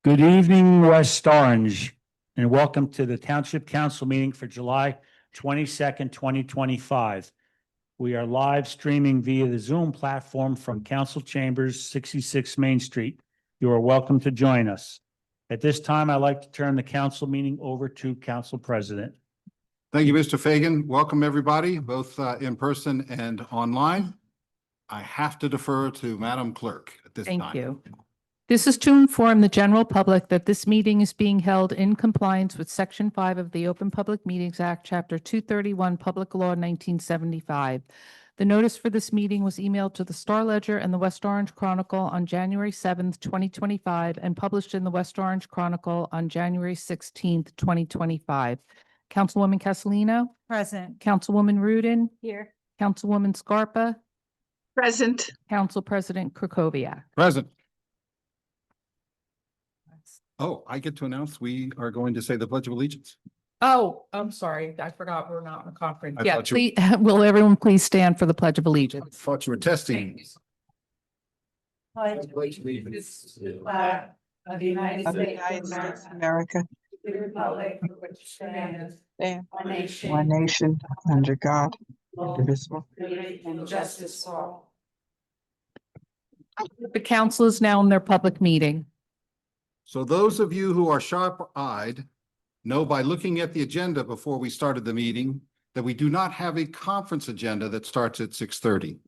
Good evening, West Orange, and welcome to the Township Council meeting for July 22nd, 2025. We are live streaming via the Zoom platform from Council Chambers, 66 Main Street. You are welcome to join us. At this time, I'd like to turn the council meeting over to Council President. Thank you, Mr. Fagan. Welcome, everybody, both in person and online. I have to defer to Madam Clerk at this time. Thank you. This is to inform the general public that this meeting is being held in compliance with Section 5 of the Open Public Meetings Act, Chapter 231, Public Law 1975. The notice for this meeting was emailed to the Star Ledger and the West Orange Chronicle on January 7th, 2025, and published in the West Orange Chronicle on January 16th, 2025. Councilwoman Castellino? Present. Councilwoman Rudin? Here. Councilwoman Scarpa? Present. Council President Krakowiak? Present. Oh, I get to announce we are going to say the Pledge of Allegiance. Oh, I'm sorry. I forgot we're not in a conference. I Yeah, thought you- please, will everyone please stand for the Pledge of Allegiance? Thought you were testing. Pledge allegiance to the flag of the United States of America, the republic for which stands one nation, under God, indivisible. and justice for all. The council is now in their public meeting. So those of you who are sharp-eyed know by looking at the agenda before we started the meeting that we do not have a conference agenda that starts at 6:30.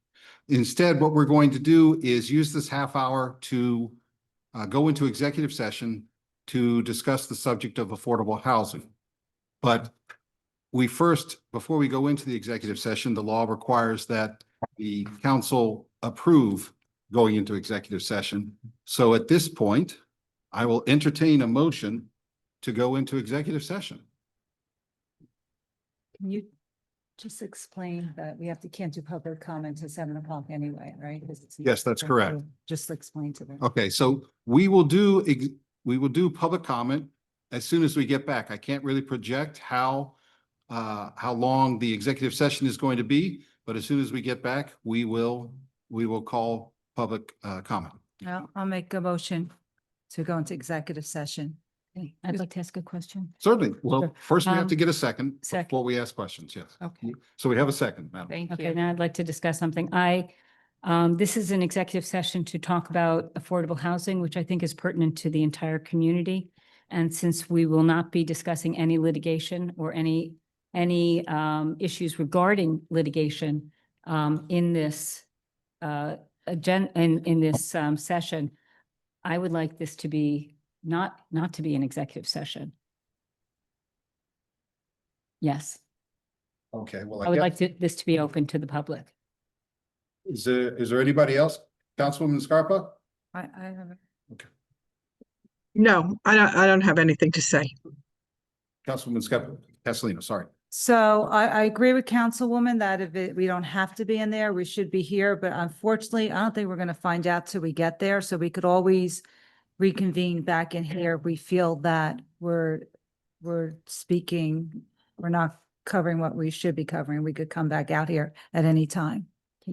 Instead, what we're going to do is use this half hour to go into executive session to discuss the subject of affordable housing. But we first, before we go into the executive session, the law requires that the council approve going into executive session. So at this point, I will entertain a motion to go into executive session. Can you just explain that can't do public comments at 7 o'clock anyway, right? 'Cause it's- Yes, that's correct. Just explain to them. Okay, so we will do public comment as soon as we get back. I can't really project how long the executive session is going to be, but as soon as we get back, we will call public comment. I'll make a motion to go into executive session. I'd like to ask a question. Certainly. Well, Sure. first we have to get a second Second. before we ask questions. Yes. Okay, So we have a second, Madam. thank Okay, you. now I'd like to discuss something. This is an executive session to talk about affordable housing, which I think is pertinent to the entire community. And since we will not be discussing any litigation or any issues regarding litigation in this session, I would like this to be not to be an executive session. Yes, Okay, well, I would like this to be open to the public. is there anybody else? Councilwoman Scarpa? I have. No, I don't have anything to say. Councilwoman Castellino, sorry. So I agree with Councilwoman that we don't have to be in there, we should be here, but unfortunately, I don't think we're gonna find out till we get there, so we could always reconvene back in here. We feel that we're speaking, we're not covering what we should be covering. We could come back out here at any time.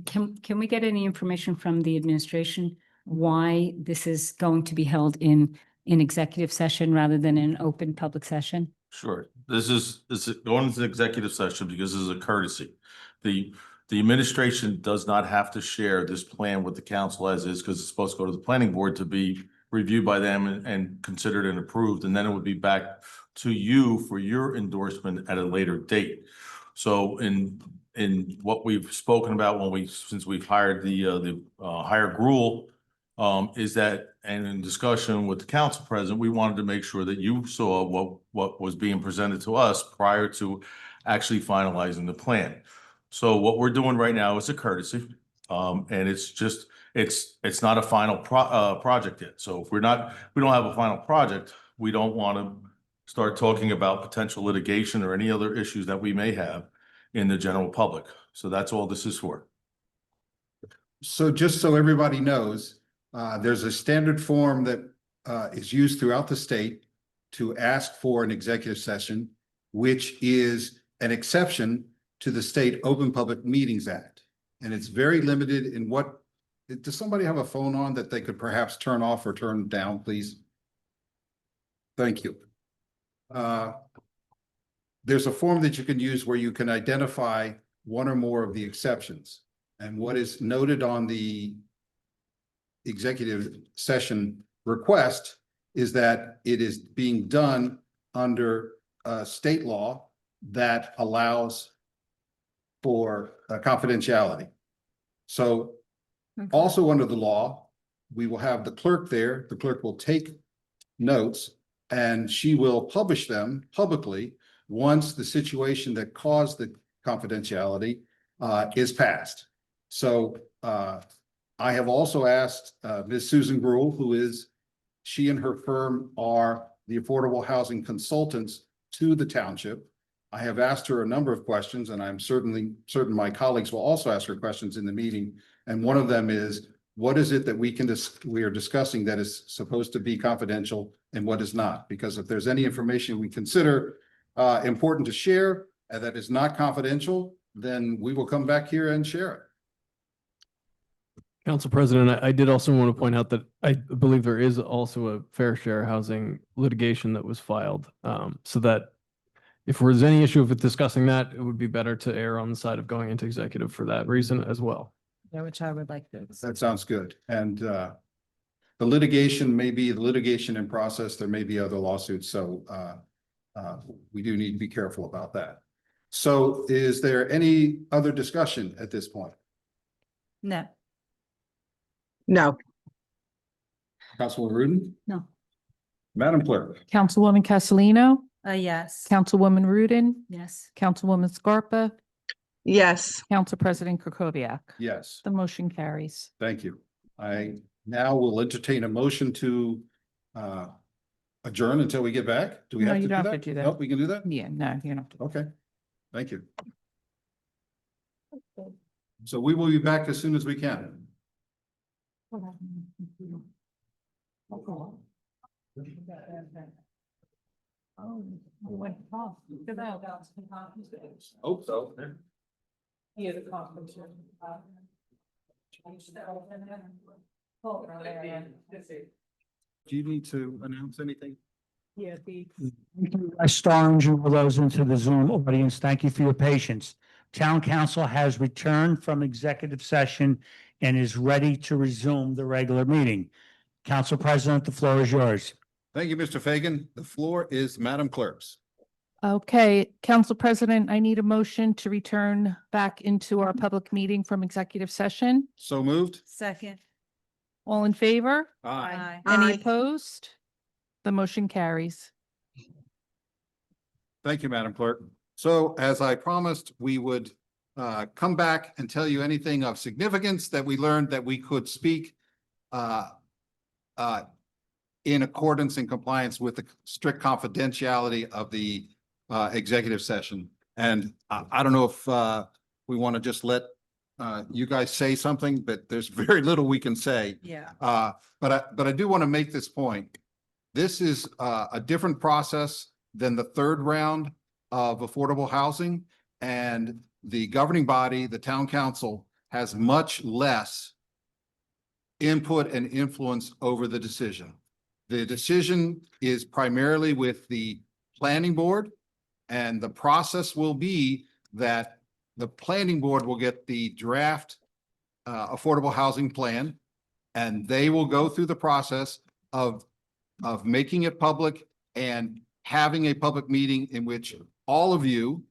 Can we get any information from the administration why this is going to be held in executive session rather than in an open public session? Sure. This is going into executive session because this is a courtesy. The administration does not have to share this plan with the council as is because it's supposed to go to the planning board to be reviewed by them and considered and approved. And then it would be back to you for your endorsement at a later date. So in what we've spoken about since we've hired the higher Gruel, is that, and in discussion with the council president, we wanted to make sure that you saw what was being presented to us prior to actually finalizing the plan. So what we're doing right now is a courtesy, and it's not a final project yet. So if we don't have a final project, we don't want to start talking about potential litigation or any other issues that we may have in the general public. So that's all this is for. So just so everybody knows, there's a standard form that is used throughout the state to ask for an executive session, which is an exception to the State Open Public Meetings Act. And it's very limited in what, does somebody have a phone on that they could perhaps turn off or turn down, please? Thank you. There's a form that you can use where you can identify one or more of the exceptions. And what is noted on the executive session request is that it is being done under state law that allows for confidentiality. So also under the law, we will have the clerk there. The clerk will take notes and she will publish them publicly once the situation that caused the confidentiality is passed. So I have also asked Ms. Susan Gruhl, she and her firm are the affordable housing consultants to the township. I have asked her a number of questions, and I'm certain my colleagues will also ask her questions in the meeting. And one of them is, what is it that we are discussing that is supposed to be confidential and what is not? Because if there's any information we consider important to share and that is not confidential, then we will come back here and share it. Council President, I did also want to point out that I believe there is also a fair share housing litigation that was filed. So that if there was any issue with discussing that, it would be better to err on the side of going into executive for that reason as well. Yeah, which I would like to. That sounds good. And the litigation may be the litigation in process. There may be other lawsuits. So we do need to be careful about that. So is there any other discussion at this point? No. No. Councilwoman Rudin? No. Madam Clerk? Councilwoman Castellino, Yes. Councilwoman Rudin, Yes. Councilwoman Scarpa, Yes. Council President Krokoviac. Yes, The motion carries. thank you. I now will entertain a motion to adjourn until we get back. Do we No, have to you do don't that? have to do that. Nope, we can do that? Yeah, no, you're not. Okay, thank you. So we will be back as soon as we can. Hope so. Do you need to announce anything? Yeah, I Starnes and for those into the Zoom audience, thank you for your patience. Town council has returned from executive session and is ready to resume the regular meeting. Council President, the floor is yours. Thank you, Mr. Fagan. The floor is Madam Clerk's. Okay, Council President, I need a motion to return back into our public meeting from executive session. So moved? Second. All in favor? Aye. Any Aye. opposed? The motion carries. Thank you, Madam Clerk. So as I promised, we would come back and tell you anything of significance that we learned that we could speak in accordance and compliance with the strict confidentiality of the executive session. And I don't know if we want to just let you guys say something, but there's very little we can say. Yeah. But I do want to make this point. This is a different process than the third round of affordable housing, and the governing body, the town council, has much less input and influence over the decision. The decision is primarily with the planning board, and the process will be that the planning board will get the draft affordable housing plan, and they will go through the process of making it public and having a public meeting in which all of you,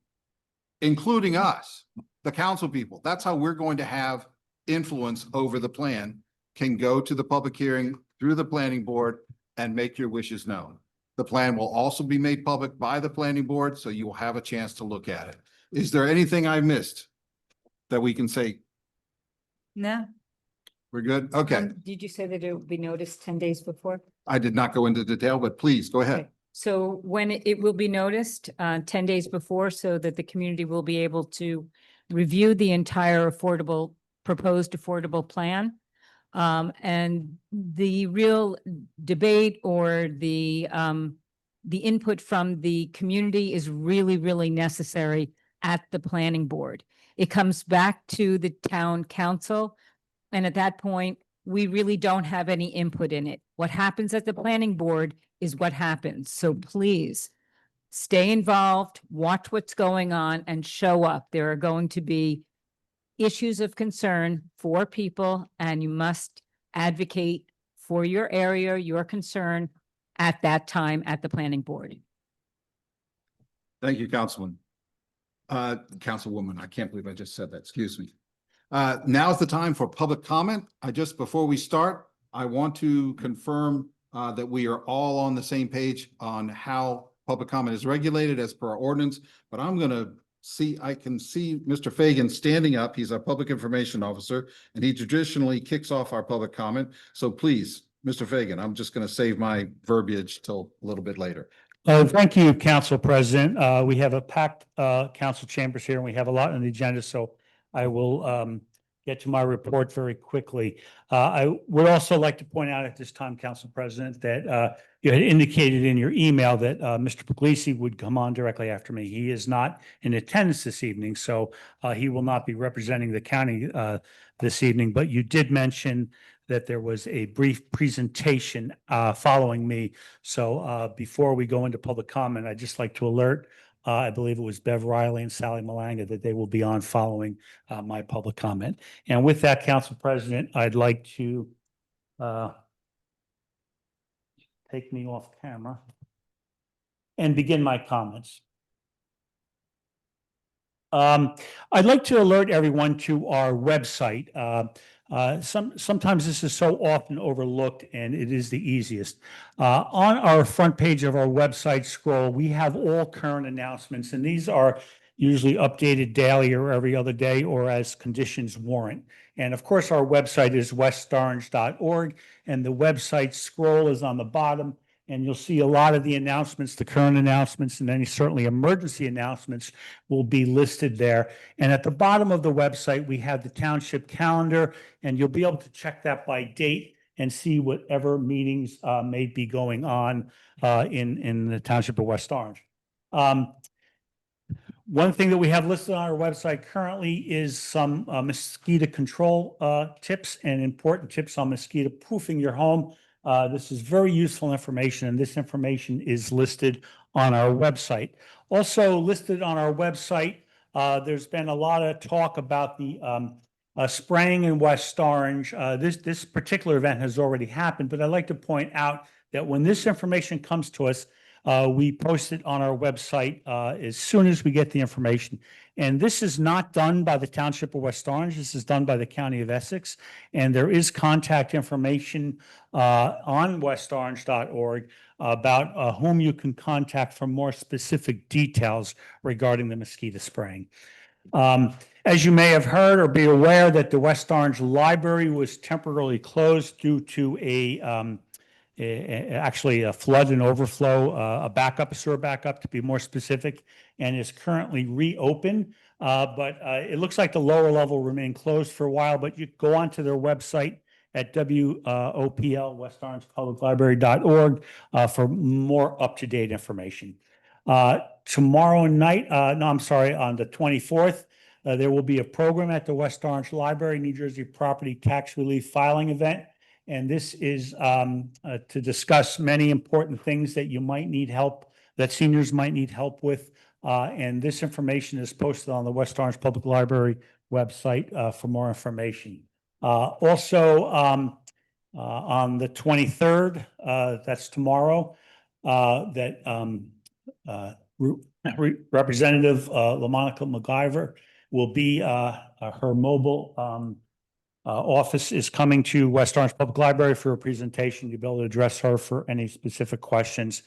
including us, the council people, that's how we're going to have influence over the plan, can go to the public hearing through the planning board and make your wishes known. The plan will also be made public by the planning board, so you will have a chance to look at it. Is there anything I missed that we can say? No. We're good? Okay. Did you say that it will be noticed 10 days before? I did not go into detail, but please go ahead. Okay. So when it will be noticed 10 days before, so that the community will be able to review the entire proposed affordable plan. And the real debate or the input from the community is really, really necessary at the planning board. It comes back to the town council. And at that point, we really don't have any input in it. What happens at the planning board is what happens. So please stay involved, watch what's going on, and show up. There are going to be issues of concern for people, and you must advocate for your area, your concern at that time at the planning board. Thank you, Councilman. Councilwoman, I can't believe I just said that. Excuse me. Now's the time for public comment. Before we start, I want to confirm that we are all on the same page on how public comment is regulated as per our ordinance, but I can see Mr. Fagan standing up. He's our public information officer, and he traditionally kicks off our public comment. So please, Mr. Fagan, I'm just going to save my verbiage till a little bit later. Thank you, Council President. We have a packed council chambers here, and we have a lot on the agenda, so I will get to my report very quickly. I would also like to point out at this time, Council President, that you had indicated in your email that Mr. Puglisi would come on directly after me. He is not in attendance this evening, so he will not be representing the county this evening, but you did mention that there was a brief presentation following me. So before we go into public comment, I'd just like to alert, I believe it was Bev Riley and Sally Malanga, that they will be on following my public comment. And with that, Council President, I'd like to take me off camera and begin my comments. I'd like to alert everyone to our website. Sometimes this is so often overlooked, and it is the easiest. On our front page of our website scroll, we have all current announcements, and these are usually updated daily or every other day or as conditions warrant. And of course, our website is westorange.org, and the website scroll is on the bottom. And you'll see a lot of the announcements, the current announcements, and any certainly emergency announcements will be listed there. And at the bottom of the website, we have the township calendar, and you'll be able to check that by date and see whatever meetings may be going on in the township of West Orange. One thing that we have listed on our website currently is some mosquito control tips and important tips on mosquito proofing your home. This is very useful information, and this information is listed on our website. Also listed on our website, there's been a lot of talk about the spraying in West Orange. This particular event has already happened, but I'd like to point out that when this information comes to us, we post it on our website as soon as we get the information. And this is not done by the Township of West Orange. This is done by the County of Essex. And there is contact information on westorange.org about whom you can contact for more specific details regarding the mosquito spraying. As you may have heard or be aware that the West Orange Library was temporarily closed due to actually a flood and overflow, a sewer backup to be more specific, and is currently reopened. But it looks like the lower level remained closed for a while, but you go onto their website at WOPL, West Orange Public Library.org, for more up-to-date information. Tomorrow night, on the 24th, there will be a program at the West Orange Library, New Jersey Property Tax Relief Filing Event. And this is to discuss many important things that you might need help, that seniors might need help with. And this information is posted on the West Orange Public Library website for more information. Also, on the 23rd, that's tomorrow, Representative LaMonica MacGyver will be, her mobile office is coming to West Orange Public Library for a presentation. You'll be able to address her for any specific questions.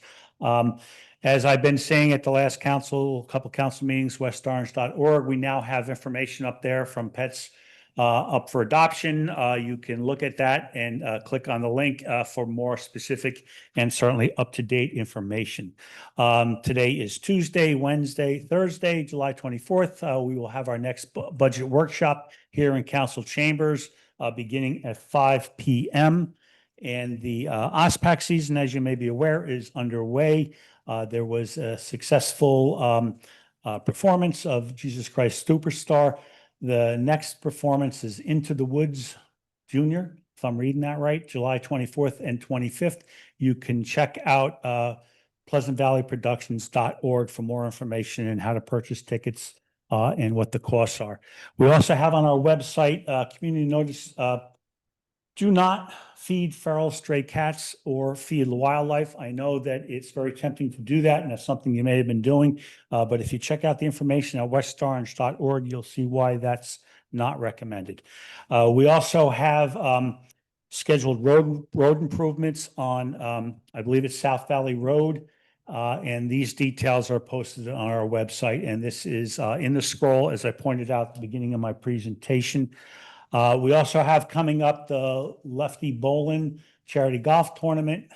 As I've been saying at the last couple council meetings, westorange.org, we now have information up there from pets up for adoption. You can look at that and click on the link for more specific and certainly up-to-date information. Today is Tuesday, Wednesday, Thursday, July 24th. We will have our next budget workshop here in council chambers beginning at 5 p.m. And the OSPAC season, as you may be aware, is underway. There was a successful performance of Jesus Christ Superstar. The next performance is Into the Woods Junior, if I'm reading that right, July 24th and 25th. You can check out pleasantvalleyproductions.org for more information and how to purchase tickets and what the costs are. We also have on our website, community notice, do not feed feral stray cats or feed wildlife. I know that it's very tempting to do that, and that's something you may have been doing. But if you check out the information at westorange.org, you'll see why that's not recommended. We also have scheduled road improvements on, I believe it's South Valley Road. And these details are posted on our website. And this is in the scroll, as I pointed out at the beginning of my presentation. We also have coming up the Lefty Bowling Charity Golf Tournament.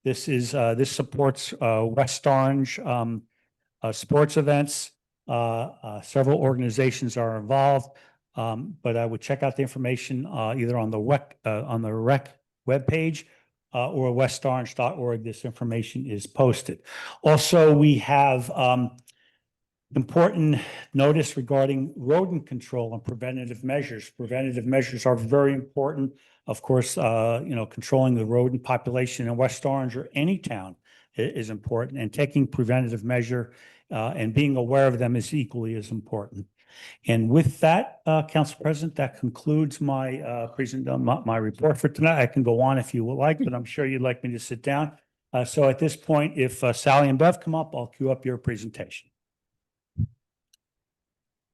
This supports West Orange sports events. Several organizations are involved, but I would check out the information either on the rec webpage or westorange.org. This information is posted. Also, we have important notice regarding rodent control and preventative measures. Preventative measures are very important. Of course, controlling the rodent population in West Orange or any town is important, and taking preventative measure and being aware of them is equally as important. And with that, Council President, that concludes my my report for tonight. I can go on if you would like, but I'm sure you'd like me to sit down. So at this point, if Sally and Bev come up, I'll cue up your presentation.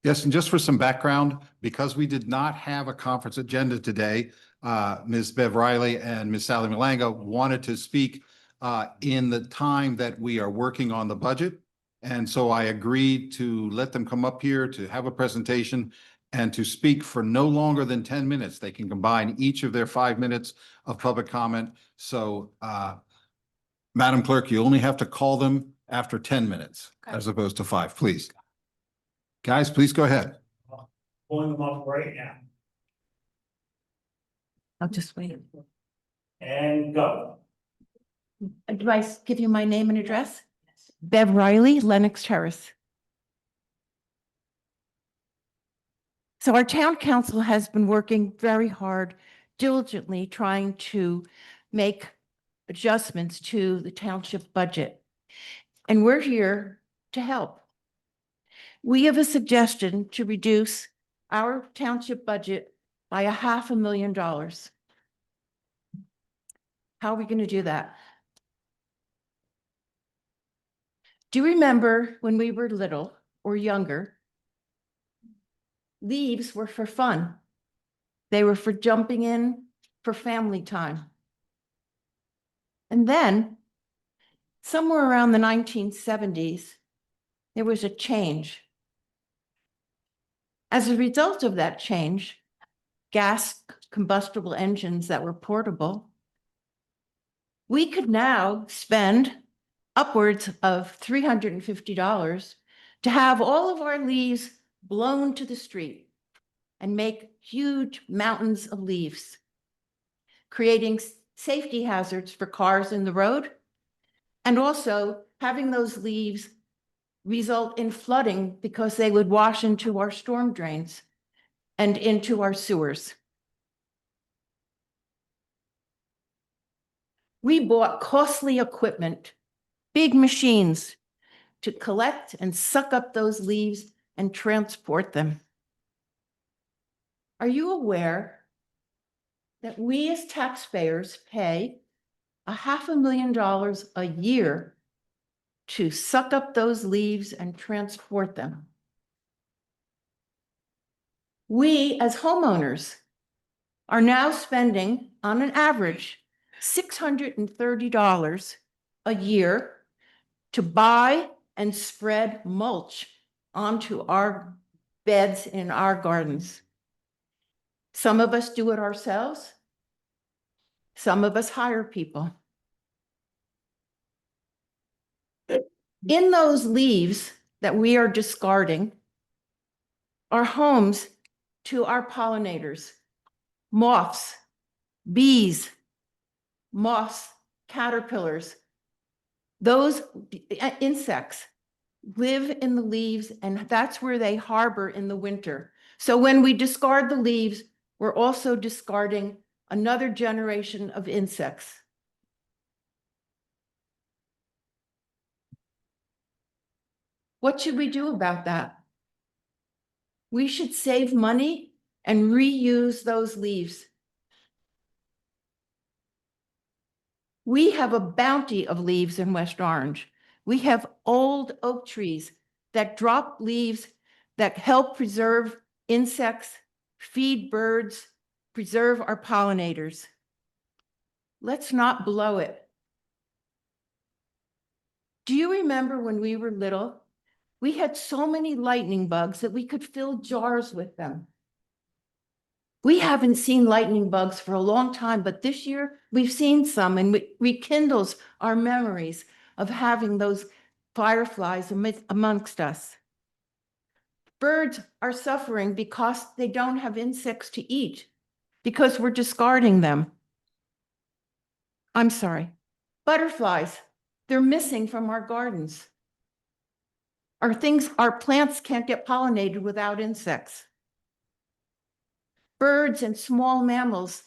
Yes, and just for some background, because we did not have a conference agenda today, Ms. Bev Riley and Ms. Sally Malanga wanted to speak in the time that we are working on the budget. And so I agreed to let them come up here to have a presentation and to speak for no longer than 10 minutes. They can combine each of their 5 minutes of public comment. So, Madam Clerk, you only have to call them after 10 minutes as opposed to 5, please. Guys, please go ahead. Pulling them up right now. I'll just wait. And go. Do I give you my name and address? Bev Riley, Lenox Terrace. So our town council has been working very hard, diligently trying to make adjustments to the township budget. And we're here to help. We have a suggestion to reduce our township budget by $500,000. How are we going to do that? Do you remember when we were little or younger? Leaves were for fun. They were for jumping in, for family time. And then, somewhere around the 1970s, there was a change. As a result of that change, gas combustible engines that were portable, we could now spend upwards of $350 to have all of our leaves blown to the street and make huge mountains of leaves, creating safety hazards for cars in the road, and also having those leaves result in flooding because they would wash into our storm drains and into our sewers. We bought costly equipment, big machines, to collect and suck up those leaves and transport them. Are you aware that we as taxpayers pay $500,000 a year to suck up those leaves and transport them? We as homeowners are now spending, on an average, $630 a year to buy and spread mulch onto our beds in our gardens. Some of us do it ourselves. Some of us hire people. In those leaves that we are discarding are homes to our pollinators, moths, bees, moths, caterpillars. Those insects live in the leaves, and that's where they harbor in the winter. So when we discard the leaves, we're also discarding another generation of insects. What should we do about that? We should save money and reuse those leaves. We have a bounty of leaves in West Orange. We have old oak trees that drop leaves that help preserve insects, feed birds, preserve our pollinators. Let's not blow it. Do you remember when we were little? We had so many lightning bugs that we could fill jars with them. We haven't seen lightning bugs for a long time, but this year we've seen some, and it rekindles our memories of having those fireflies amongst us. Birds are suffering because they don't have insects to eat, because we're discarding them. I'm sorry. Butterflies, they're missing from our gardens. Our plants can't get pollinated without insects. Birds and small mammals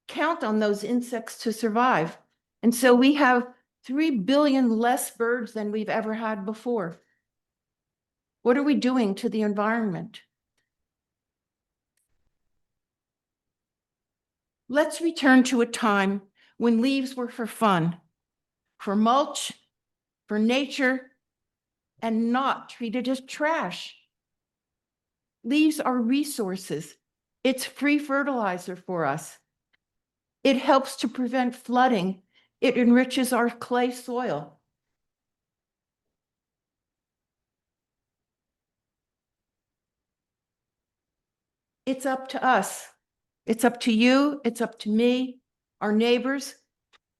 count on those insects to survive. And so we have 3 billion less birds than we've ever had before. What are we doing to the environment? Let's return to a time when leaves were for fun, for mulch, for nature, and not treated as trash. Leaves are resources. It's free fertilizer for us. It helps to prevent flooding. It enriches our clay soil. It's up to us. It's up to you. It's up to me, our neighbors,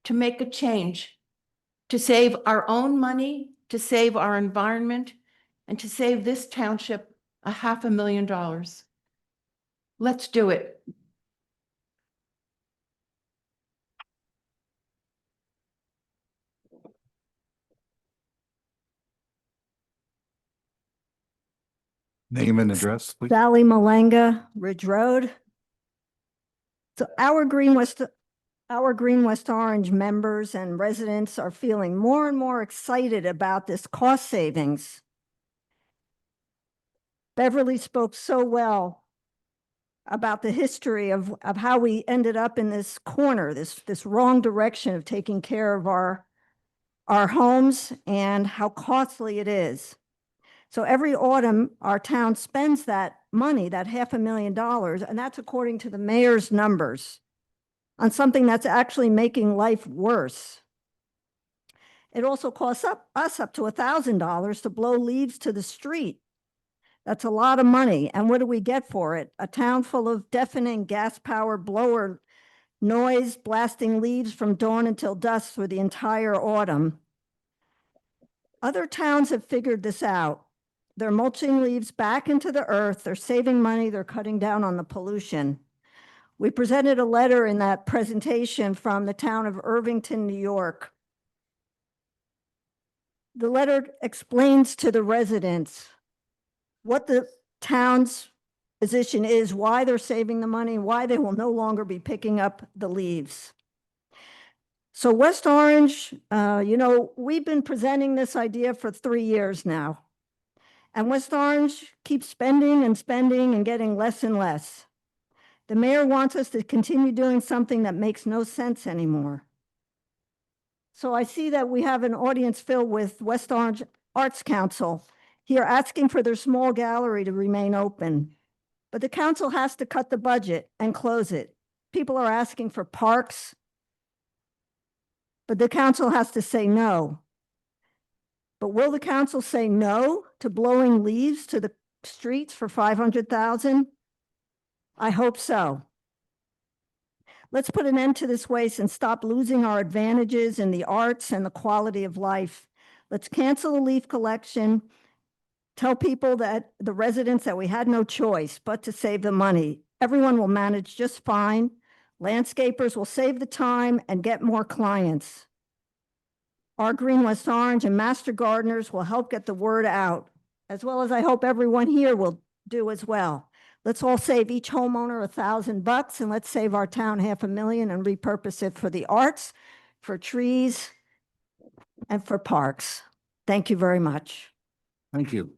to make a change, to save our own money, to save our environment, and to save this township $500,000. Let's do it. Name and address, please. Sally Malanga, Ridge Road. So our Green West Orange members and residents are feeling more and more excited about this cost savings. Beverly spoke so well about the history of how we ended up in this corner, this wrong direction of taking care of our homes and how costly it is. So every autumn, our town spends that money, that $500,000, and that's according to the mayor's numbers, on something that's actually making life worse. It also costs us up to $1,000 to blow leaves to the street. That's a lot of money. And what do we get for it? A town full of deafening gas-powered blower noise, blasting leaves from dawn until dusk for the entire autumn. Other towns have figured this out. They're mulching leaves back into the earth. They're saving money. They're cutting down on the pollution. We presented a letter in that presentation from the town of Irvington, New York. The letter explains to the residents what the town's position is, why they're saving the money, why they will no longer be picking up the leaves. So West Orange, we've been presenting this idea for 3 years now. And West Orange keeps spending and getting less and less. The mayor wants us to continue doing something that makes no sense anymore. So I see that we have an audience filled with West Orange Arts Council here asking for their small gallery to remain open. But the council has to cut the budget and close it. People are asking for parks, but the council has to say no. But will the council say no to blowing leaves to the streets for $500,000? I hope so. Let's put an end to this waste and stop losing our advantages in the arts and the quality of life. Let's cancel the leaf collection. Tell people that the residents that we had no choice but to save the money. Everyone will manage just fine. Landscapers will save the time and get more clients. Our Green West Orange and Master Gardeners will help get the word out, as well as I hope everyone here will do as well. Let's all save each homeowner $1,000 and let's save our town $500,000 and repurpose it for the arts, for trees, and for parks. Thank you very much. Thank you.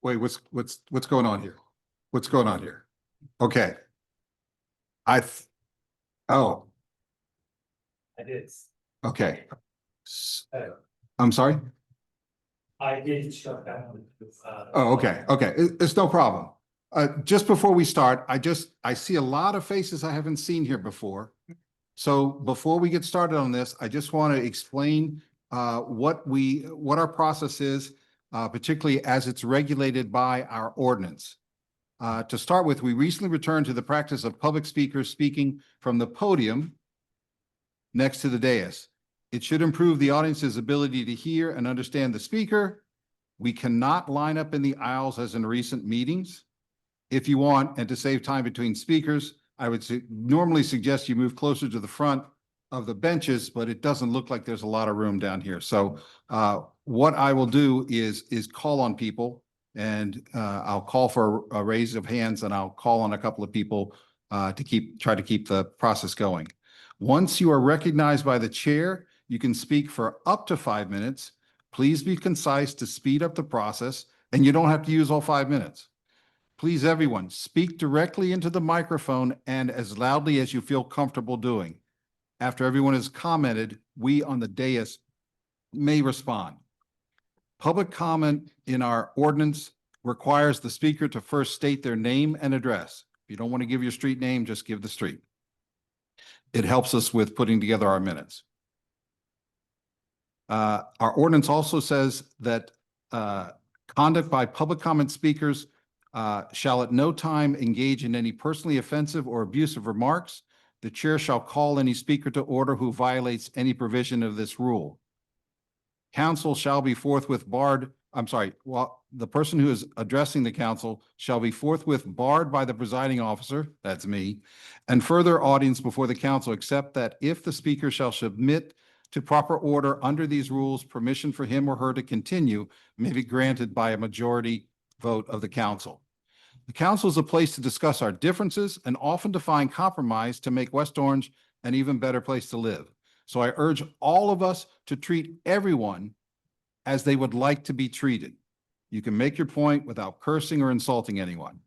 Wait, what's going on here? What's going on here? Okay. Oh, I did. okay. I'm sorry? I did shut down. Oh, okay, okay. It's no problem. Just before we start, I see a lot of faces I haven't seen here before. So before we get started on this, I just want to explain what our process is, particularly as it's regulated by our ordinance. To start with, we recently returned to the practice of public speakers speaking from the podium next to the dais. It should improve the audience's ability to hear and understand the speaker. We cannot line up in the aisles as in recent meetings. If you want, and to save time between speakers, I would normally suggest you move closer to the front of the benches, but it doesn't look like there's a lot of room down here. So what I will do is call on people, and I'll call for a raise of hands, and I'll call on a couple of people to try to keep the process going. Once you are recognized by the chair, you can speak for up to 5 minutes. Please be concise to speed up the process, and you don't have to use all 5 minutes. Please, everyone, speak directly into the microphone and as loudly as you feel comfortable doing. After everyone has commented, we on the dais may respond. Public comment in our ordinance requires the speaker to first state their name and address. If you don't want to give your street name, just give the street. It helps us with putting together our minutes. Our ordinance also says that conduct by public comment speakers shall at no time engage in any personally offensive or abusive remarks. The chair shall call any speaker to order who violates any provision of this rule. Council shall be forthwith barred. The person who is addressing the council shall be forthwith barred by the presiding officer, that's me, and further audience before the council, except that if the speaker shall submit to proper order under these rules, permission for him or her to continue may be granted by a majority vote of the council. The council is a place to discuss our differences and often to find compromise to make West Orange an even better place to live. So I urge all of us to treat everyone as they would like to be treated. You can make your point without cursing or insulting anyone.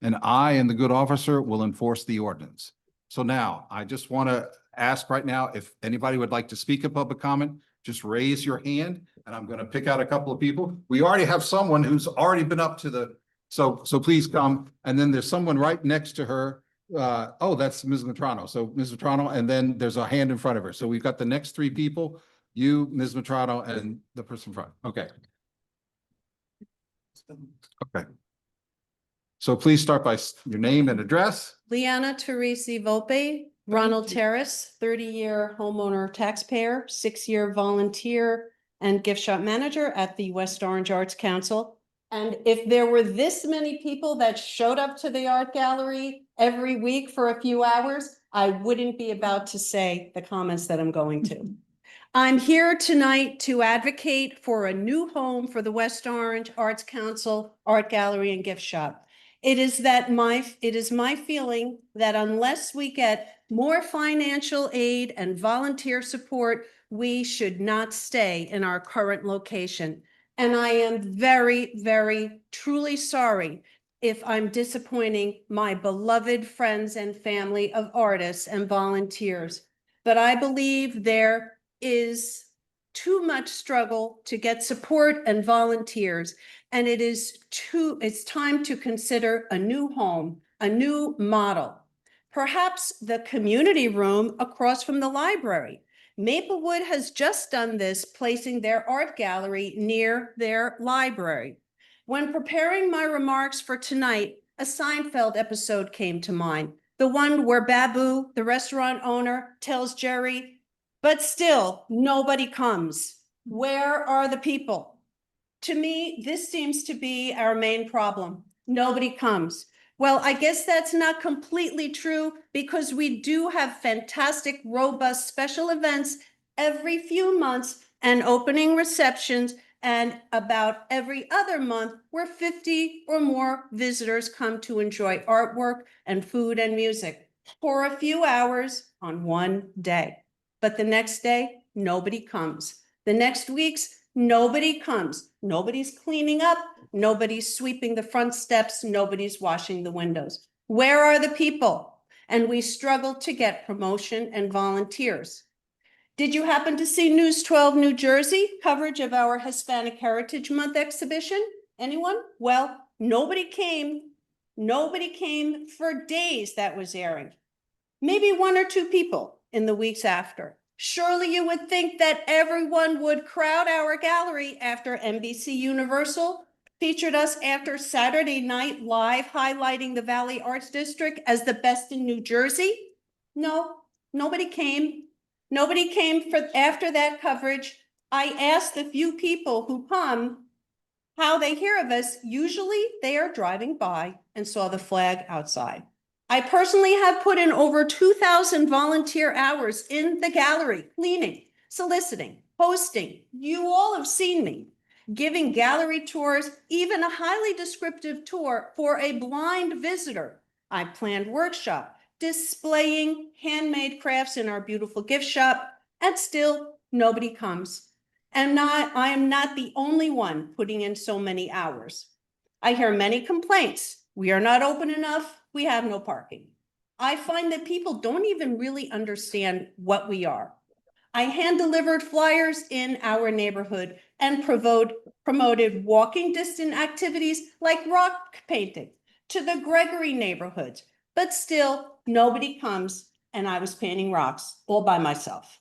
And I and the good officer will enforce the ordinance. So now I just want to ask right now, if anybody would like to speak a public comment, just raise your hand and I'm going to pick out a couple of people. We already have someone who's already been up to the, so please come. And then there's someone right next to her. Oh, that's Ms. Matrano. So Ms. Matrano, and then there's a hand in front of her. So we've got the next three people, you, Ms. Matrano, and the person in front. Okay. Okay. So please start by your name and address. Liana Teresi Volpe, Ronald Terrace, 30-year homeowner taxpayer, 6-year volunteer and gift shop manager at the West Orange Arts Council. And if there were this many people that showed up to the art gallery every week for a few hours, I wouldn't be about to say the comments that I'm going to. I'm here tonight to advocate for a new home for the West Orange Arts Council, Art Gallery and Gift Shop. It is my feeling that unless we get more financial aid and volunteer support, we should not stay in our current location. And I am very, very truly sorry if I'm disappointing my beloved friends and family of artists and volunteers. But I believe there is too much struggle to get support and volunteers. And it's time to consider a new home, a new model. Perhaps the community room across from the library. Maplewood has just done this, placing their art gallery near their library. When preparing my remarks for tonight, a Seinfeld episode came to mind. The one where Babu, the restaurant owner, tells Jerry, "But still, nobody comes. Where are the people?" To me, this seems to be our main problem. Nobody comes. Well, I guess that's not completely true because we do have fantastic, robust special events every few months and opening receptions, and about every other month where 50 or more visitors come to enjoy artwork and food and music for a few hours on one day. But the next day, nobody comes. The next weeks, nobody comes. Nobody's cleaning up. Nobody's sweeping the front steps. Nobody's washing the windows. Where are the people? And we struggle to get promotion and volunteers. Did you happen to see News 12 New Jersey coverage of our Hispanic Heritage Month exhibition? Anyone? Well, nobody came. Nobody came for days that was airing. Maybe one or two people in the weeks after. Surely you would think that everyone would crowd our gallery after NBC Universal featured us after Saturday Night Live highlighting the Valley Arts District as the best in New Jersey. No, nobody came. Nobody came for after that coverage. I asked the few people who come how they hear of us. Usually they are driving by and saw the flag outside. I personally have put in over 2,000 volunteer hours in the gallery, cleaning, soliciting, hosting. You all have seen me giving gallery tours, even a highly descriptive tour for a blind visitor. I planned workshop, displaying handmade crafts in our beautiful gift shop, and still nobody comes. And I am not the only one putting in so many hours. I hear many complaints. We are not open enough. We have no parking. I find that people don't even really understand what we are. I hand-delivered flyers in our neighborhood and promoted walking distance activities like rock painting to the Gregory neighborhoods, but still nobody comes, and I was painting rocks all by myself.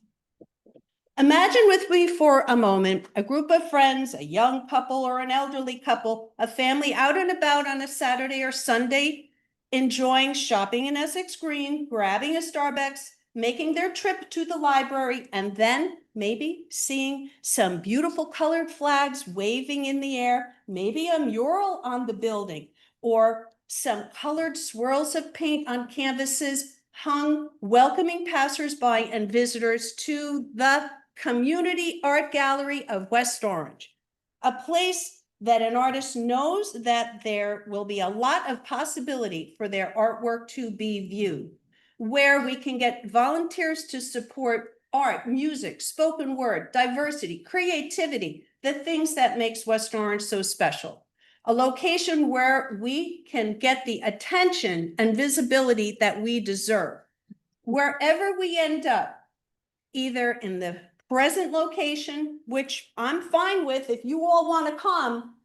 Imagine with me for a moment a group of friends, a young couple or an elderly couple, a family out and about on a Saturday or Sunday, enjoying shopping in Essex Green, grabbing a Starbucks, making their trip to the library, and then maybe seeing some beautiful colored flags waving in the air, maybe a mural on the building, or some colored swirls of paint on canvases hung, welcoming passersby and visitors to the Community Art Gallery of West Orange, a place that an artist knows that there will be a lot of possibility for their artwork to be viewed, where we can get volunteers to support art, music, spoken word, diversity, creativity, the things that makes West Orange so special. A location where we can get the attention and visibility that we deserve. Wherever we end up, either in the present location, which I'm fine with if you all want to come,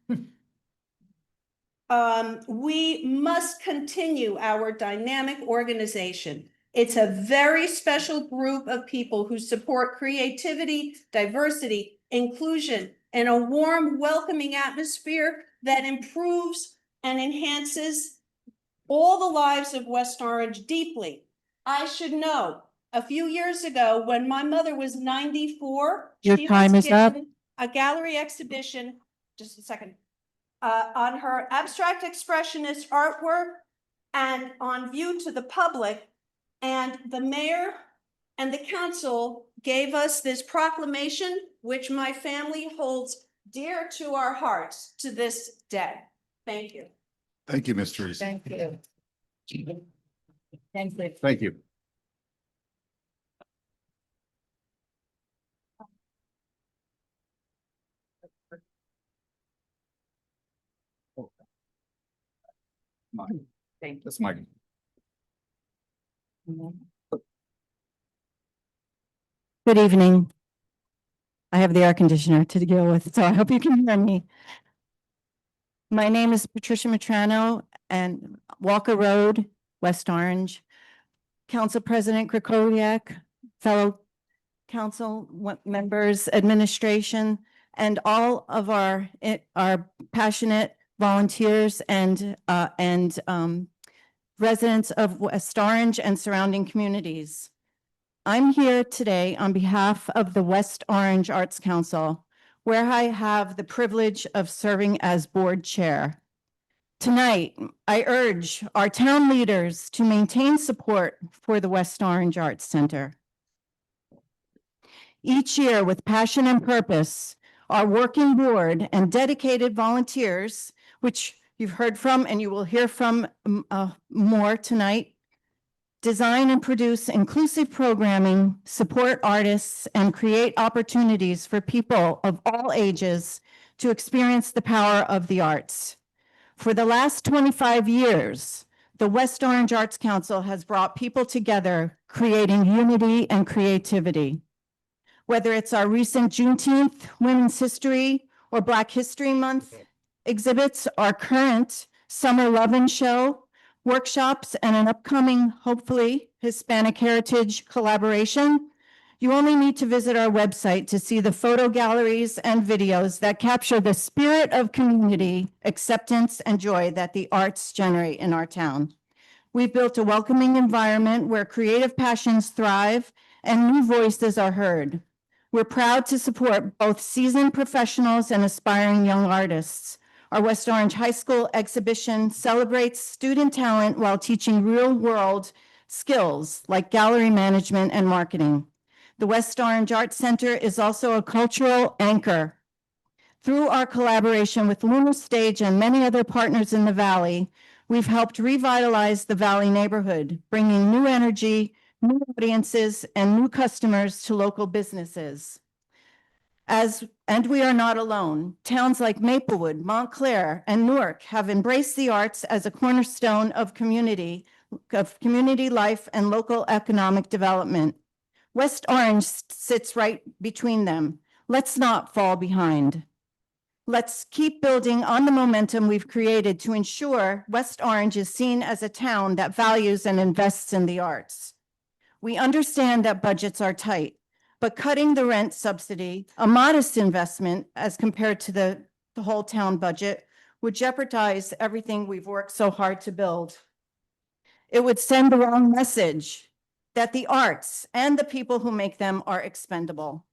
we must continue our dynamic organization. It's a very special group of people who support creativity, diversity, inclusion, and a warm, welcoming atmosphere that improves and enhances all the lives of West Orange deeply. I should know, a few years ago, when my mother was 94, Your she was time is up. given a gallery exhibition, just a second, on her abstract expressionist artwork and on view to the public. And the mayor and the council gave us this proclamation, which my family holds dear to our hearts to this day. Thank you. Thank you, Ms. Teresa. Thank you. Thank you. Thank you. Mine. That's mine. Good evening. I have the air conditioner to deal with, so I hope you can hear me. My name is Patricia Matrano and Walker Road, West Orange. Council President Krakowiak, fellow council members, administration, and all of our passionate volunteers and residents of West Orange and surrounding communities. I'm here today on behalf of the West Orange Arts Council, where I have the privilege of serving as board chair. Tonight, I urge our town leaders to maintain support for the West Orange Arts Center. each year with passion and purpose. Our working board and dedicated volunteers, which you've heard from and you will hear from more tonight, design and produce inclusive programming, support artists, and create opportunities for people of all ages to experience the power of the arts. For the last 25 years, the West Orange Arts Council has brought people together, creating unity and creativity. Whether it's our recent Juneteenth, Women's History, or Black History Month exhibits, our current Summer Lovin' Show, workshops, and an upcoming, hopefully, Hispanic Heritage collaboration, you only need to visit our website to see the photo galleries and videos that capture the spirit of community, acceptance, and joy that the arts generate in our town. We've built a welcoming environment where creative passions thrive and new voices are heard. We're proud to support both seasoned professionals and aspiring young artists. Our West Orange High School exhibition celebrates student talent while teaching real-world skills like gallery management and marketing. The West Orange Arts Center is also a cultural anchor. Through our collaboration with Lunar Stage and many other partners in the Valley, we've helped revitalize the Valley neighborhood, bringing new energy, new audiences, and new customers to local businesses. And we are not alone. Towns like Maplewood, Montclair, and Newark have embraced the arts as a cornerstone of community life and local economic development. West Orange sits right between them. Let's not fall behind. Let's keep building on the momentum we've created to ensure West Orange is seen as a town that values and invests in the arts. We understand that budgets are tight, but cutting the rent subsidy, a modest investment as compared to the whole town budget, would jeopardize everything we've worked so hard to build. It would send the wrong message that the arts and the people who make them are expendable.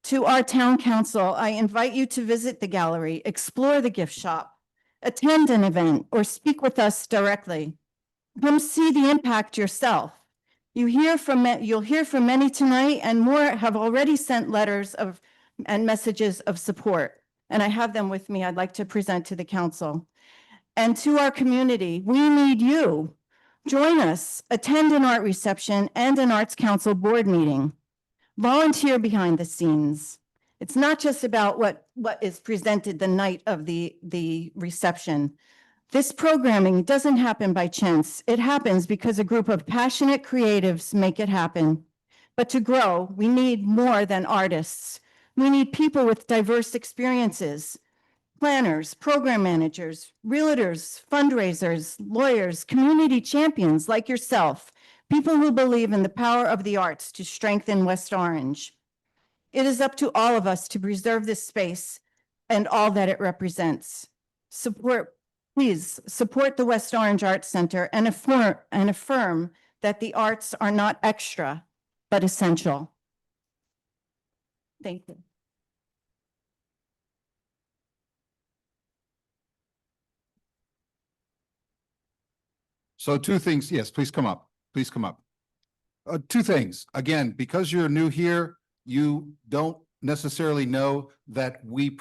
To our town council, I invite you to visit the gallery, explore the gift shop, attend an event, or speak with us directly. Come see the impact yourself. You'll hear from many tonight, and more have already sent letters and messages of support. And I have them with me I'd like to present to the council. And to our community, we need you. Join us, attend an art reception and an Arts Council board meeting. Volunteer behind the scenes. It's not just about what is presented the night of the reception. This programming doesn't happen by chance. It happens because a group of passionate creatives make it happen. But to grow, we need more than artists. We need people with diverse experiences. Planners, program managers, realtors, fundraisers, lawyers, community champions like yourself, people who believe in the power of the arts to strengthen West Orange. It is up to all of us to preserve this space and all that it represents. Please support the West Orange Arts Center and affirm that the arts are not extra, but essential. Thank you. So two things. Yes, please come up. Please come up. Two things. Again, because you're new here, you don't necessarily know that we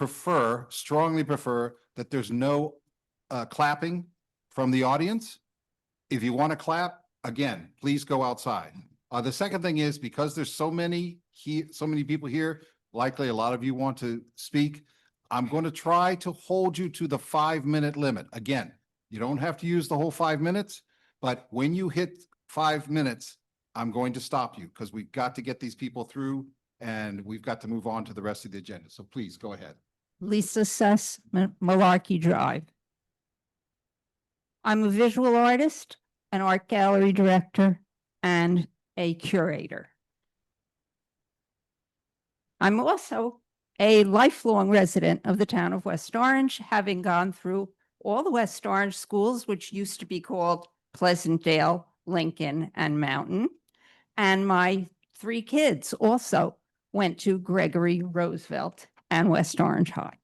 strongly prefer that there's no clapping from the audience. If you want to clap, again, please go outside. The second thing is, because there's so many people here, likely a lot of you want to speak, I'm going to try to hold you to the 5-minute limit. Again, you don't have to use the whole 5 minutes, but when you hit 5 minutes, I'm going to stop you because we've got to get these people through and we've got to move on to the rest of the agenda. So please go ahead. Lisa Suss, Malarkey Drive. I'm a visual artist, an art gallery director, and a curator. I'm also a lifelong resident of the town of West Orange, having gone through all the West Orange schools, which used to be called Pleasantdale, Lincoln, and Mountain. And my 3 kids also went to Gregory Roosevelt and West Orange High.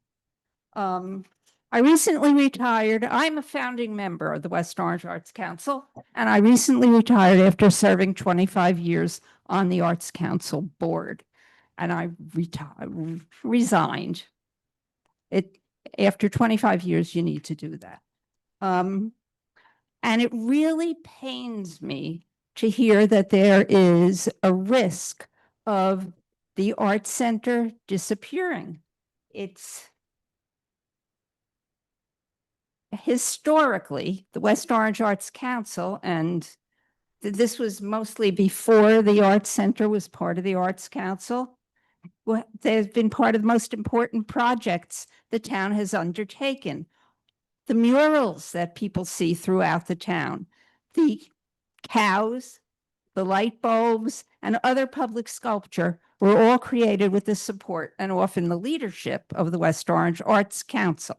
I recently retired. I'm a founding member of the West Orange Arts Council, and I recently retired after serving 25 years on the Arts Council board. and I resigned. After 25 years, you need to do that. And it really pains me to hear that there is a risk of the Arts Center disappearing. It's historically the West Orange Arts Council, and this was mostly before the Arts Center was part of the Arts Council. They've been part of the most important projects the town has undertaken. The murals that people see throughout the town, the cows, the light bulbs, and other public sculpture were all created with the support and often the leadership of the West Orange Arts Council.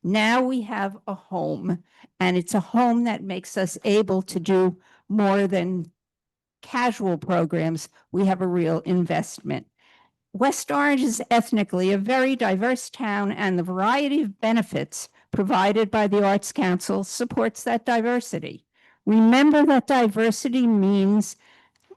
Now we have a home, and it's a home that makes us able to do more than casual programs. We have a real investment. West Orange is ethnically a very diverse town, and the variety of benefits provided by the Arts Council supports that diversity. Remember that diversity means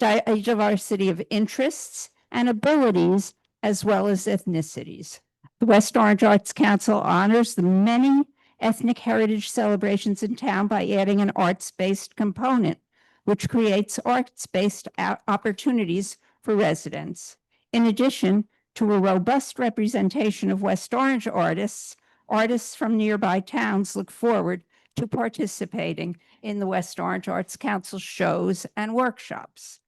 a diversity of interests and abilities as well as ethnicities. The West Orange Arts Council honors the many ethnic heritage celebrations in town by adding an arts-based component, which creates arts-based opportunities for residents. In addition to a robust representation of West Orange artists, artists from nearby towns look forward to participating in the West Orange Arts Council shows and workshops.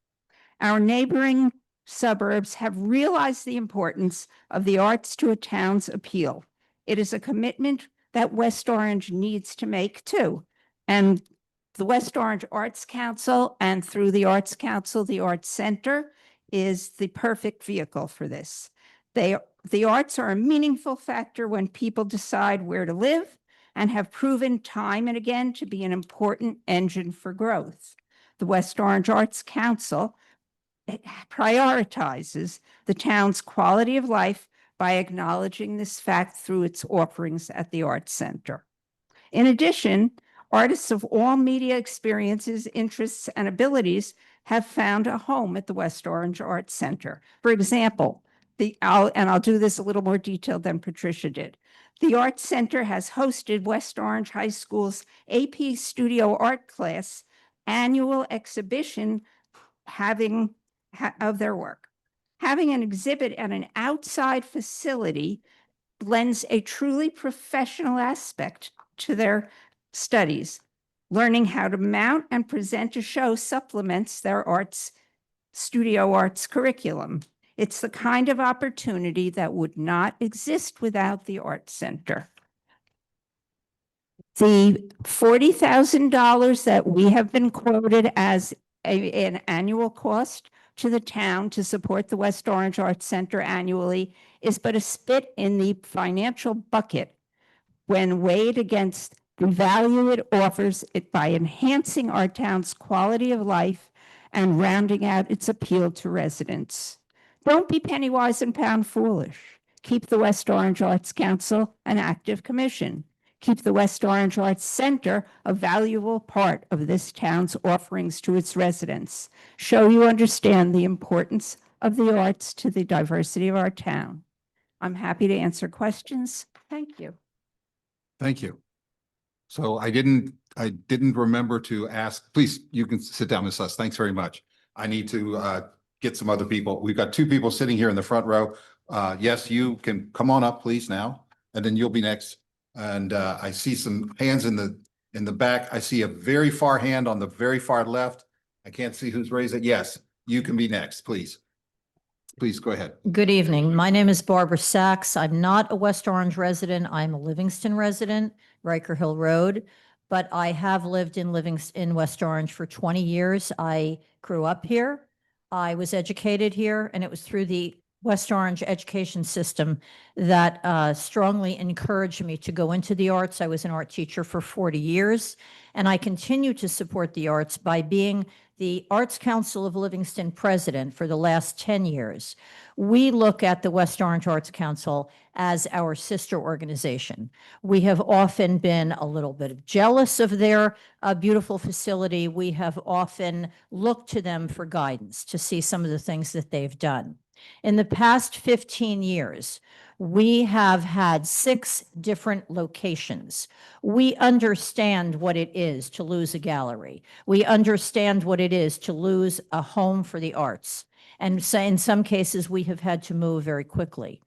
Our neighboring suburbs have realized the importance of the arts to a town's appeal. It is a commitment that West Orange needs to make too. And the West Orange Arts Council, and through the Arts Council, the Arts Center, is the perfect vehicle for this. The arts are a meaningful factor when people decide where to live and have proven time and again to be an important engine for growth. The West Orange Arts Council prioritizes the town's quality of life by acknowledging this fact through its offerings at the Arts Center. In addition, artists of all media experiences, interests, and abilities have found a home at the West Orange Arts Center. For example, I'll do this a little more detailed than Patricia did. The Arts Center has hosted West Orange High School's AP Studio Art Class annual exhibition of their work. Having an exhibit at an outside facility lends a truly professional aspect to their studies. Learning how to mount and present a show supplements their studio arts curriculum. It's the kind of opportunity that would not exist without the Arts Center. The $40,000 that we have been quoted as an annual cost to the town to support the West Orange Arts Center annually is but a spit in the financial bucket when weighed against the value it offers it by enhancing our town's quality of life and rounding out its appeal to residents. Don't be penny wise and pound foolish. Keep the West Orange Arts Council an active commission. Keep the West Orange Arts Center a valuable part of this town's offerings to its residents. Show you understand the importance of the arts to the diversity of our town. I'm happy to answer questions. Thank you. Thank you. So I didn't remember to ask, please, you can sit down, Ms. Suss. Thanks very much. I need to get some other people. We've got two people sitting here in the front row. Yes, you can come on up, please, now, and then you'll be next. And I see some hands in the back. I see a very far hand on the very far left. I can't see who's raised it. Yes, you can be next, please. Please go ahead. Good evening. My name is Barbara Sachs. I'm not a West Orange resident. I'm a Livingston resident, Riker Hill Road, but I have lived in West Orange for 20 years. I grew up here. I was educated here, and it was through the West Orange education system that strongly encouraged me to go into the arts. I was an art teacher for 40 years, and I continue to support the arts by being the Arts Council of Livingston president for the last 10 years. We look at the West Orange Arts Council as our sister organization. We have often been a little bit jealous of their beautiful facility. We have often looked to them for guidance to see some of the things that they've done. In the past 15 years, we have had 6 different locations. We understand what it is to lose a gallery. We understand what it is to lose a home for the arts. And so in some cases, we have had to move very quickly.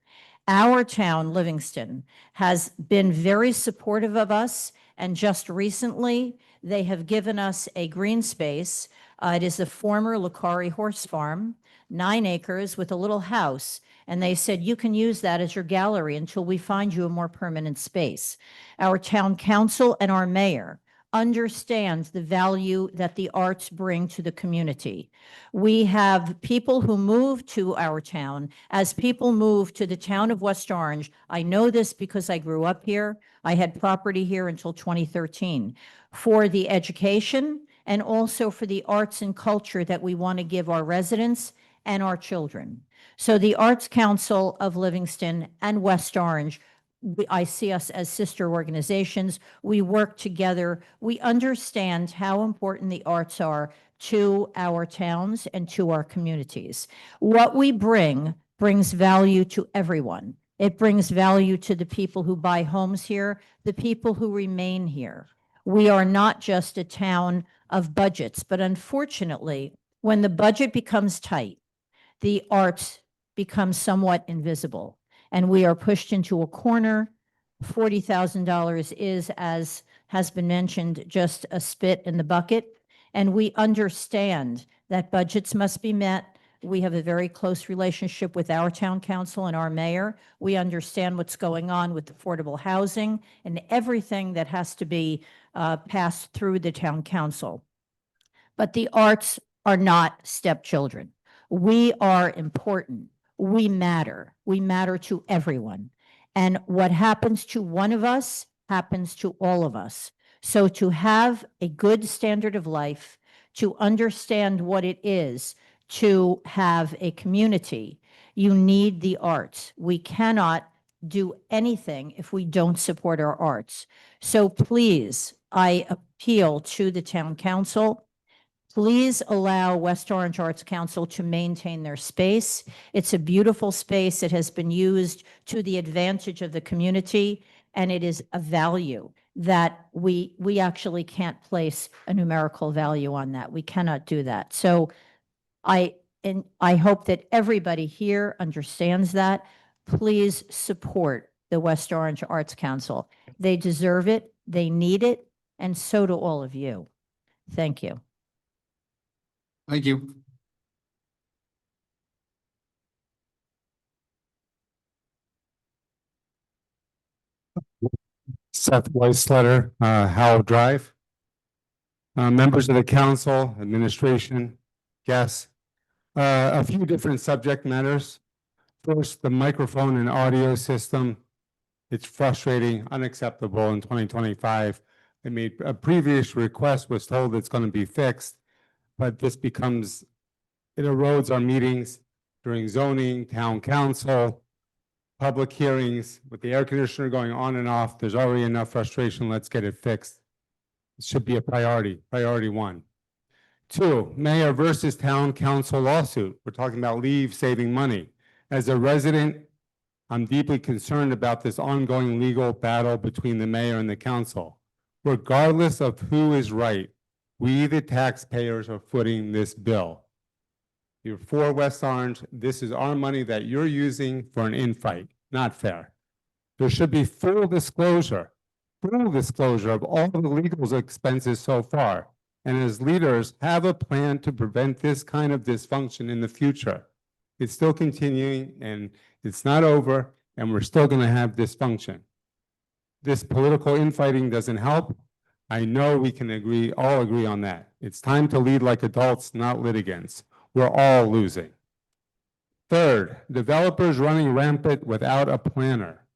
Our town, Livingston, has been very supportive of us, and just recently, they have given us a green space. It is the former Lucari Horse Farm, 9 acres with a little house, and they said, you can use that as your gallery until we find you a more permanent space. Our town council and our mayor understands the value that the arts bring to the community. We have people who move to our town. As people move to the town of West Orange, I know this because I grew up here. I had property here until 2013 for the education and also for the arts and culture that we want to give our residents and our children. So the Arts Council of Livingston and West Orange, I see us as sister organizations. We work together. We understand how important the arts are to our towns and to our communities. What we bring brings value to everyone. It brings value to the people who buy homes here, the people who remain here. We are not just a town of budgets, but unfortunately, when the budget becomes tight, the arts become somewhat invisible, and we are pushed into a corner. $40,000 is, as has been mentioned, just a spit in the bucket, and we understand that budgets must be met. We have a very close relationship with our town council and our mayor. We understand what's going on with affordable housing and everything that has to be passed through the town council. But the arts are not stepchildren. We are important. We matter. We matter to everyone. And what happens to one of us happens to all of us. So to have a good standard of life, to understand what it is to have a community, you need the arts. We cannot do anything if we don't support our arts. So please, I appeal to the town council. Please allow West Orange Arts Council to maintain their space. It's a beautiful space. It has been used to the advantage of the community, and it is a value that we actually can't place a numerical value on that. We cannot do that. So I hope that everybody here understands that. Please support the West Orange Arts Council. They deserve it. They need it. And so do all of you. Thank you. Thank you. Seth Weisletter, Howell Drive. Members of the council, administration, guests, a few different subject matters. First, the microphone and audio system. It's frustrating, unacceptable in 2025. I made a previous request, was told it's going to be fixed, but this becomes, it erodes our meetings during zoning, town council, public hearings, with the air conditioner going on and off. There's already enough frustration. Let's get it fixed. It should be a priority, priority 1. 2, mayor versus town council lawsuit. We're talking about leave saving money. As a resident, I'm deeply concerned about this ongoing legal battle between the mayor and the council. Regardless of who is right, we, the taxpayers, are footing this bill. You're for West Orange. This is our money that you're using for an infight. Not fair. There should be full disclosure of all the legal expenses so far. And as leaders, have a plan to prevent this kind of dysfunction in the future. It's still continuing and it's not over, and we're still going to have dysfunction. This political infighting doesn't help. I know we can all agree on that. It's time to lead like adults, not litigants. We're all losing. Third, developers running rampant without a planner.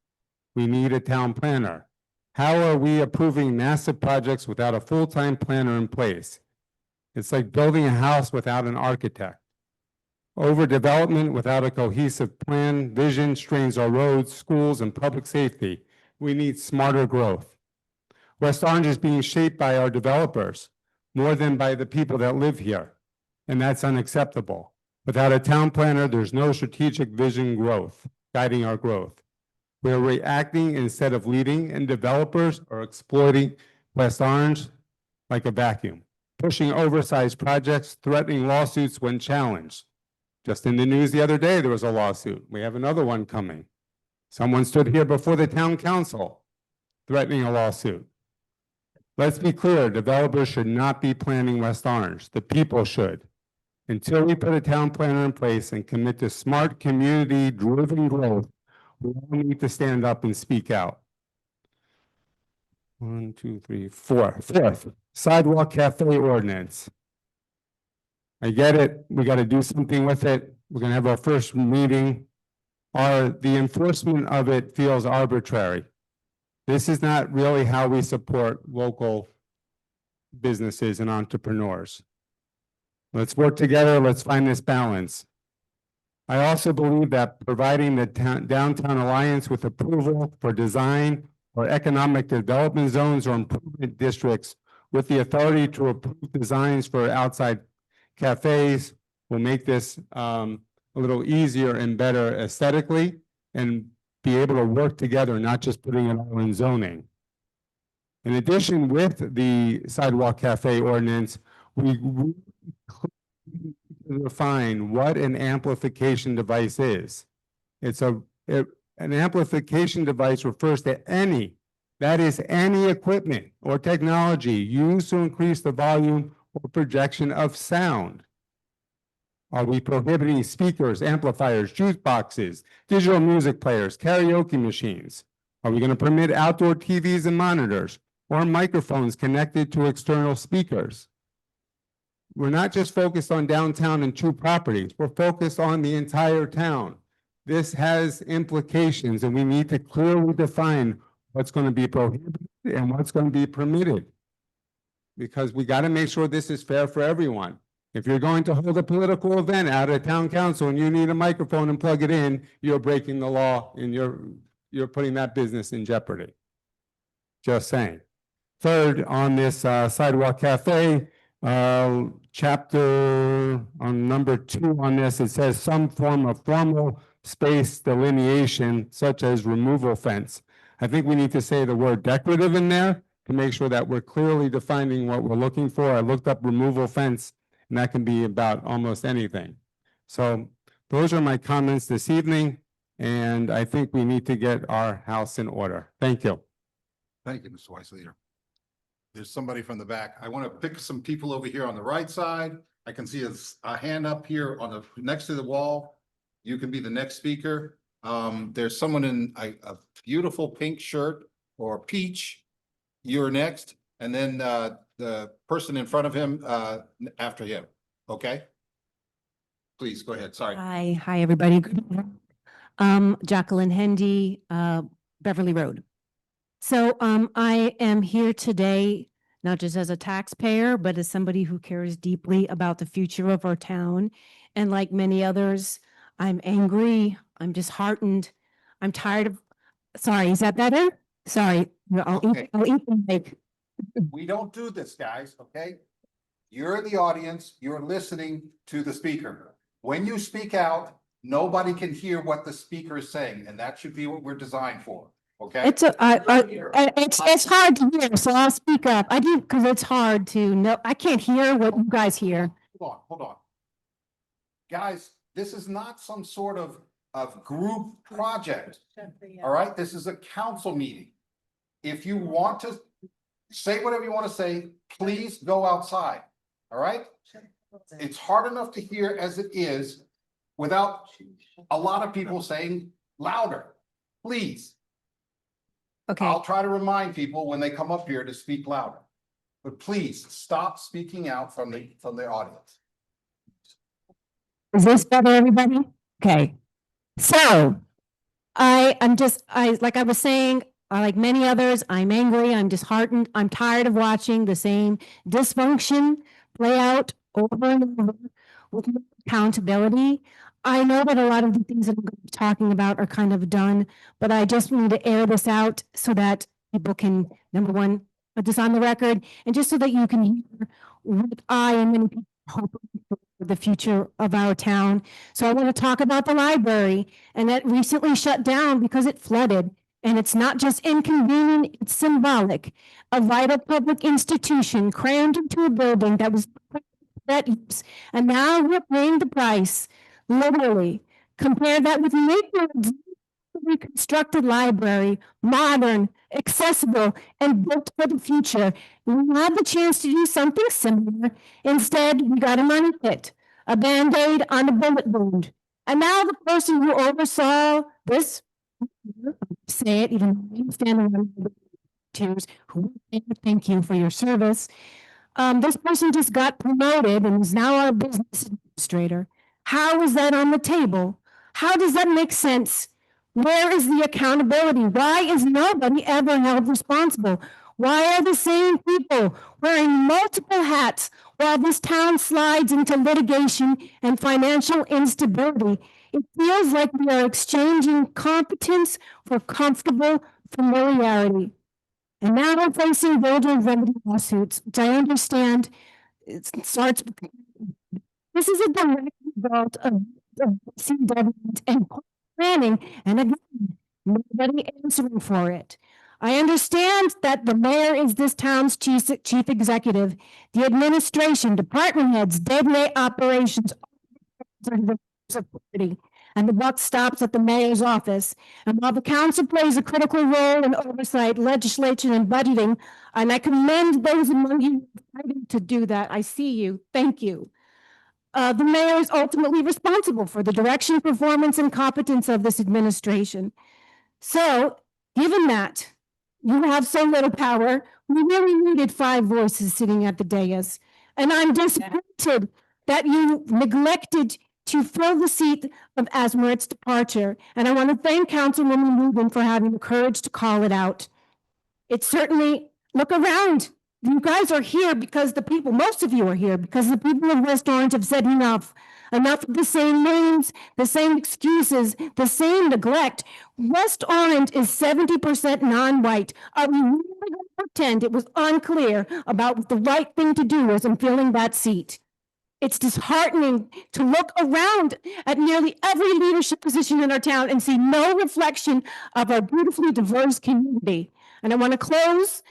We need a town planner. How are we approving massive projects without a full-time planner in place? It's like building a house without an architect. Overdevelopment without a cohesive plan, vision strains our roads, schools, and public safety. We need smarter growth. West Orange is being shaped by our developers more than by the people that live here, and that's unacceptable. Without a town planner, there's no strategic vision growth, guiding our growth. We're reacting instead of leading, and developers are exploiting West Orange like a vacuum, pushing oversized projects, threatening lawsuits when challenged. Just in the news the other day, there was a lawsuit. We have another one coming. Someone stood here before the town council threatening a lawsuit. Let's be clear, developers should not be planning West Orange. The people should. Until we put a town planner in place and commit to smart, community-driven growth, we all need to stand up and speak out. 1, 2, 3, 4. Fourth, sidewalk cafe ordinance. I get it. We got to do something with it. We're going to have our first meeting. The enforcement of it feels arbitrary. This is not really how we support local businesses and entrepreneurs. Let's work together. Let's find this balance. I also believe that providing the Downtown Alliance with approval for design or economic development zones or improvement districts with the authority to approve designs for outside cafes will make this a little easier and better aesthetically, and be able to work together, not just putting it all in zoning. In addition, with the sidewalk cafe ordinance, we define what an amplification device is. An amplification device refers to any equipment or technology used to increase the volume or projection of sound. Are we prohibiting speakers, amplifiers, jukeboxes, digital music players, karaoke machines? Are we going to permit outdoor TVs and monitors or microphones connected to external speakers? We're not just focused on downtown and 2 properties. We're focused on the entire town. This has implications, and we need to clearly define what's going to be prohibited and what's going to be permitted, because we got to make sure this is fair for everyone. If you're going to hold a political event out at town council and you need a microphone and plug it in, you're breaking the law and you're putting that business in jeopardy. Just saying. Third, on this sidewalk cafe, chapter on number 2 on this, it says some form of formal space delineation, such as removal fence. I think we need to say the word decorative in there to make sure that we're clearly defining what we're looking for. I looked up removal fence, and that can be about almost anything. So those are my comments this evening, and I think we need to get our house in order. Thank you. Thank you, Mr. Vice Leader. There's somebody from the back. I want to pick some people over here on the right side. I can see a hand up here on the next to the wall. You can be the next speaker. There's someone in a beautiful pink shirt or peach. You're next, and then the person in front of him after him. Okay. Please go ahead. Sorry. Hi, everybody. Good morning. Jacqueline Hendy, Beverly Road. So I am here today, not just as a taxpayer, but as somebody who cares deeply about the future of our town. And like many others, I'm angry, I'm disheartened, I'm tired of, sorry, is that better? Sorry, I'll eat the mic. We don't do this, guys, okay? You're the audience, you're listening to the speaker. When you speak out, nobody can hear what the speaker is saying, and that should be what we're designed for. Okay. It's hard to hear, so I'll speak up. I do, because it's hard to know. I can't hear what you guys hear. Hold on. Guys, this is not some sort of group project. All right, this is a council meeting. If you want to say whatever you want to say, please go outside. All right. It's hard enough to hear as it is without a lot of people saying louder. Please. Okay. I'll try to remind people when they come up here to speak louder, but please stop speaking out from the audience. Is this better, everybody? Okay. So like I was saying, like many others, I'm angry, I'm disheartened, I'm tired of watching the same dysfunction play out over and over with no accountability. I know that a lot of the things that I'm going to be talking about are kind of done, but I just need to air this out so that people can, number one, put this on the record, and just so that you can hear what I and many people hope for the future of our town. So I want to talk about the library, and that recently shut down because it flooded. And it's not just inconvenient, it's symbolic. A vital public institution crammed into a building that was that use, and now we're paying the price, literally. Compare that with Lakewood's reconstructed library, modern, accessible, and built for the future. We had the chance to do something similar. Instead, we got a money pit, a Band-Aid on a bullet wound. And now the person who oversaw this, say it, even standing on the tears, who thank you for your service. This person just got promoted and is now our business administrator. How is that on the table? How does that make sense? Where is the accountability? Why is nobody ever held responsible? Why are the same people wearing multiple hats while this town slides into litigation and financial instability? It feels like we are exchanging competence for comfortable familiarity. And now we're facing builder remedy lawsuits, which I understand it starts with. This is a direct result of government and planning, and again, nobody answering for it. I understand that the mayor is this town's chief executive, the administration, department heads, day-to-day operations, and the buck stops at the mayor's office. And while the council plays a critical role in oversight, legislation, and budgeting, and I commend those among you fighting to do that, I see you, thank you. The mayor is ultimately responsible for the direction, performance, and competence of this administration. So, given that you have so little power, we really needed 5 voices sitting at the dais. And I'm disappointed that you neglected to fill the seat of Asmerit's departure. And I want to thank Councilwoman Rubin for having the courage to call it out. It certainly, look around. You guys are here because the people, most of you are here because the people of West Orange have said enough. Enough of the same names, the same excuses, the same neglect. West Orange is 70% non-white. Are we really going to pretend it was unclear about what the right thing to do was in filling that seat? It's disheartening to look around at nearly every leadership position in our town and see no reflection of our beautifully diverse community. And I want to close.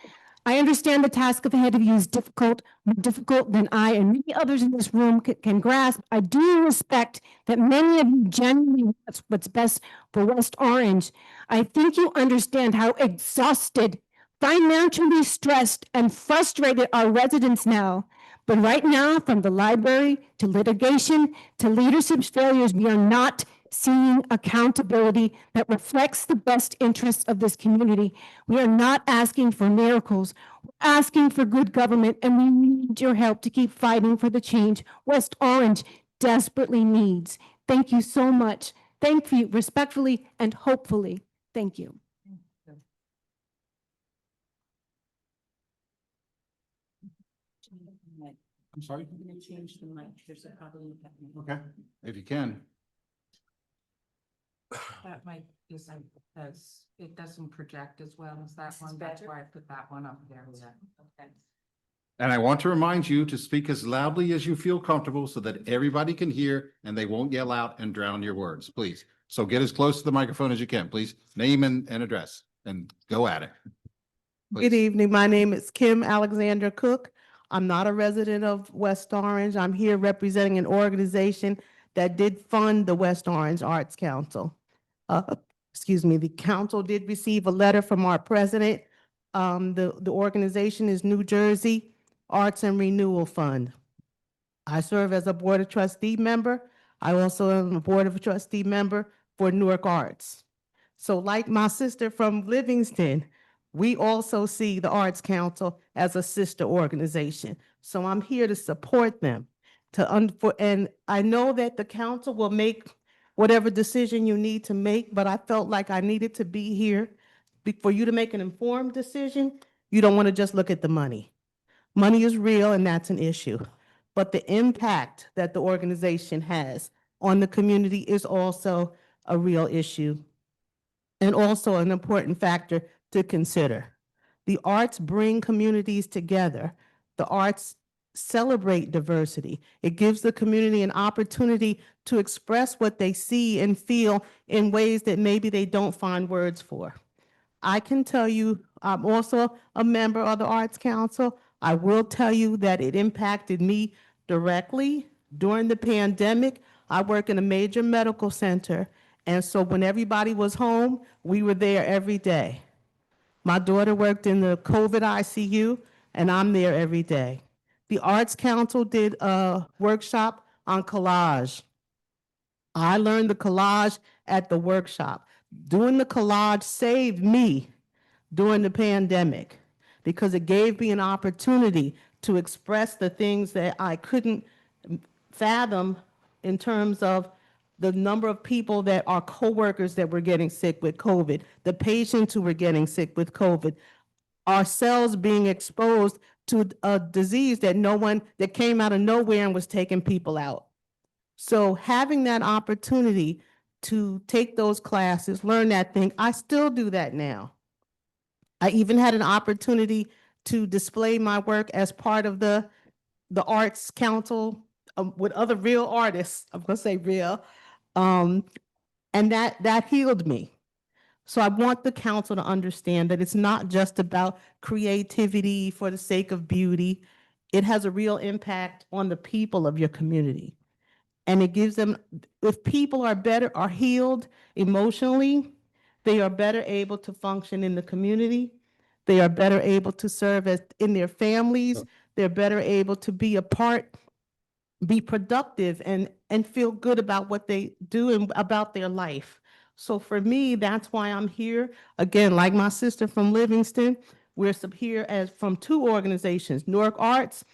I understand the task ahead of you is difficult, more difficult than I and many others in this room can grasp. I do respect that many of you genuinely want what's best for West Orange. I think you understand how exhausted, financially stressed, and frustrated our residents now. But right now, from the library to litigation to leadership failures, we are not seeing accountability that reflects the best interests of this community. We are not asking for miracles. We're asking for good government, and we need your help to keep fighting for the change West Orange desperately needs. Thank you so much. Thank you respectfully and hopefully. Thank you. I'm sorry? I'm going to change the mic. There's a problem with that. Okay, if you can. That might isn't as, it doesn't project as well as that one. That's why I put that one up there. Okay. And I want to remind you to speak as loudly as you feel comfortable so that everybody can hear and they won't yell out and drown your words, please. So get as close to the microphone as you can, please. Name and address and go at it. Good evening. My name is Kim Alexandra Cook. I'm not a resident of West Orange. I'm here representing an organization that did fund the West Orange Arts Council. Excuse me, the council did receive a letter from our president. The organization is New Jersey Arts and Renewal Fund. I serve as a Board of Trustee member. I also am a Board of Trustee member for Newark Arts. So like my sister from Livingston, we also see the Arts Council as a sister organization. So I'm here to support them. And I know that the council will make whatever decision you need to make, but I felt like I needed to be here for you to make an informed decision. You don't want to just look at the money. Money is real and that's an issue. But the impact that the organization has on the community is also a real issue and also an important factor to consider. The arts bring communities together. The arts celebrate diversity. It gives the community an opportunity to express what they see and feel in ways that maybe they don't find words for. I can tell you, I'm also a member of the Arts Council. I will tell you that it impacted me directly. During the pandemic, I work in a major medical center, and so when everybody was home, we were there every day. My daughter worked in the COVID ICU, and I'm there every day. The Arts Council did a workshop on collage. I learned the collage at the workshop. Doing the collage saved me during the pandemic because it gave me an opportunity to express the things that I couldn't fathom in terms of the number of people that are coworkers that were getting sick with COVID, the patients who were getting sick with COVID, ourselves being exposed to a disease that came out of nowhere and was taking people out. So having that opportunity to take those classes, learn that thing, I still do that now. I even had an opportunity to display my work as part of the Arts Council with other real artists. I'm gonna say real, and that healed me. So I want the council to understand that it's not just about creativity for the sake of beauty. It has a real impact on the people of your community. And it gives them, if people are healed emotionally, they are better able to function in the community. They are better able to serve in their families. They're better able to be a part, be productive and feel good about what they do and about their life. So for me, that's why I'm here. Again, like my sister from Livingston, we're here from two organizations, Newark Arts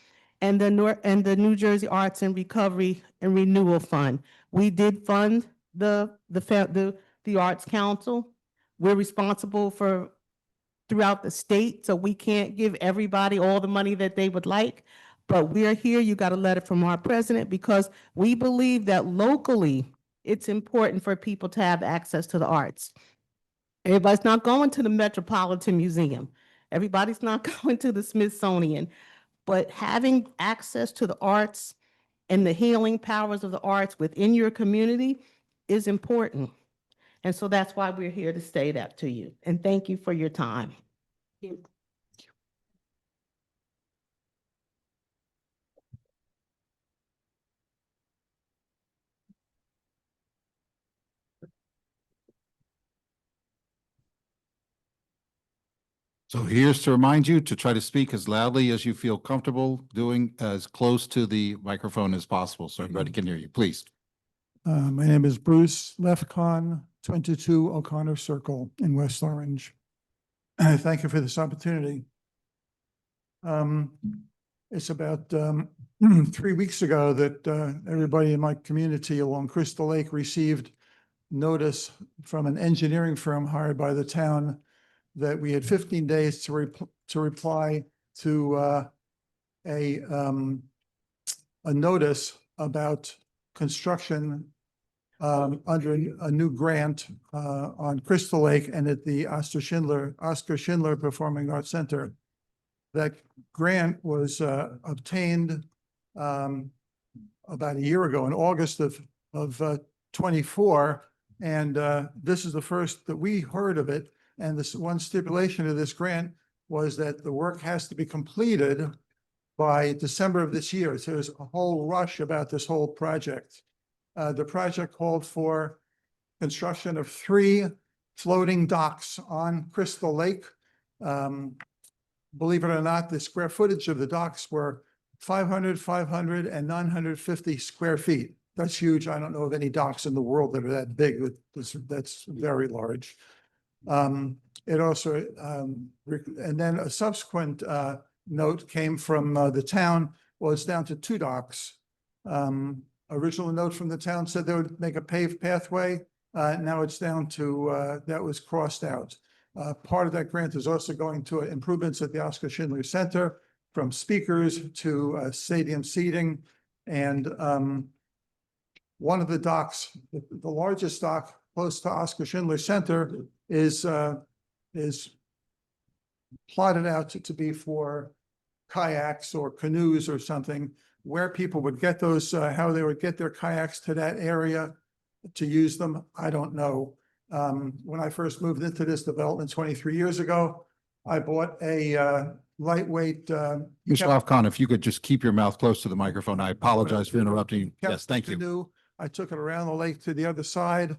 and the New Jersey Arts and Recovery and Renewal Fund. We did fund the Arts Council. We're responsible for throughout the state, so we can't give everybody all the money that they would like. But we're here, you got a letter from our president, because we believe that locally, it's important for people to have access to the arts. Everybody's not going to the Metropolitan Museum. Everybody's not going to the Smithsonian. But having access to the arts and the healing powers of the arts within your community is important. And so that's why we're here to say that to you. And thank you for your time. So here's to remind you to try to speak as loudly as you feel comfortable doing, as close to the microphone as possible so everybody can hear you, please. My name is Bruce Lefcon, 22 O'Connor Circle in West Orange. Thank you for this opportunity. It's about 3 weeks ago that everybody in my community along Crystal Lake received notice from an engineering firm hired by the town that we had 15 days to reply to a notice about construction under a new grant on Crystal Lake and at the Oscar Schindler Performing Arts Center. That grant was obtained about a year ago in August of 24, and this is the first that we heard of it. And this one stipulation of this grant was that the work has to be completed by December of this year. So there's a whole rush about this whole project. The project called for construction of 3 floating docks on Crystal Lake. Believe it or not, the square footage of the docks were 500, 500, and 950 square feet. That's huge. I don't know of any docks in the world that are that big. That's very large. It also, and then a subsequent note came from the town. Well, it's down to 2 docks. Original note from the town said they would make a paved pathway. Now it's down to, that was crossed out. Part of that grant is also going to improvements at the Oscar Schindler Center, from speakers to stadium seating. And one of the docks, the largest dock close to Oscar Schindler Center, is plotted out to be for kayaks or canoes or something, where people would get those, how they would get their kayaks to that area to use them, I don't know. When I first moved into this development 23 years ago, I bought a lightweight. Mr. Lafcon, if you could just keep your mouth close to the microphone. I apologize for interrupting you. Yes, thank you. Canoe. I took it around the lake to the other side.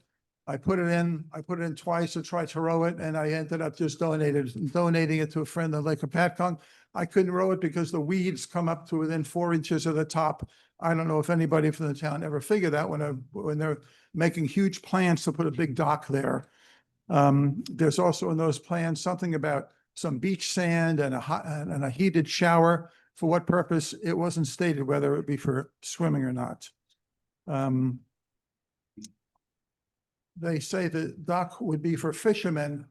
I put it in twice to try to row it, and I ended up just donating it to a friend in Lake Apatcong. I couldn't row it because the weeds come up to within 4 inches of the top. I don't know if anybody from the town ever figured that when they're making huge plans to put a big dock there. There's also in those plans something about some beach sand and a heated shower. For what purpose? It wasn't stated whether it would be for swimming or not. They say the dock would be for fishermen.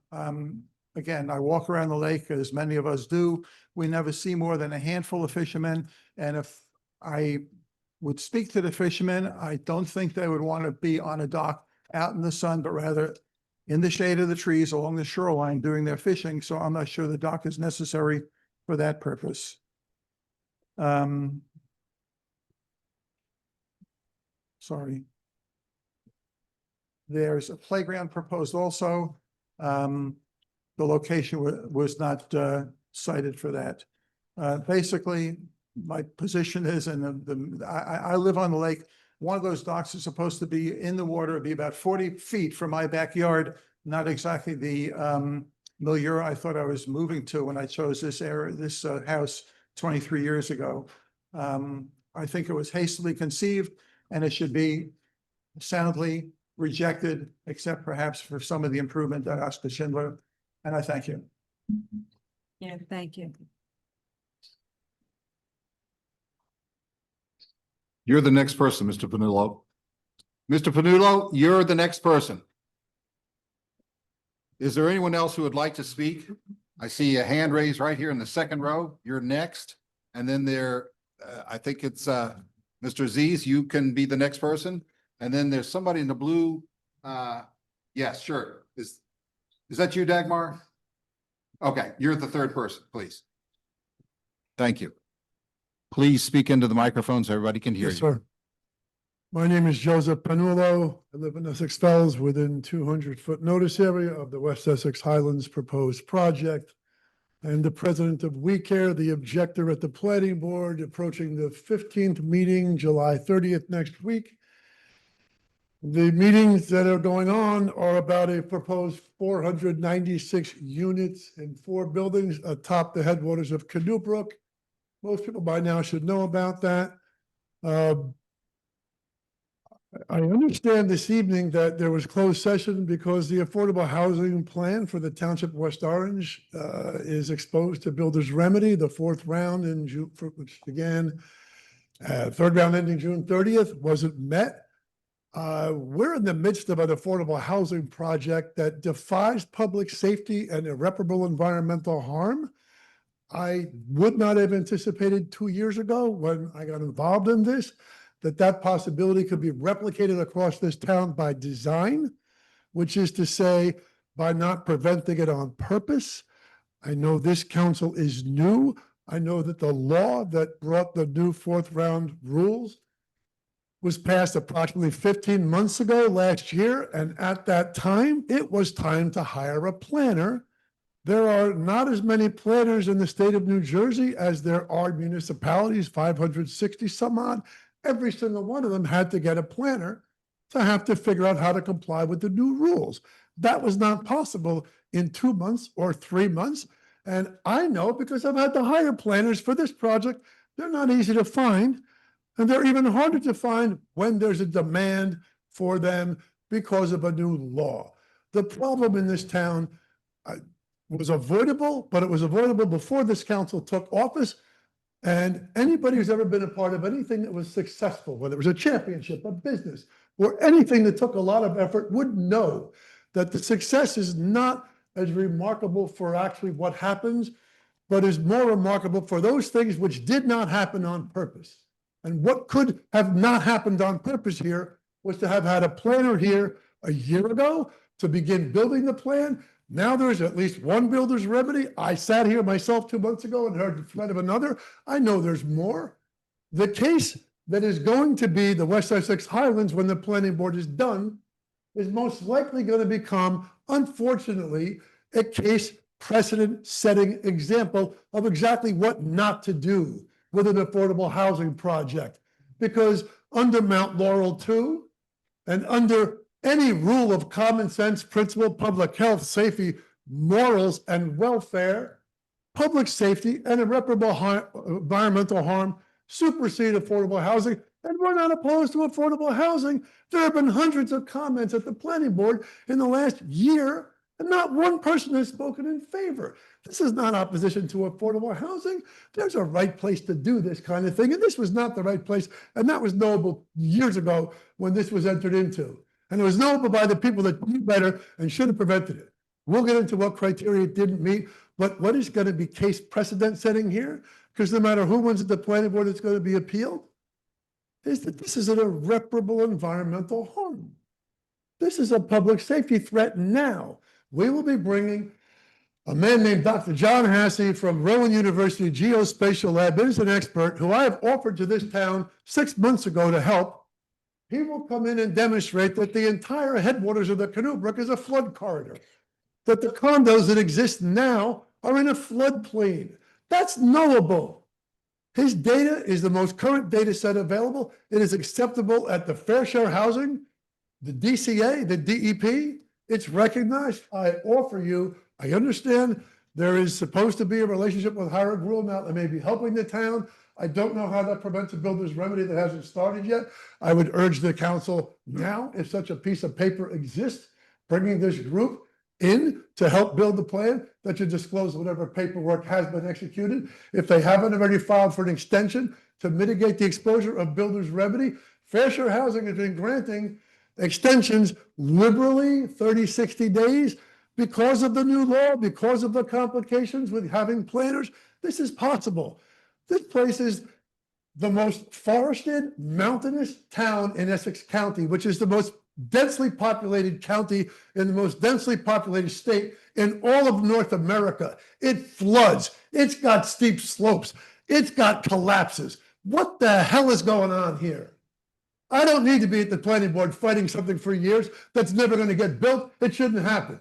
Again, I walk around the lake, as many of us do. We never see more than a handful of fishermen. And if I would speak to the fishermen, I don't think they would want to be on a dock out in the sun, but rather in the shade of the trees along the shoreline doing their fishing. So I'm not sure the dock is necessary for that purpose. Sorry. There's a playground proposed also. The location was not cited for that. Basically, my position is, and I live on the lake. One of those docks is supposed to be in the water. It'd be about 40 feet from my backyard, not exactly the milieu I thought I was moving to when I chose this area, this house 23 years ago. I think it was hastily conceived, and it should be soundly rejected, except perhaps for some of the improvement that Oscar Schindler. And I thank you. Yeah, thank you. You're the next person, Mr. Panullo. Mr. Panullo, you're the next person. Is there anyone else who would like to speak? I see a hand raised right here in the second row. You're next. And then there, I think it's Mr. Aziz, you can be the next person. And then there's somebody in the blue. Yes, sure. Is that you, Dagmar? Okay, you're the third person, please. Thank you. Please speak into the microphone so everybody can hear you. Yes, sir. My name is Joseph Panullo. I live in Essex Fells within 200-foot notice area of the West Essex Highlands proposed project. I am the president of We Care, the objector at the planning board, approaching the 15th meeting, July 30th next week. The meetings that are going on are about a proposed 496 units in 4 buildings atop the headwaters of Canoe Brook. Most people by now should know about that. I understand this evening that there was closed session because the affordable housing plan for the Township of West Orange is exposed to builder's remedy, the 4th round in June, which began 3rd round ending June 30th, wasn't met. We're in the midst of an affordable housing project that defies public safety and irreparable environmental harm. I would not have anticipated 2 years ago when I got involved in this, that possibility could be replicated across this town by design, which is to say, by not preventing it on purpose. I know this council is new. I know that the law that brought the new 4th round rules was passed approximately 15 months ago last year. And at that time, it was time to hire a planner. There are not as many planners in the state of New Jersey as there are municipalities, 560 some odd. Every single one of them had to get a planner to have to figure out how to comply with the new rules. That was not possible in 2 months or 3 months. And I know because I've had to hire planners for this project. They're not easy to find. And they're even harder to find when there's a demand for them because of a new law. The problem in this town was avoidable, but it was avoidable before this council took office. And anybody who's ever been a part of anything that was successful, whether it was a championship, a business, or anything that took a lot of effort, would know that the success is not as remarkable for actually what happens, but is more remarkable for those things which did not happen on purpose. And what could have not happened on purpose here was to have had a planner here a year ago to begin building the plan, Now there's at least one builder's remedy. I sat here myself 2 months ago and heard the threat of another. I know there's more. The case that is going to be the West Essex Highlands when the planning board is done is most likely going to become, unfortunately, a case precedent-setting example of exactly what not to do with an affordable housing project. Because under Mount Laurel 2 and under any rule of common sense, principle, public health, safety, morals, and welfare, public safety and irreparable environmental harm supersede affordable housing. And we're not opposed to affordable housing. There have been hundreds of comments at the planning board in the last year, and not one person has spoken in favor. This is not opposition to affordable housing. There's a right place to do this kind of thing, and this was not the right place. And that was knowable years ago when this was entered into. And it was knowable by the people that knew better and should have prevented it. We'll get into what criteria it didn't meet, but what is going to be case precedent setting here, because no matter who wins at the planning board, it's going to be appealed, is that this is an irreparable environmental harm. This is a public safety threat now. We will be bringing a man named Dr. John Hassey from Rowan University Geospatial Lab. He's an expert who I have offered to this town 6 months ago to help. He will come in and demonstrate that the entire headwaters of the Canoe Brook is a flood corridor, that the condos that exist now are in a floodplain. That's knowable. His data is the most current data set available. It is acceptable at the Fair Share Housing, the DCA, the DEP. It's recognized. I offer you, I understand there is supposed to be a relationship with Howard Rule now that may be helping the town. I don't know how that prevents a builder's remedy that hasn't started yet. I would urge the council now, if such a piece of paper exists, bringing this group in to help build the plan, that you disclose whatever paperwork has been executed. If they haven't already filed for an extension to mitigate the exposure of builder's remedy, Fair Share Housing has been granting extensions liberally, 30, 60 days, because of the new law, because of the complications with having planners. This is possible. This place is the most forested, mountainous town in Essex County, which is the most densely populated county in the most densely populated state in all of North America. It floods. It's got steep slopes. It's got collapses. What the hell is going on here? I don't need to be at the planning board fighting something for years that's never going to get built. It shouldn't happen.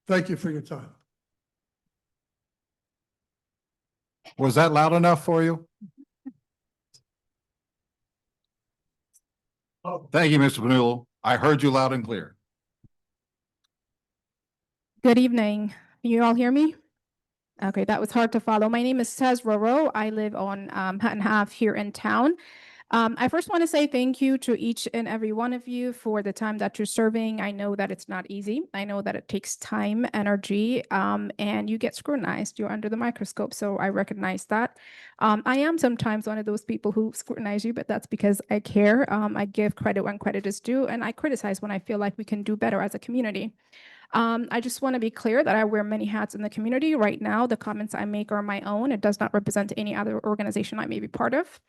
Thank you for your time. Was that loud enough for you? Thank you, Mr. Vanullo. I heard you loud and clear. Good evening. Can you all hear me? Okay, that was hard to follow. My name is Tez Roro. I live on Hutton Ave here in town. I first want to say thank you to each and every one of you for the time that you're serving. I know that it's not easy. I know that it takes time, energy, and you get scrutinized. You're under the microscope, so I recognize that. I am sometimes one of those people who scrutinize you, but that's because I care. I give credit when credit is due, and I criticize when I feel like we can do better as a community. I just want to be clear that I wear many hats in the community. Right now, the comments I make are my own. It does not represent any other organization I may be part of.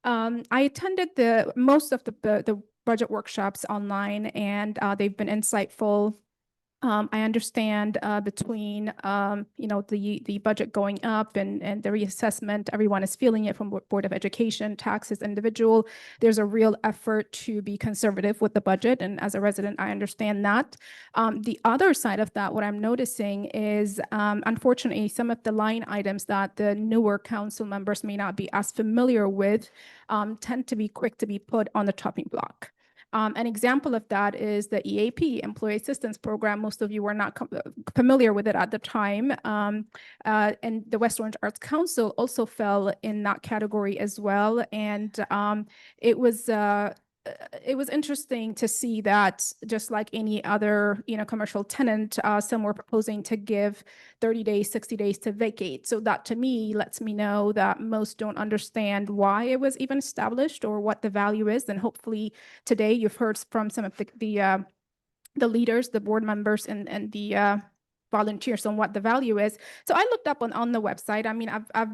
I attended most of the budget workshops online, and they've been insightful. I understand between the budget going up and the reassessment, everyone is feeling it from Board of Education, taxes, individual. There's a real effort to be conservative with the budget, and as a resident, I understand that. The other side of that, what I'm noticing is, unfortunately, some of the line items that the newer council members may not be as familiar with tend to be quick to be put on the chopping block. An example of that is the EAP, Employee Assistance Program. Most of you were not familiar with it at the time. And the West Orange Arts Council also fell in that category as well. And it was interesting to see that, just like any other commercial tenant, some were proposing to give 30 days, 60 days to vacate. So that to me lets me know that most don't understand why it was even established or what the value is. And hopefully today you've heard from some of the leaders, the board members, and the volunteers on what the value is. So I looked up on the website. I mean,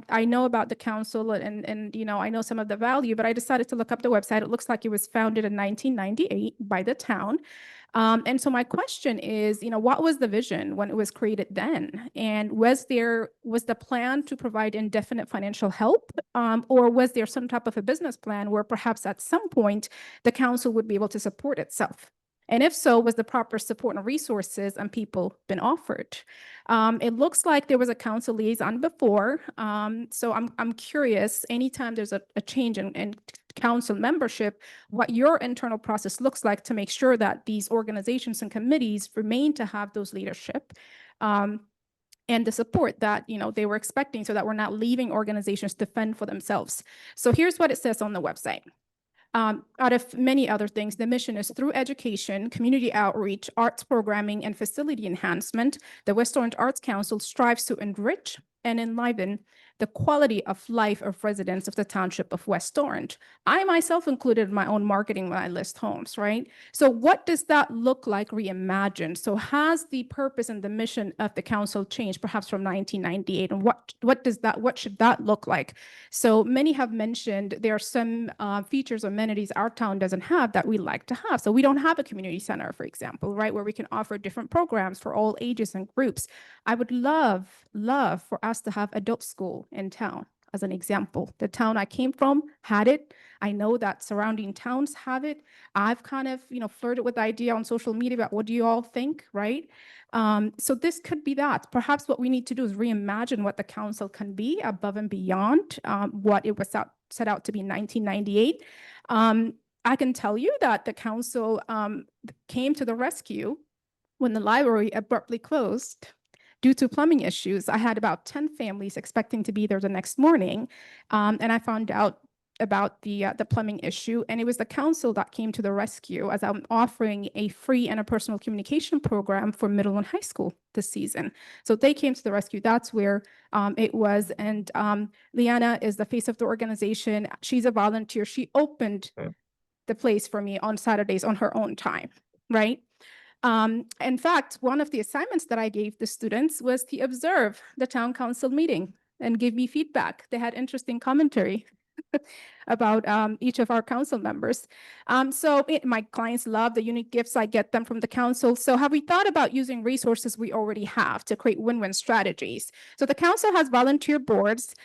I know about the council and, you know, I know some of the value, but I decided to look up the website. It looks like it was founded in 1998 by the town. And so my question is, you know, what was the vision when it was created then? And was the plan to provide indefinite financial help? Or was there some type of a business plan where perhaps at some point the council would be able to support itself? And if so, was the proper support and resources and people been offered? It looks like there was a council liaison before. So I'm curious, anytime there's a change in council membership, what your internal process looks like to make sure that these organizations and committees remain to have those leadership and the support that, you know, they were expecting, so that we're not leaving organizations to fend for themselves. So here's what it says on the website. Out of many other things, the mission is through education, community outreach, arts programming, and facility enhancement, the West Orange Arts Council strives to enrich and enliven the quality of life of residents of the Township of West Orange. I myself included my own marketing when I list homes, right? So what does that look like reimagined? So has the purpose and the mission of the council changed perhaps from 1998? And what should that look like? So many have mentioned there are some features or amenities our town doesn't have that we like to have. So we don't have a community center, for example, right, where we can offer different programs for all ages and groups. I would love for us to have adult school in town, as an example. The town I came from had it. I know that surrounding towns have it. I've kind of, you know, flirted with the idea on social media about what do you all think, right? So this could be that. Perhaps what we need to do is reimagine what the council can be above and beyond what it was set out to be in 1998. I can tell you that the council came to the rescue when the library abruptly closed due to plumbing issues. I had about 10 families expecting to be there the next morning, and I found out about the plumbing issue, and it was the council that came to the rescue as I'm offering a free interpersonal communication program for middle and high school this season. So they came to the rescue. That's where it was. And Liana is the face of the organization. She's a volunteer. She opened the place for me on Saturdays on her own time, right? In fact, one of the assignments that I gave the students was to observe the town council meeting and give me feedback. They had interesting commentary about each of our council members. My clients love the unique gifts I get them from the council. So have we thought about using resources we already have to create win-win strategies? So the council has volunteer boards.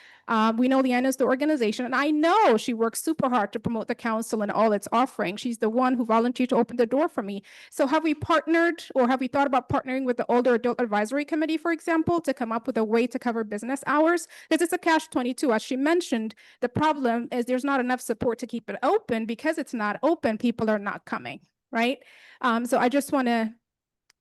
We know Leanna is the organization, and I know she works super hard to promote the council and all its offerings. She's the one who volunteered to open the door for me. So have we partnered, or have we thought about partnering with the Older Adult Advisory Committee, for example, to come up with a way to cover business hours? Because it's a catch-22. As she mentioned, the problem is there's not enough support to keep it open. Because it's not open, people are not coming, right? So I just want to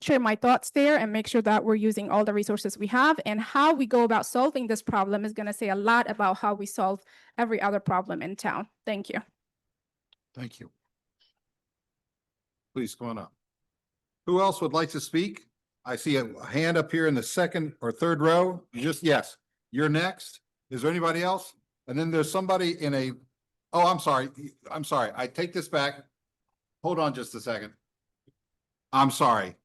share my thoughts there and make sure that we're using all the resources we have, and how we go about solving this problem is going to say a lot about how we solve every other problem in town. Thank you. Thank you. Please come on up. Who else would like to speak? I see a hand up here in the second or third row. Yes, you're next. Is there anybody else? And then there's somebody in a, oh, I'm sorry. I take this back. Hold on just a second. I'm sorry.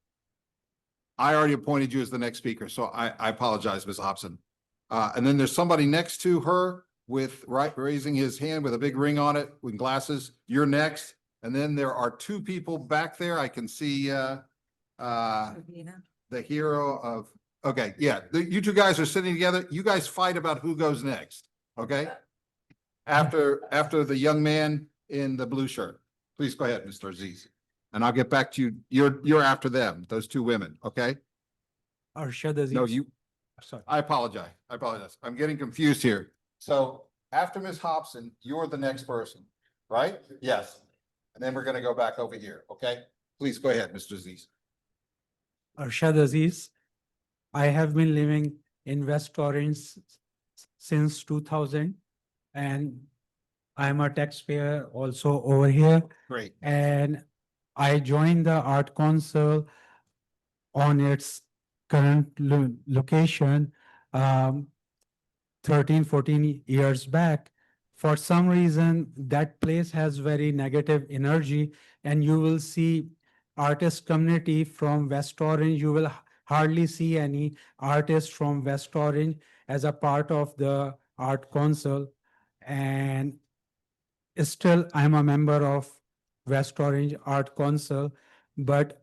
I already appointed you as the next speaker, so I apologize, Ms. Hobson. And then there's somebody next to her with raising his hand with a big ring on it with glasses. You're next. And then there are two people back there. I can see the hero of, okay, yeah. You two guys are sitting together. You guys fight about who goes next, okay? After the young man in the blue shirt. Please go ahead, Mr. Aziz. And I'll get back to you. You're after them, those two women, okay? Arshad Aziz. No, you. Sorry. I apologize. I'm getting confused here. So after Ms. Hobson, you're the next person, right? Yes. And then we're going to go back over here, okay? Please go ahead, Mr. Aziz. Arshad Aziz. I have been living in West Orange since 2000, and I'm a taxpayer also over here. Great. And I joined the Art Council on its current location 13, 14 years back. For some reason, that place has very negative energy, and you will see artist community from West Orange. You will hardly see any artists from West Orange as a part of the art council. And still, I'm a member of West Orange Art Council, but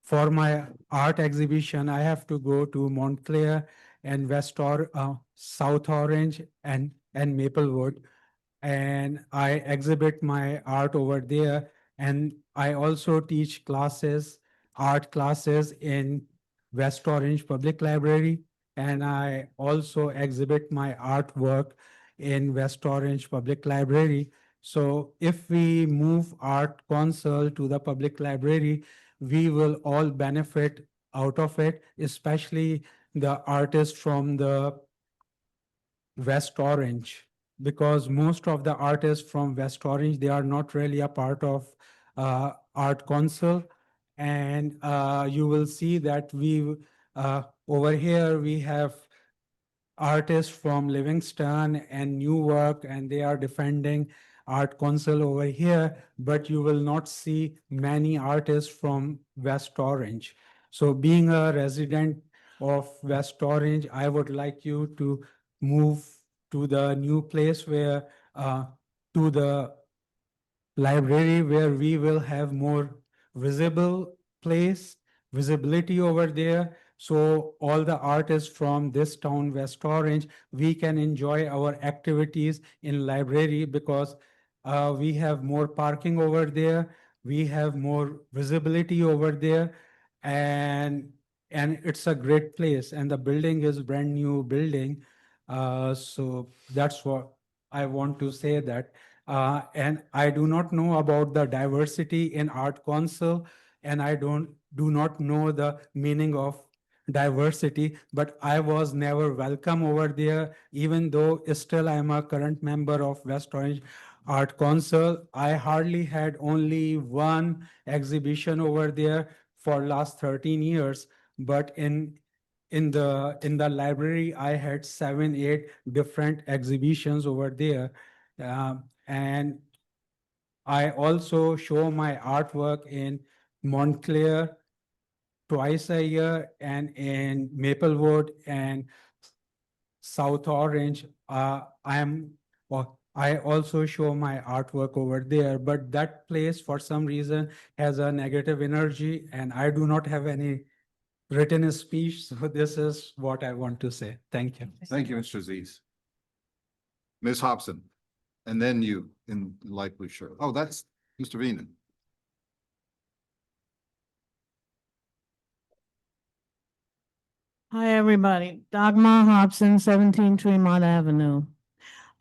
for my art exhibition, I have to go to Montclair and South Orange and Maplewood. And I exhibit my art over there. And I also teach classes, art classes in West Orange Public Library. And I also exhibit my artwork in West Orange Public Library. So if we move Art Council to the public library, we will all benefit out of it, especially the artists from the West Orange, because most of the artists from West Orange, they are not really a part of Art Council. And you will see that over here, we have artists from Livingston and Newark, and they are defending Art Council over here, but you will not see many artists from West Orange. So being a resident of West Orange, I would like you to move to the new place where, to the library, where we will have more visibility over there. So all the artists from this town, West Orange, we can enjoy our activities in library, because we have more parking over there. We have more visibility over there, and it's a great place. And the building is brand new building. So that's what I want to say that. And I do not know about the diversity in Art Council, and I do not know the meaning of diversity, but I was never welcome over there, even though still I'm a current member of West Orange Art Council. I hardly had only one exhibition over there for last 13 years, but in the library, I had 7, 8 different exhibitions over there. And I also show my artwork in Montclair twice a year, and in Maplewood and South Orange. I also show my artwork over there, but that place for some reason has a negative energy, and I do not have any written speech. So this is what I want to say. Thank you. Thank you, Mr. Aziz. Ms. Hobson, and then you in light blue shirt. Oh, that's Mr. Veenan. Hi, everybody. Dagmar Hobson, 17 Tremont Avenue.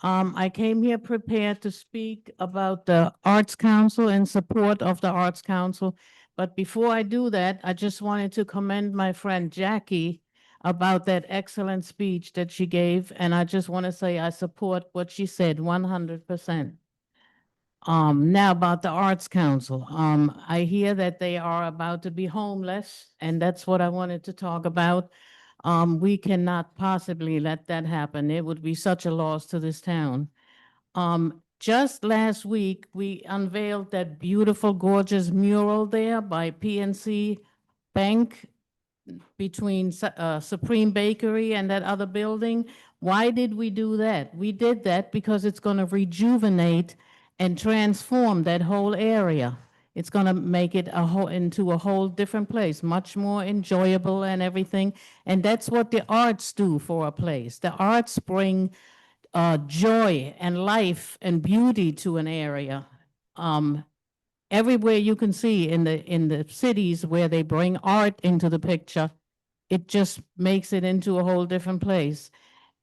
I came here prepared to speak about the Arts Council, in support of the Arts Council. But before I do that, I just wanted to commend my friend Jackie about that excellent speech that she gave. And I just want to say I support what she said 100%. Now about the Arts Council. I hear that they are about to be homeless, and that's what I wanted to talk about. We cannot possibly let that happen. It would be such a loss to this town. Just last week, we unveiled that beautiful, gorgeous mural there by PNC Bank between Supreme Bakery and that other building. Why did we do that? We did that because it's going to rejuvenate and transform that whole area. It's going to make it into a whole different place, much more enjoyable and everything. And that's what the arts do for a place. The arts bring joy and life and beauty to an area. Everywhere you can see in the cities where they bring art into the picture, it just makes it into a whole different place.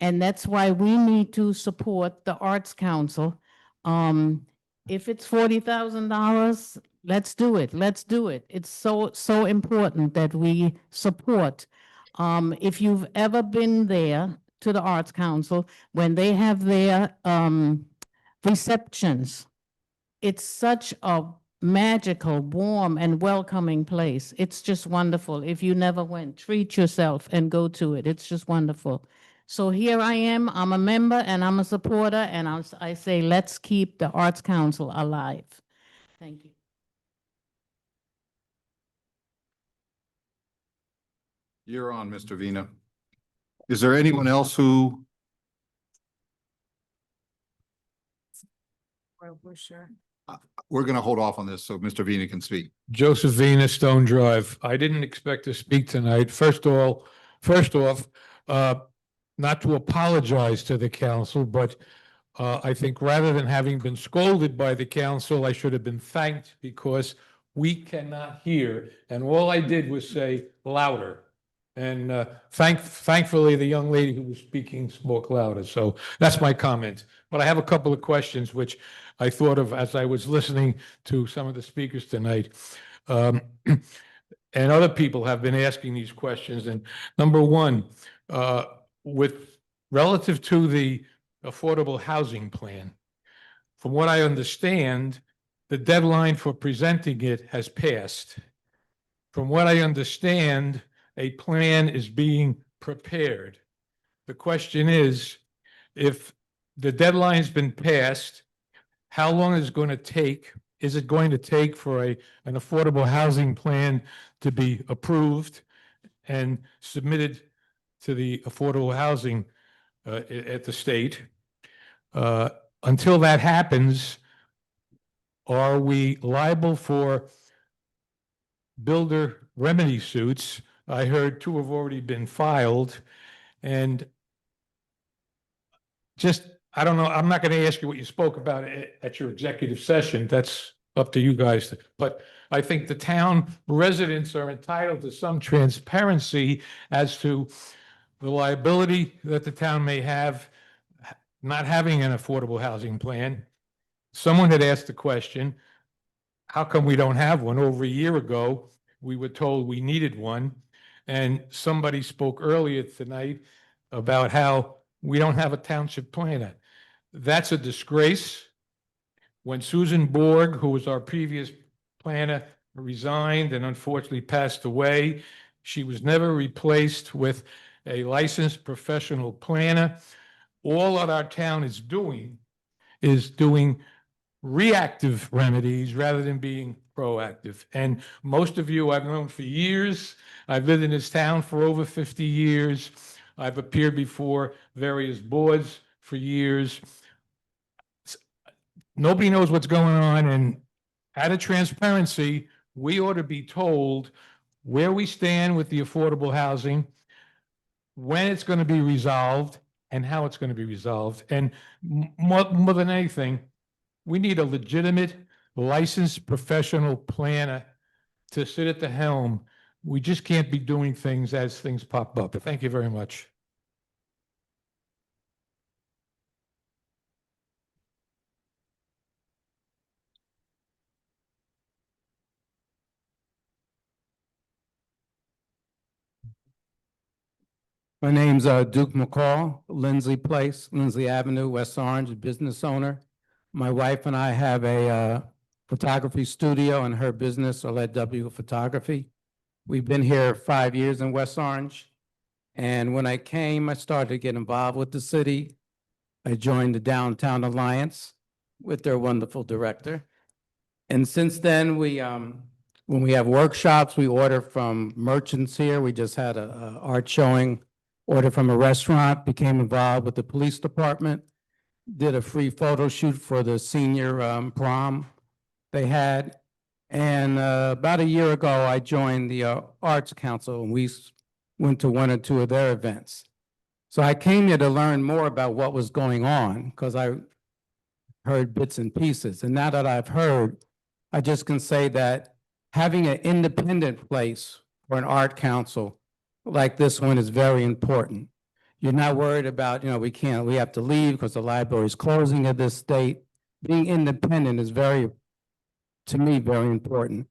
And that's why we need to support the Arts Council. If it's $40,000, let's do it. Let's do it. It's so important that we support. If you've ever been there to the Arts Council, when they have their receptions, it's such a magical, warm, and welcoming place. It's just wonderful. If you never went, treat yourself and go to it. It's just wonderful. So here I am. I'm a member and I'm a supporter, and I say, let's keep the Arts Council alive. Thank you. You're on, Mr. Vina. Is there anyone else who? We're going to hold off on this so Mr. Vina can speak. Joseph Vina, Stone Drive. I didn't expect to speak tonight. First off, not to apologize to the council, but I think rather than having been scolded by the council, I should have been thanked because we cannot hear. And all I did was say louder. And thankfully, the young lady who was speaking spoke louder. So that's my comment. But I have a couple of questions which I thought of as I was listening to some of the speakers tonight. And other people have been asking these questions. And number one, with relative to the affordable housing plan, from what I understand, the deadline for presenting it has passed. From what I understand, a plan is being prepared. The question is, if the deadline's been passed, how long is it going to take? Is it going to take for an affordable housing plan to be approved and submitted to the affordable housing at the state? Until that happens, are we liable for builder remedy suits? I heard 2 have already been filed, and just, I don't know, I'm not going to ask you what you spoke about at your executive session. That's up to you guys. But I think the town residents are entitled to some transparency as to the liability that the town may have not having an affordable housing plan. Someone had asked the question, how come we don't have one? Over a year ago, we were told we needed one. And somebody spoke earlier tonight about how we don't have a township planner. That's a disgrace. When Susan Borg, who was our previous planner, resigned and unfortunately passed away, she was never replaced with a licensed professional planner. All that our town is doing reactive remedies rather than being proactive. And most of you I've known for years. I've lived in this town for over 50 years. I've appeared before various boards for years. Nobody knows what's going on, and out of transparency, we ought to be told where we stand with the affordable housing, when it's going to be resolved, and how it's going to be resolved. And more than anything, we need a legitimate, licensed professional planner to sit at the helm. We just can't be doing things as things pop up. Thank you very much. My name's Duke McCall, Lindsley Place, Lindsley Avenue, West Orange, business owner. My wife and I have a photography studio, and her business, LW Photography. We've been here 5 years in West Orange. And when I came, I started to get involved with the city. I joined the Downtown Alliance with their wonderful director. And since then, when we have workshops, we order from merchants here. We just had a art showing, ordered from a restaurant, became involved with the police department, did a free photo shoot for the senior prom they had. And about a year ago, I joined the Arts Council, and we went to 1 or 2 of their events. So I came here to learn more about what was going on, because I heard bits and pieces. And now that I've heard, I just can say that having an independent place for an art council like this one is very important. You're not worried about, we have to leave because the library is closing at this date. Being independent is to me, very important.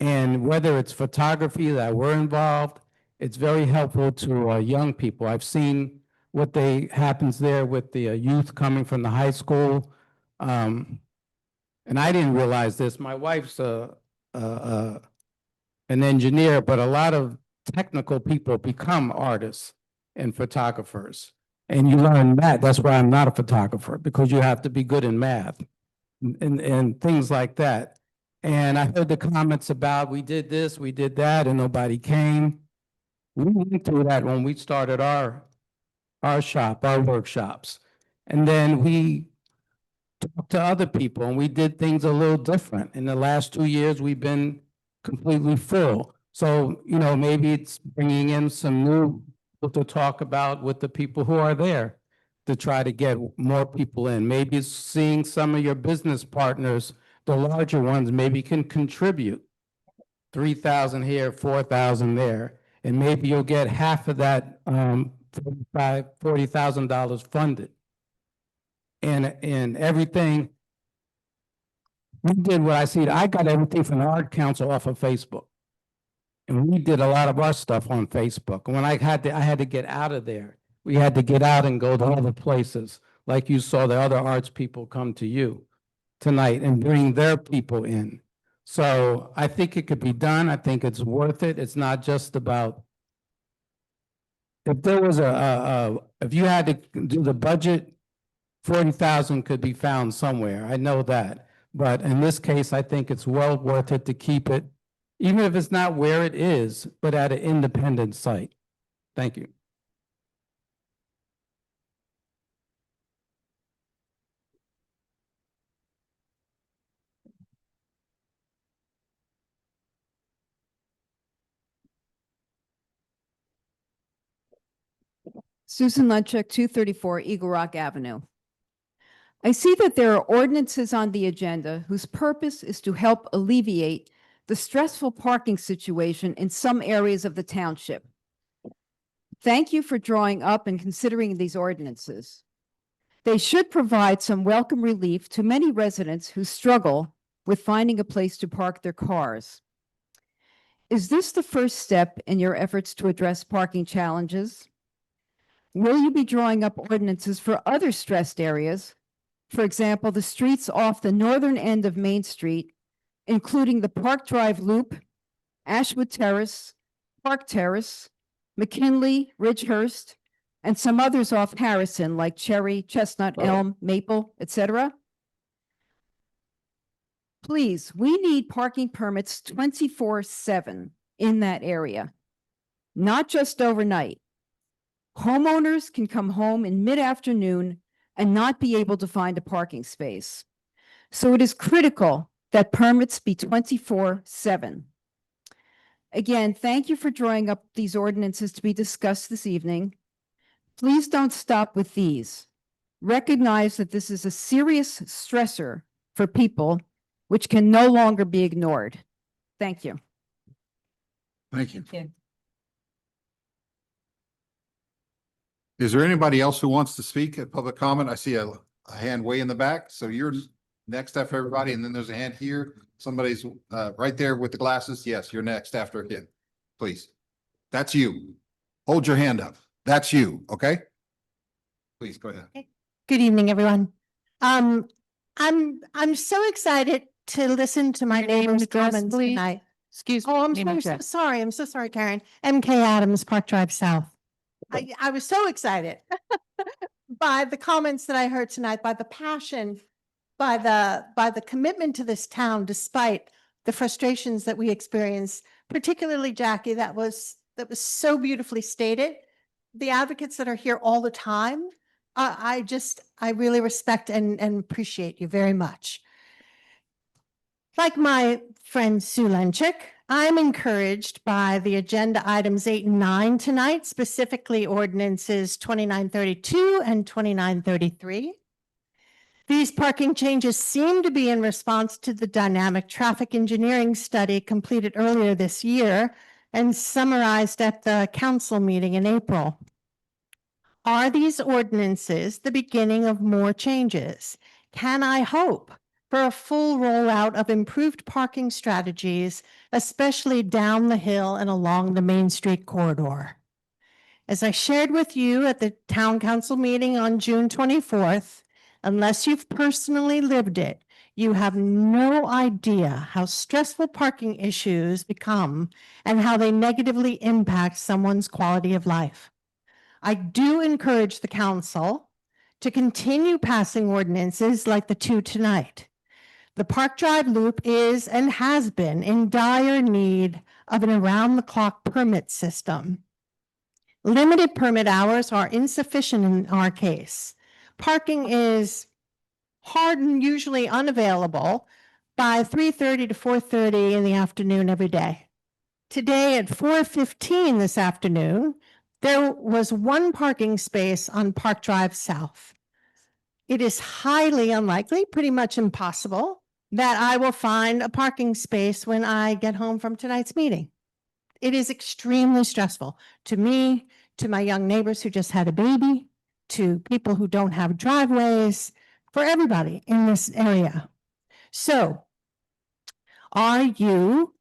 And whether it's photography that we're involved, it's very helpful to young people. I've seen what happens there with the youth coming from the high school. And I didn't realize this. My wife's an engineer, but a lot of technical people become artists and photographers. And you learn that. That's why I'm not a photographer, because you have to be good in math and things like that. And I heard the comments about we did this, we did that, and nobody came. We went through that when we started our shop, our workshops. And then we talked to other people and we did things a little different. In the last 2 years, we've been completely full. So, you know, maybe it's bringing in some new people to talk about with the people who are there to try to get more people in. Maybe it's seeing some of your business partners, the larger ones, maybe can contribute 3,000 here, 4,000 there, and maybe you'll get half of that $40,000 funded. And everything, we did what I see, I got everything from the Art Council off of Facebook. And we did a lot of our stuff on Facebook. And when I had to get out of there. We had to get out and go to other places, like you saw the other arts people come to you tonight and bring their people in. So I think it could be done. I think it's worth it. It's not just about, if there was if you had to do the budget, 40,000 could be found somewhere. I know that. But in this case, I think it's well worth it to keep it, even if it's not where it is, but at an independent site. Thank you. Susan Lunchuk, 234 Eagle Rock Avenue. I see that there are ordinances on the agenda whose purpose is to help alleviate the stressful parking situation in some areas of the township. Thank you for drawing up and considering these ordinances. They should provide some welcome relief to many residents who struggle with finding a place to park their cars. Is this the first step in your efforts to address parking challenges? Will you be drawing up ordinances for other stressed areas? For example, the streets off the northern end of Main Street, including the Park Drive Loop, Ashwood Terrace, Park Terrace, McKinley, Ridgehurst, and some others off Harrison like Cherry, Chestnut, Elm, Maple, etc. Please, we need parking permits 24/7 in that area, not just overnight. Homeowners can come home in mid-afternoon and not be able to find a parking space. So it is critical that permits be 24/7. Again, thank you for drawing up these ordinances to be discussed this evening. Please don't stop with these. Recognize that this is a serious stressor for people, which can no longer be ignored. Thank you. Thank you. Yeah. Is there anybody else who wants to speak at public comment? I see a hand way in the back. So you're next after everybody, and then there's a hand here. Somebody's right there with the glasses. Yes, you're next after him. Please. That's you. Hold your hand up. That's you, okay? Please go ahead. Good evening, everyone. I'm so excited to listen to my neighbor's comments tonight. Excuse me. Oh, I'm so sorry. I'm so sorry, Karen. MK Adams, Park Drive South. I was so excited by the comments that I heard tonight, by the passion, by the commitment to this town, despite the frustrations that we experience, particularly Jackie, that was so beautifully stated. The advocates that are here all the time, I really respect and appreciate you very much. Like my friend Sue Lenchik, I'm encouraged by the agenda items 8 and 9 tonight, specifically ordinances 2932 and 2933. These parking changes seem to be in response to the dynamic traffic engineering study completed earlier this year and summarized at the council meeting in April. Are these ordinances the beginning of more changes? Can I hope for a full rollout of improved parking strategies, especially down the hill and along the Main Street corridor? As I shared with you at the town council meeting on June 24th, unless you've personally lived it, you have no idea how stressful parking issues become and how they negatively impact someone's quality of life. I do encourage the council to continue passing ordinances like the 2 tonight. The Park Drive Loop is and has been in dire need of an around-the-clock permit system. Limited permit hours are insufficient in our case. Parking is hard and usually unavailable by 3:30 to 4:30 in the afternoon every day. Today at 4:15 this afternoon, there was one parking space on Park Drive South. It is highly unlikely, pretty much impossible, that I will find a parking space when I get home from tonight's meeting. It is extremely stressful to me, to my young neighbors who just had a baby, to people who don't have driveways, for everybody in this area. So, are you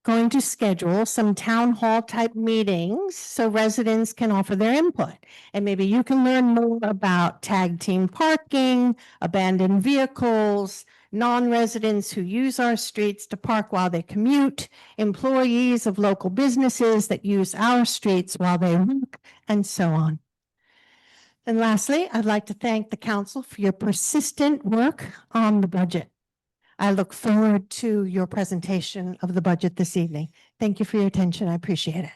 going to schedule some town hall type meetings so residents can offer their input? And maybe you can learn more about tag team parking, abandoned vehicles, non-residents who use our streets to park while they commute, employees of local businesses that use our streets while they work, and so on. And lastly, I'd like to thank the council for your persistent work on the budget. I look forward to your presentation of the budget this evening. Thank you for your attention. I appreciate it.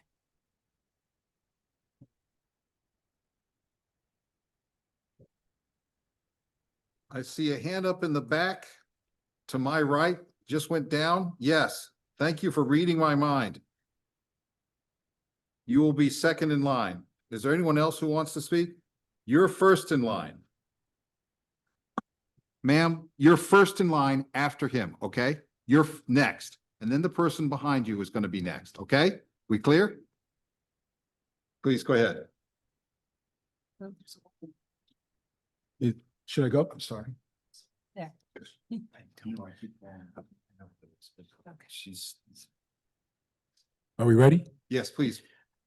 I see a hand up in the back to my right, just went down. Yes, thank you for reading my mind. You will be second in line. Is there anyone else who wants to speak? You're first in line. Ma'am, you're first in line after him, okay? You're next, and then the person behind you is going to be next, okay? We clear? Please go ahead. Should I go? I'm sorry. There. Are we ready? Yes, please.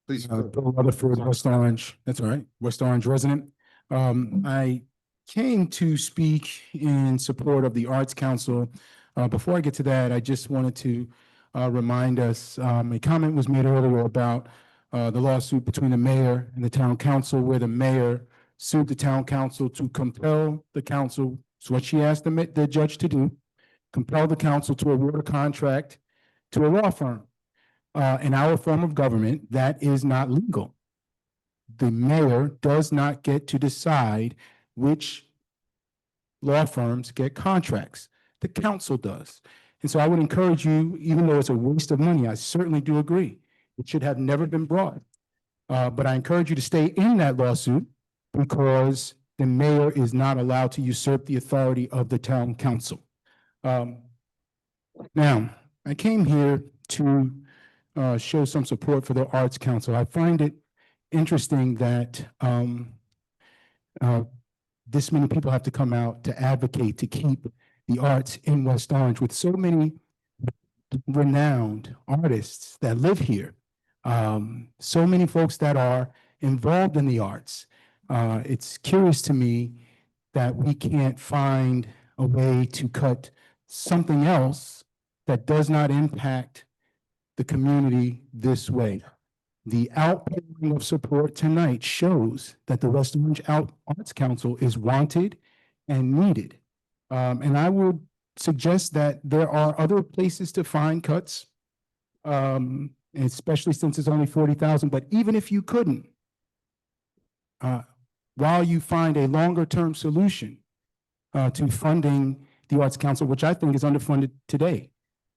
Please. Bill Rutherford, West Orange. That's all right. West Orange resident. I came to speak in support of the Arts Council. Before I get to that, I just wanted to remind us, a comment was made earlier about the lawsuit between the mayor and the town council, where the mayor sued the town council to compel the council, it's what she asked the judge to do, compel the council to award a contract to a law firm. In our form of government, that is not legal. The mayor does not get to decide which law firms get contracts. The council does. And so I would encourage you, even though it's a waste of money, I certainly do agree. It should have never been brought. But I encourage you to stay in that lawsuit because the mayor is not allowed to usurp the authority of the town council. Now, I came here to show some support for the Arts Council. I find it interesting that this many people have to come out to advocate to keep the arts in West Orange with so many renowned artists that live here. So many folks that are involved in the arts. It's curious to me that we can't find a way to cut something else that does not impact the community this way. The outpouring of support tonight shows that the West Orange Arts Council is wanted and needed. And I would suggest that there are other places to find cuts, especially since it's only 40,000, but even if you couldn't, while you find a longer-term solution to funding the Arts Council, which I think is underfunded today.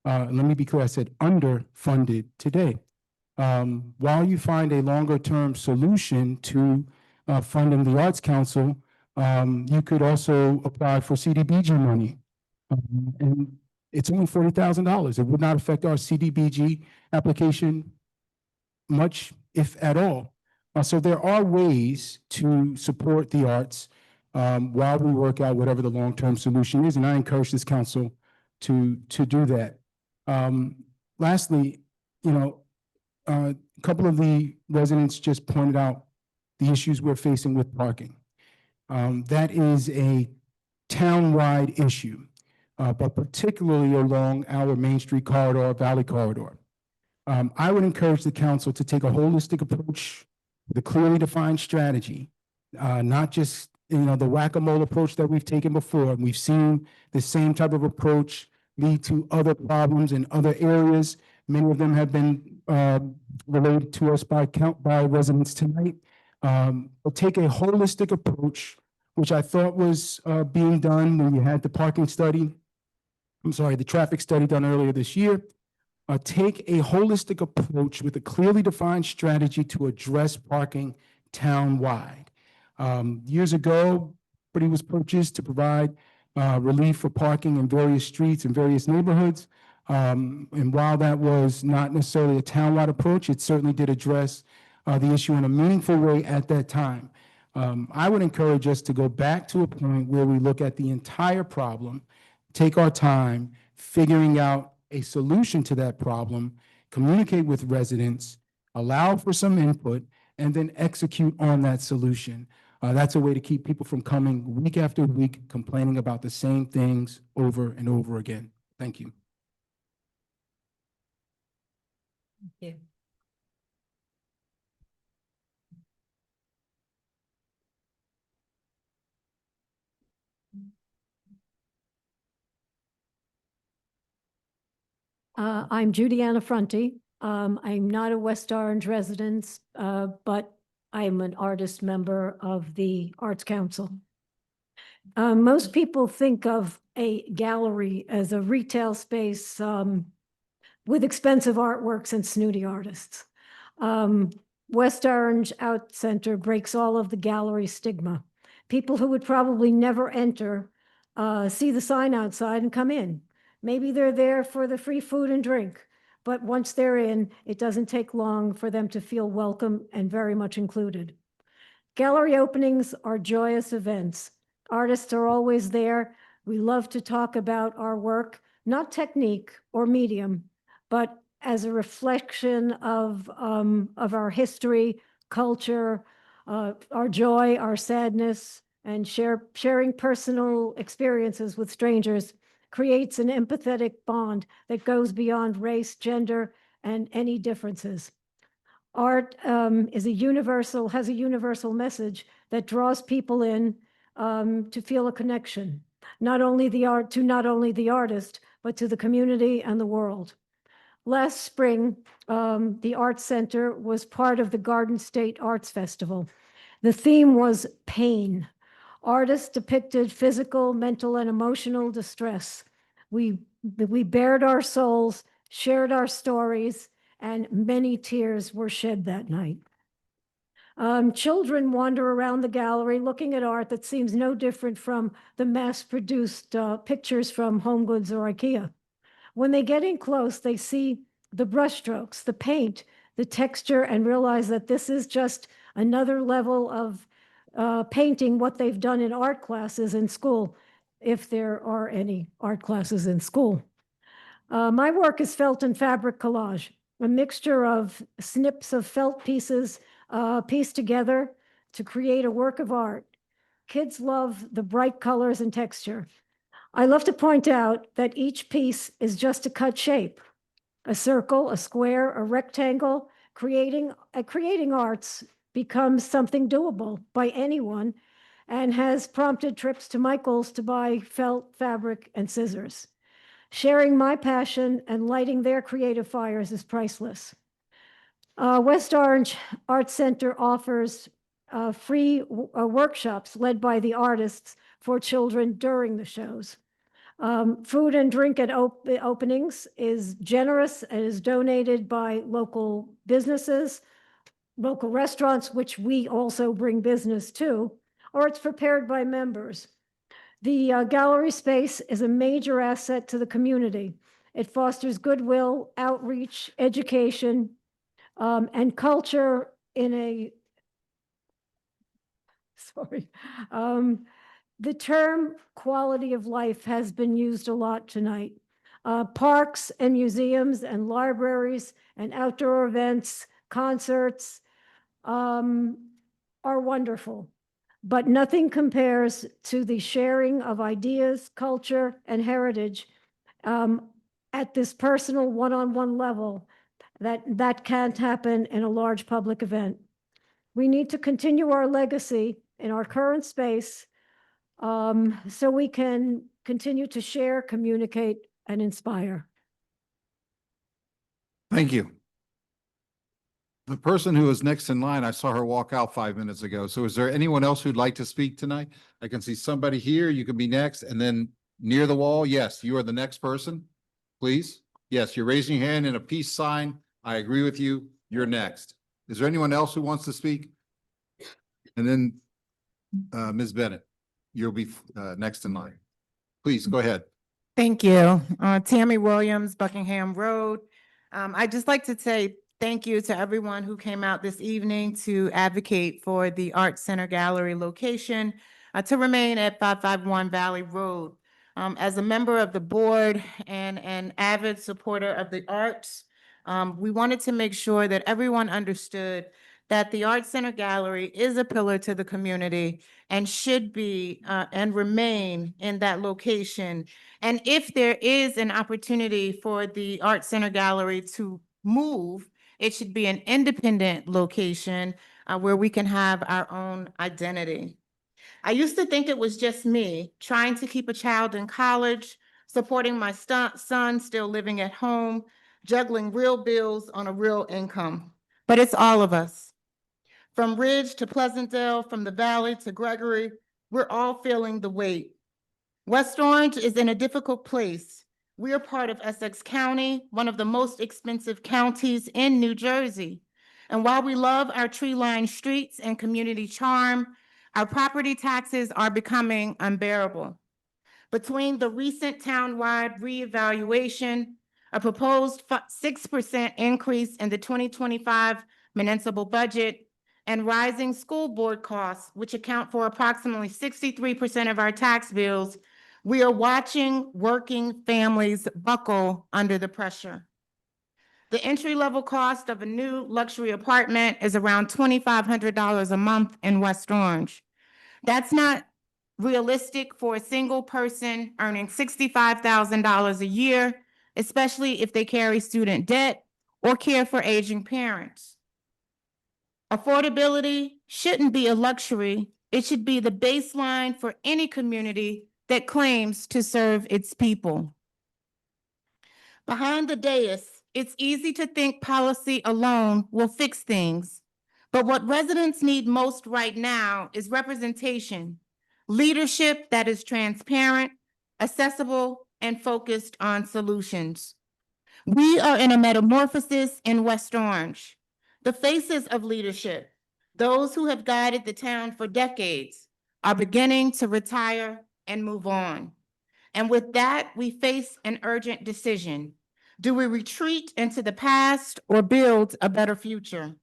Let me be clear, I said underfunded today. While you find a longer-term solution to funding the Arts Council, you could also apply for CDBG money. And it's only $40,000. It would not affect our CDBG application much, if at all. So there are ways to support the arts while we work out whatever the long-term solution is, and I encourage this council to do that. Lastly, a couple of the residents just pointed out the issues we're facing with parking. That is a town-wide issue, but particularly along our Main Street corridor, Valley corridor. I would encourage the council to take a holistic approach, the clearly defined strategy, not just the whack-a-mole approach that we've taken before. We've seen the same type of approach lead to other problems in other areas. Many of them have been relayed to us by residents tonight. But take a holistic approach, which I thought was being done when you had the the traffic study done earlier this year. Take a holistic approach with a clearly defined strategy to address parking town-wide. Years ago, property was purchased to provide relief for parking in various streets and various neighborhoods. And while that was not necessarily a town-wide approach, it certainly did address the issue in a meaningful way at that time. I would encourage us to go back to a point where we look at the entire problem, take our time figuring out a solution to that problem, communicate with residents, allow for some input, and then execute on that solution. That's a way to keep people from coming week after week complaining about the same things over and over again. Thank you. Thank you. I'm Judiana Fronti. I'm not a West Orange resident, but I'm an artist member of the Arts Council. Most people think of a gallery as a retail space with expensive artworks and snooty artists. West Orange Art Center breaks all of the gallery stigma. People who would probably never enter see the sign outside and come in. Maybe they're there for the free food and drink, but once they're in, it doesn't take long for them to feel welcome and very much included. Gallery openings are joyous events. Artists are always there. We love to talk about our work, not technique or medium, but as a reflection of our history, culture, our joy, our sadness, and sharing personal experiences with strangers creates an empathetic bond that goes beyond race, gender, and any differences. Art has a universal message that draws people in to feel a connection, not only the artist, but to the community and the world. Last spring, the Arts Center was part of the Garden State Arts Festival. The theme was pain. Artists depicted physical, mental, and emotional distress. We bared our souls, shared our stories, and many tears were shed that night. Children wander around the gallery looking at art that seems no different from the mass-produced pictures from Home Goods or IKEA. When they get in close, they see the brushstrokes, the paint, the texture, and realize that this is just another level of painting what they've done in art classes in school, if there are any art classes in school. My work is felt and fabric collage, a mixture of snips of felt pieces pieced together to create a work of art. Kids love the bright colors and texture. I love to point out that each piece is just a cut shape, a circle, a square, a rectangle. Creating arts becomes something doable by anyone and has prompted trips to Michael's to buy felt, fabric, and scissors. Sharing my passion and lighting their creative fires is priceless. West Orange Art Center offers free workshops led by the artists for children during the shows. Food and drink at openings is generous and is donated by local businesses, local restaurants, which we also bring business to, or it's prepared by members. The gallery space is a major asset to the community. It fosters goodwill, outreach, education, and culture in a, the term quality of life has been used a lot tonight. Parks and museums and libraries and outdoor events, concerts are wonderful, but nothing compares to the sharing of ideas, culture, and heritage at this personal one-on-one level that can't happen in a large public event. We need to continue our legacy in our current space so we can continue to share, communicate, and inspire. Thank you. The person who is next in line, I saw her walk out 5 minutes ago. So is there anyone else who'd like to speak tonight? I can see somebody here. You can be next, and then near the wall. Yes, you are the next person. Please. Yes, you're raising your hand in a peace sign. I agree with you. You're next. Is there anyone else who wants to speak? And then Ms. Bennett, you'll be next in line. Please go ahead. Thank you. Tammy Williams, Buckingham Road. I'd just like to say thank you to everyone who came out this evening to advocate for the Art Center Gallery location to remain at 551 Valley Road. As a member of the board and an avid supporter of the arts, we wanted to make sure that everyone understood that the Art Center Gallery is a pillar to the community and should be and remain in that location. And if there is an opportunity for the Art Center Gallery to move, it should be an independent location where we can have our own identity. I used to think it was just me trying to keep a child in college, supporting my son still living at home, juggling real bills on a real income. But it's all of us. From Ridge to Pleasantdale, from the Valley to Gregory, we're all feeling the weight. West Orange is in a difficult place. We are part of Essex County, one of the most expensive counties in New Jersey. And while we love our tree-lined streets and community charm, our property taxes are becoming unbearable. Between the recent townwide reevaluation, a proposed 6% increase in the 2025 municipal budget, and rising school board costs, which account for approximately 63% of our tax bills, we are watching working families buckle under the pressure. The entry-level cost of a new luxury apartment is around $2,500 a month in West Orange. That's not realistic for a single person earning $65,000 a year, especially if they carry student debt or care for aging parents. Affordability shouldn't be a luxury. It should be the baseline for any community that claims to serve its people. Behind the dais, it's easy to think policy alone will fix things. But what residents need most right now is representation, leadership that is transparent, accessible, and focused on solutions. We are in a metamorphosis in West Orange. The faces of leadership, those who have guided the town for decades, are beginning to retire and move on. And with that, we face an urgent decision. Do we retreat into the past or build a better future?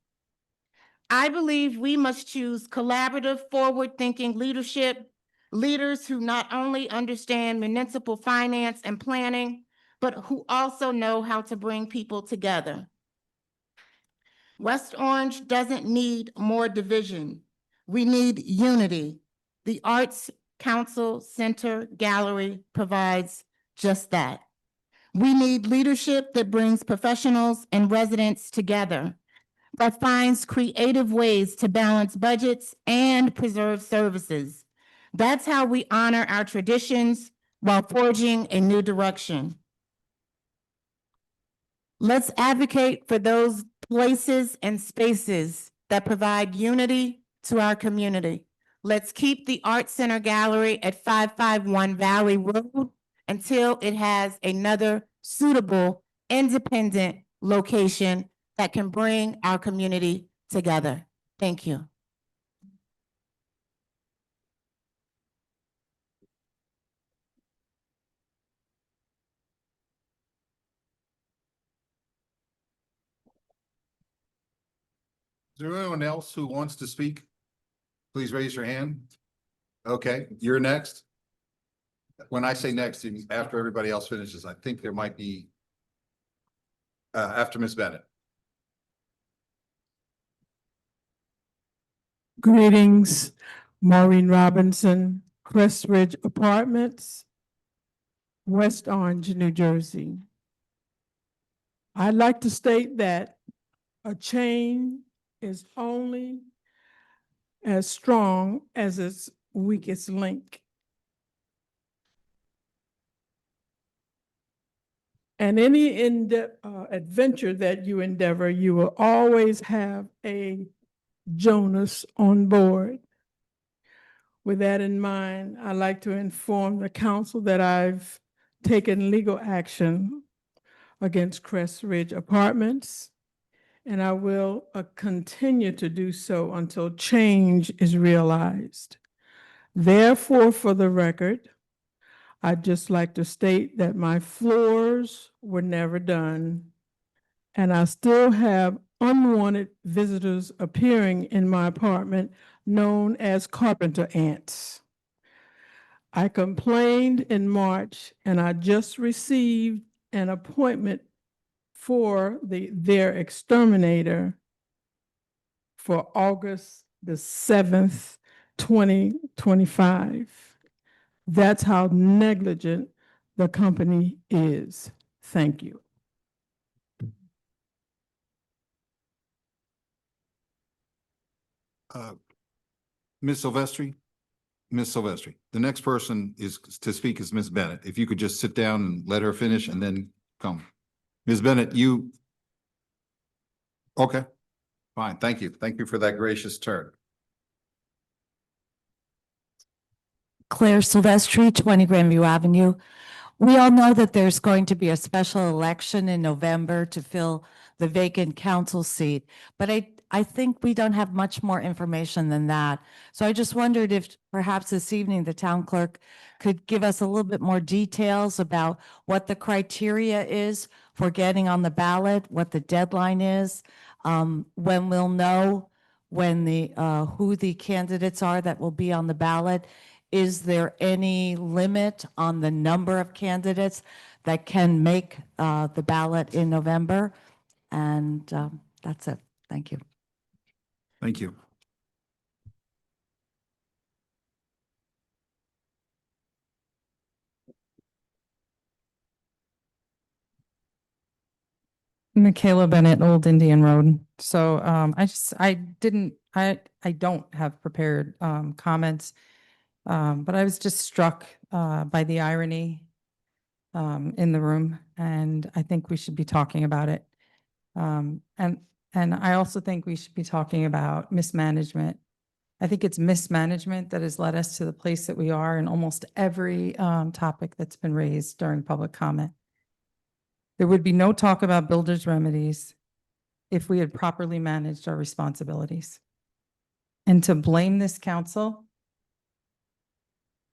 I believe we must choose collaborative, forward-thinking leadership, leaders who not only understand municipal finance and planning, but who also know how to bring people together. West Orange doesn't need more division. We need unity. The Arts Council Center Gallery provides just that. We need leadership that brings professionals and residents together, that finds creative ways to balance budgets and preserve services. That's how we honor our traditions while forging a new direction. Let's advocate for those places and spaces that provide unity to our community. Let's keep the Art Center Gallery at 551 Valley Road until it has another suitable, independent location that can bring our community together. Thank you. Is there anyone else who wants to speak? Please raise your hand. Okay, you're next. When I say next, after everybody else finishes, I think there might be after Ms. Bennett. Greetings, Maureen Robinson, Crest Ridge Apartments, West Orange, New Jersey. I'd like to state that a chain is only as strong as its weakest link. And any adventure that you endeavor, you will always have a Jonas on board. With that in mind, I'd like to inform the council that I've taken legal action against Crest Ridge Apartments, and I will continue to do so until change is realized. Therefore, for the record, I'd just like to state that my floors were never done, and I still have unwanted visitors appearing in my apartment known as carpenter ants. I complained in March, and I just received an appointment for their exterminator for August the 7th, 2025. That's how negligent the company is. Thank you. Ms. Silvestri? Ms. Silvestri, the next person is to speak is Ms. Bennett. If you could just sit down and let her finish and then come. Ms. Bennett, you. Okay, fine. Thank you. Thank you for that gracious turn. Claire Silvestri, 20 Grandview Avenue. We all know that there's going to be a special election in November to fill the vacant council seat, but I think we don't have much more information than that. So I just wondered if perhaps this evening the town clerk could give us a little bit more details about what the criteria is for getting on the ballot, what the deadline is, when we'll know when who the candidates are that will be on the ballot. Is there any limit on the number of candidates that can make the ballot in November? And that's it. Thank you. Thank you. Michaela Bennett, Old Indian Road. So I don't have prepared comments, but I was just struck by the irony in the room, and I think we should be talking about it. And I also think we should be talking about mismanagement. I think it's mismanagement that has led us to the place that we are in almost every topic that's been raised during public comment. There would be no talk about builders' remedies if we had properly managed our responsibilities. And to blame this council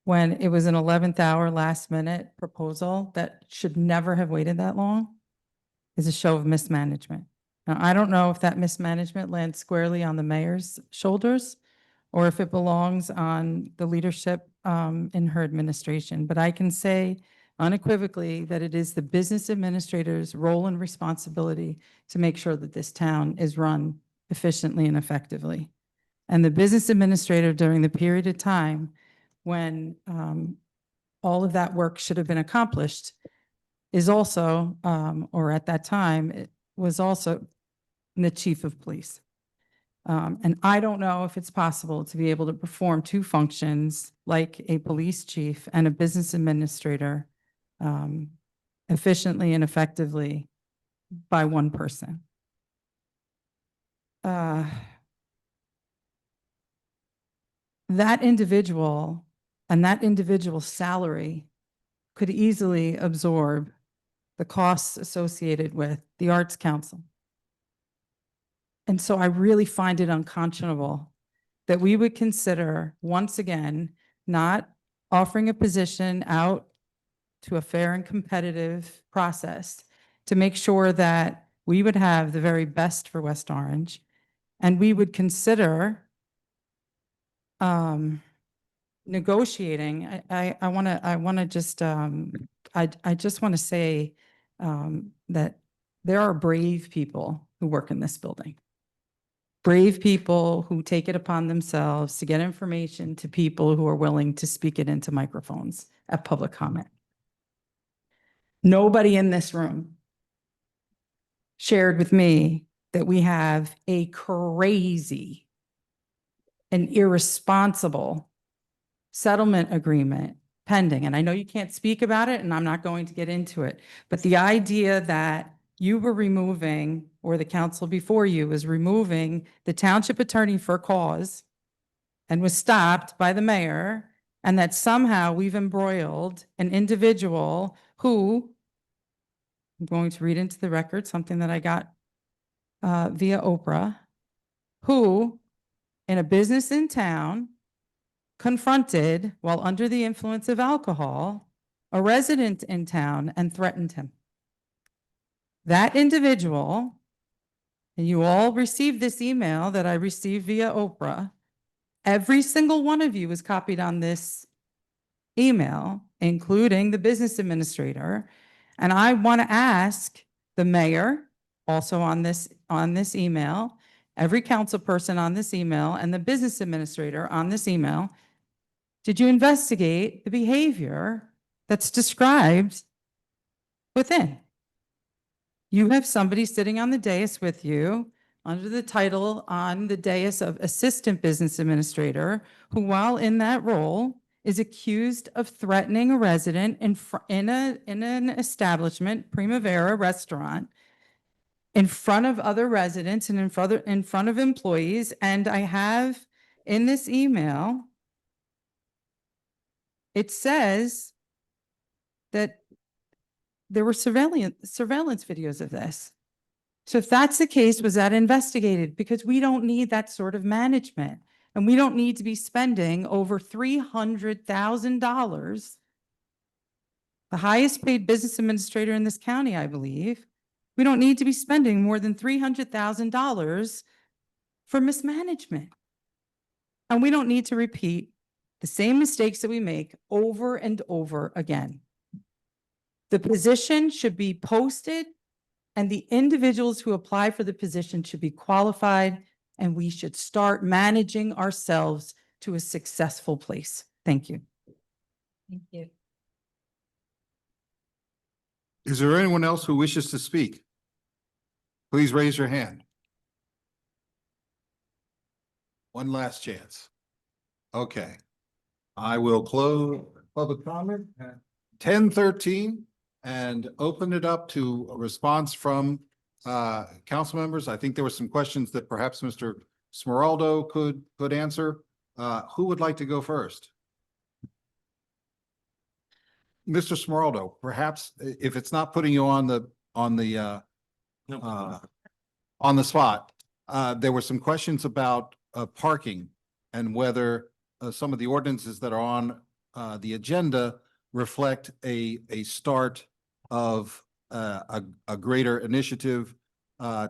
when it was an 11th hour last minute proposal that should never have waited that long is a show of mismanagement. Now, I don't know if that mismanagement lands squarely on the mayor's shoulders or if it belongs on the leadership in her administration, but I can say unequivocally that it is the business administrator's role and responsibility to make sure that this town is run efficiently and effectively. And the business administrator during the period of time when all of that work should have been accomplished is also, or at that time, it was also the chief of police. And I don't know if it's possible to be able to perform two functions like a police chief and a business administrator efficiently and effectively by one person. That individual and that individual's salary could easily absorb the costs associated with the Arts Council. And so I really find it unconscionable that we would consider, once again, not offering a position out to a fair and competitive process to make sure that we would have the very best for West Orange. And we would consider negotiating. I want to just, I just want to say that there are brave people who work in this building. Brave people who take it upon themselves to get information to people who are willing to speak it into microphones at public comment. Nobody in this room shared with me that we have a crazy and irresponsible settlement agreement pending. And I know you can't speak about it, and I'm not going to get into it. But the idea that you were removing, or the council before you was removing the township attorney for cause and was stopped by the mayor, and that somehow we've embroiled an individual who, I'm going to read into the record something that I got via Oprah, who in a business in town confronted, while under the influence of alcohol, a resident in town and threatened him. That individual, and you all received this email that I received via Oprah, every single one of you was copied on this email, including the business administrator. And I want to ask the mayor, also on this email, every council person on this email, and the business administrator on this email, did you investigate the behavior that's described within? You have somebody sitting on the dais with you under the title on the dais of Assistant Business Administrator, who, while in that role, is accused of threatening a resident in an establishment, Primavera Restaurant, in front of other residents and in front of employees. And I have in this email, it says that there were surveillance videos of this. So if that's the case, was that investigated? Because we don't need that sort of management. And we don't need to be spending over $300,000, the highest paid business administrator in this county, I believe. We don't need to be spending more than $300,000 for mismanagement. And we don't need to repeat the same mistakes that we make over and over again. The position should be posted, and the individuals who apply for the position should be qualified, and we should start managing ourselves to a successful place. Thank you. Thank you. Is there anyone else who wishes to speak? Please raise your hand. One last chance. Okay. I will close public comment at 10:13 and open it up to a response from council members. I think there were some questions that perhaps Mr. Smeraldo could answer. Who would like to go first? Mr. Smeraldo, perhaps if it's not putting you on the spot, there were some questions about parking and whether some of the ordinances that are on the agenda reflect a start of a greater initiative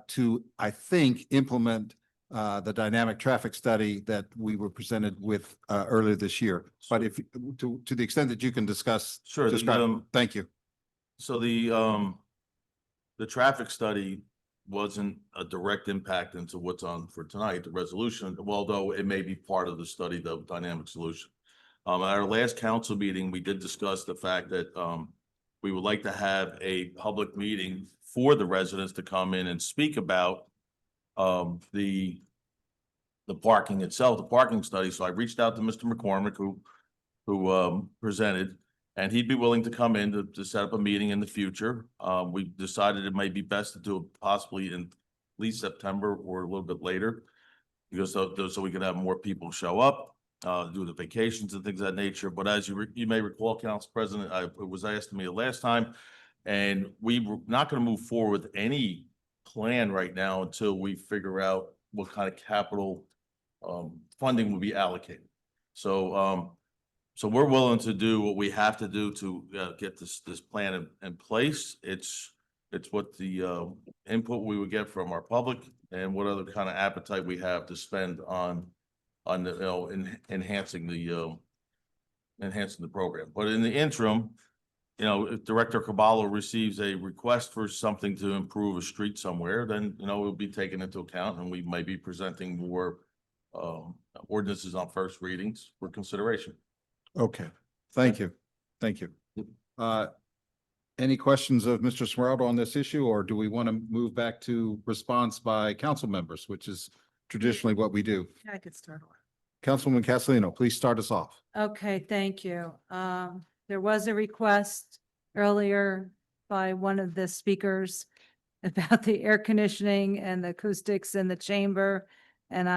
to, I think, implement the dynamic traffic study that we were presented with earlier this year. But if to the extent that you can discuss. Sure. Thank you. So the traffic study wasn't a direct impact into what's on for tonight, the resolution, although it may be part of the study, the dynamic solution. At our last council meeting, we did discuss the fact that we would like to have a public meeting for the residents to come in and speak about the parking itself, the parking study. So I reached out to Mr. McCormick, who presented, and he'd be willing to come in to set up a meeting in the future. We decided it might be best to do it possibly in at least September or a little bit later, because so we could have more people show up, do the vacations and things of that nature. But as you may recall, Council President, it was asked to me the last time, and we were not going to move forward with any plan right now until we figure out what kind of capital funding will be allocated. So we're willing to do what we have to do to get this plan in place. It's what the input we would get from our public and what other kind of appetite we have to spend on the enhancing the program. But in the interim, if Director Caballo receives a request for something to improve a street somewhere, then it will be taken into account, and we might be presenting more ordinances on first readings for consideration. Okay, thank you. Thank you. Any questions of Mr. Smeraldo on this issue, or do we want to move back to response by council members, which is traditionally what we do? I could start. Councilwoman Castellino, please start us off. Okay, thank you. There was a request earlier by one of the speakers about the air conditioning and the acoustics in the chamber. And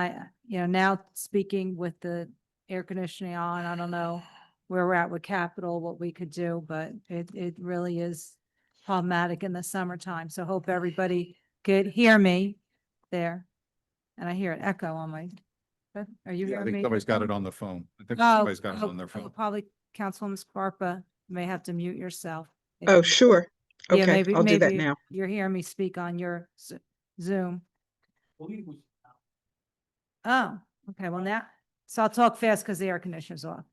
now speaking with the air conditioning on, I don't know where we're at with capital, what we could do, but it really is problematic in the summertime. So hope everybody could hear me there. And I hear an echo on my, are you Yeah, I hearing think me? somebody's got it on the phone. I think Oh, somebody's got it on their phone. Probably Councilwoman Scarpa may have to mute yourself. Oh, sure. Yeah, Okay, maybe, I'll do that maybe now. you're hearing me speak on your Zoom. Oh, okay, well now, so I'll talk fast because the air conditioner's off.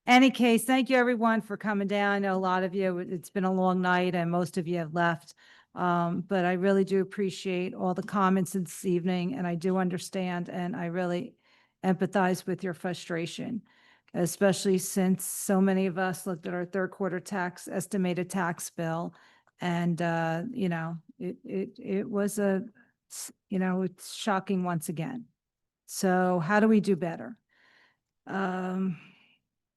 Any case, thank you everyone for coming down. I know a lot of you, it's been a long night and most of you have left. But I really do appreciate all the comments this evening and I do understand and I really empathize with your frustration, especially since so many of us looked at our third quarter estimated tax bill. And, it was it's shocking once again. So how do we do better?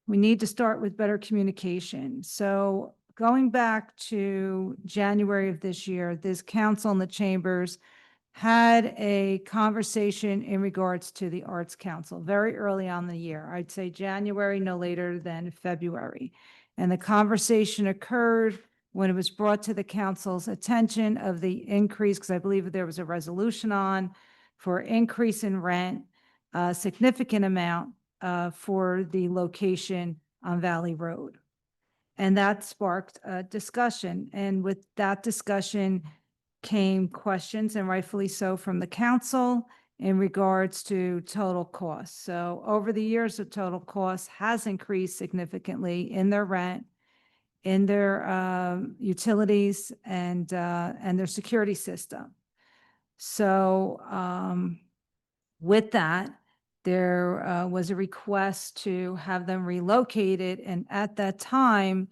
We need to start with better communication. So going back to January of this year, this council and the chambers had a conversation in regards to the Arts Council very early on in the year. I'd say January, no later than February. And the conversation occurred when it was brought to the council's attention of the increase, because I believe there was a resolution on for increase in rent, a significant amount for the location on Valley Road. And that sparked a discussion. And with that discussion came questions, and rightfully so, from the council in regards to total cost. So over the years, the total cost has increased significantly in their rent, in their utilities, and their security system. So with that, there was a request to have them relocated. And at that time,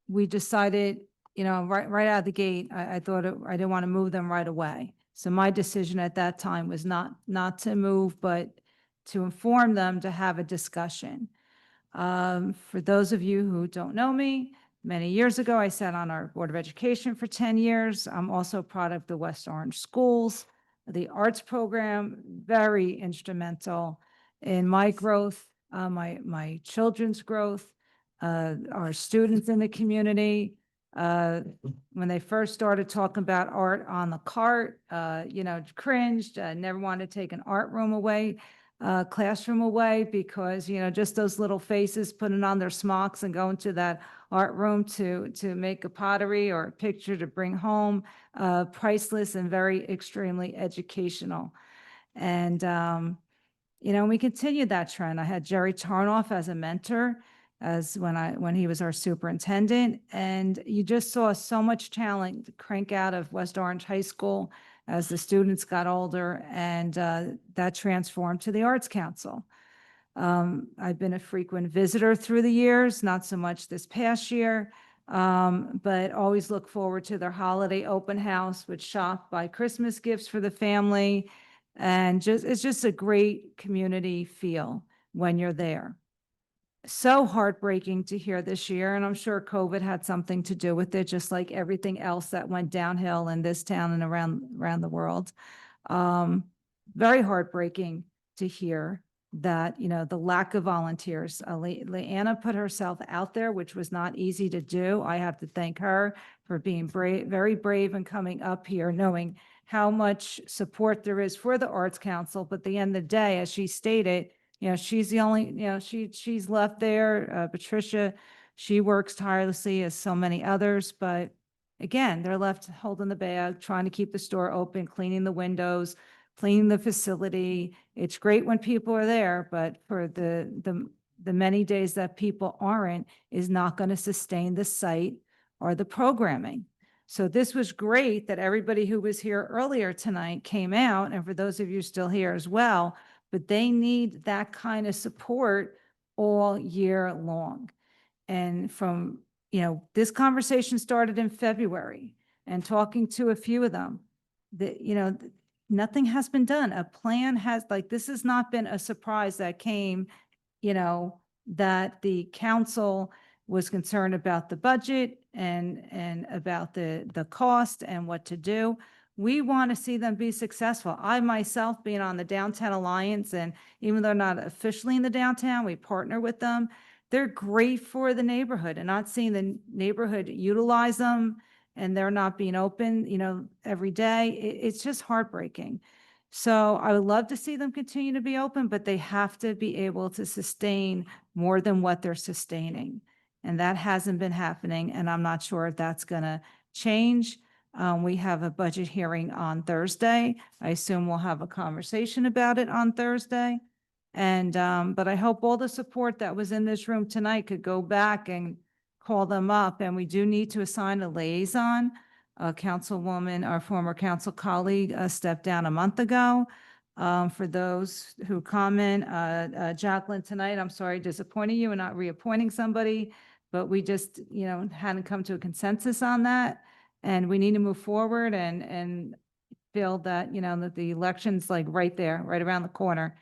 we decided, right out of the gate, I thought I didn't want to move them right away. So my decision at that time was not to move, but to inform them to have a discussion. For those of you who don't know me, many years ago, I sat on our Board of Education for 10 years. I'm also a product of the West Orange Schools. The arts program, very instrumental in my growth, my children's growth, our students in the community. When they first started talking about art on the cart, cringed, never wanted to take an art room away, classroom away, because, just those little faces putting on their smocks and going to that art room to make a pottery or a picture to bring home, priceless and very extremely educational. And, we continued that trend. I had Jerry Tarnoff as a mentor when he was our superintendent, and you just saw so much talent crank out of West Orange High School as the students got older, and that transformed to the Arts Council. I've been a frequent visitor through the years, not so much this past year, but always look forward to their holiday open house, which shop, buy Christmas gifts for the family. And it's just a great community feel when you're there. So heartbreaking to hear this year, and I'm sure COVID had something to do with it, just like everything else that went downhill in this town and around the world. Very heartbreaking to hear that, the lack of volunteers. Leanna put herself out there, which was not easy to do. I have to thank her for being brave, very brave, and coming up here, knowing how much support there is for the Arts Council. But at the end of the day, as she stated, she's the only, she's left there. Patricia, she works tirelessly as so many others, but again, they're left holding the bag, trying to keep the store open, cleaning the windows, cleaning the facility. It's great when people are there, but for the many days that people aren't, is not going to sustain the site or the programming. So this was great that everybody who was here earlier tonight came out, and for those of you still here as well, but they need that kind of support all year long. And from, this conversation started in February, and talking to a few of them, that, nothing has been done. A plan has, like, this has not been a surprise that came, that the council was concerned about the budget and about the cost and what to do. We want to see them be successful. I myself being on the Downtown Alliance, and even though not officially in the downtown, we partner with them. They're great for the neighborhood, and not seeing the neighborhood utilize them and they're not being open, every day. It's just heartbreaking. So I would love to see them continue to be open, but they have to be able to sustain more than what they're sustaining. And that hasn't been happening, and I'm not sure if that's going to change. We have a budget hearing on Thursday. I assume we'll have a conversation about it on Thursday. And, but I hope all the support that was in this room tonight could go back and call them up. And we do need to assign a liaison. Councilwoman, our former council colleague, stepped down a month ago. For those who comment, Jacqueline, tonight, I'm sorry disappointing you and not reappointing somebody, but we just, hadn't come to a consensus on that. And we need to move forward and feel that, that the election's like right there, right around the corner.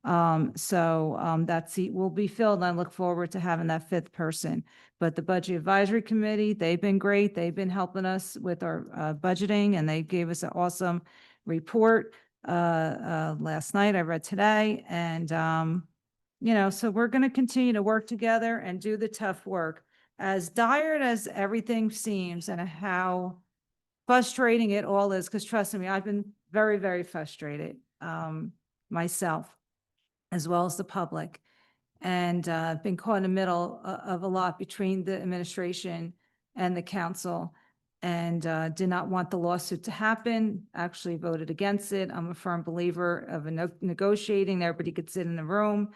That seat will be filled. And I look forward to having that fifth person. But the Budget Advisory Committee, they've been great. They've been helping us with our budgeting, and they gave us an awesome report last night. I read today. And, so we're going to continue to work together and do the tough work. As dire as everything seems and how frustrating it all is, because trust me, I've been very, very frustrated myself, as well as the public, and been caught in the middle of a lot between the administration and the council, and did not want the lawsuit to happen, actually voted against it. I'm a firm believer of negotiating, everybody could sit in the room.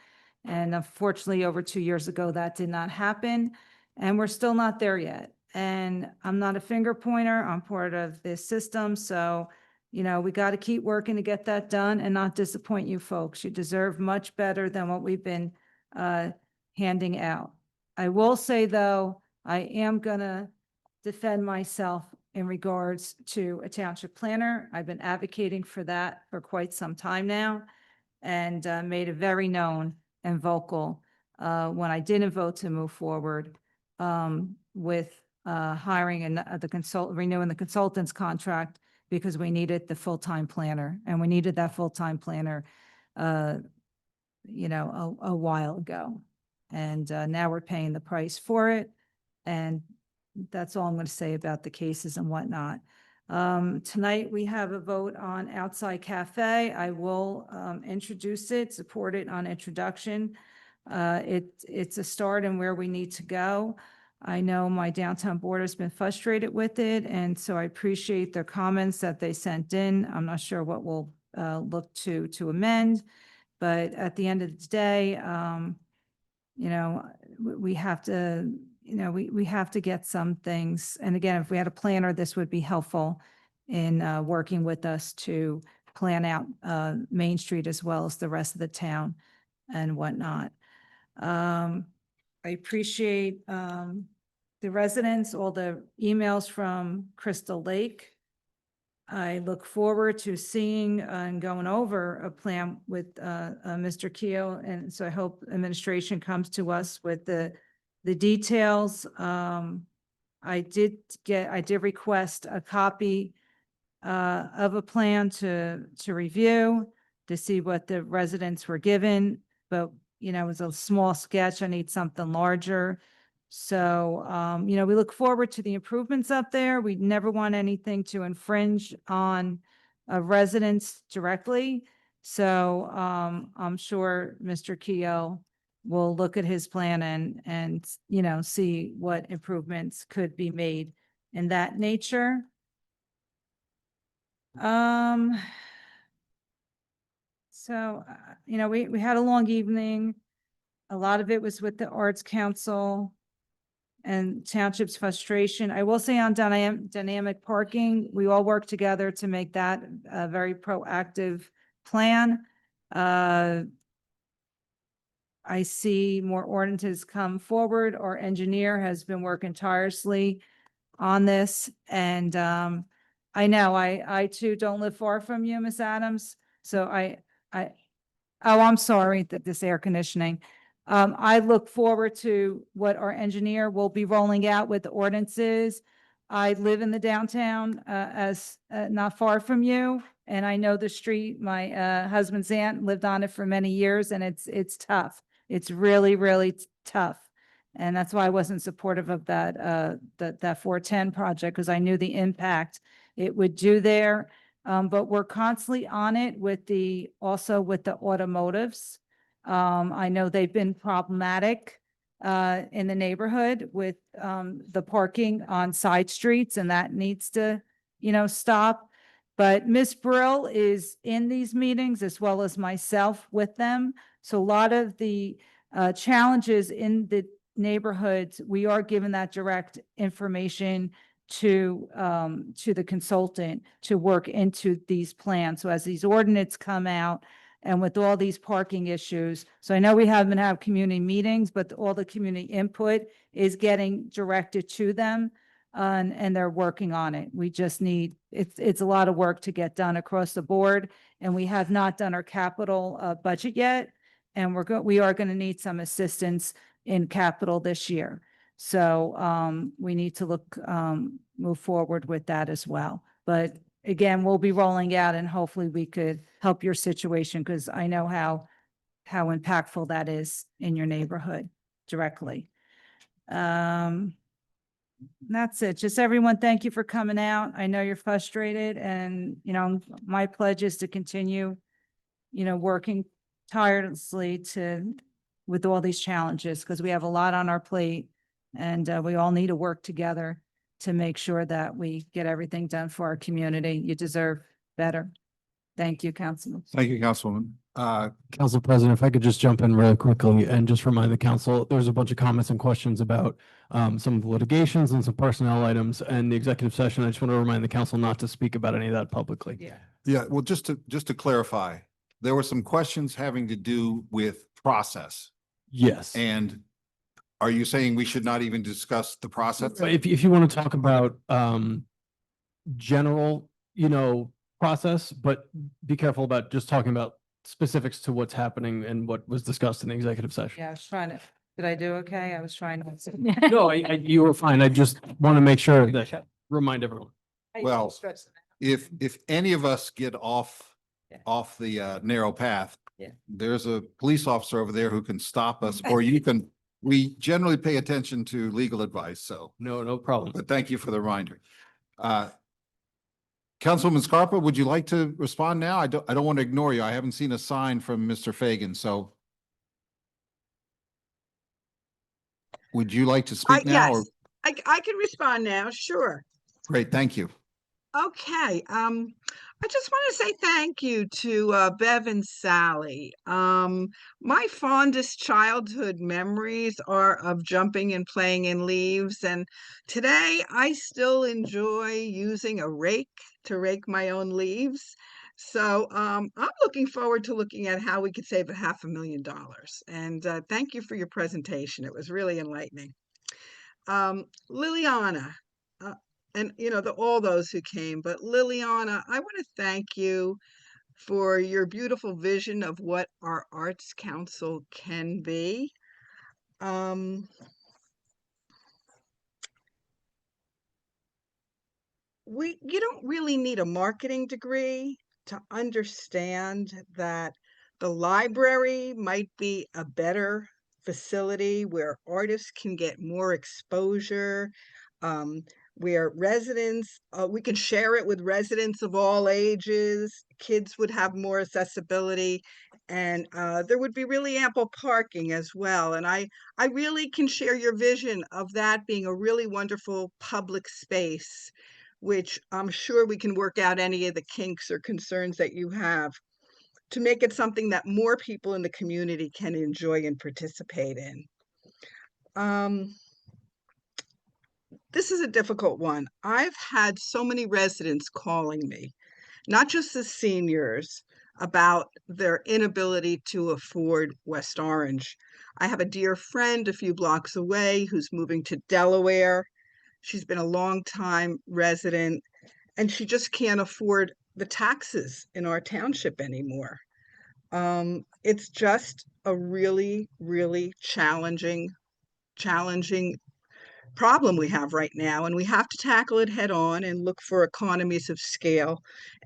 And unfortunately, over 2 years ago, that did not happen. And we're still not there yet. And I'm not a finger pointer. I'm part of this system. So, we got to keep working to get that done and not disappoint you folks. You deserve much better than what we've been handing out. I will say, though, I am going to defend myself in regards to a township planner. I've been advocating for that for quite some time now, and made it very known and vocal when I didn't vote to move forward with hiring and renewing the consultant's contract, because we needed the full-time planner, and we needed that full-time planner, a while ago. And now we're paying the price for it. And that's all I'm going to say about the cases and whatnot. Tonight we have a vote on Outside Cafe. I will introduce it, support it on introduction. It's a start in where we need to go. I know my downtown board has been frustrated with it, and so I appreciate their comments that they sent in. I'm not sure what we'll look to amend, but at the end of the day, we have to, we have to get some things. And again, if we had a planner, this would be helpful in working with us to plan out Main Street as well as the rest of the town and whatnot. I appreciate the residents, all the emails from Crystal Lake. I look forward to seeing and going over a plan with Mr. Keough, and so I hope administration comes to us with the details. I did request a copy of a plan to review, to see what the residents were given, but it was a small sketch. I need something larger. So, we look forward to the improvements up there. We never want anything to infringe on residents directly. So, I'm sure Mr. Keough will look at his plan and see what improvements could be made in that nature. So, we had a long evening. A lot of it was with the Arts Council and Township's frustration. I will say on dynamic parking, we all work together to make that a very proactive plan. I see more ordinances come forward. Our engineer has been working tirelessly on this, and I know, I too don't live far from you, Miss Adams, so oh, I'm sorry that this air conditioning. I look forward to what our engineer will be rolling out with the ordinances. I live in the downtown, not far from you, and I know the street. My, husband's aunt lived on it for many years, and it's tough. It's really, really tough. And that's why I wasn't supportive of that 410 project, because I knew the impact it would do there. But we're constantly on it also with the automotives. I know they've been problematic in the neighborhood with the parking on side streets, and that needs to, stop. But Miss Brill is in these meetings as well as myself with them. So a lot of the challenges in the neighborhoods, we are given that direct information to the consultant to work into these plans. So as these ordinances come out and with all these parking issues, so I know we haven't had community meetings, but all the community input is getting directed to them. And they're working on it. We just need, it's a lot of work to get done across the board. And we have not done our capital budget yet. And we are going to need some assistance in capital this year. So we need to move forward with that as well. But again, we'll be rolling out and hopefully we could help your situation, because I know how impactful that is in your neighborhood directly. That's it. Just everyone, thank you for coming out. I know you're frustrated, and my pledge is to continue, working tirelessly with all these challenges, because we have a lot on our plate, and we all need to work together to make sure that we get everything done for our community. You deserve better. Thank you, Councilman. Thank you, Councilwoman. Council President, if I could just jump in really quickly and just remind the council, there's a bunch of comments and questions about some of the litigations and some personnel items and the executive session. I just want to remind the council not to speak about any of that publicly. Yeah, well, just to clarify, there were some questions having to do with process. Yes. And are you saying we should not even discuss the process? But if you want to talk about general, process, but be careful about just talking about specifics to what's happening and what was discussed in the executive session. Yeah, I was trying to, did I do okay? I was trying to. No, you were fine. I just want to make sure that remind everyone. Well, if any of us get off the narrow path, there's a police officer over there who can stop us, or we generally pay attention to legal advice, so. No problem. But thank you for the reminder. Councilwoman Scarpa, would you like to respond now? I don't want to ignore you. I haven't seen a sign from Mr. Fagan, so. Would you like to speak now? Yes, I can respond now, sure. Great, thank you. Okay, I just want to say thank you to Bev and Sally. My fondest childhood memories are of jumping and playing in leaves, and today I still enjoy using a rake to rake my own leaves. So I'm looking forward to looking at how we could save $500,000. And thank you for your presentation. It was really enlightening. Liliana, and all those who came, but Liliana, I want to thank you for your beautiful vision of what our Arts Council can be. You don't really need a marketing degree to understand that the library might be a better facility where artists can get more exposure, where residents, we could share it with residents of all ages, kids would have more accessibility, and there would be really ample parking as well. And I really can share your vision of that being a really wonderful public space, which I'm sure we can work out any of the kinks or concerns that you have to make it something that more people in the community can enjoy and participate in. This is a difficult one. I've had so many residents calling me, not just the seniors, about their inability to afford West Orange. I have a dear friend a few blocks away who's moving to Delaware. She's been a long time resident, and she just can't afford the taxes in our township anymore. It's just a really, really challenging problem we have right now, and we have to tackle it head on and look for economies of scale.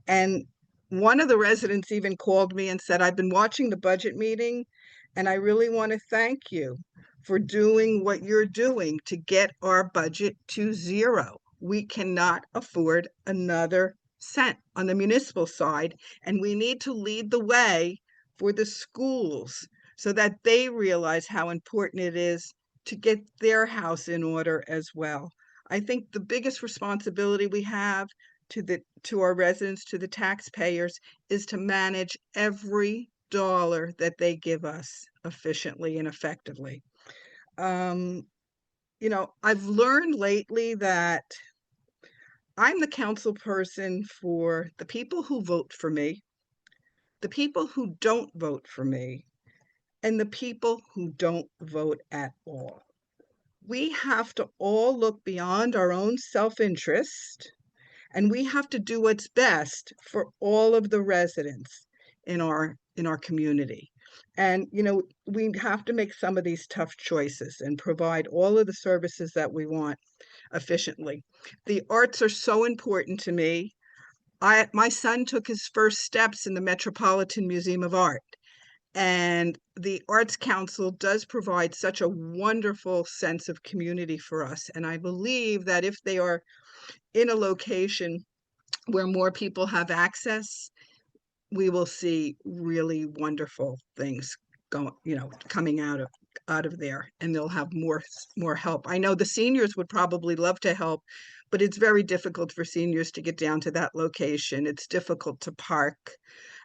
And one of the residents even called me and said, I've been watching the budget meeting, and I really want to thank you for doing what you're doing to get our budget to zero. We cannot afford another cent on the municipal side, and we need to lead the way for the schools so that they realize how important it is to get their house in order as well. I think the biggest responsibility we have to our residents, to the taxpayers, is to manage every dollar that they give us efficiently and effectively. You know, I've learned lately that I'm the council person for the people who vote for me, the people who don't vote for me, and the people who don't vote at all. We have to all look beyond our own self-interest, and we have to do what's best for all of the residents in our community. And, you know, we have to make some of these tough choices and provide all of the services that we want efficiently. The arts are so important to me. My son took his first steps in the Metropolitan Museum of Art. And the Arts Council does provide such a wonderful sense of community for us. And I believe that if they are in a location where more people have access, we will see really wonderful things coming out of there, and they'll have more help. I know the seniors would probably love to help, but it's very difficult for seniors to get down to that location. It's difficult to park.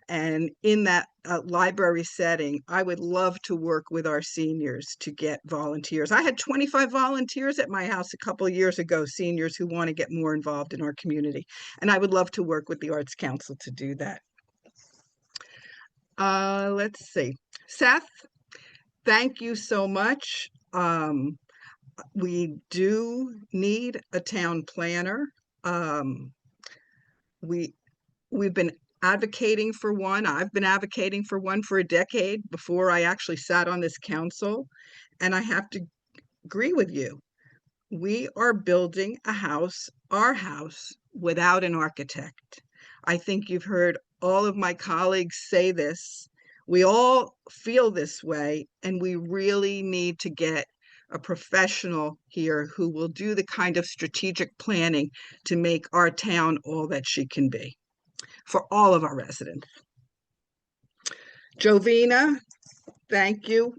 And in that library setting, I would love to work with our seniors to get volunteers. I had 25 volunteers at my house a couple of years ago, seniors who want to get more involved in our community. And I would love to work with the Arts Council to do that. Let's see. Seth, thank you so much. We do need a town planner. We've been advocating for one. I've been advocating for one for a decade before I actually sat on this council. And I have to agree with you. We are building a house, our house, without an architect. I think you've heard all of my colleagues say this. We all feel this way, and we really need to get a professional here who will do the kind of strategic planning to make our town all that she can be for all of our residents. Jovina, thank you.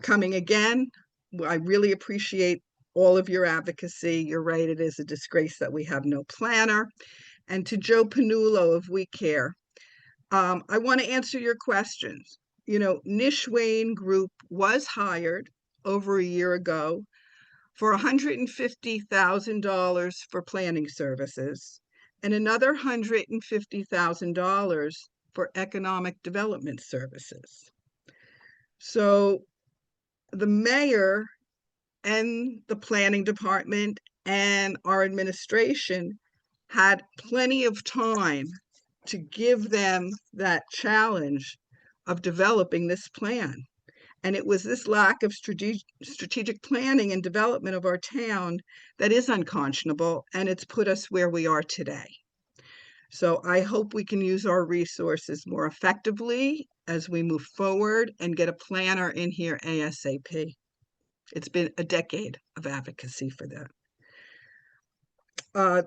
Coming again. I really appreciate all of your advocacy. You're right, it is a disgrace that we have no planner. And to Joe Panulo of We Care, I want to answer your questions. You know, Nishwain Group was hired over a year ago for $150,000 for planning services and another $150,000 for economic development services. So the mayor and the planning department and our administration had plenty of time to give them that challenge of developing this plan. And it was this lack of strategic planning and development of our town that is unconscionable, and it's put us where we are today. So I hope we can use our resources more effectively as we move forward and get a planner in here ASAP. It's been a decade of advocacy for that.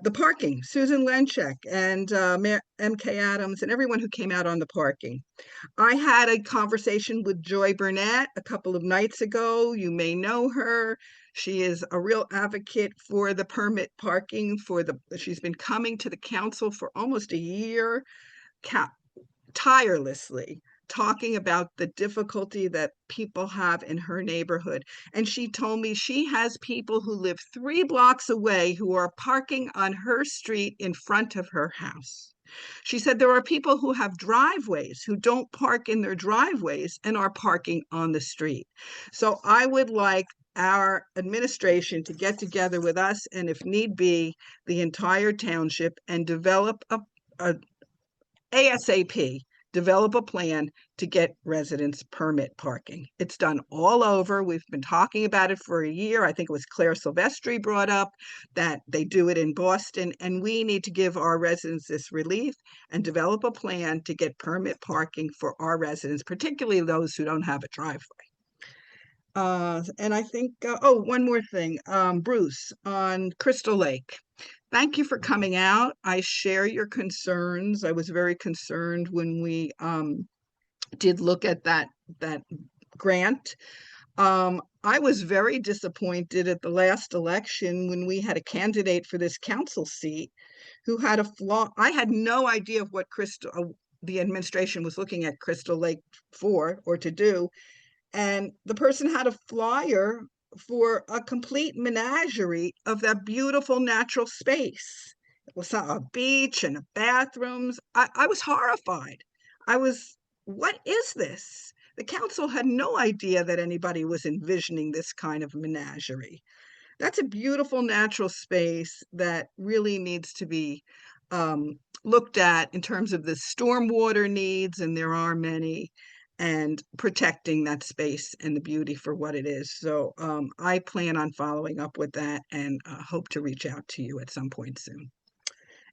The parking, Susan Lenchek and MK Adams and everyone who came out on the parking. I had a conversation with Joy Burnett a couple of nights ago. You may know her. She is a real advocate for the permit parking she's been coming to the council for almost a year, tirelessly talking about the difficulty that people have in her neighborhood. And she told me she has people who live 3 blocks away who are parking on her street in front of her house. She said there are people who have driveways who don't park in their driveways and are parking on the street. So I would like our administration to get together with us and if need be, the entire township and develop a ASAP, develop a plan to get residents permit parking. It's done all over. We've been talking about it for a year. I think it was Claire Silvestri brought up that they do it in Boston, and we need to give our residents this relief and develop a plan to get permit parking for our residents, particularly those who don't have a driveway. And I think, oh, one more thing, Bruce, on Crystal Lake. Thank you for coming out. I share your concerns. I was very concerned when we did look at that grant. I was very disappointed at the last election when we had a candidate for this council seat who had a flaw. I had no idea of what the administration was looking at Crystal Lake for or to do. And the person had a flyer for a complete menagerie of that beautiful natural space. It was a beach and bathrooms. I was horrified. What is this? The council had no idea that anybody was envisioning this kind of menagerie. That's a beautiful natural space that really needs to be looked at in terms of the stormwater needs, and there are many, and protecting that space and the beauty for what it is. So I plan on following up with that and hope to reach out to you at some point soon.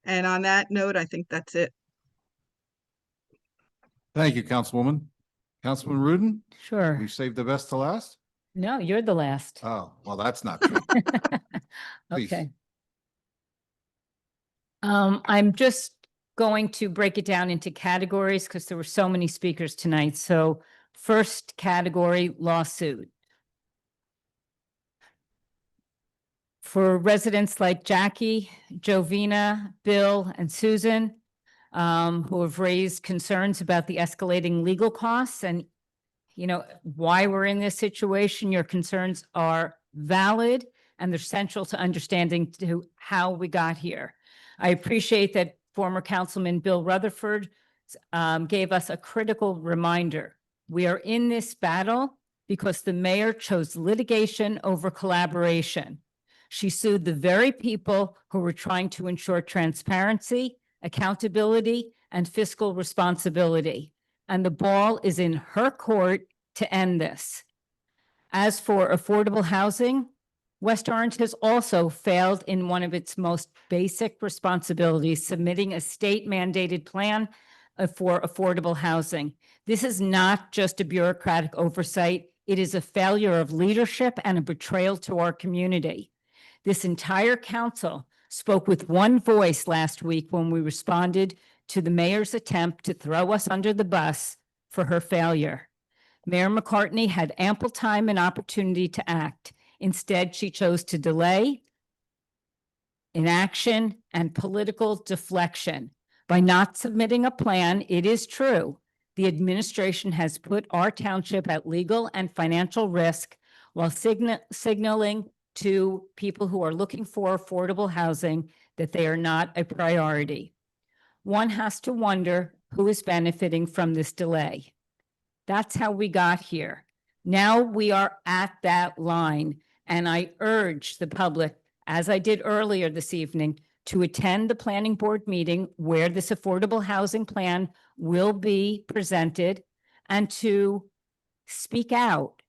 And on that note, I think that's it. Thank you, Councilwoman. Councilman Rudin? Sure. We saved the best to last? No, you're the last. Oh, well, that's not true. Please. Okay. I'm just going to break it down into categories because there were so many speakers tonight. So first category, lawsuit. For residents like Jackie, Jovina, Bill, and Susan, who have raised concerns about the escalating legal costs and, you know, why we're in this situation, your concerns are valid and they're central to understanding how we got here. I appreciate that former Councilman Bill Rutherford gave us a critical reminder. We are in this battle because the mayor chose litigation over collaboration. She sued the very people who were trying to ensure transparency, accountability, and fiscal responsibility. And the ball is in her court to end this. As for affordable housing, West Orange has also failed in one of its most basic responsibilities, submitting a state mandated plan for affordable housing. This is not just a bureaucratic oversight. It is a failure of leadership and a betrayal to our community. This entire council spoke with one voice last week when we responded to the mayor's attempt to throw us under the bus for her failure. Mayor McCartney had ample time and opportunity to act. Instead, she chose to delay, inaction, and political deflection. By not submitting a plan, it is true, the administration has put our township at legal and financial risk while signaling to people who are looking for affordable housing that they are not a priority. One has to wonder who is benefiting from this delay. That's how we got here. Now we are at that line, and I urge the public, as I did earlier this evening, to attend the planning board meeting where this affordable housing plan will be presented and to speak out.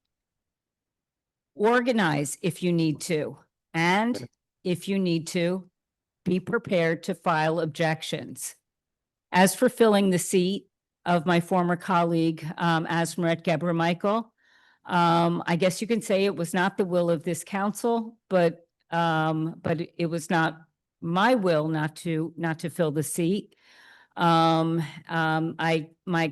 Organize if you need to, and if you need to, be prepared to file objections. As for filling the seat of my former colleague, Asmaret Gebra-Michael, I guess you can say it was not the will of this council, but it was not my will not to fill the seat. My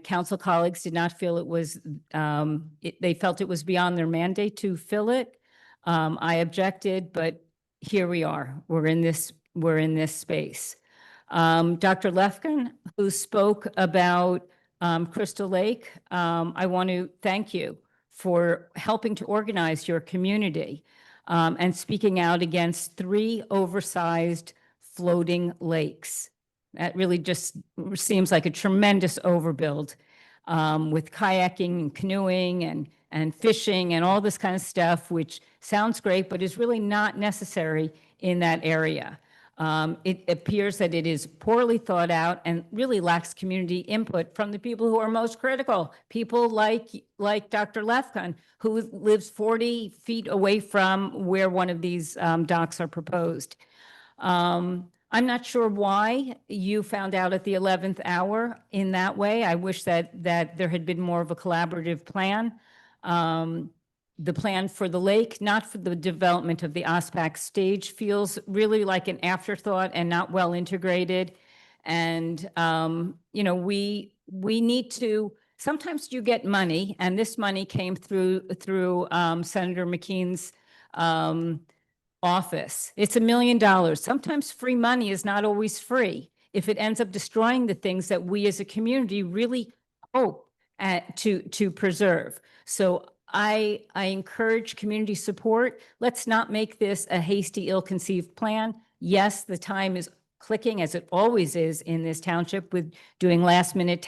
council colleagues did not feel it was, they felt it was beyond their mandate to fill it. I objected, but here we are. We're in this space. Dr. Lefkin, who spoke about Crystal Lake, I want to thank you for helping to organize your community and speaking out against 3 oversized floating lakes. That really just seems like a tremendous overbuild with kayaking and canoeing and and fishing and all this kind of stuff, which sounds great, but is really not necessary in that area. It appears that it is poorly thought out and really lacks community input from the people who are most critical. People like Dr. Lefkon, who lives 40 feet away from where one of these docks are proposed. I'm not sure why you found out at the 11th hour in that way. I wish that there had been more of a collaborative plan. The plan for the lake, not for the development of the OSPAC stage, feels really like an afterthought and not well integrated. And, you know, we need to, sometimes you get money, and this money came through Senator McKean's office. It's $1 million. Sometimes free money is not always free if it ends up destroying the things that we as a community really hope to preserve. So I encourage community support. Let's not make this a hasty, ill-conceived plan. Yes, the time is clicking, as it always is in this township, with doing last-minute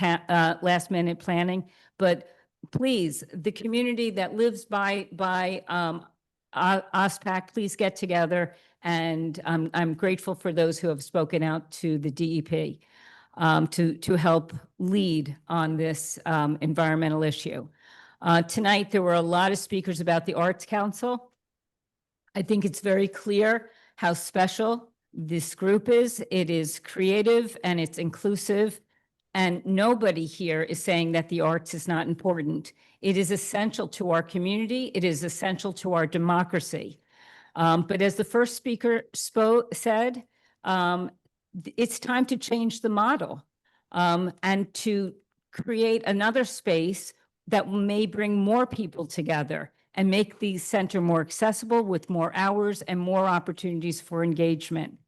planning. But please, the community that lives by OSPAC, please get together. And I'm grateful for those who have spoken out to the DEP to help lead on this environmental issue. Tonight, there were a lot of speakers about the Arts Council. I think it's very clear how special this group is. It is creative and it's inclusive. And nobody here is saying that the arts is not important. It is essential to our community. It is essential to our democracy. But as the first speaker said, it's time to change the model and to create another space that may bring more people together and make the center more accessible with more hours and more opportunities for engagement.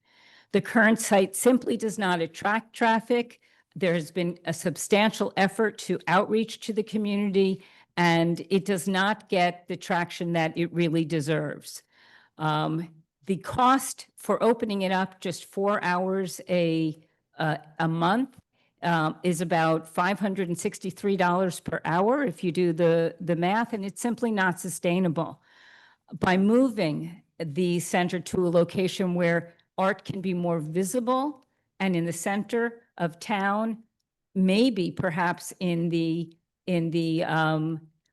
The current site simply does not attract traffic. There has been a substantial effort to outreach to the community, and it does not get the traction that it really deserves. The cost for opening it up just 4 hours a month is about $563 per hour if you do the math, and it's simply not sustainable. By moving the center to a location where art can be more visible and in the center of town, maybe perhaps in the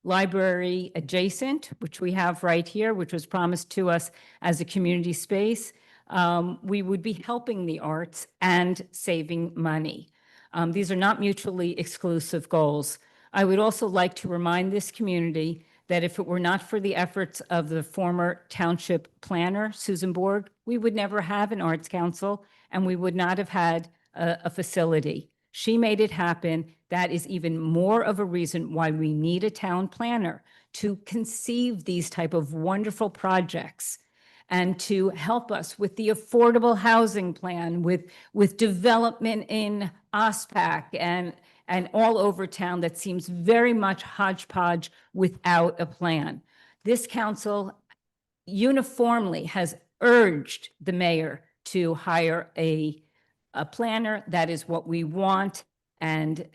library adjacent, which we have right here, which was promised to us as a community space, we would be helping the arts and saving money. These are not mutually exclusive goals. I would also like to remind this community that if it were not for the efforts of the former township planner, Susan Borg, we would never have an arts council and we would not have had a facility. She made it happen. That is even more of a reason why we need a town planner to conceive these type of wonderful projects and to help us with the affordable housing plan, with development in OSPAC and all over town that seems very much hodgepodge without a plan. This council uniformly has urged the mayor to hire a planner. That is what we want, and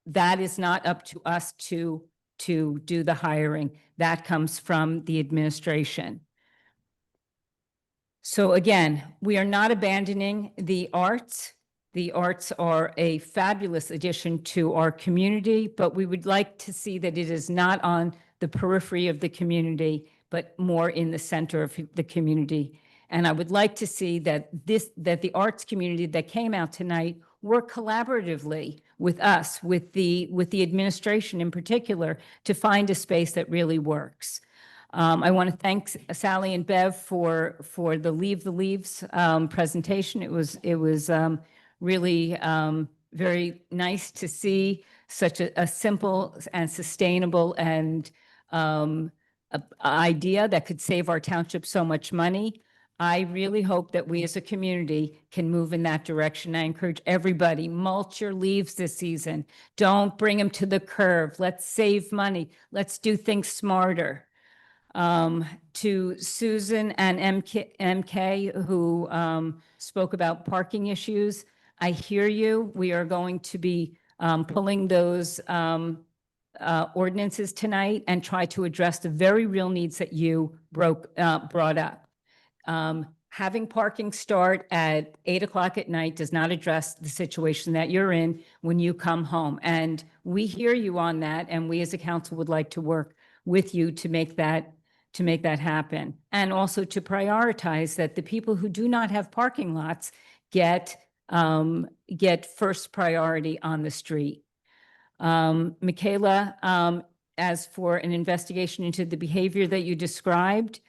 that is not up to us to do the hiring. That comes from the administration. So again, we are not abandoning the arts. The arts are a fabulous addition to our community, but we would like to see that it is not on the periphery of the community, but more in the center of the community. And I would like to see that the arts community that came out tonight work collaboratively with us, with the administration in particular, to find a space that really works. I want to thank Sally and Bev for the Leave the Leaves presentation. It was really very nice to see such a simple and sustainable and idea that could save our township so much money. I really hope that we as a community can move in that direction. I encourage everybody, mulch your leaves this season. Don't bring them to the curve. Let's save money. Let's do things smarter. To Susan and MK who spoke about parking issues, I hear you. We are going to be pulling those ordinances tonight and try to address the very real needs that you brought up. Having parking start at 8 o'clock at night does not address the situation that you're in when you come home. And we hear you on that, and we as a council would like to work with you to make that happen. And also to prioritize that the people who do not have parking lots get first priority on the street. Michaela, as for an investigation into the behavior that you described,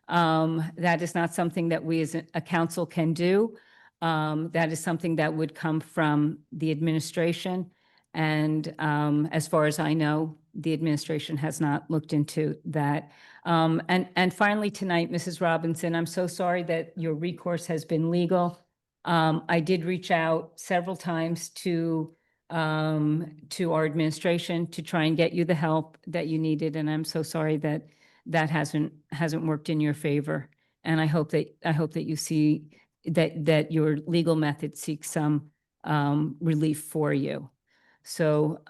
that is not something that we as a council can do. That is something that would come from the administration. And as far as I know, the administration has not looked into that. And finally tonight, Mrs. Robinson, I'm so sorry that your recourse has been legal. I did reach out several times to our administration to try and get you the help that you needed. And I'm so sorry that that hasn't worked in your favor. And I hope that you see that your legal method seeks some relief for you. So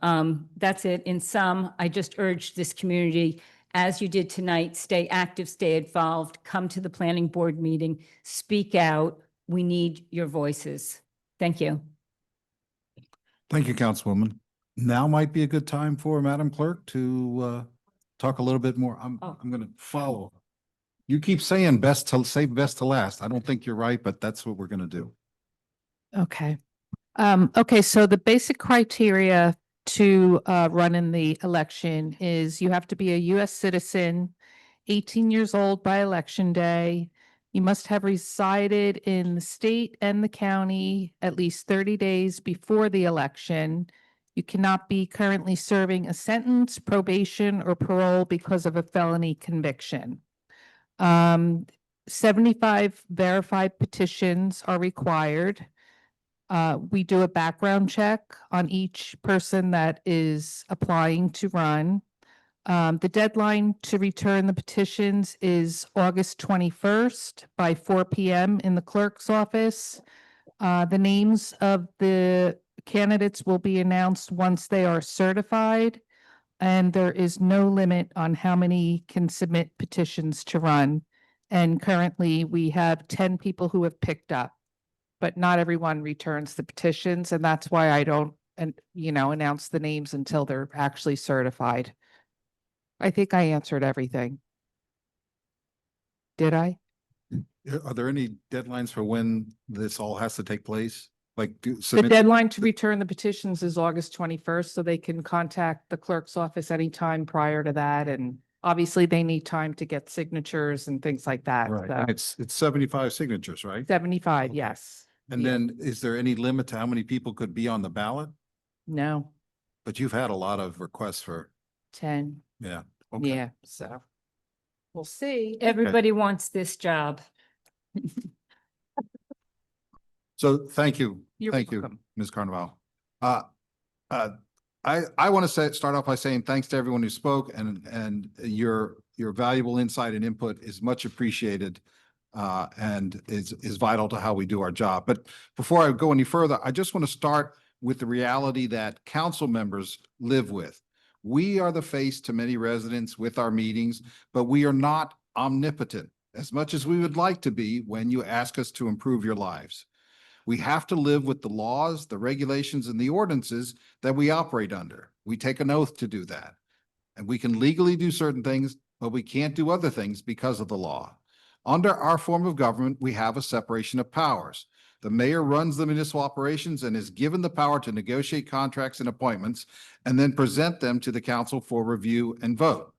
that's it. In sum, I just urge this community, as you did tonight, stay active, stay involved, come to the planning board meeting, speak out. We need your voices. Thank you. Thank you, Councilwoman. Now might be a good time for Madam Clerk to talk a little bit more. I'm going to follow. You keep saying save best to last. I don't think you're right, but that's what we're going to do. Okay. Okay, so the basic criteria to run in the election is you have to be a U.S. citizen, 18 years old by election day. You must have resided in the state and the county at least 30 days before the election. You cannot be currently serving a sentence, probation, or parole because of a felony conviction. 75 verified petitions are required. We do a background check on each person that is applying to run. The deadline to return the petitions is August 21st by 4 p.m. in the clerk's office. The names of the candidates will be announced once they are certified, and there is no limit on how many can submit petitions to run. And currently, we have 10 people who have picked up, but not everyone returns the petitions, and that's why I don't, announce the names until they're actually certified. I think I answered everything. Did I? Are there any deadlines for when this all has to take place? Like The deadline to return the petitions is August 21st, so they can contact the clerk's office anytime prior to that. And obviously they need time to get signatures and things like that. Right. So And it's 75 signatures, right? 75, Okay. yes. And Yeah. then is there any limit to how many people could be on the ballot? No, But you've had a lot of requests for, 10. yeah. Okay. Yeah, so we'll see. Everybody wants this job. So thank you. You're Thank you, welcome. Ms. Carnaval. I want to start off by saying thanks to everyone who spoke, and your valuable insight and input is much appreciated and is vital to how we do our job. But before I go any further, I just want to start with the reality that council members live with. We are the face to many residents with our meetings, but we are not omnipotent as much as we would like to be when you ask us to improve your lives. We have to live with the laws, the regulations, and the ordinances that we operate under. We take an oath to do that. And we can legally do certain things, but we can't do other things because of the law. Under our form of government, we have a separation of powers. The mayor runs the municipal operations and is given the power to negotiate contracts and appointments and then present them to the council for review and vote.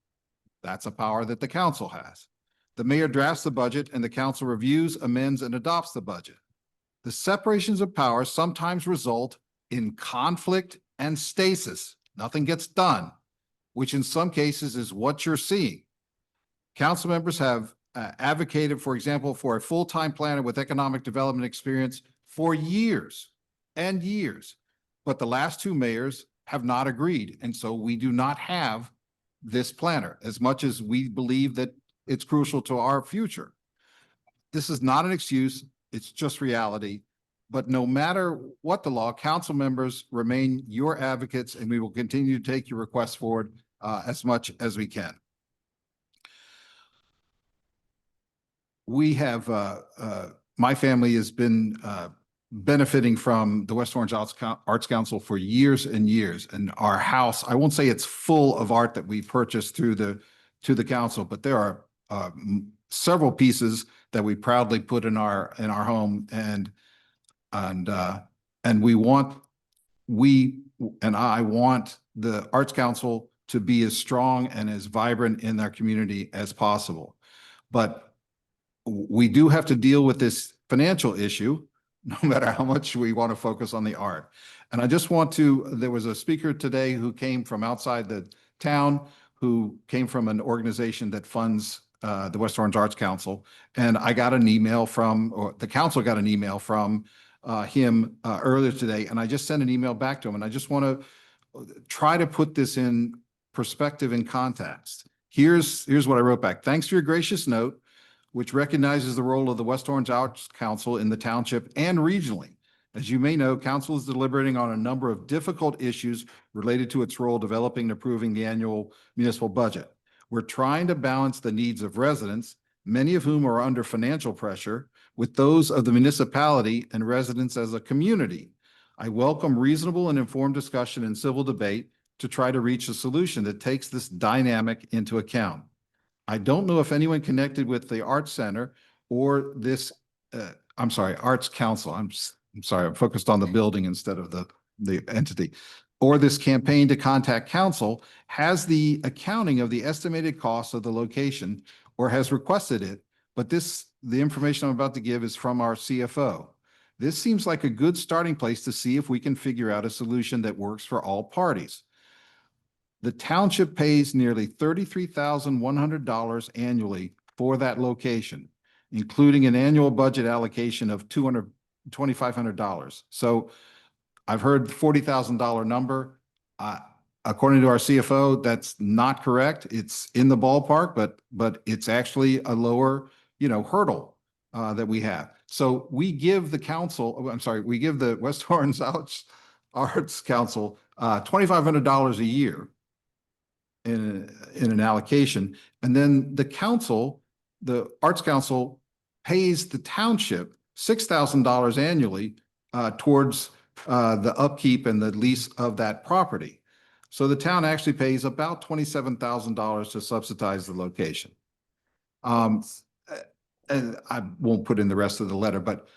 That's a power that the council has. The mayor drafts the budget and the council reviews, amends, and adopts the budget. The separations of powers sometimes result in conflict and stasis. Nothing gets done, which in some cases is what you're seeing. Council members have advocated, for example, for a full-time planner with economic development experience for years and years, but the last two mayors have not agreed. And so we do not have this planner as much as we believe that it's crucial to our future. This is not an excuse. It's just reality. But no matter what the law, council members remain your advocates, and we will continue to take your requests forward as much as we can. We have, my family has been benefiting from the West Orange Arts Council for years and years. And our house, I won't say it's full of art that we purchased through the council, but there are several pieces that we proudly put in our home, and I want the Arts Council to be as strong and as vibrant in our community as possible. But we do have to deal with this financial issue, no matter how much we want to focus on the art. And I just want to, there was a speaker today who came from outside the town, who came from an organization that funds the West Orange Arts Council. And I got an email from, or the council got an email from him earlier today. And I just sent an email back to him. And I just want to try to put this in perspective and context. Here's what I wrote back. Thanks for your gracious note, which recognizes the role of the West Orange Arts Council in the township and regionally. As you may know, council is deliberating on a number of difficult issues related to its role developing and approving the annual municipal budget. We're trying to balance the needs of residents, many of whom are under financial pressure, with those of the municipality and residents as a community. I welcome reasonable and informed discussion and civil debate to try to reach a solution that takes this dynamic into account. I don't know if anyone connected with the Arts Center or this, Arts Council. I'm sorry, I'm focused on the building instead of the entity. Or this campaign to contact council has the accounting of the estimated cost of the location or has requested it, but the information I'm about to give is from our CFO. This seems like a good starting place to see if we can figure out a solution that works for all parties. The township pays nearly $33,100 annually for that location, including an annual budget allocation of $2,500. So I've heard the $40,000 number. According to our CFO, that's not correct. It's in the ballpark, but it's actually a lower, hurdle that we have. So we give the we give the West Orange Arts Council $2,500 a year in an allocation. And then the Arts Council pays the township $6,000 annually towards the upkeep and the lease of that property. So the town actually pays about $27,000 to subsidize the location. And I won't put in the rest of the letter, but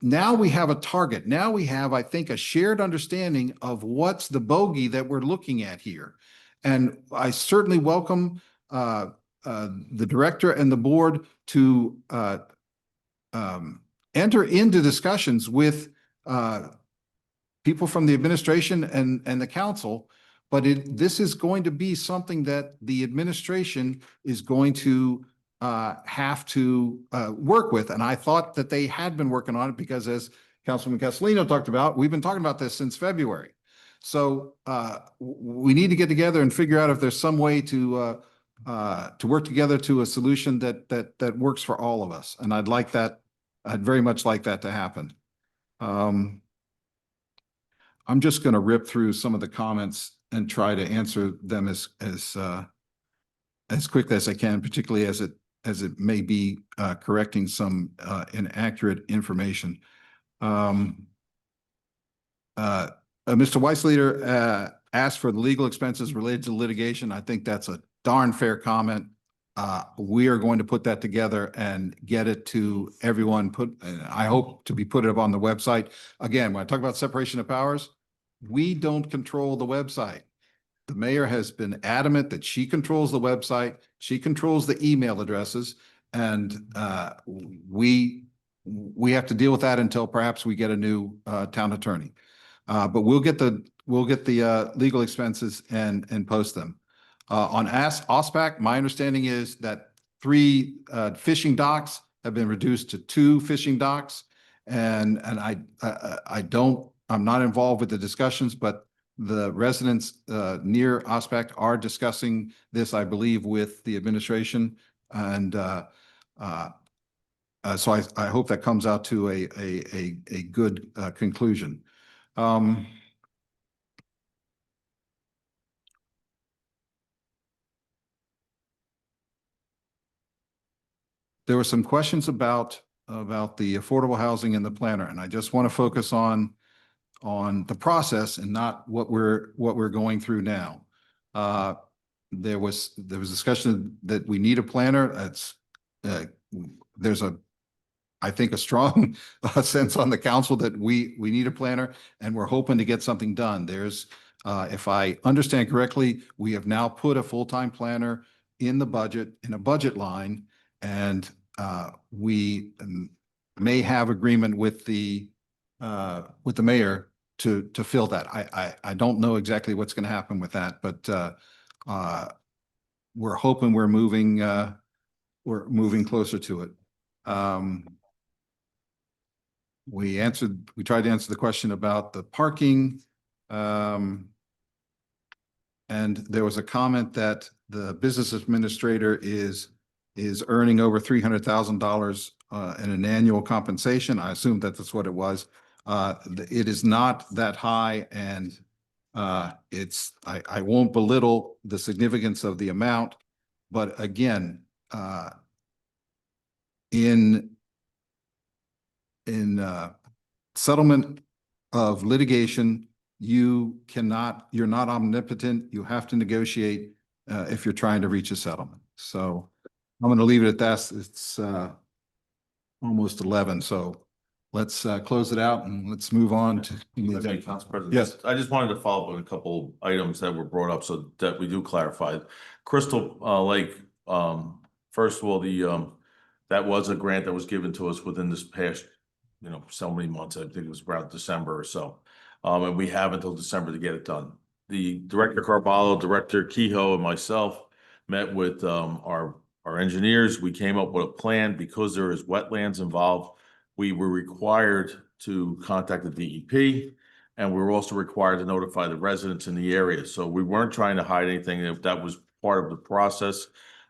now we have a target. Now we have, I think, a shared understanding of what's the bogey that we're looking at here. And I certainly welcome the director and the board to enter into discussions with people from the administration and the council, but this is going to be something that the administration is going to have to work with. And I thought that they had been working on it because, as Councilman Castellino talked about, we've been talking about this since February. So we need to get together and figure out if there's some way to work together to a solution that works for all of us. And I'd very much like that to happen. I'm just going to rip through some of the comments and try to answer them as quickly as I can, particularly as it may be correcting some inaccurate information. Mr. Weissleader asked for the legal expenses related to litigation. I think that's a darn fair comment. We are going to put that together and get it to everyone. I hope to be put up on the website. Again, when I talk about separation of powers, we don't control the website. The mayor has been adamant that she controls the website. She controls the email addresses, and we have to deal with that until perhaps we get a new town attorney. But we'll get the legal expenses and post them. On OSPAC, my understanding is that 3 fishing docks have been reduced to 2 fishing docks, and I'm not involved with the discussions, but the residents near OSPAC are discussing this, I believe, with the administration, and So I hope that comes out to a good conclusion. There were some questions about the affordable housing and the planner, and I just want to focus on the process and not what we're going through now. There was discussion that we need a planner. There's I think a strong sense on the council that we need a planner, and we're hoping to get something done. There's, if I understand correctly, we have now put a full-time planner in the budget, in a budget line, and we may have agreement with the mayor to fill that. I don't know exactly what's going to happen with that, but we're hoping we're moving closer to it. We tried to answer the question about the parking. And there was a comment that the business administrator is earning over $300,000 in an annual compensation. I assume that that's what it was. It is not that high, and I won't belittle the significance of the amount, but again, in settlement of litigation, you're not omnipotent. You have to negotiate if you're trying to reach a settlement. So I'm going to leave it at that. It's almost 11. So let's close it out and let's move on to. Council President. Yes. I just wanted to follow up on a couple items that were brought up so that we do clarify. Crystal Lake, first of all, that was a grant that was given to us within this past, so many months. I think it was around December or so. And we have until December to get it done. The Director Carballo, Director Kehoe, and myself met with our engineers. We came up with a plan because there is wetlands involved. We were required to contact the DEP, and we were also required to notify the residents in the area. So we weren't trying to hide anything. That was part of the process.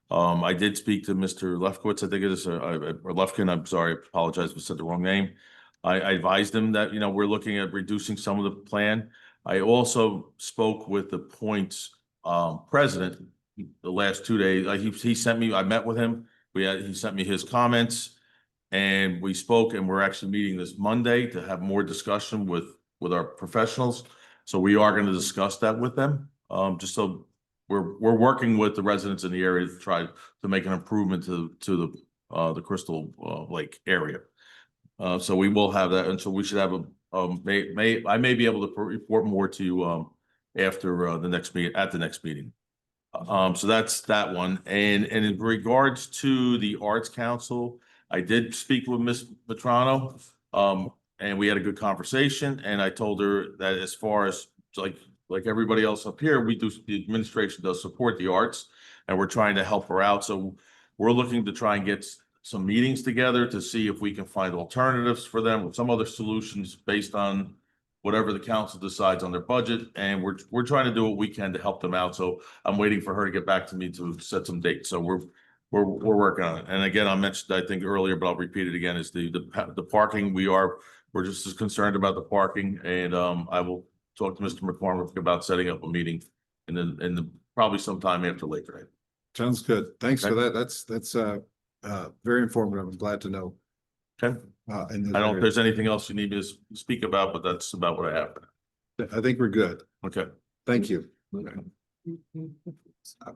I did speak to Mr. Lefkowitz, I think it is, or Lefkin, I'm sorry, I apologize if I said the wrong name. I advised him that, we're looking at reducing some of the plan. I also spoke with the Points president the last 2 days. He sent me, I met with him. He sent me his comments, and we spoke, and we're actually meeting this Monday to have more discussion with our professionals. So we are going to discuss that with them. Just so we're working with the residents in the area to try to make an improvement to the Crystal Lake area. So we will have that, and so we should have I may be able to report more to you after the next meeting. So that's that one. And in regards to the Arts Council, I did speak with Ms. Petrano, and we had a good conversation. And I told her that as far as like everybody else up here, the administration does support the arts, and we're trying to help her out. So we're looking to try and get some meetings together to see if we can find alternatives for them with some other solutions based on whatever the council decides on their budget. And we're trying to do what we can to help them out. So I'm waiting for her to get back to me to set some dates. So we're working on it. And again, I mentioned, I think earlier, but I'll repeat it again, is the parking. We're just as concerned about the parking, and I will talk to Mr. McCormick about setting up a meeting in probably sometime after Labor Day. Sounds good. Thanks for that. That's very informative. I'm glad to know. Okay. I don't know if there's anything else you need me to speak about, but that's about what I have. I think we're good. Okay. Thank you. I'm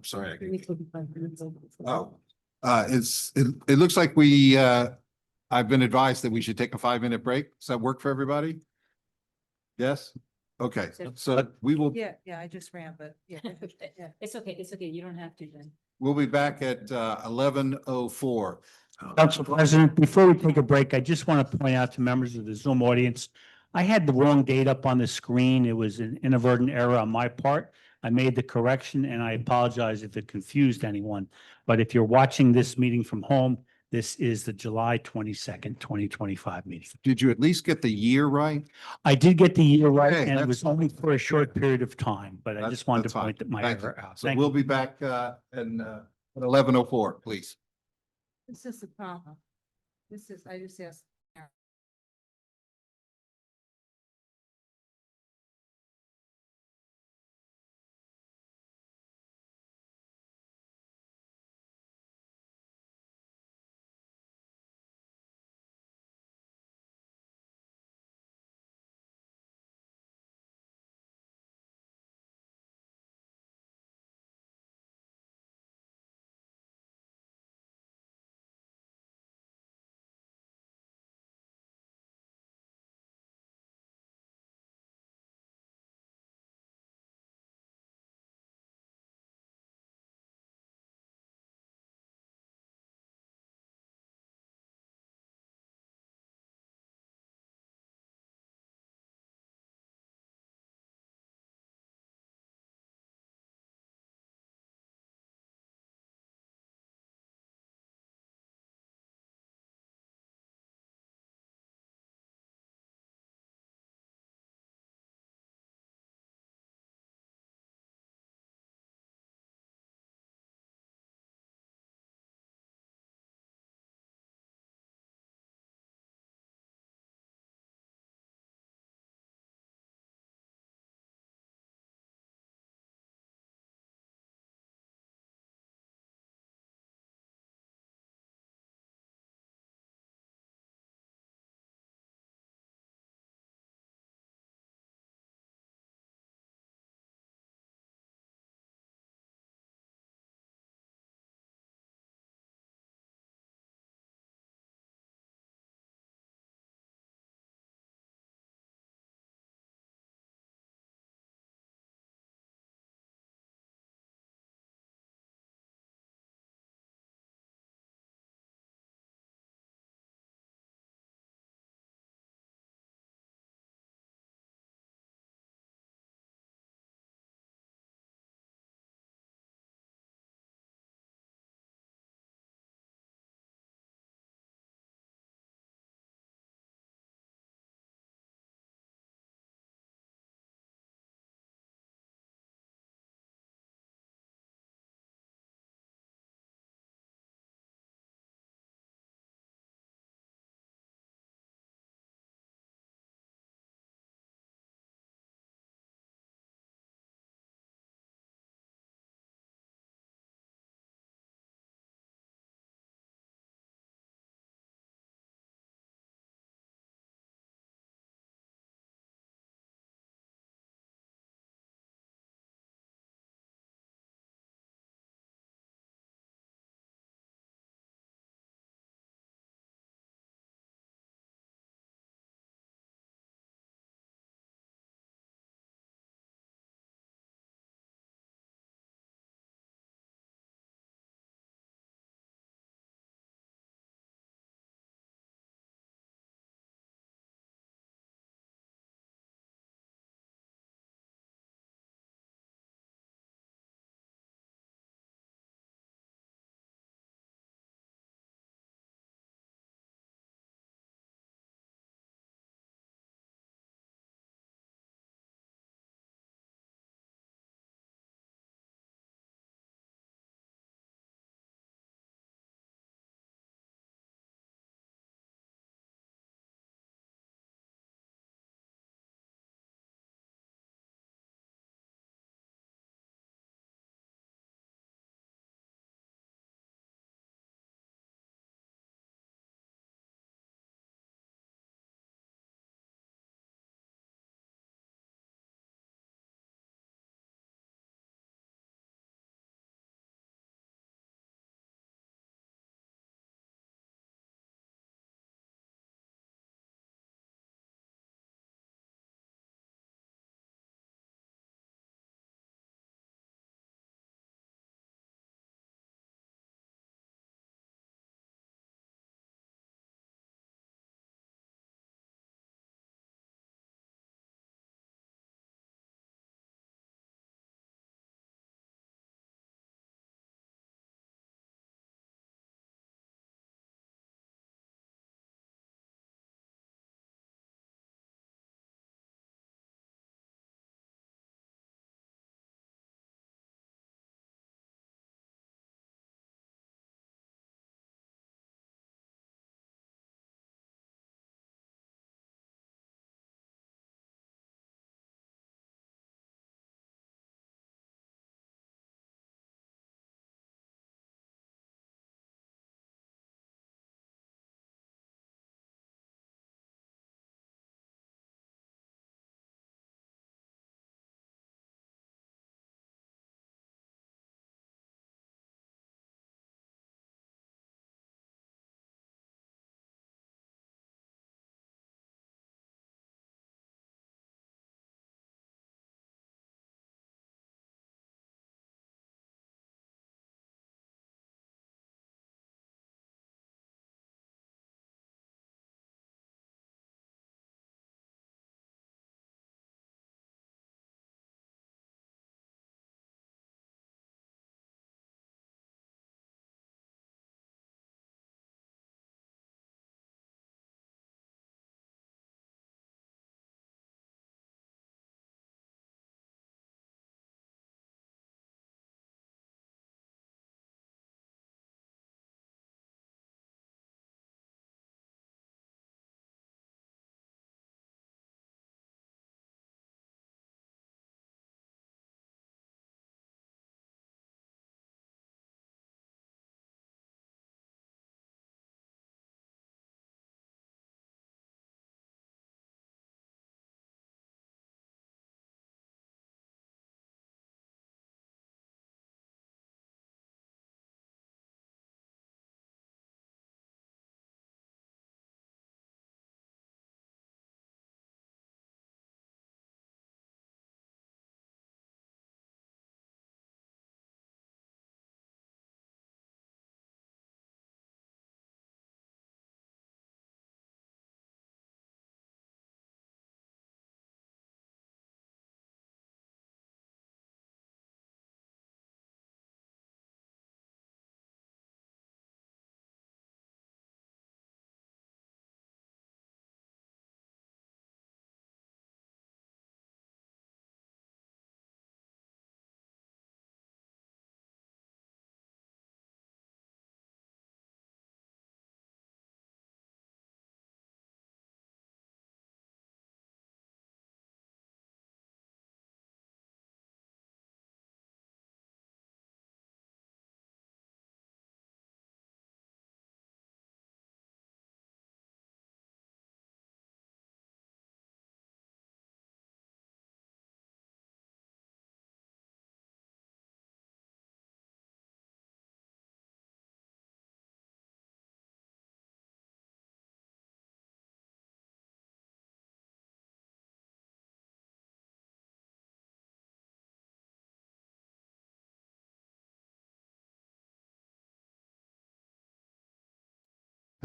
sorry. It looks like I've been advised that we should take a 5-minute break. Does that work for everybody? Yes? Okay, so we will. Yeah, I just ran, but yeah. It's okay. You don't have to then. We'll be back at 11:04. Council President, before we take a break, I just want to point out to members of the Zoom audience, I had the wrong date up on the screen. It was an inadvertent error on my part. I made the correction, and I apologize if it confused anyone. But if you're watching this meeting from home, this is the July 22nd, 2025 meeting. Did you at least get the year right? I did get the year right, Okay, and it was only for a short period of time, but I just wanted to point my error out. So we'll be back at 11:04, please. This is the problem. I just asked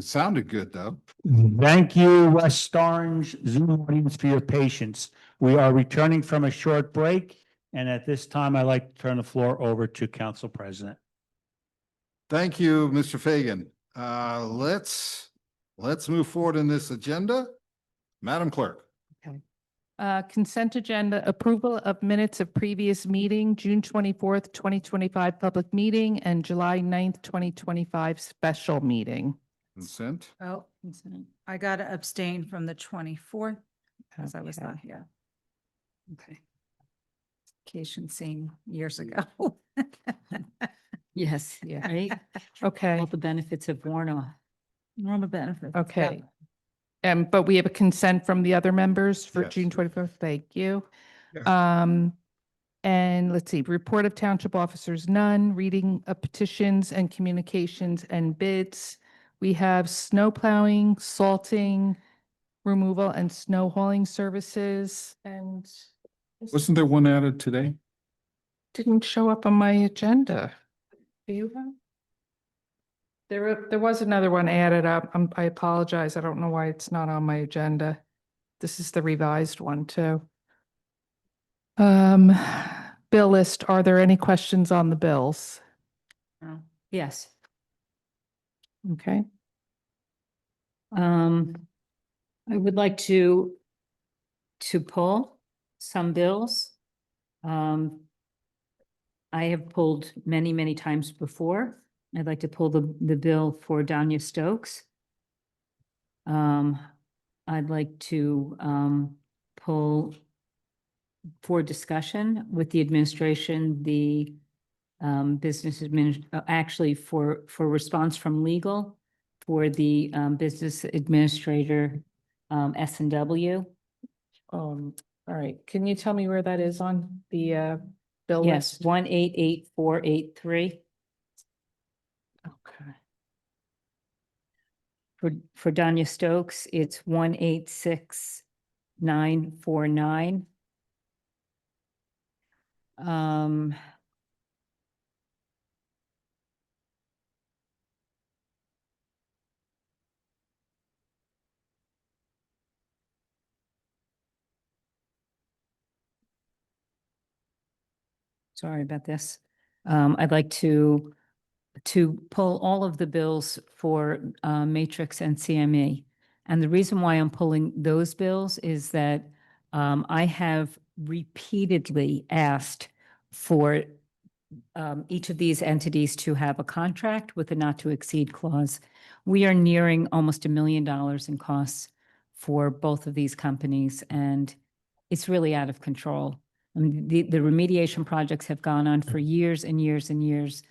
It sounded good, though. Thank you, West Orange Zoom audience, for your patience. We are returning from a short break, and at this time, I'd like to turn the floor over to Council President. Thank you, Mr. Fagan. Let's move forward in this agenda. Madam Clerk. Consent agenda, approval of minutes of previous meeting, June 24th, 2025 public meeting, and July 9th, 2025 special meeting. Consent. Oh, I got to abstain from the 24th because I was not here. Okay. Vacation scene years ago. Yes, yeah, right? Okay, All the benefits of worn off. All the benefits. okay. But we have a consent from the other members for Yes. June 24th. Thank you. Yes. And let's see, report of township officers, none. Reading of petitions and communications and bids. We have snow plowing, salting, removal and snow hauling services, and Wasn't there one added today? didn't show up on my agenda. Do you have? There was another one added up. I apologize. I don't know why it's not on my agenda. This is the revised one too. Bill list, are there any questions on the bills? Yes. Okay. I would like to pull some bills. I have pulled many, many times before. I'd like to pull the bill for Danya Stokes. I'd like to pull for discussion with the administration, the business actually for response from legal for the business administrator S&W. All right, can you tell me where that is on the bill Yes, list? 188483. Okay. For Danya Stokes, it's 186949. Sorry about this. I'd like to pull all of the bills for Matrix and CME. And the reason why I'm pulling those bills is that I have repeatedly asked for each of these entities to have a contract with a not to exceed clause. We are nearing almost $1 million in costs for both of these companies, and it's really out of control. I mean, the remediation projects have gone on for years and years and years.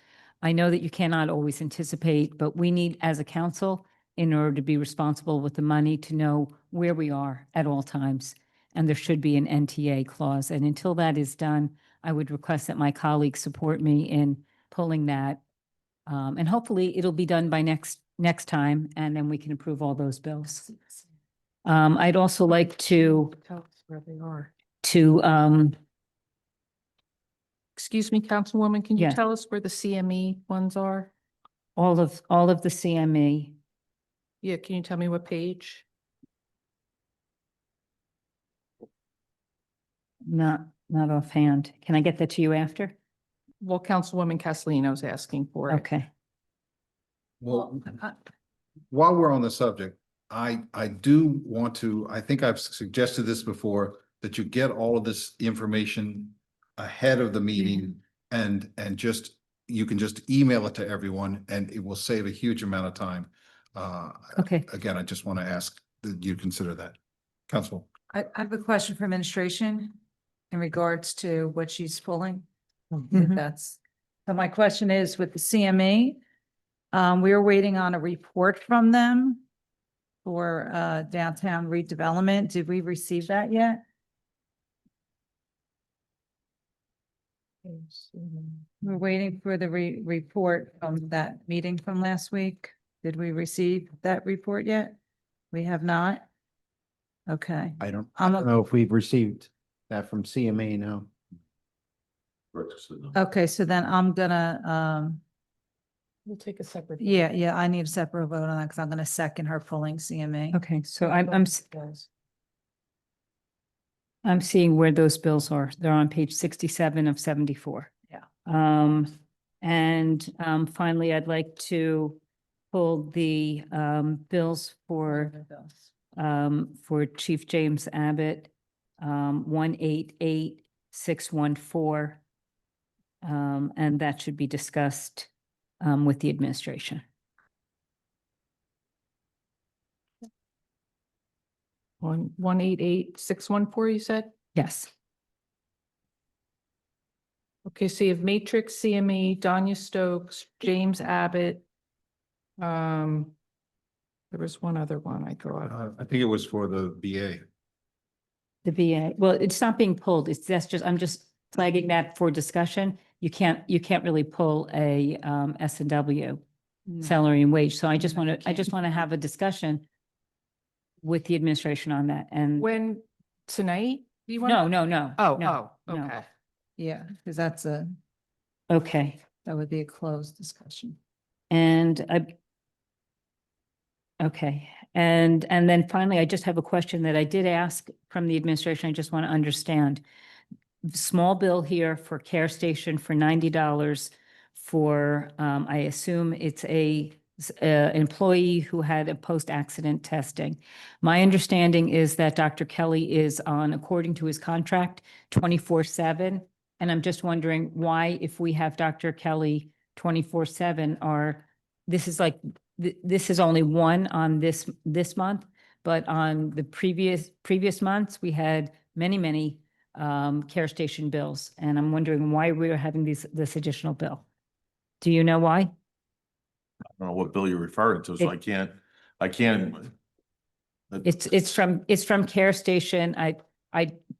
I know that you cannot always anticipate, but we need, as a council, in order to be responsible with the money, to know where we are at all times. And there should be an NTA clause. And until that is done, I would request that my colleagues support me in pulling that. And hopefully it'll be done by next time, and then we can approve all those bills. I'd also like to Tell us where they are. to Excuse me, Councilwoman, can you Yeah. tell us where the CME ones are? all of the CME. Yeah, can you tell me what page? Not offhand. Can I get that to you after? Well, Councilwoman Castellino's asking for it. Okay. Well, while we're on the subject, I do want to, I think I've suggested this before, that you get all of this information ahead of the meeting and just, you can just email it to everyone and it will save a huge amount of time. Okay. Again, I just want to ask that you consider that. Council. I have a question for administration in regards to what she's pulling. If Mhm. So my question is with the CME, we are waiting on a report from them for downtown redevelopment. Did we receive that yet? We're waiting for the report from that meeting from last week. Did we receive that report yet? We have not? Okay. I don't I'm know if we've received that from CMA now. Okay, so then I'm gonna We'll take a separate. Yeah, I need a separate vote on that because I'm going to second her pulling CMA. Okay, so I'm seeing where those bills are. They're on page 67 of 74. Yeah. Finally, I'd like to pull the bills for Chief James Abbott, 188614. And that should be discussed with the administration. 188614, you said? Yes. Okay, so you have Matrix, CME, Danya Stokes, James Abbott. There was one other one I got. I think it was for the BA. The VA, well, it's not being pulled. I'm just flagging that for discussion. You can't really pull a S&W salary and wage. So I just want to have a discussion with the administration on that. And When, tonight? Do you want? no. No, no. okay. Yeah, because that would be a closed discussion. And then finally, I just have a question that I did ask from the administration. I just want to understand. Small bill here for care station for $90 for, I assume it's a employee who had a post-accident testing. My understanding is that Dr. Kelly is on, according to his contract, 24/7. And I'm just wondering why, if we have Dr. Kelly 24/7, this is only one on this month, but on the previous months, we had many care station bills. And I'm wondering why we're having this additional bill. Do you know why? I don't know what bill you're referring to, so I can't. It's from care station. I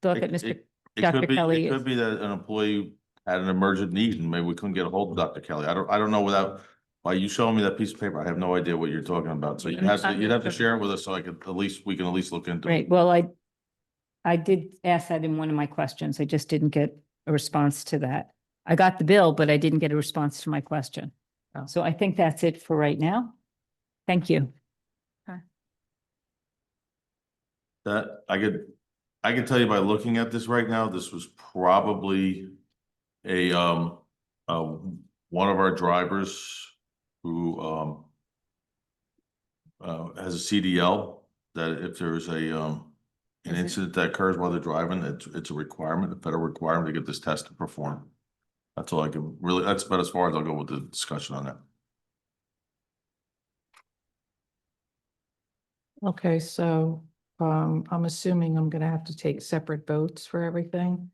thought that Mr. Dr. Kelly. It could be that an employee had an emergent need and maybe we couldn't get a hold of Dr. Kelly. I don't know without, by you showing me that piece of paper, I have no idea what you're talking about. So you'd have to share it with us so we can at least look into it. Right, well, I did ask that in one of my questions. I just didn't get a response to that. I got the bill, but I didn't get a response to my question. Oh. So I think that's it for right now. Thank you. That I could tell you by looking at this right now, this was probably one of our drivers who has a CDL, that if there's an incident that occurs while they're driving, it's a requirement, a federal requirement to get this test to perform. That's all I can really, that's about as far as I'll go with the discussion on that. Okay, so I'm assuming I'm gonna have to take separate votes for everything.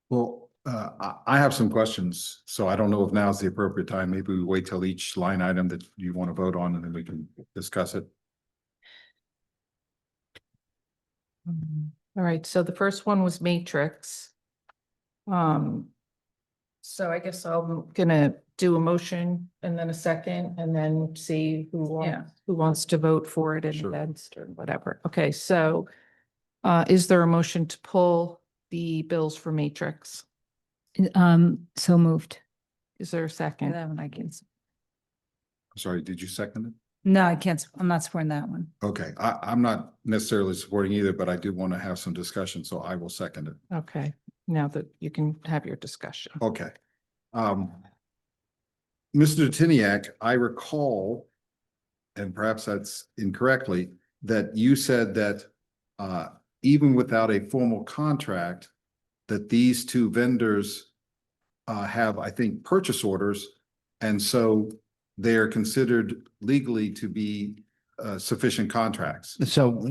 Well, I have some questions, so I don't know if now's the appropriate time. Maybe we wait till each line item that you want to vote on and then we can discuss it. All right, so the first one was Matrix. So I guess I'm gonna do a motion and then a second and then see who wants to vote for it and Sure. against or whatever. Okay, so is there a motion to pull the bills for Matrix? So moved. Is there a second? That one I can. I'm sorry, did you second it? No, I can't. I'm not supporting that one. Okay, I'm not necessarily supporting either, but I do want to have some discussion, so I will second it. Okay, now that you can have your discussion. Okay. Mr. Tiniak, I recall, and perhaps that's incorrectly, that you said that even without a formal contract, that these two vendors have, I think, purchase orders, and so they are considered legally to be sufficient contracts. So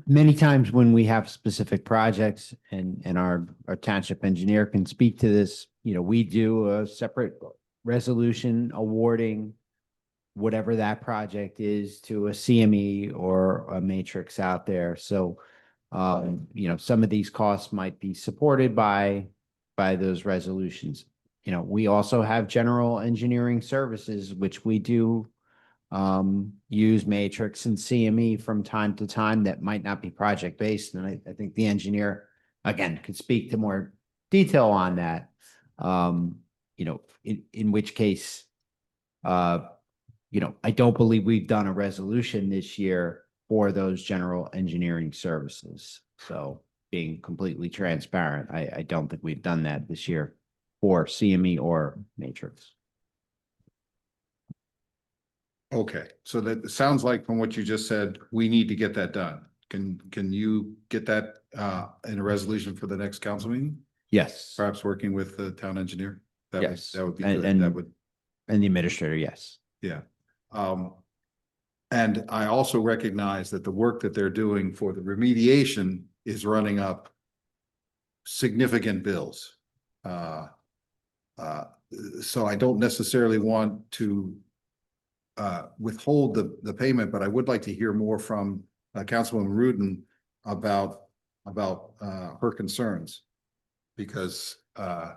many times when we have specific projects and our township engineer can speak to this, we do a separate resolution awarding whatever that project is to a CME or a matrix out there. So, some of these costs might be supported by those resolutions. We also have general engineering services, which we do use matrix and CME from time to time that might not be project based. And I think the engineer, again, could speak to more detail on that. In which case, I don't believe we've done a resolution this year for those general engineering services. So being completely transparent, I don't think we've done that this year for CME or Matrix. Okay, so that sounds like from what you just said, we need to get that done. Can you get that in a resolution for the next council meeting? Yes. Perhaps working with the town engineer? Yes. That would be And- good. and- That would, And the administrator, yes. yeah. And I also recognize that the work that they're doing for the remediation is running up significant bills. So I don't necessarily want to withhold the payment, but I would like to hear more from Councilwoman Rudin about her concerns. Because I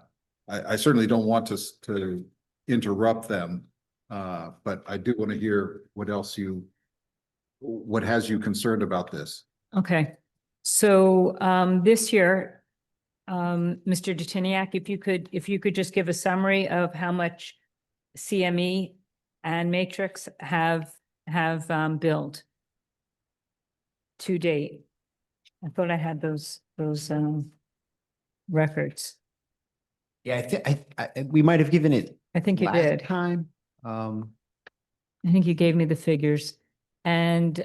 certainly don't want to interrupt them, but I do want to hear what has you concerned about this. Okay, so this year, Mr. Detiniak, if you could just give a summary of how much CME and Matrix have billed to date. I thought I had those records. Yeah, we might have given it. I think you last did. time. I think you gave me the figures. And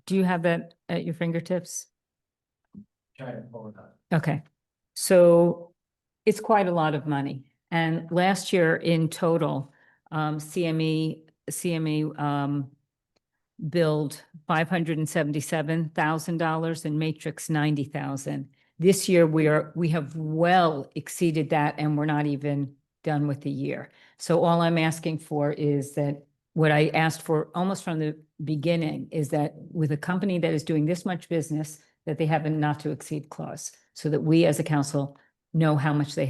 do you have that at your fingertips? Try to pull it up. Okay, so it's quite a lot of money. And last year in total, CME billed $577,000 and Matrix $90,000. This year we have well exceeded that, and we're not even done with the year. So all I'm asking for is that what I asked for almost from the beginning is that with a company that is doing this much business, that they have a not to exceed clause, so that we as a council know how much we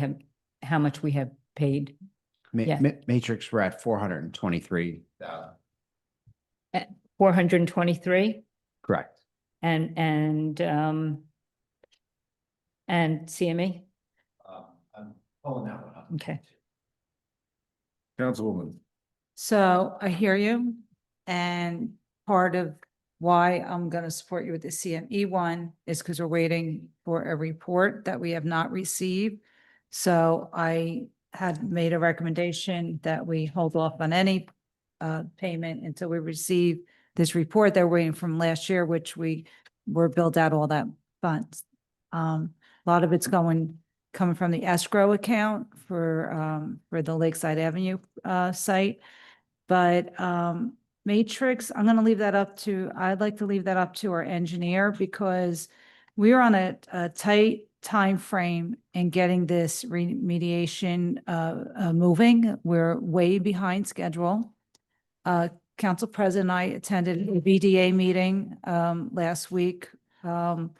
have paid. Yeah. Matrix, we're at 423. 423 Correct. and CME? I'm pulling that one up. Okay. Councilwoman. So I hear you. And part of why I'm going to support you with the CME one is because we're waiting for a report that we have not received. So I had made a recommendation that we hold off on any payment until we receive this report they're waiting from last year, which we were billed out all that funds. A lot of it's coming from the escrow account for the Lakeside Avenue site. But Matrix, I'd like to leave that up to our engineer, because we are on a tight time frame in getting this remediation moving. We're way behind schedule. Council President and I attended a VDA meeting last week, and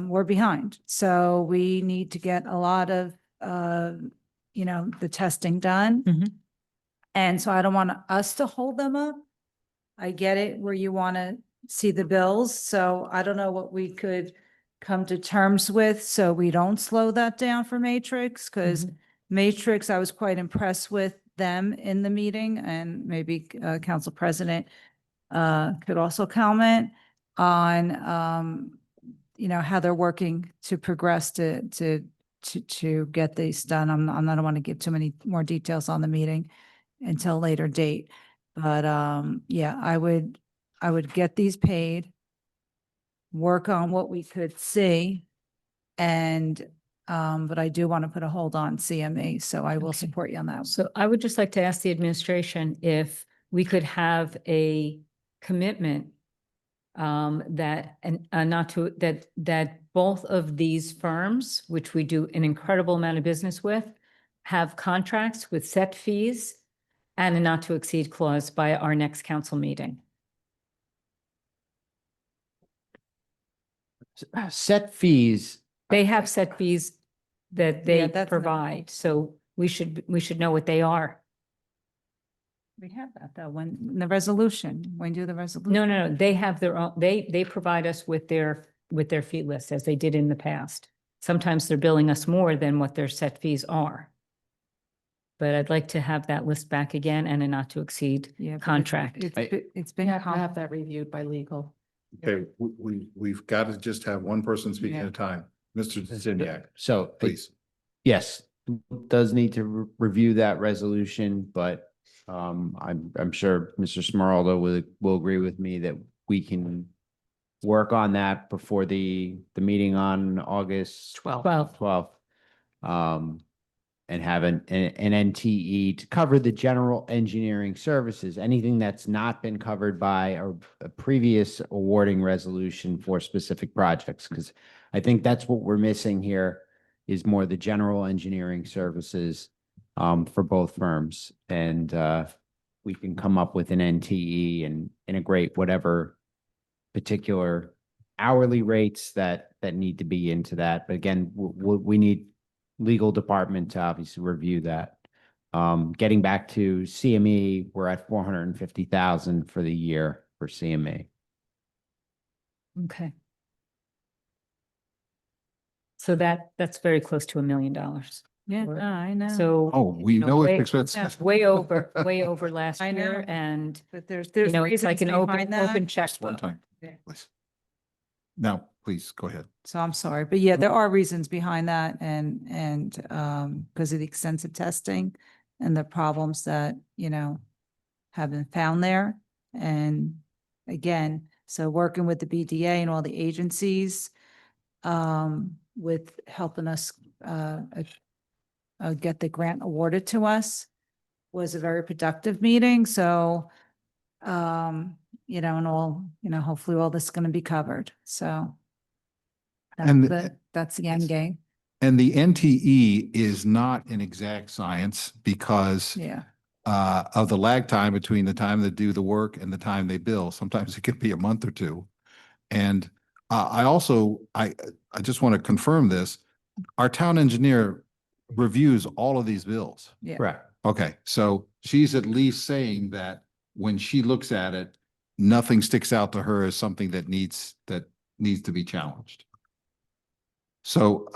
we're behind. So we need to get a lot of the testing done. And so I don't want us to hold them up. I get it where you want to see the bills. So I don't know what we could come to terms with so we don't slow that down for Matrix, because Matrix, I was quite impressed with them in the meeting, and maybe Council President could also comment on how they're working to progress to get these done. I don't want to give too many more details on the meeting until a later date. But yeah, I would get these paid, work on what we could see, and but I do want to put a hold on CME, so I will support you on that. So I would just like to ask the administration if we could have a commitment that both of these firms, which we do an incredible amount of business with, have contracts with set fees and a not to exceed clause by our next council meeting. Set fees. They have set fees that they Yeah, that's provide, so we should know what they are. We have that though, when the resolution, when you do the resolution. No, they have their own, they provide us with their fee list, as they did in the past. Sometimes they're billing us more than what their set fees are. but I'd like to have that list back again and a not to exceed contract. It's been. You have to have that reviewed by legal. Okay, we've got to just have one person speaking at a time. Mr. Zinyak, So, please. yes, does need to review that resolution, but I'm sure Mr. Smeraldo will agree with me that we can work on that before the meeting on August 12th. And have an NTE to cover the general engineering services, anything that's not been covered by a previous awarding resolution for specific projects, because I think that's what we're missing here is more the general engineering services for both firms. And we can come up with an NTE and integrate whatever particular hourly rates that need to be into that. But again, we need legal department to obviously review that. Getting back to CME, we're at 450,000 for the year for CME. Okay. So that's very close to $1 million. Yeah, Or- I know. So. Oh, we you know way- it's expensive. Way over last I year, know. and, But there's you know, it's like an reasons open behind that. open One checkbook. time, Yeah. please. Now, please, go ahead. So I'm sorry, but yeah, there are reasons behind that and because of the extensive testing and the problems that, have been found there. And again, so working with the BDA and all the agencies, with helping us, get the grant awarded to us was a very productive meeting. So, and all, hopefully all this is going to be covered. So. And That's the end game. And the NTE is not an exact science because Yeah. of the lag time between the time they do the work and the time they bill. Sometimes it could be a month or two. And I just want to confirm this. Our town engineer reviews all of these bills. Yeah. Correct. Okay, so she's at least saying that when she looks at it, nothing sticks out to her as something that needs to be challenged. So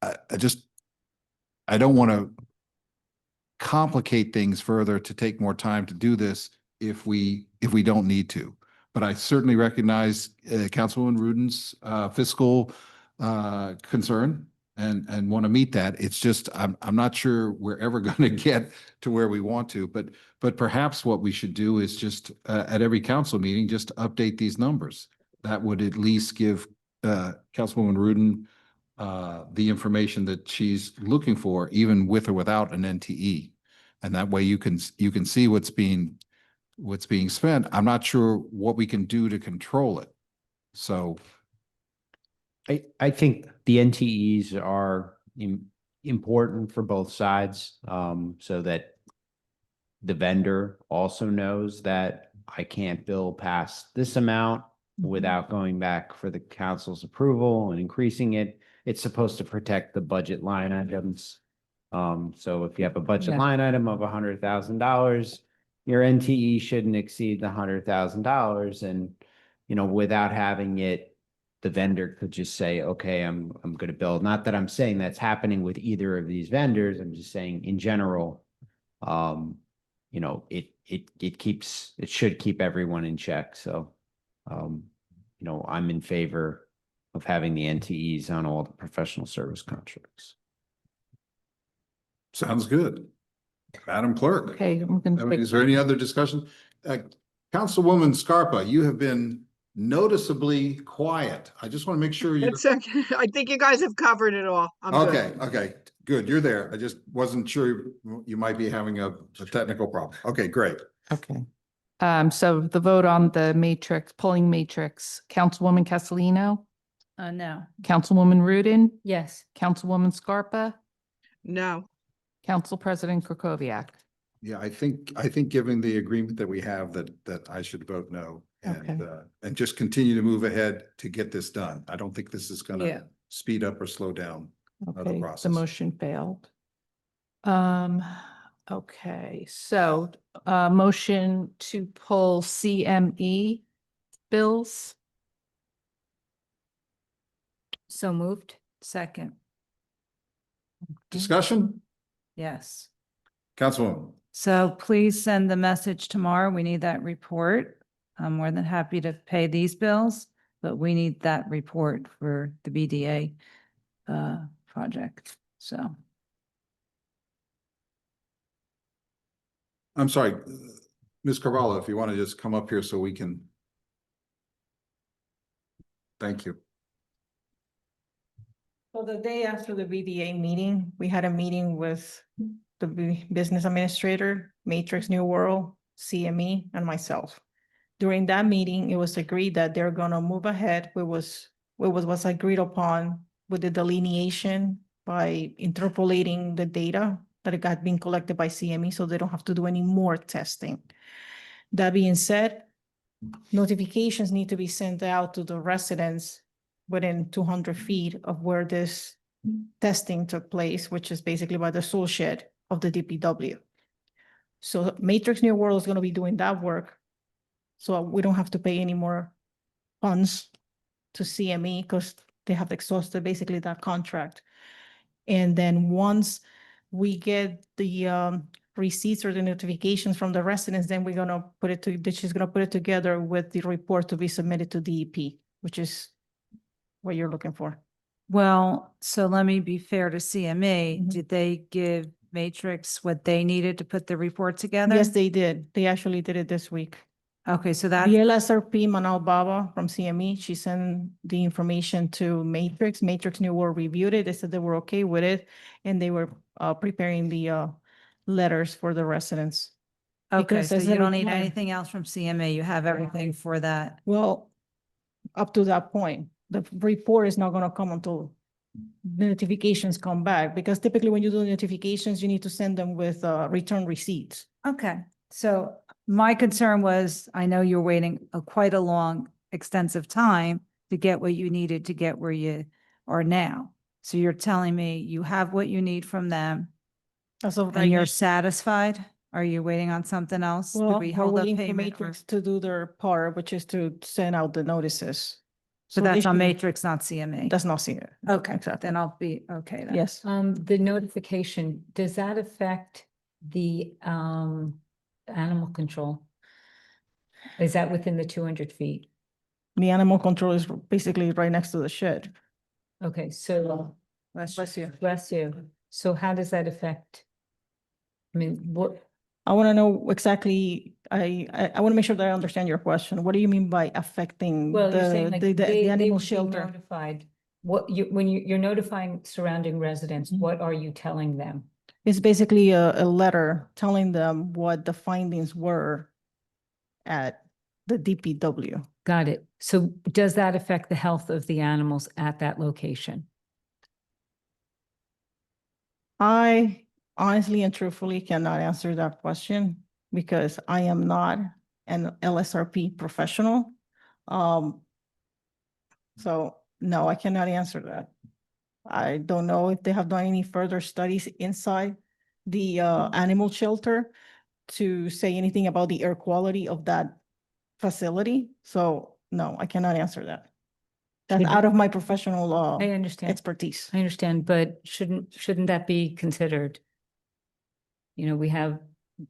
I don't want to complicate things further to take more time to do this if we don't need to. But I certainly recognize Councilwoman Ruden's fiscal concern and want to meet that. It's just I'm not sure we're ever going to get to where we want to. But perhaps what we should do is just at every council meeting just update these numbers. That would at least give Councilwoman Ruden the information that she's looking for, even with or without an NTE. And that way you can see what's being spent. I'm not sure what we can do to control it. So I think the NTEs are important for both sides, so that the vendor also knows that I can't bill past this amount without going back for the council's approval and increasing it. It's supposed to protect the budget line items. So if you have a budget line item of $100,000, your NTE shouldn't exceed the $100,000. And, without having it, the vendor could just say, okay, I'm going to bill. Not that I'm saying that's happening with either of these vendors. I'm just saying in general, it should keep everyone in check. So, I'm in favor of having the NTEs on all the professional service contracts. sounds good. Madam Clerk. Okay, I'm going to. Is there any other discussion? Councilwoman Scarpa, you have been noticeably quiet. I just want to make sure you're. It's okay. I think you guys have covered it all. I'm good. Okay, good. You're there. I just wasn't sure you might be having a technical problem. Okay, great. Okay. So the vote on the matrix, polling matrix, Councilwoman Castellino, No. Councilwoman Rudin, Yes. Councilwoman Scarpa, No. Council President Krokoviac. Yeah, I think given the agreement that we have that I should vote no. Okay. And just continue to move ahead to get this done. I don't think this is Yeah. gonna speed up or slow down the Okay, the process. motion failed. Okay, so motion to pull CME bills. So moved. Second. Discussion? Yes. Councilwoman. So please send the message tomorrow. We need that report. I'm more than happy to pay these bills, but we need that report for the BDA project, so. I'm sorry, Ms. Carvalho, if you want to just come up here so we can. Thank you. So the day after the BDA meeting, we had a meeting with the business administrator, Matrix New World, CME, and myself. During that meeting, it was agreed that they're gonna move ahead with was agreed upon with the delineation by interpolating the data that it got being collected by CME, so they don't have to do any more testing. That being said, notifications need to be sent out to the residents within 200 feet of where this testing took place, which is basically by the soul shed of the DPW. So Matrix New World is going to be doing that work. So we don't have to pay any more funds to CME because they have exhausted basically that contract. And then once we get the receipts or the notifications from the residents, then we're gonna put it to, she's gonna put it together with the report to be submitted to DEP, which is what you're looking for. Well, so let me be fair to CME. Did they give Matrix what they needed to put the report together? Yes, they did. They actually did it this week. Okay, so The that's, LSRP, Manal Baba from CME, she sent the information to Matrix. Matrix New World reviewed it. They said they were okay with it. And they were preparing the letters for the residents. okay, because so as you a don't need requirement- anything else from CME. You have everything for that. Well, up to that point, the report is not gonna come until the notifications come back, because typically when you do notifications, you need to send them with return receipts. Okay, so my concern was, I know you're waiting quite a long, extensive time to get what you needed to get where you are now. So you're telling me you have what you need from them As of and right you're now, satisfied? Are you waiting on something else? Did well, we we're hold up waiting for payment or- Matrix to do their part, which is to send out the notices. So they that's on should- Matrix, not CME? That's not seen it. Okay, Exactly. then I'll be, okay then. Yes. The notification, does that affect the animal control? Is that within the 200 feet? The animal control is basically right next to the shed. Okay, so, Bless you. bless you. So how does that affect? I mean, what, I want to know exactly, I want to make sure that I understand your question. What do you mean by affecting well, you're saying like the they animal would be shelter? notified. What you, when you're notifying surrounding residents, what are you telling them? It's basically a letter telling them what the findings were at the DPW. Got it. So does that affect the health of the animals at that location? I honestly and truthfully cannot answer that question because I am not an LSRP professional. So no, I cannot answer that. I don't know if they have done any further studies inside the animal shelter to say anything about the air quality of that facility. So no, I cannot answer that. That's Should- out of my professional I understand. expertise. I understand, but shouldn't that be considered? You know, we have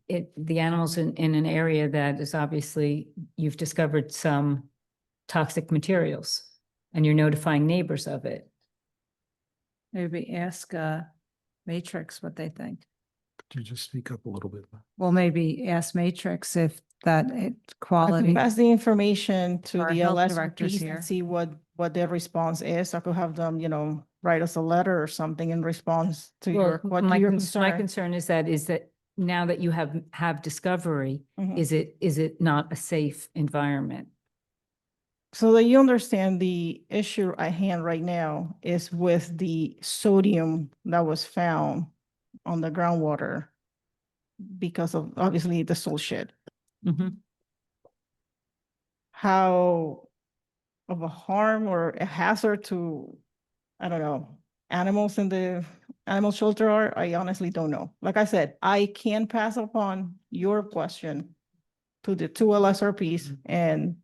the animals in an area that is obviously, you've discovered some toxic materials and you're notifying neighbors of it. Maybe ask Matrix what they think. Could you just speak up a little bit? Well, maybe ask Matrix if that I quality. could pass the information to Our the health director's LSRPs here. and see what their response is. I could have them, write us a letter or something in response to your, Well, what my your my concern. concern is that now that you have discovery, Mhm. is it not a safe environment? So that you understand the issue at hand right now is with the sodium that was found on the groundwater because of obviously the salt shed. Mhm. How of a harm or a hazard to, I don't know, animals in the animal shelter are, I honestly don't know. Like I said, I can pass upon your question to the two LSRPs, and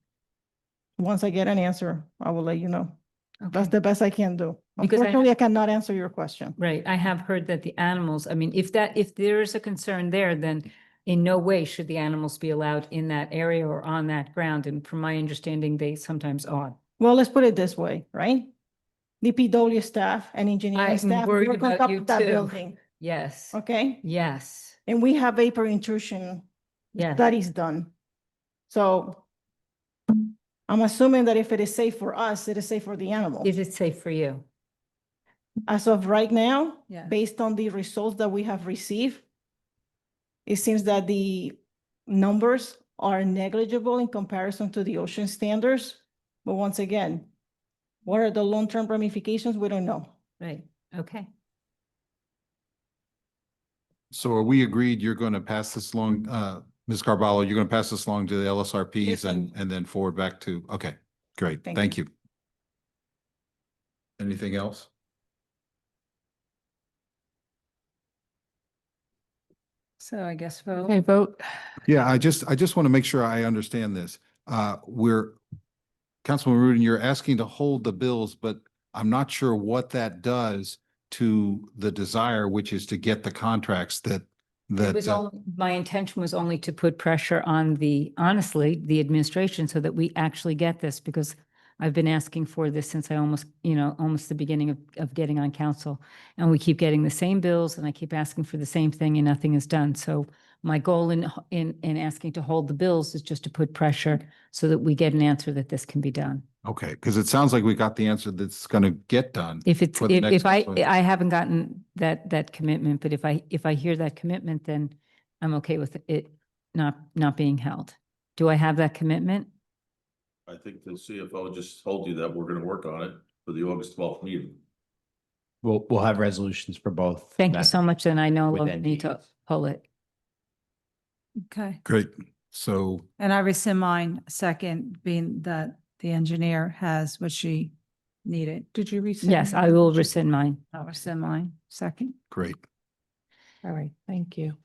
once I get an answer, I will let you know. That's the best I can do. Because Unfortunately, I cannot answer your question. Right, I have heard that the animals, I mean, if there is a concern there, then in no way should the animals be allowed in that area or on that ground, and from my understanding, they sometimes are. Well, let's put it this way, right? DPW staff and engineering I'm staff worried work on about top you of that too. building, Yes, okay? yes, And we have vapor intrusion yes. studies done. So I'm assuming that if it is safe for us, it is safe for the animals. Is it safe for you? As of right now, Yeah. based on the results that we have received, it seems that the numbers are negligible in comparison to the ocean standards. But once again, what are the long-term ramifications? We don't know. Right, okay. So are we agreed you're going to pass this along, Ms. Carvalho, you're going to pass this along to the LSRPs Yes, and then forward back to, okay, great. Thank Thank you. Anything else? So I guess vote. Okay, vote. Yeah, I just want to make sure I understand this. Councilman Rudin, you're asking to hold the bills, but I'm not sure what that does to the desire, which is to get the contracts It was my intention was only to put pressure on honestly, the administration so that we actually get this, because I've been asking for this since I almost the beginning of getting on council. And we keep getting the same bills and I keep asking for the same thing and nothing is done. So my goal in asking to hold the bills is just to put pressure so that we get an answer that this can be done. Okay, because it sounds like we got the answer that's going to get done. If it's, for the next if I council. haven't gotten that commitment, but if I hear that commitment, then I'm okay with it not being held. Do I have that commitment? I think the CFO just told you that we're gonna work on it for the August 12th meeting. We'll have resolutions for both. Thank you that- so much, and I no longer within need to days. pull it. Okay, Great. So and I rescind mine, second being that the engineer has what she needed. Did you rescind? Yes, I will rescind mine. I'll rescind mine, second. great. All right, thank you.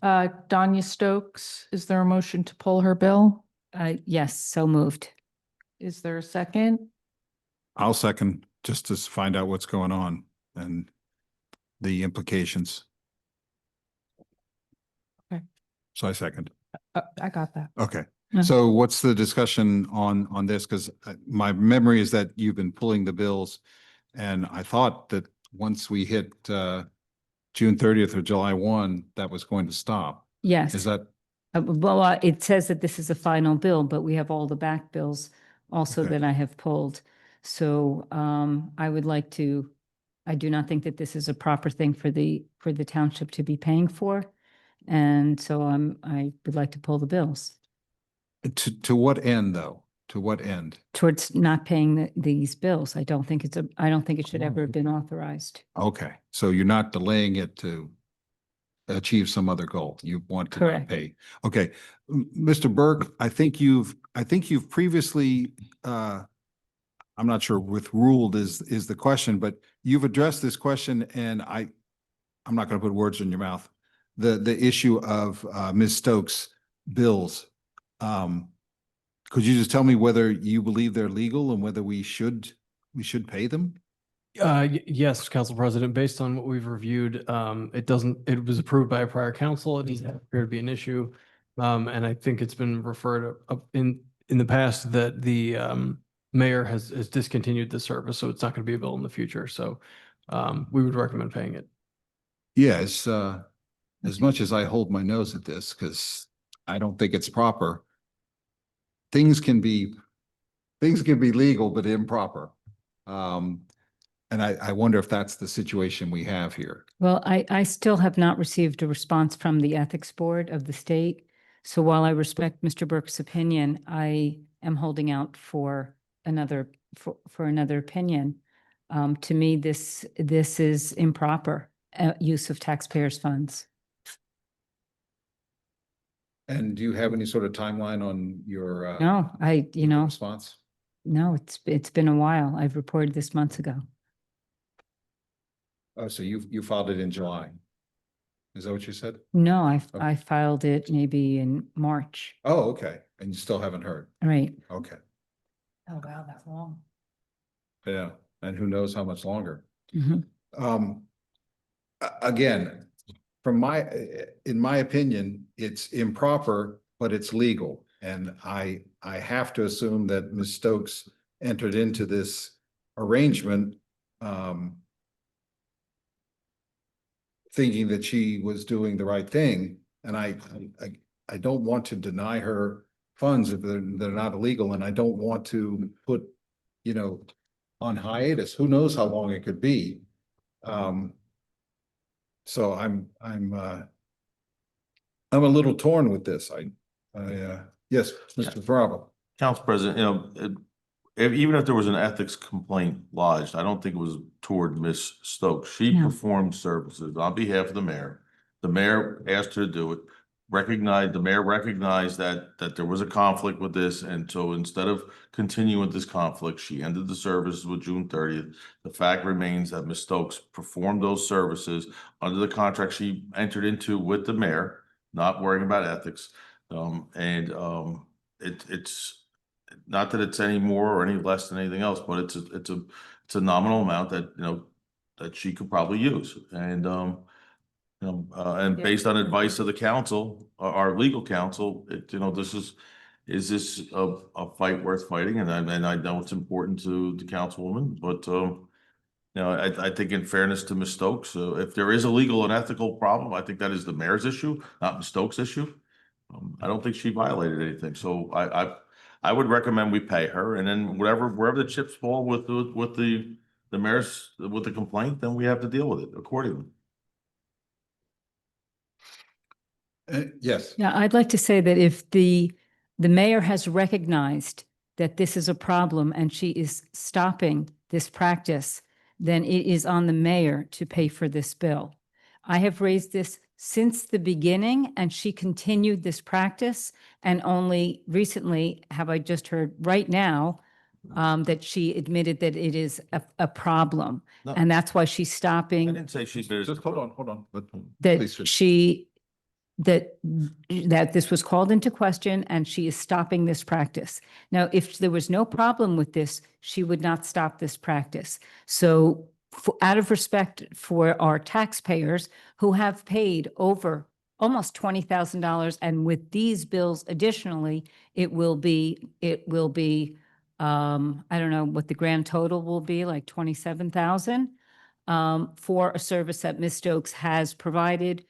Danya Stokes, is there a motion to pull her bill? Yes, so moved. Is there a second? I'll second just to find out what's going on and the implications. Okay. So I second. I got that. Okay. Yeah. So what's the discussion on this? Because my memory is that you've been pulling the bills. And I thought that once we hit June 30th or July 1, that was going to stop. Yes. Is that, Well, it says that this is a final bill, but we have all the back bills also Okay. that I have pulled. So I do not think that this is a proper thing for the township to be paying for. And so I would like to pull the bills to what end though? To what end? towards not paying these bills. I don't think it should ever have been authorized. Okay. So you're not delaying it to achieve some other goal. You want to not Correct. pay. Okay. Mr. Burke, I think you've previously, I'm not sure with ruled is the question, but you've addressed this question and I'm not going to put words in your mouth. The issue of Ms. Stokes' bills. Could you just tell me whether you believe they're legal and whether we should pay them? Yes, Council President, based on what we've reviewed, it was approved by a prior council. It doesn't appear to be an issue. And I think it's been referred up in the past that the mayor has discontinued the service, so it's not going to be a bill in the future. So we would recommend paying it. Yes, as much as I hold my nose at this, because I don't think it's proper. Things can be legal, but improper. And I wonder if that's the situation we have here. Well, I still have not received a response from the ethics board of the state. So while I respect Mr. Burke's opinion, I am holding out for another opinion. To me, this is improper use of taxpayers' funds. And do you have any sort of timeline on your No, response? no, it's been a while. I've reported this months ago. Oh, so you filed it in July? Is that what you said? No, Okay. I filed it maybe in March. Oh, okay. And you still haven't heard? Right. Okay. Oh, wow, that's long. Yeah, and who knows how much longer. Mhm. Again, in my opinion, it's improper, but it's legal. And I have to assume that Ms. Stokes entered into this arrangement, thinking that she was doing the right thing. And I don't want to deny her funds if they're not illegal, and I don't want to put, on hiatus. Who knows how long it could be? So I'm a little torn with this. Yes, Mr. Bravo. Council President, even if there was an ethics complaint lodged, I don't think it was toward Ms. Stokes. She No. performed services on behalf of the mayor. The mayor asked her to do it. The mayor recognized that there was a conflict with this, and so instead of continuing with this conflict, she ended the services with June 30th. The fact remains that Ms. Stokes performed those services under the contract she entered into with the mayor, not worrying about ethics. It's not that it's any more or any less than anything else, but it's a nominal amount that, that she could probably use. And, based on advice of the council, our legal counsel, is this a fight worth fighting? And I know it's important to the councilwoman, but, I think in fairness to Ms. Stokes, if there is a legal and ethical problem, I think that is the mayor's issue, not Ms. Stokes' issue. I don't think she violated anything, so I would recommend we pay her, and then wherever the chips fall with the mayor's, with the complaint, then we have to deal with it accordingly. Yes. Yeah, I'd like to say that if the mayor has recognized that this is a problem and she is stopping this practice, then it is on the mayor to pay for this bill. I have raised this since the beginning, and she continued this practice, and only recently have I just heard right now that she admitted that it is a problem. No. And that's why she's I stopping, didn't say she did. Just hold on. that Please, sir. that this was called into question, and she is stopping this practice. Now, if there was no problem with this, she would not stop this practice. So out of respect for our taxpayers who have paid over almost $20,000, and with these bills additionally, it will be, I don't know what the grand total will be, like 27,000, for a service that Ms. Stokes has provided,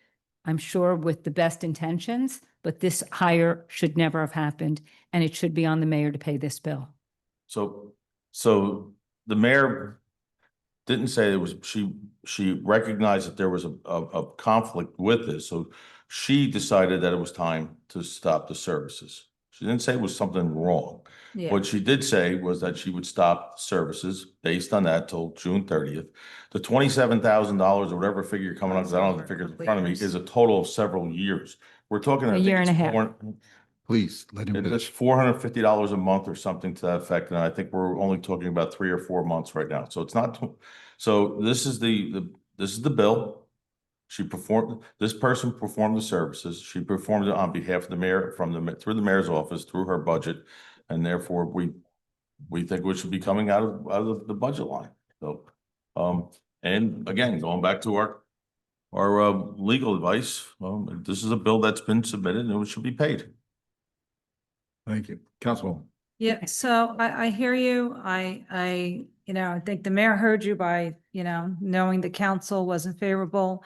I'm sure with the best intentions, but this hire should never have happened, and it should be on the mayor to pay this bill. So the mayor didn't say it was, she recognized that there was a conflict with this, so she decided that it was time to stop the services. She didn't say it was something wrong. Yeah. What she did say was that she would stop services based on that till June 30th. The $27,000 or whatever figure you're coming up, because I don't have the figures in front of me, is a total of several years. We're talking. A year and a half. Please let him It's finish. $450 a month or something to that effect, and I think we're only talking about 3 or 4 months right now. So it's not, so this is the bill. This person performed the services. She performed it on behalf of the mayor through the mayor's office, through her budget. And therefore we think it should be coming out of the budget line. So, and again, going back to our legal advice, this is a bill that's been submitted and it should be paid. Thank you. Councilwoman. Yeah, so I hear you. I think the mayor heard you by, knowing the council wasn't favorable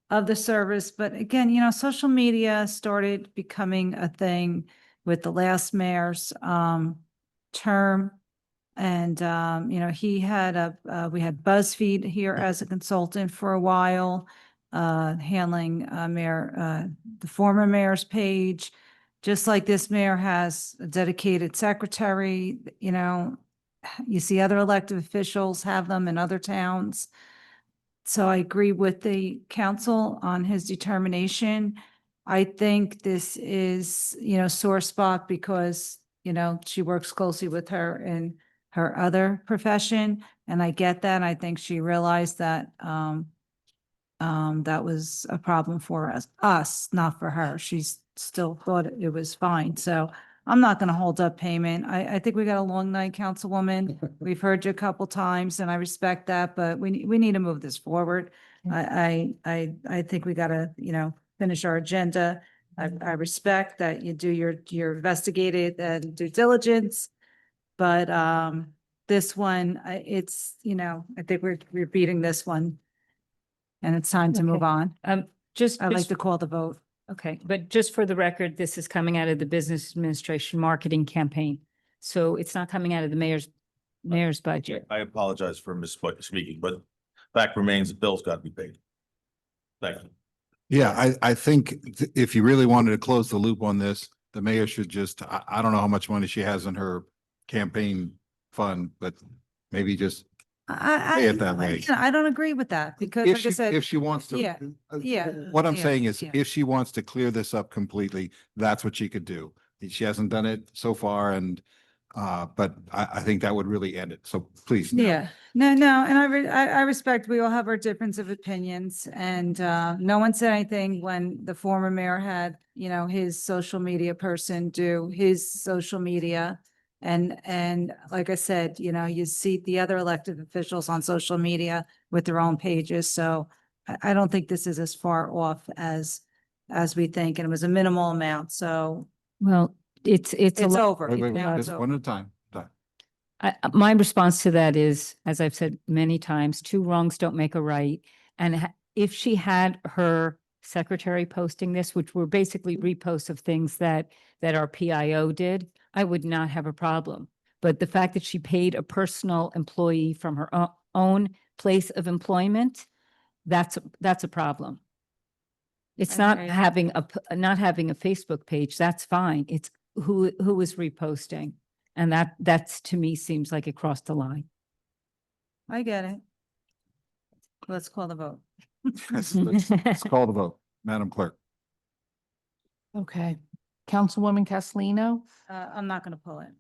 of the service. But again, social media started becoming a thing with the last mayor's term. And, he had we had BuzzFeed here as a consultant for a while, handling the former mayor's page. Just like this mayor has a dedicated secretary, you see other elected officials have them in other towns. So I agree with the council on his determination. I think this is, sore spot because, she works closely with her in her other profession. And I get that. I think she realized that, that was a problem for us, not for her. She's still thought it was fine. So I'm not gonna hold up payment. I think we got a long night, Councilwoman. We've heard you a couple times and I respect that, but we need to move this forward. I think we gotta, finish our agenda. I respect that you do your investigative and due diligence. But, this one, it's, I think we're beating this one. And it's time to move on. I'd like to call the vote. Okay, but just for the record, this is coming out of the Business Administration Marketing Campaign. So it's not coming out of the mayor's budget. I apologize for misspeaking, but fact remains, the bill's got to be paid. Thank you. Yeah, I think if you really wanted to close the loop on this, the mayor should just, I don't know how much money she has in her campaign fund, but maybe just pay it that way. I don't agree with that because like I said. If she wants to. Yeah, yeah. What I'm yeah, saying is, yeah. if she wants to clear this up completely, that's what she could do. She hasn't done it so far and, but I think that would really end it. So please. Yeah, no, and I respect, we all have our difference of opinions and, no one said anything when the former mayor had, his social media person do his social media. And like I said, you see the other elected officials on social media with their own pages. So I don't think this is as far off as we think. And it was a minimal amount. So Well, it's it's over. Wait, Now it's just over. one at a time. Done. My response to that is, as I've said many times, two wrongs don't make a right. And if she had her secretary posting this, which were basically reposts of things that our PIO did, I would not have a problem. But the fact that she paid a personal employee from her own place of employment, that's a problem. It's not Okay. having not having a Facebook page. That's fine. It's who is reposting. And that's to me seems like it crossed the line. I get it. Let's call the vote. Let's call the vote. Madam Clerk. Okay. Councilwoman Castellino? I'm not gonna pull it.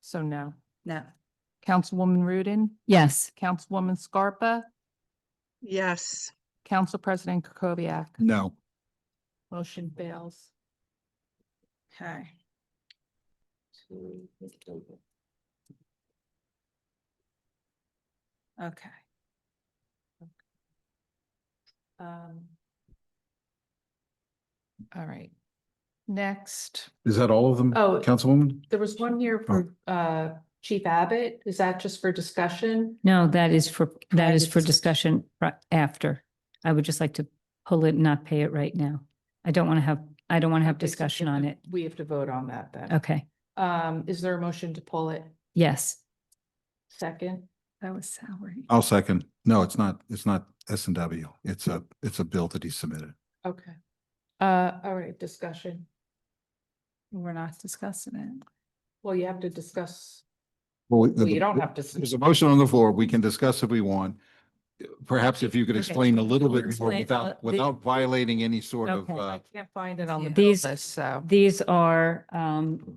So no. No. Councilwoman Rudin? Yes. Councilwoman Scarpa? Yes. Council President Kukoviac? No. Motion fails. Okay. Okay. All right. Next, Is that all of them, Oh. Councilwoman? there was one here for Chief Abbott. Is that just for discussion? No, that is for discussion after. I would just like to pull it and not pay it right now. I don't want to have Okay, so discussion we have on to- it. We have to vote on that then. Okay, Is there a motion to pull it? yes. Second? That was salary. I'll second. No, it's not S&W. It's a bill that he submitted. Okay. All right, discussion. We're not discussing it. Well, you have to discuss. Well, Well, you don't have to. There's a motion on the floor. We can discuss if we want. Perhaps if you could Okay. explain a little bit more Explain, without violating any sort of, Okay. I can't find it on the Yeah. bill These- list, so. These are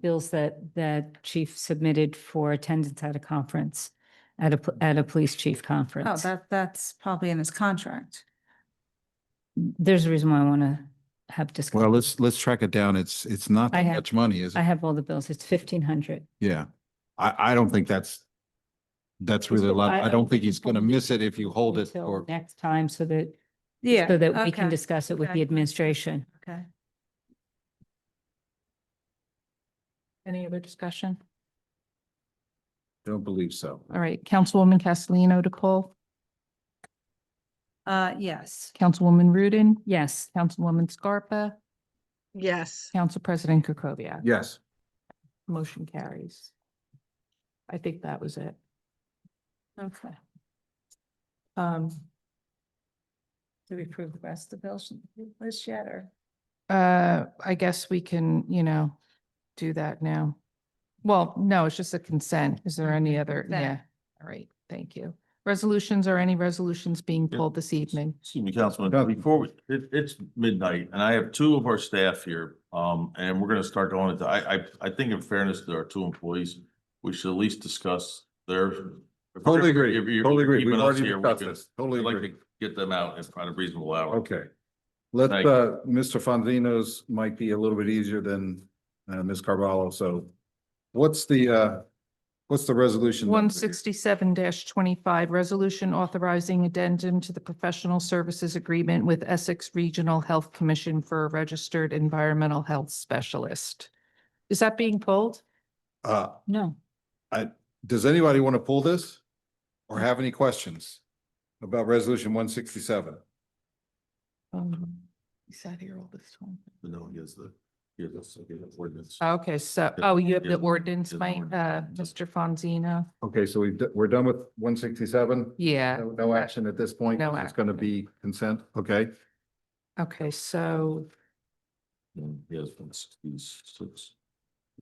bills that Chief submitted for attendance at a conference, at a police chief Oh, conference. that's probably in his contract. There's a reason why I want to have discussion. well, let's track it down. It's not I that have- much money, is I it? have all the bills. It's 1,500. Yeah. I don't think that's really a lot. I don't think he's gonna hold miss it if you hold it until or. next time so that Yeah. we can okay, discuss it with okay. the administration. Okay. Any other discussion? Don't believe so. All right, Councilwoman Castellino to pull, Yes. Councilwoman Rudin, Yes. Councilwoman Scarpa, Yes. Council President Kukoviac. Yes. Motion carries. I think that was it. Okay. Do we approve the rest of the bills list yet or? I guess we can, do that now. Well, no, it's just a consent. Is there any other? Consent. Yeah. All right, thank you. Resolutions or any resolutions being Yeah. pulled this evening? Excuse me, Councilman, before it's midnight and I have two of our staff here. And we're gonna start going into, I think in fairness to our two employees, we should at least discuss their. Totally agree. If you're Totally agree. keeping We've us already here, we discussed can- this. Totally I'd like agree. to get them out at a reasonable hour. Okay. Let, Thank you. Mr. Fonzino's might be a little bit easier than Ms. Carvalho. So what's the resolution? number here? 167-25, resolution authorizing addendum to the professional services agreement with Essex Regional Health Commission for a registered environmental health specialist. Is that being pulled? No. Does anybody want to pull this or have any questions about resolution 167? Is that here all this time? No, he has the ordinance. Okay, so, you have the ordinance, Mr. Fonzino? Okay, so we're done with 167? Yeah. No action at this point? No It's going to be consent, okay? Okay, so Yes, 166.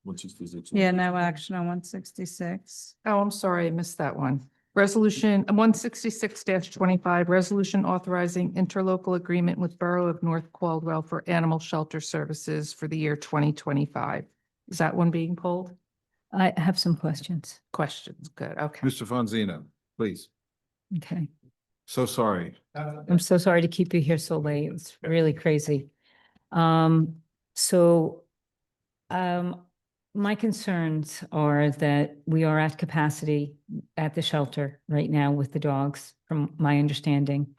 166. Yeah, no action on 166. oh, I'm sorry, I missed that one. Resolution 166-25, resolution authorizing interlocal agreement with Borough of North Caldwell for animal shelter services for the year 2025. Is that one being pulled? I have some questions. Questions, good, okay. Mr. Fonzino, please. Okay. So sorry. I'm so sorry to keep you here so late. It's really crazy. My concerns are that we are at capacity at the shelter right now with the dogs, from my understanding.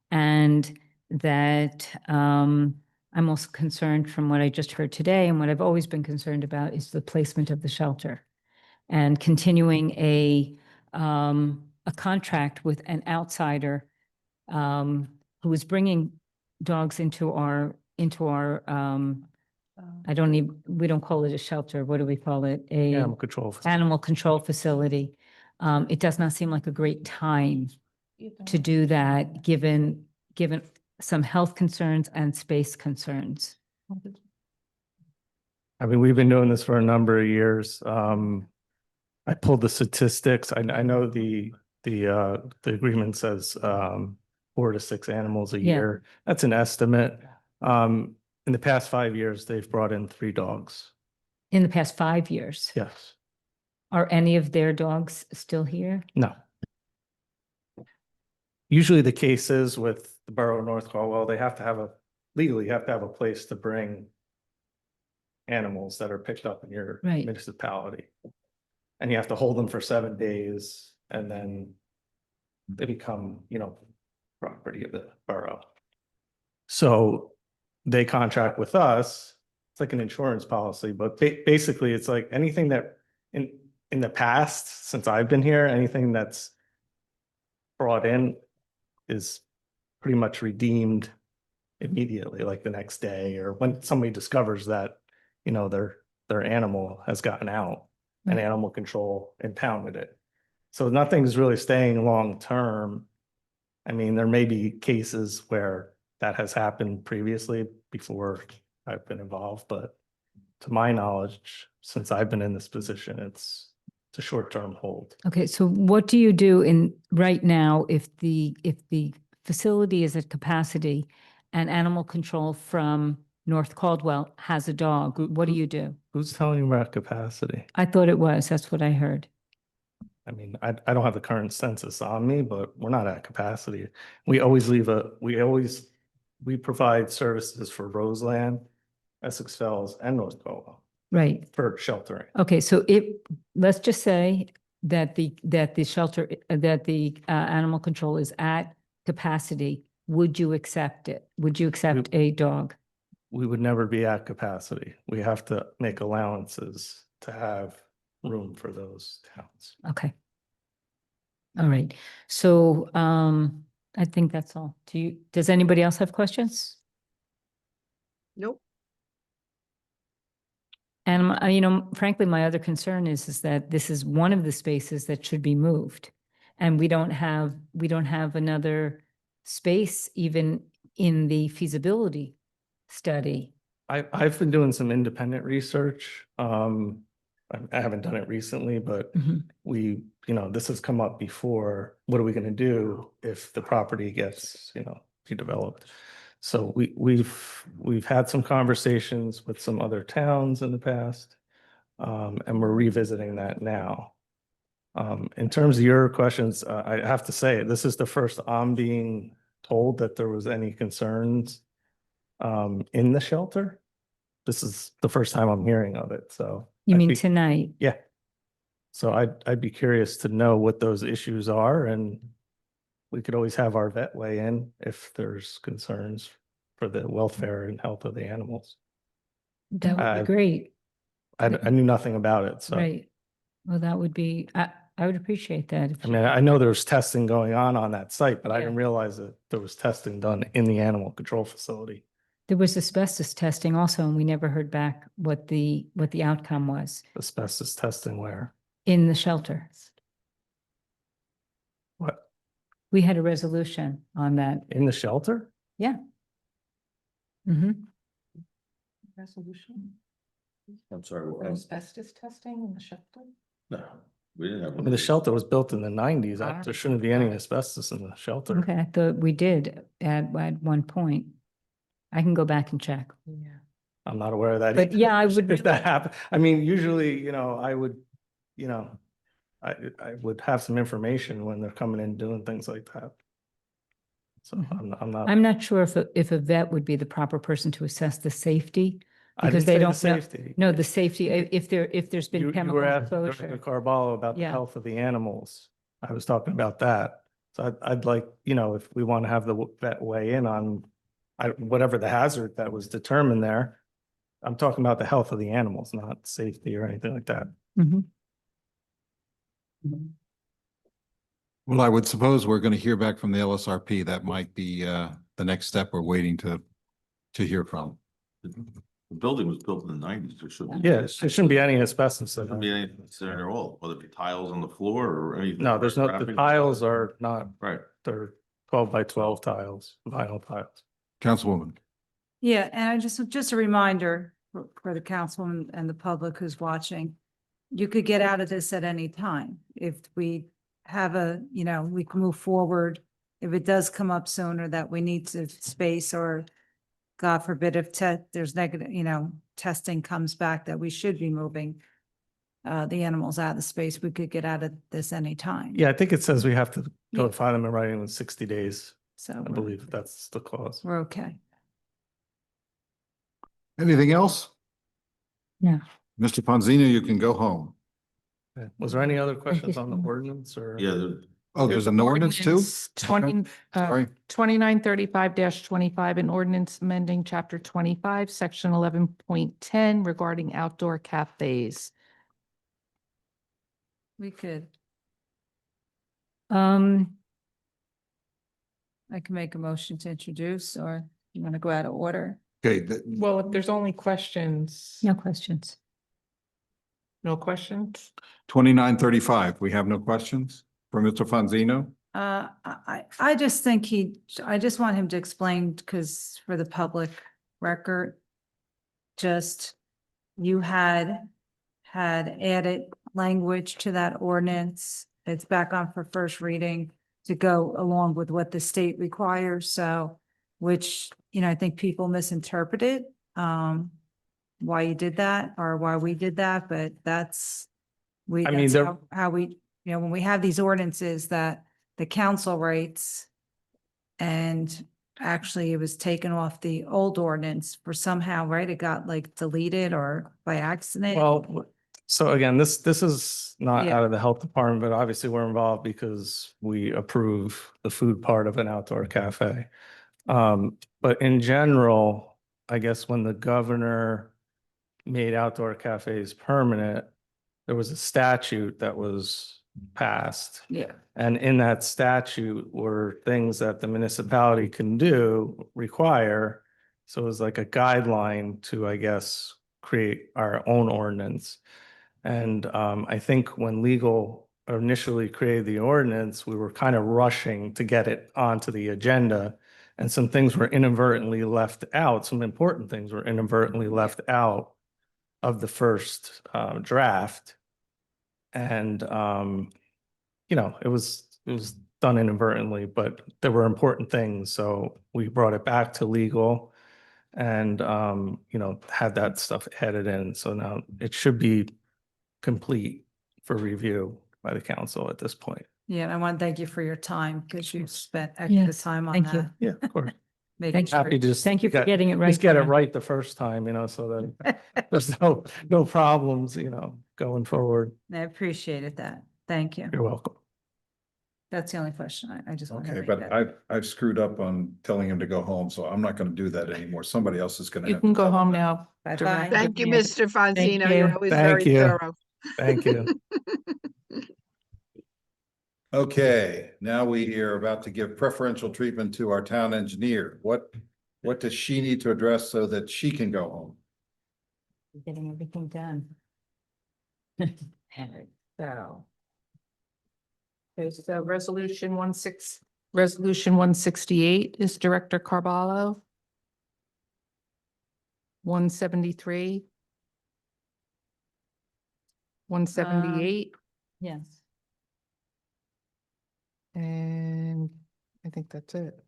And that I'm also concerned from what I just heard today, and what I've always been concerned about is the placement of the shelter. And continuing a contract with an outsider who is bringing dogs into our we don't call it a shelter. What do we call it? Animal control. Animal control facility. It does not seem like a great time to do that, given some health concerns and space concerns. I mean, we've been doing this for a number of years. I pulled the statistics. I know the agreement says 4 to 6 animals a Yeah. year. That's an estimate. In the past 5 years, they've brought in 3 dogs. In the past 5 years, Yes. are any of their dogs still here? No. Usually the cases with the Borough of North Caldwell, they have to have legally you have to have a place to bring animals that are picked up in your Right. municipality. And you have to hold them for 7 days, and then they become, property of the borough. So they contract with us. It's like an insurance policy, but basically it's like anything that in the past, since I've been here, anything that's brought in is pretty much redeemed immediately, like the next day, or when somebody discovers that, their animal has gotten out and Right. animal control impounded it. So nothing's really staying long-term. I mean, there may be cases where that has happened previously before I've been involved, but to my knowledge, since I've been in this position, it's a short-term hold. Okay, so what do you do right now if the facility is at capacity and animal control from North Caldwell has a dog? What do you do? Who's telling you about capacity? I thought it was, that's what I heard. I mean, I don't have the current census on me, but we're not at capacity. We provide services for Roseland, Essex Fells, and North Caldwell Right. for sheltering. Okay, so let's just say that the shelter, that the animal control is at capacity. Would you accept it? Would you accept a dog? We would never be at capacity. We have to make allowances to have room for those towns. Okay. All right. So I think that's all. Does anybody else have questions? Nope. And frankly, my other concern is that this is one of the spaces that should be moved. And we don't have another space even in the feasibility study. I've been doing some independent research. I haven't done it recently, but this has come up before. What are we going to do if the property gets, redeveloped? So we've had some conversations with some other towns in the past, and we're revisiting that now. In terms of your questions, I have to say, this is the first I'm being told that there was any concerns in the shelter. this is the first time I'm hearing of it, so. You I'd mean be- tonight? Yeah. So I'd be curious to know what those issues are, and we could always have our vet weigh in if there's concerns for the welfare and health of the animals. That would be I- great, I knew nothing about it, so. right? Well, that would be, I would appreciate that. if I you- mean, I know there's testing going on that site, but I Yeah. didn't realize that there was testing done in the animal control facility. There was asbestos testing also, and we never heard back what the outcome was Asbestos testing where? in the shelter. What? We had a resolution on that. In the shelter? Yeah. Mm-hmm. Resolution, I'm sorry. asbestos testing in the shelter? No, we didn't have. I mean, the shelter was built in the 90s. There shouldn't be any asbestos in the shelter. Okay, I thought we did at one point. I can go back and check. Yeah. I'm not aware of that. But either. yeah, I would- If that happened, I mean, usually, I would, I would have some information when they're coming in doing things like that. So I'm not. I'm not sure if a vet would be the proper person to assess the safety. I Because didn't they say the don't know. safety. No, the safety, if there's You been you chemical were asking exposure. Director Carballo about the Yeah. health of the animals. I was talking about that. So I'd like, if we want to have the vet weigh in on whatever the hazard that was determined there. I'm talking about the health of the animals, not safety or anything like that. Mhm. Well, I would suppose we're going to hear back from the LSRP. That might be the next step we're waiting to hear from. The building was built in the 90s. There shouldn't be. Yeah, there shouldn't be any asbestos in Shouldn't it. be anything there at all, whether it be tiles on the floor or anything. No, there's no, the Wrapping. tiles are not, Right. they're 12 by 12 tiles, vinyl tiles. Councilwoman. Yeah, and just a reminder for the council and the public who's watching. You could get out of this at any time. If we have we can move forward. If it does come up sooner that we need to space, or God forbid if there's negative, testing comes back that we should be moving the animals out of the space, we could get out of this anytime. Yeah, I think it says we have to Yeah. notify them in writing in 60 days. So I believe that's the clause. we're okay. Anything else? No. Mr. Ponzino, you can go home. Was there any other questions on the ordinance or? Yeah, Oh, there's an ordinance too? Ordinance 20, Sorry. 2935-25, an ordinance amending chapter 25, section 11.10 regarding outdoor cafes. We could. Um, I can make a motion to introduce, or you want to go out of order? Okay, Well, if there's only questions. no questions. No questions? 2935. We have no questions for Mr. Fonzino? I just think I just want him to explain, because for the public record, just you had added language to that ordinance. It's back on for first reading to go along with what the state requires. So, which, I think people misinterpreted, why you did that or why we did that, but that's how we, when we have these ordinances that the council writes, and actually it was taken off the old ordinance for somehow, right? It got like deleted or by accident. Well, so again, this is not Yeah. out of the health department, but obviously we're involved because we approve the food part of an outdoor cafe. But in general, I guess when the governor made outdoor cafes permanent, there was a statute that was passed. Yeah. And in that statute were things that the municipality can require. So it was like a guideline to, I guess, create our own ordinance. And I think when legal initially created the ordinance, we were kind of rushing to get it onto the agenda. And some things were inadvertently left out. Some important things were inadvertently left out of the first draft. And, it was done inadvertently, but there were important things. So we brought it back to legal and, had that stuff added in. So now it should be complete for review by the council at this point. Yeah, and I want to thank you for your time, because you spent extra Yes, time on thank you. that. Yeah, of course. making sure. Happy to just. Thank you for get- getting it right. Just get it Donna. right the first time, so that there's no problems, going forward. I appreciated that. Thank you. You're welcome. That's the only question I just want to Okay, make but that. I've screwed up on telling him to go home, so I'm not gonna do that anymore. Somebody else is gonna You have. can to go tell him home that. now. Bye-bye. Director Thank you, Bianchi. Mr. Fonzino. you. You're always Thank very you. thorough. Thank you. Okay, now we are about to give preferential treatment to our town engineer. What does she need to address so that she can go home? Getting everything done. So. There's resolution 168 is Director Carballo. 173. 178, Yes. and I think that's it.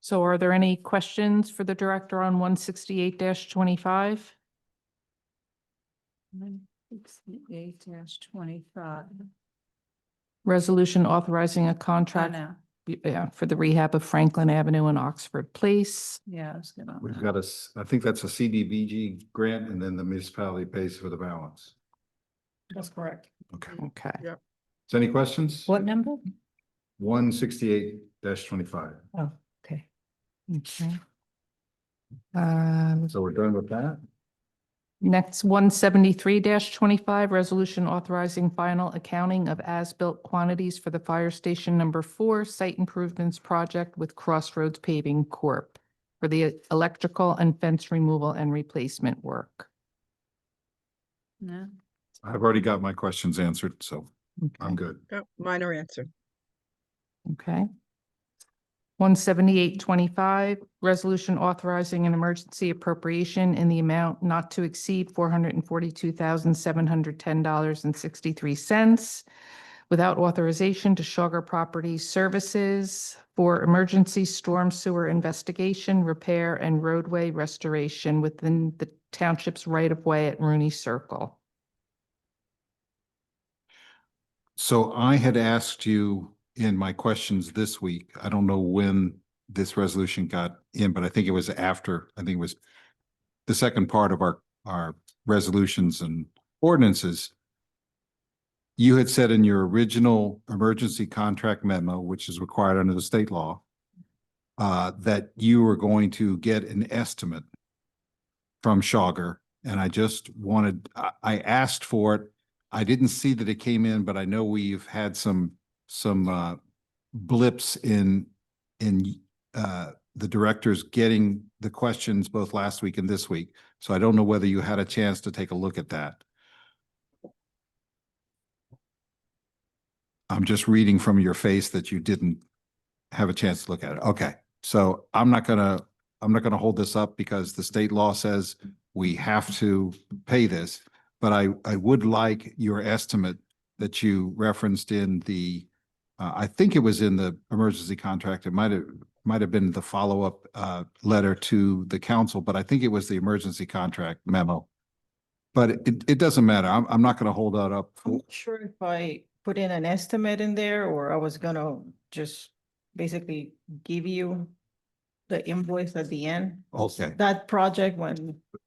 So are there any questions for the director on 168-25? 68-25. Resolution authorizing a contract no. for the rehab of Franklin Avenue and Oxford Place. Yeah, I was gonna. We've got I think that's a CDBG grant and then the municipality pays for the balance. That's correct. Okay. Okay. Yep. So any questions? What number? 168-25. Oh, okay. Okay. So we're done with that? Next, 173-25, resolution authorizing final accounting of as-built quantities for the Fire Station Number 4 Site Improvements Project with Crossroads Paving Corp. for the electrical and fence removal and replacement work. No. I've already got my questions answered, so I'm good. Yep, mine are answered. Okay. 178-25, resolution authorizing an emergency appropriation in the amount not to exceed $442,710.63 without authorization to Sugar Property Services for emergency storm sewer investigation, repair, and roadway restoration within the township's right-of-way at Rooney Circle. So I had asked you in my questions this week, I don't know when this resolution got in, but I think it was after, I think it was the second part of our resolutions and ordinances. You had said in your original emergency contract memo, which is required under the state law, that you were going to get an estimate from Sugar. And I just wanted, I asked for it. I didn't see that it came in, but I know we've had some blips in the directors getting the questions both last week and this week. So I don't know whether you had a chance to take a look at that. I'm just reading from your face that you didn't have a chance to look at it. Okay. So I'm not gonna hold this up because the state law says we have to pay this. But I would like your estimate that you referenced in the, I think it was in the emergency contract. It might have been the follow-up letter to the council, but I think it was the emergency contract memo. But it doesn't matter. I'm not going to hold that up. I'm not sure if I put in an estimate in there or I was gonna just basically give you the invoice at the end. Okay. That project,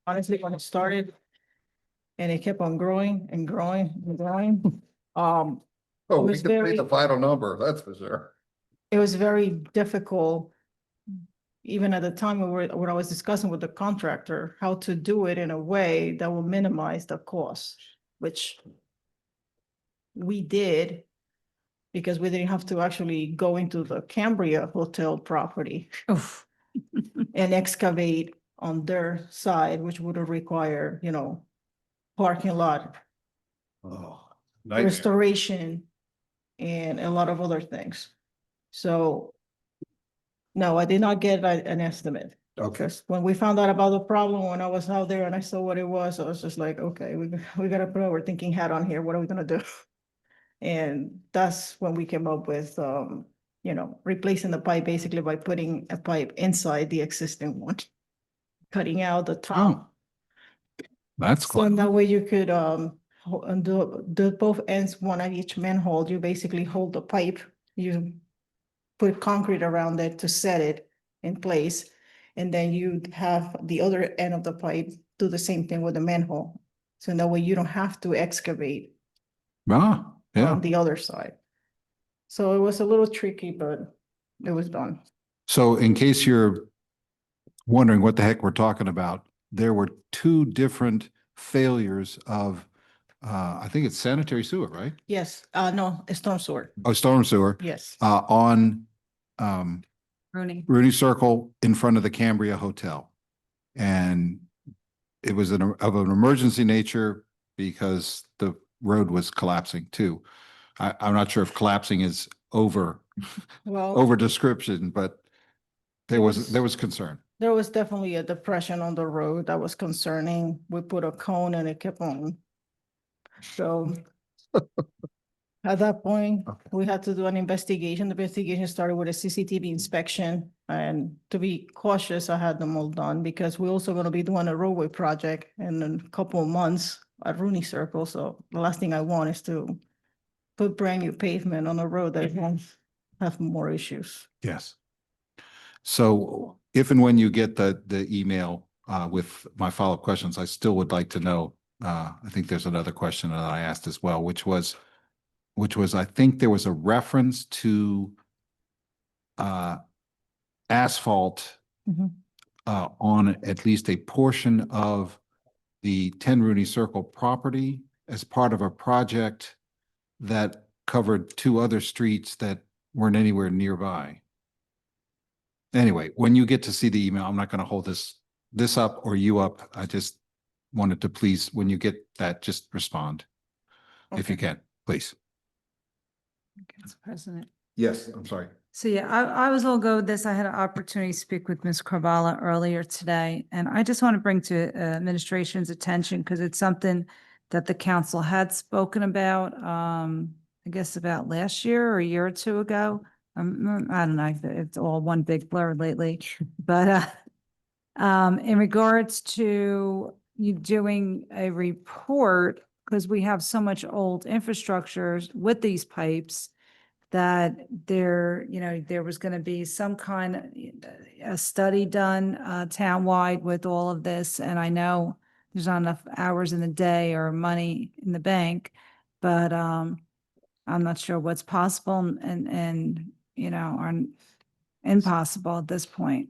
honestly, when it started and it kept on growing and growing and growing, Oh, it we was can pay very, the final number, that's for sure. it was very difficult, even at the time when I was discussing with the contractor, how to do it in a way that will minimize the cost, which we did because we didn't have to actually go into the Cambria Hotel property and excavate on their side, which would have required, parking lot Oh, nightmare. restoration and a lot of other things. So no, I did not get an estimate. Okay. When we found out about the problem, when I was out there and I saw what it was, I was just like, okay, we gotta put our thinking hat on here. What are we gonna do? And that's when we came up with, replacing the pipe basically by putting a pipe inside the existing one, cutting out the top. That's So clever. that way you could, on the both ends, one at each manhole, you basically hold the pipe, you put concrete around it to set it in place. And then you have the other end of the pipe do the same thing with the manhole. So in that way you don't have to excavate Ah, yeah. on the other side. So it was a little tricky, but it was done. So in case you're wondering what the heck we're talking about, there were two different failures of, I think it's sanitary sewer, right? Yes, no, a storm sewer. Oh, storm sewer. Yes. On Rooney Circle in front of the Cambria Hotel. And it was of an emergency nature because the road was collapsing too. I'm not sure if collapsing is over description, but there was concern. There was definitely a depression on the road that was concerning. We put a cone and it kept on. So at that point, we had to do an investigation. The investigation started with a CCTV inspection. And to be cautious, I had them all done because we're also going to be doing a roadway project in a couple of months at Rooney Circle. So the last thing I want is to put brand new pavement on a road that won't have more issues. Yes. So if and when you get the email with my follow-up questions, I still would like to know, I think there's another question that I asked as well, which was, I think there was a reference to asphalt on at least a portion of the 10 Rooney Circle property as part of a project that covered two other streets that weren't anywhere nearby. Anyway, when you get to see the email, I'm not going to hold this up or you up. I just wanted to please, when you get that, just respond if you can, please. Council President. Yes, I'm sorry. So yeah, I was all go with this. I had an opportunity to speak with Ms. Carvalho earlier today, and I just want to bring to administration's attention because it's something that the council had spoken about, I guess about last year or a year or two ago. I don't know, it's all one big blur lately, but in regards to you doing a report, because we have so much old infrastructure with these pipes, that there was going to be some kind of a study done townwide with all of this. And I know there's not enough hours in the day or money in the bank, but I'm not sure what's possible and are impossible at this point.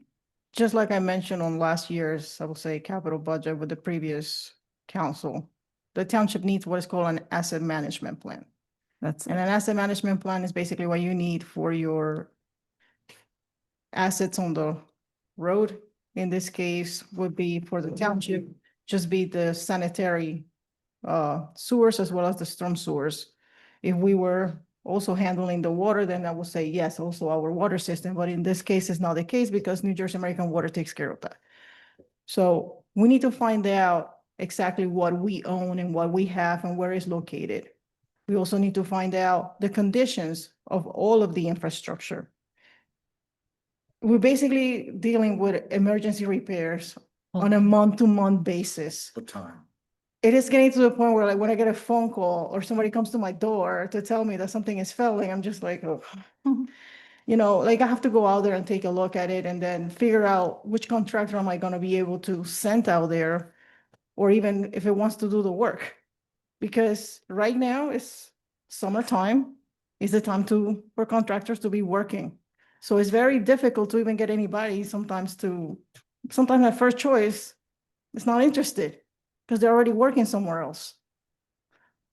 Just like I mentioned on last year's, I will say, capital budget with the previous council, the township needs what is called an asset management plan. And an asset management plan is basically what you need for your assets on the road. In this case, would be for the township, just be the sanitary sewers as well as the storm sewers. If we were also handling the water, then I would say yes, also our water system. But in this case, it's not the case because New Jersey American Water takes care of that. So we need to find out exactly what we own and what we have and where it's located. We also need to find out the conditions of all of the infrastructure. We're basically dealing with emergency repairs on a month-to-month basis. What time? It is getting to the point where, like, when I get a phone call or somebody comes to my door to tell me that something is failing, I'm just like, oh. Like I have to go out there and take a look at it and then figure out which contractor am I going to be able to send out there, or even if it wants to do the work. Because right now it's summertime, is the time for contractors to be working. So it's very difficult to even get anybody sometimes my first choice is not interested because they're already working somewhere else.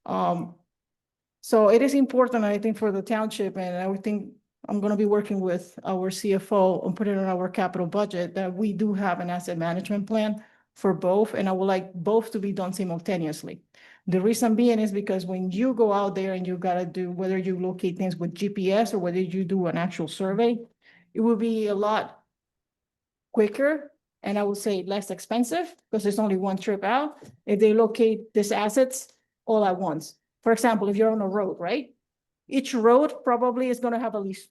So it is important, I think, for the township, and I would think I'm going to be working with our CFO and put it in our capital budget that we do have an asset management plan for both, and I would like both to be done simultaneously. The reason being is because when you go out there and you got to do, whether you locate things with GPS or whether you do an actual survey, it will be a lot quicker and I would say less expensive because there's only one trip out if they locate these assets all at once. For example, if you're on a road, right? Each road probably is going to have at least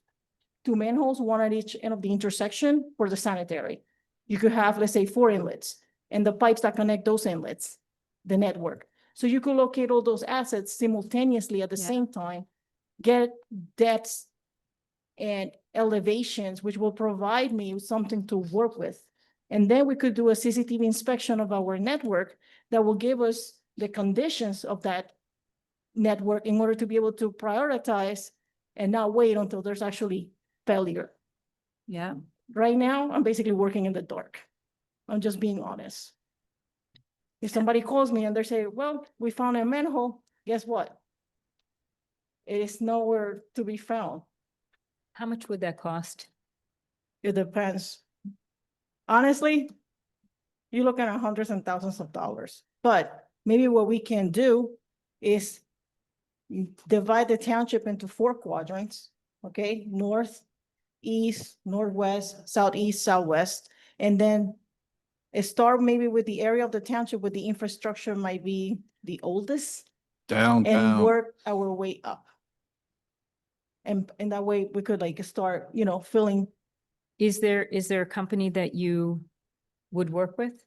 2 manholes, one at each end of the intersection for the sanitary. You could have, let's say, 4 inlets and the pipes that connect those inlets, the network. So you could locate all those assets simultaneously at the Yeah. same time, get depths and elevations, which will provide me with something to work with. And then we could do a CCTV inspection of our network that will give us the conditions of that network in order to be able to prioritize and not wait until there's actually failure. Yeah. Right now, I'm basically working in the dark. I'm just being honest. If somebody calls me and they say, well, we found a manhole, guess what? It is nowhere to be found. How much would that cost? It depends. Honestly, you're looking at hundreds and thousands of dollars. But maybe what we can do is divide the township into 4 quadrants, okay? North, east, northwest, southeast, southwest, and then start maybe with the area of the township where the infrastructure might be the oldest and Downtown. work our way up. And that way we could like start, filling. Is there a company that you would work with?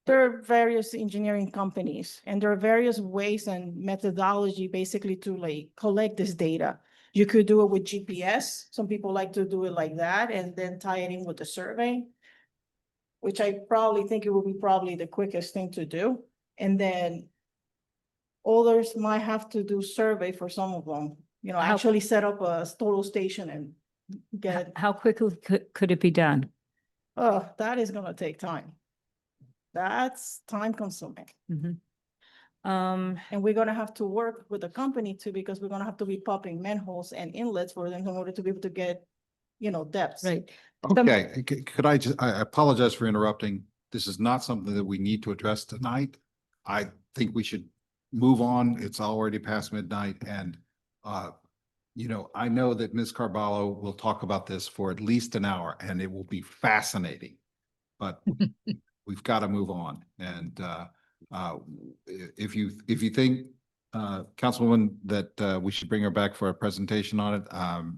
There are various engineering companies and there are various ways and methodology basically to like collect this data. You could do it with GPS. Some people like to do it like that and then tie it in with the survey, which I probably think it would be probably the quickest thing to do. And then others might have to do survey for some of them, How- actually set up a total station and get, How quickly could it be done? oh, that is gonna take time. That's time consuming. And we're gonna have to work with the company too, because we're gonna have to be popping manholes and inlets for them in order to be able to get, depths. Right. Okay, could I apologize for interrupting. This is not something that we need to address tonight. I think we should move on. It's already past midnight and, I know that Ms. Carballo will talk about this for at least an hour and it will be fascinating. But we've got to move on. And, if you think, Councilwoman, that we should bring her back for a presentation on it,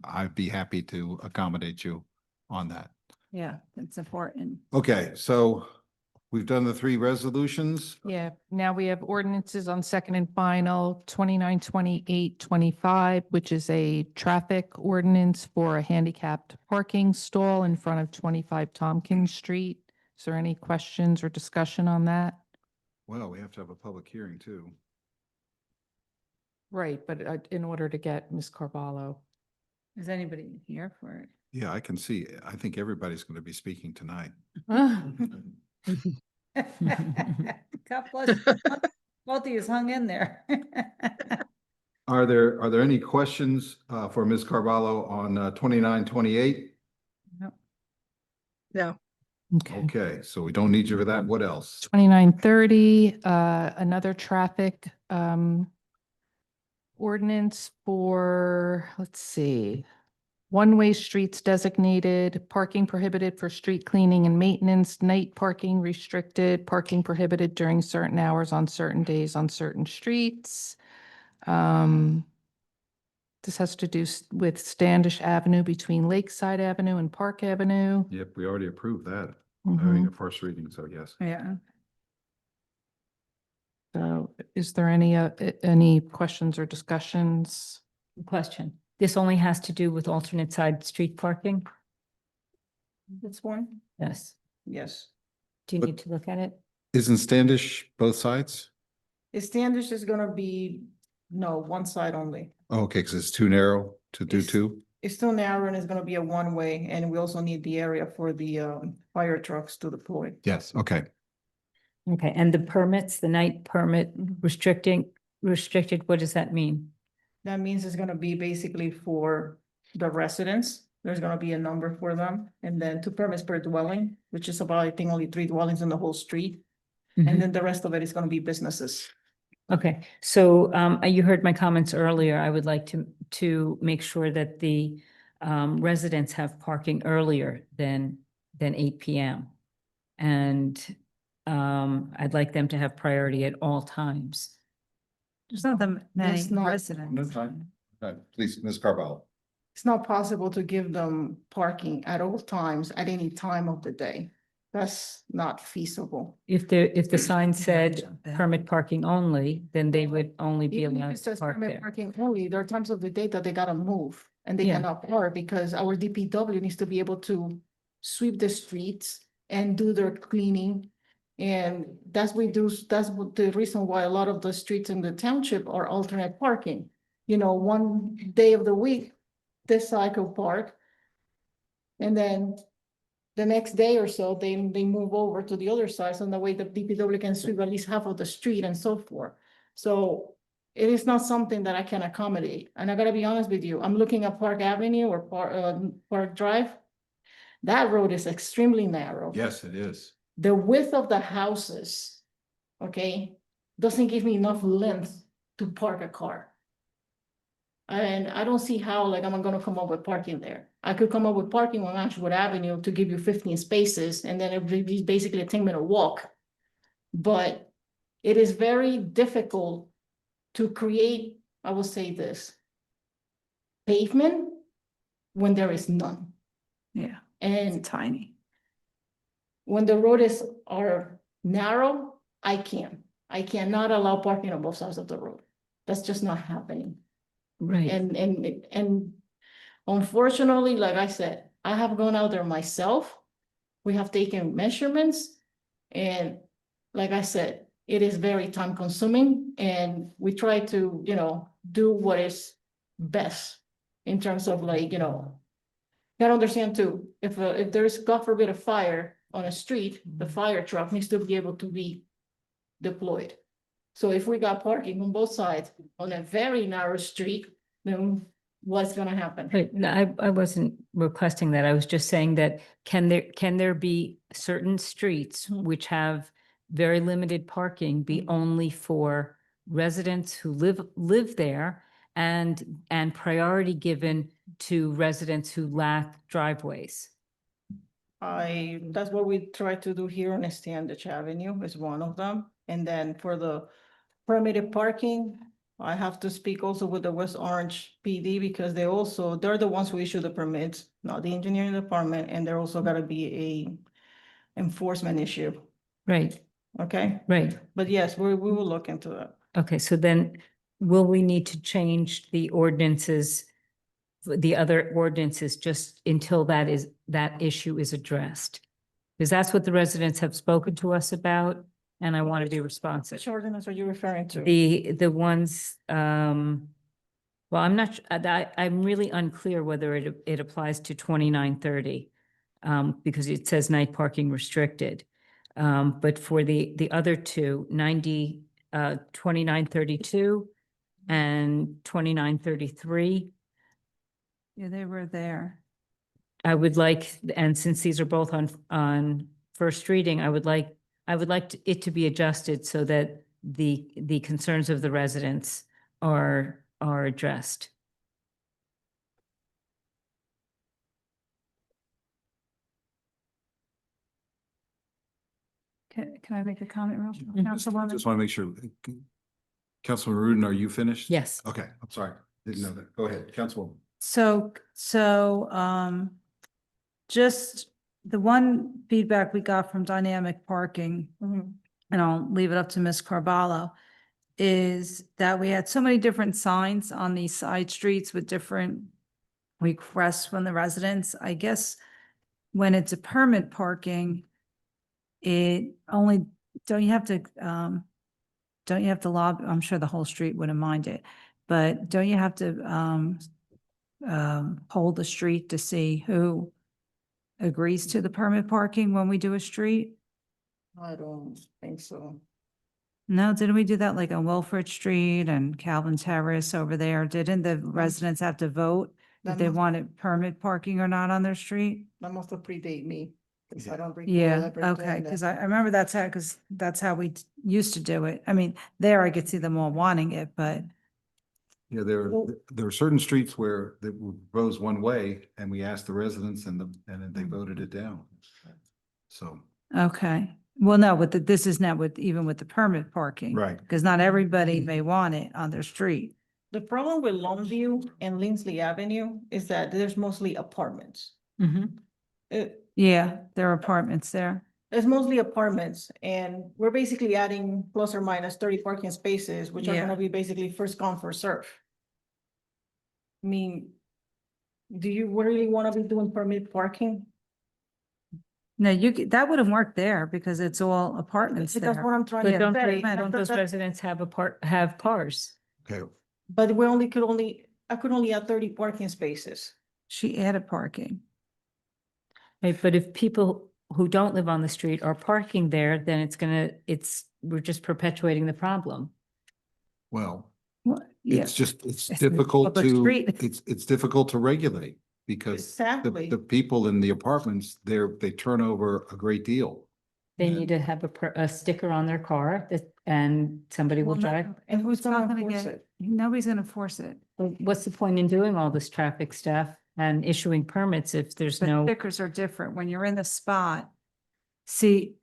I'd be happy to accommodate you on that. Yeah, it's important. Okay, so we've done the 3 resolutions. Yeah, now we have ordinances on second and final, 292825, which is a traffic ordinance for a handicapped parking stall in front of 25 Tompkins Street. Is there any questions or discussion on that? Well, we have to have a public hearing too. Right, but in order to get Ms. Carballo. Is anybody here for it? Yeah, I can see. I think everybody's going to be speaking tonight. God bless. Both of you hung in there. Are there any questions for Ms. Carballo on 2928? No. Okay, so we don't need you for that. What else? 2930, another traffic ordinance for, let's see, one-way streets designated, parking prohibited for street cleaning and maintenance, night parking restricted, parking prohibited during certain hours on certain days on certain streets. This has to do with Standish Avenue between Lakeside Avenue and Park Avenue. Yep, we already approved that, Mhm. having a first reading, so yes. Yeah. So is there any questions or discussions? Question. This only has to do with alternate side street parking? This one? Yes. Yes. Do you But- need to look at it? Isn't Standish both sides? The standards is gonna be, no, one side only. Okay, because it's too narrow to do It's- 2? It's still narrow and it's gonna be a one-way, and we also need the area for the fire trucks to deploy. Yes, okay. Okay, and the permits, the night permit restricted, what does that mean? That means it's gonna be basically for the residents. There's gonna be a number for them, and then 2 permits per dwelling, which is about, I think, only 3 dwellings in the whole street. And then the rest of it is gonna be businesses. Okay, so you heard my comments earlier. I would like to make sure that the residents have parking earlier than 8 PM. And I'd like them to have priority at all times. There's not that That's many not- residents. That's fine. Please, Ms. Carballo. It's not possible to give them parking at all times, at any time of the day. That's not feasible. If the sign said permit parking only, then they would only be Even if allowed it to says park permit there. parking only, there are times of the day that they gotta move and they Yeah. cannot park because our DPW needs to be able to sweep the streets and do their cleaning. And that's the reason why a lot of the streets in the township are alternate parking. You know, one day of the week, this side could park. And then the next day or so, they move over to the other side, so in the way the DPW can sweep at least half of the street and so forth. So it is not something that I can accommodate, and I gotta be honest with you, I'm looking at Park Avenue or Park Drive. That road is extremely narrow. Yes, it is. The width of the houses, okay, doesn't give me enough length to park a car. And I don't see how, like, I'm gonna come up with parking there. I could come up with parking on Ashwood Avenue to give you 15 spaces, and then it would be basically a 10-minute walk. But it is very difficult to create, I will say this, pavement when there is none. Yeah, And tiny. when the are narrow, I cannot allow parking on both sides of the road. That's just not happening. Right. And unfortunately, like I said, I have gone out there myself. We have taken measurements. And like I said, it is very time consuming and we try to, you know, do what is best in terms of like, you know, you gotta understand too, if there's, God forbid, a fire on a street, the fire truck needs to be able to be deployed. So if we got parking on both sides on a very narrow street, then what's gonna happen? Right, no, I wasn't requesting that. I was just saying that can there be certain streets which have very limited parking be only for residents who live there and priority given to residents who lack driveways? That's what we try to do here on Standish Avenue is one of them. And then for the permitted parking, I have to speak also with the West Orange PD because they're the ones who issue the permits, not the engineering department, and there also gotta be a enforcement issue, Right, okay? right. But yes, we will look into that. Okay, so then will we need to change the ordinances, the other ordinances, just until that issue is addressed? Because that's what the residents have spoken to us about, and I want to be responsive. Which ordinance are you referring to? The ones, well, I'm not, I'm really unclear whether it applies to 2930, because it says night parking restricted. But for the other two, 2932 and 2933, Yeah, they were there. I would like, and since these are both on first reading, I would like it to be adjusted so that the concerns of the residents are addressed. Can I make a comment, Just want to make sure. Councilman Rudin, are you finished? Yes. Okay, I'm sorry. Didn't know that. Go ahead, Councilwoman. So, just the one feedback we got from dynamic parking, and I'll leave it up to Ms. Carballo, is that we had so many different signs on these side streets with different requests from the residents. I guess when it's a permit parking, it only, don't you have to log, I'm sure the whole street wouldn't mind it, but don't you have to hold the street to see who agrees to the permit parking when we do a street? I don't think so. No, didn't we do that like on Wilfred Street and Calvin Terrace over there? Didn't the residents have to vote if they wanted permit parking or not on their street? That must have predate me, because I don't recall Yeah, ever okay, doing because that. I remember because that's how we used to do it. I mean, there I could see them all wanting it, but Yeah, there are certain streets where that were proposed one way and we asked the residents and then they voted it down. So. okay. Well, no, this is not even with the permit parking. Right. Because not everybody may want it on their street. The problem with Longview and Lindsley Avenue is that there's mostly apartments. Yeah, there are apartments there. it's mostly apartments, and we're basically adding plus or minus 30 parking spaces, which are Yeah. gonna be basically first come, first serve. I mean, do you really wanna be doing permit parking? No, that wouldn't work there because it's all apartments That's there. what I'm trying But to don't say. don't those residents have have cars? Okay, But I could only add 30 parking spaces. She added parking. Right, but if people who don't live on the street are parking there, then we're just perpetuating the problem. well, Yeah. it's just, it's It's a difficult public to, street. it's difficult to regulate because Exactly. the people in the apartments, they turn over a great deal. They need to have a sticker on their car and somebody will drive. And who's It's not gonna gonna enforce get, it? nobody's gonna force it. Well, what's the point in doing all this traffic stuff and issuing permits if there's But no? stickers are different when you're in the spot. See,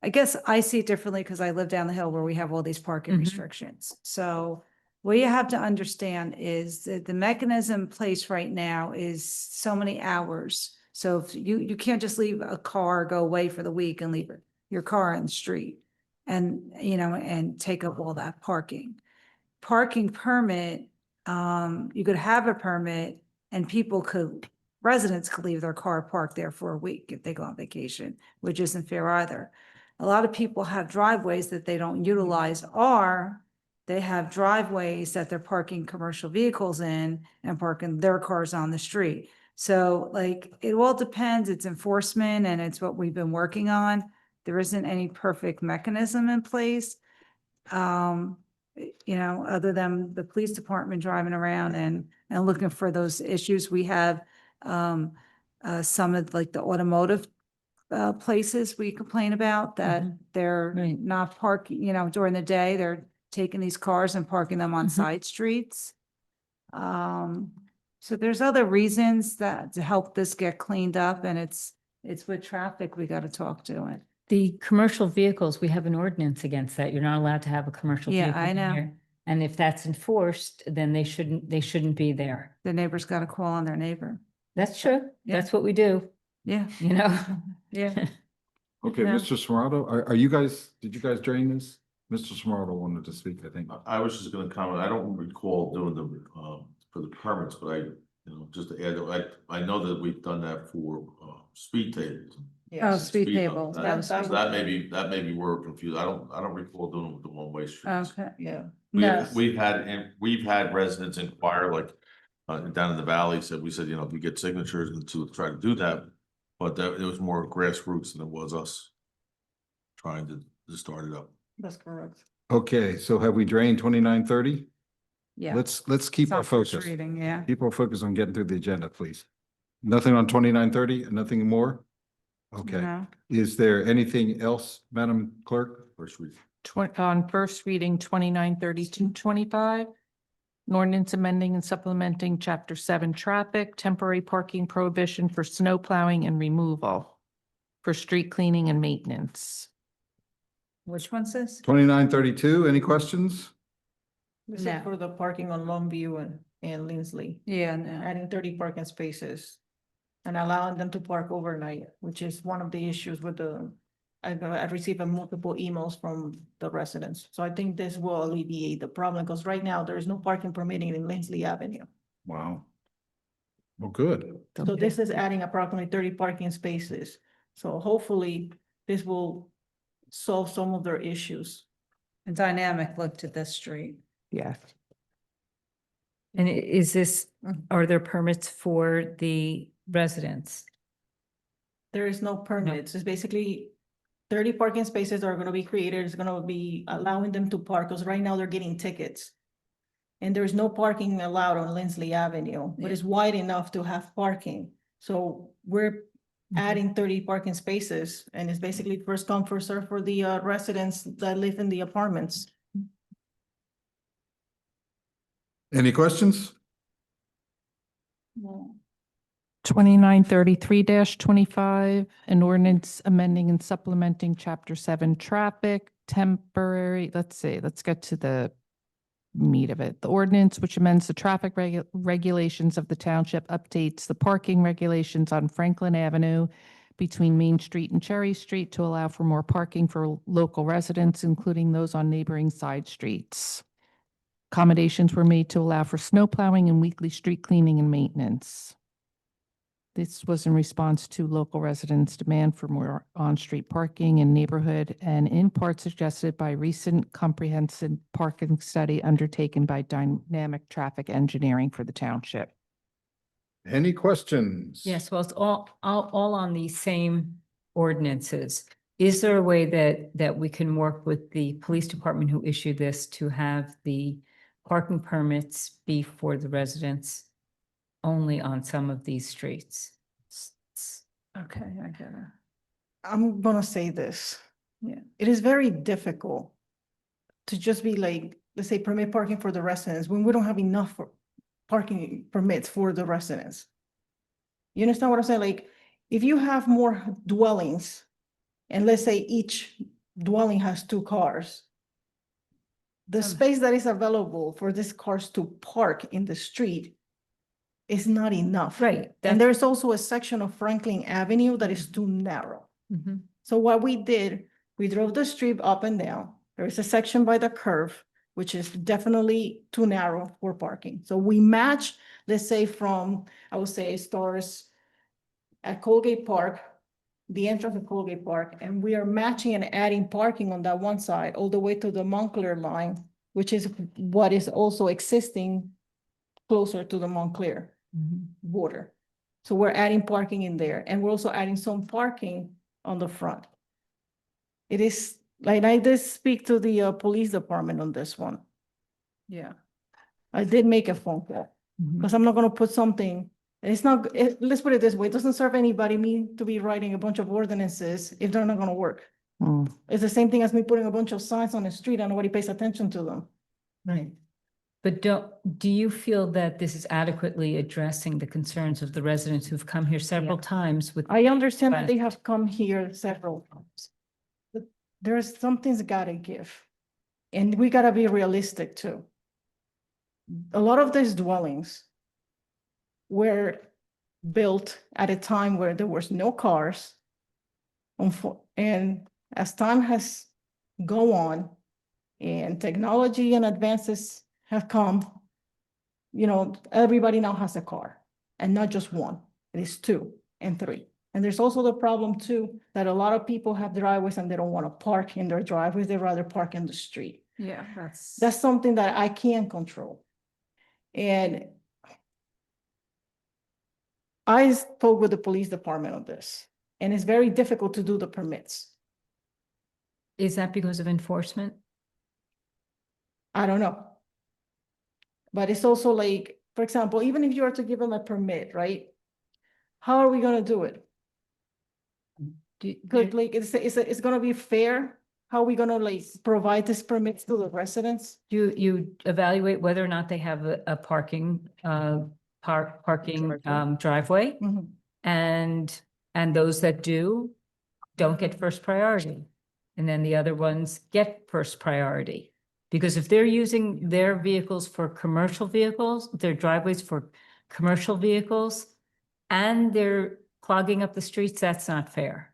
I guess I see it differently because I live down the hill where we have all these parking Mhm. restrictions. So what you have to understand is that the mechanism in place right now is so many hours. So if you can't just leave a car, go away for the week and leave your car in the street and, and take up all that parking. Parking permit, you could have a permit and residents could leave their car parked there for a week if they go on vacation, which isn't fair either. A lot of people have driveways that they don't utilize, or they have driveways that they're parking commercial vehicles in and parking their cars on the street. So like, it all depends. It's enforcement and it's what we've been working on. There isn't any perfect mechanism in place. Other than the police department driving around and looking for those issues. We have some of like the automotive places we complain about that they're Right. not parking, during the day, they're taking these cars and parking them on side streets. So there's other reasons that to help this get cleaned up, and it's with traffic we got to talk to it. The commercial vehicles, we have an ordinance against that. You're not allowed to have a commercial Yeah, vehicle I in know. here. And if that's enforced, then they shouldn't be there. The neighbor's got to call on their neighbor. That's true. Yeah. That's what we do, Yeah, yeah. Okay, No. Mr. Smarto, did you guys drain this? Mr. Smarto wanted to speak, I think. I was just gonna comment, I don't recall doing for the permits, but just to add, I know that we've done that for, speed tables. Oh, speed Speed table. bumps. That was So speed that table. may be where we're confused. I don't recall doing it with the one-way streets. Okay, yeah. We've had residents inquire, like, down in the valley, we said, if we get signatures and to try to do that. But it was more grassroots than it was us trying to start it up. That's correct. Okay, so have we drained 2930? Yeah. Let's keep our It's on first focus. reading, yeah. Keep our focus on getting through the agenda, please. Nothing on 2930, nothing more? Okay. No. Is there anything else, Madam Clerk? First reading. On first reading, 293225, an ordinance amending and supplementing Chapter 7 Traffic, temporary parking prohibition for snow plowing and removal for street cleaning and maintenance. Which one's this? 2932, any questions? This is No. for the parking on Longview and Linsley, Yeah, no. adding 30 parking spaces and allowing them to park overnight, which is one of the issues with I received multiple emails from the residents. So I think this will alleviate the problem because right now there is no parking permitting in Linsley Avenue. Wow. Well, good. So this is adding approximately 30 parking spaces. So hopefully this will solve some of their issues. A dynamic look to this street. Yes. And are there permits for the residents? There is no permits. It's basically 30 parking spaces are gonna be created. It's gonna be allowing them to park, because right now they're getting tickets. And there's no parking allowed on Linsley Avenue, but it's wide enough to have parking. So we're adding 30 parking spaces, and it's basically first come, first serve for the residents that live in the apartments. Any questions? 2933-25, an ordinance amending and supplementing Chapter 7 Traffic, temporary, let's get to the meat of it. The ordinance, which amends the traffic regulations of the township, updates the parking regulations on Franklin Avenue, between Main Street and Cherry Street to allow for more parking for local residents, including those on neighboring side streets. Accommodations were made to allow for snow plowing and weekly street cleaning and maintenance. This was in response to local residents' demand for more on-street parking in neighborhood and in part suggested by recent comprehensive parking study undertaken by Dynamic Traffic Engineering for the township. Any questions? Yes, well, it's all on these same ordinances. Is there a way that we can work with the police department who issued this to have the parking permits be for the residents only on some of these streets? Okay, I get it. I'm gonna say this. Yeah, it is very difficult to just be like, let's say, permit parking for the residents when we don't have enough for parking permits for the residents. You understand what I'm saying? Like, if you have more dwellings, and let's say each dwelling has 2 cars, the space that is available for these cars to park in the street is not enough. Right. And there's also a section of Franklin Avenue that is too narrow. Mhm. So what we did, we drove the street up and down. There is a section by the curve, which is definitely too narrow for parking. So we match, let's say from, I would say it starts at Colgate Park, the entrance of Colgate Park, and we are matching and adding parking on that one side all the way to the Montclair line, which is what is also existing closer to the Montclair border. So we're adding parking in there, and we're also adding some parking on the front. It is, like, I did speak to the police department on this one. Yeah. I did make a phone call, because I'm not gonna put something, and it's not, let's put it this way, it doesn't serve anybody me to be writing a bunch of ordinances if they're not gonna work. It's the same thing as me putting a bunch of signs on the street and nobody pays attention to them. Right. But do you feel that this is adequately addressing the concerns of the residents who've come here several times with? I understand that they have come here several times. But there's something's gotta give. And we gotta be realistic too. A lot of these dwellings were built at a time where there was no cars. And as time has gone on and technology and advances have come, you know, everybody now has a car, and not just one, it is 2 and 3. And there's also the problem too, that a lot of people have driveways and they don't want to park in their driveways, they'd rather park in the street. Yeah, That's something that I can't control. And I spoke with the police department on this, and it's very difficult to do the permits. Is that because of enforcement? I don't know. But it's also like, for example, even if you are to give them a permit, right? How are we gonna do it? Good, like, it's gonna be fair? How are we gonna like provide this permits to the residents? You evaluate whether or not they have a parking driveway, and those that do don't get first priority. And then the other ones get first priority. Because if they're using their vehicles for commercial vehicles, their driveways for commercial vehicles, and they're clogging up the streets, that's not fair.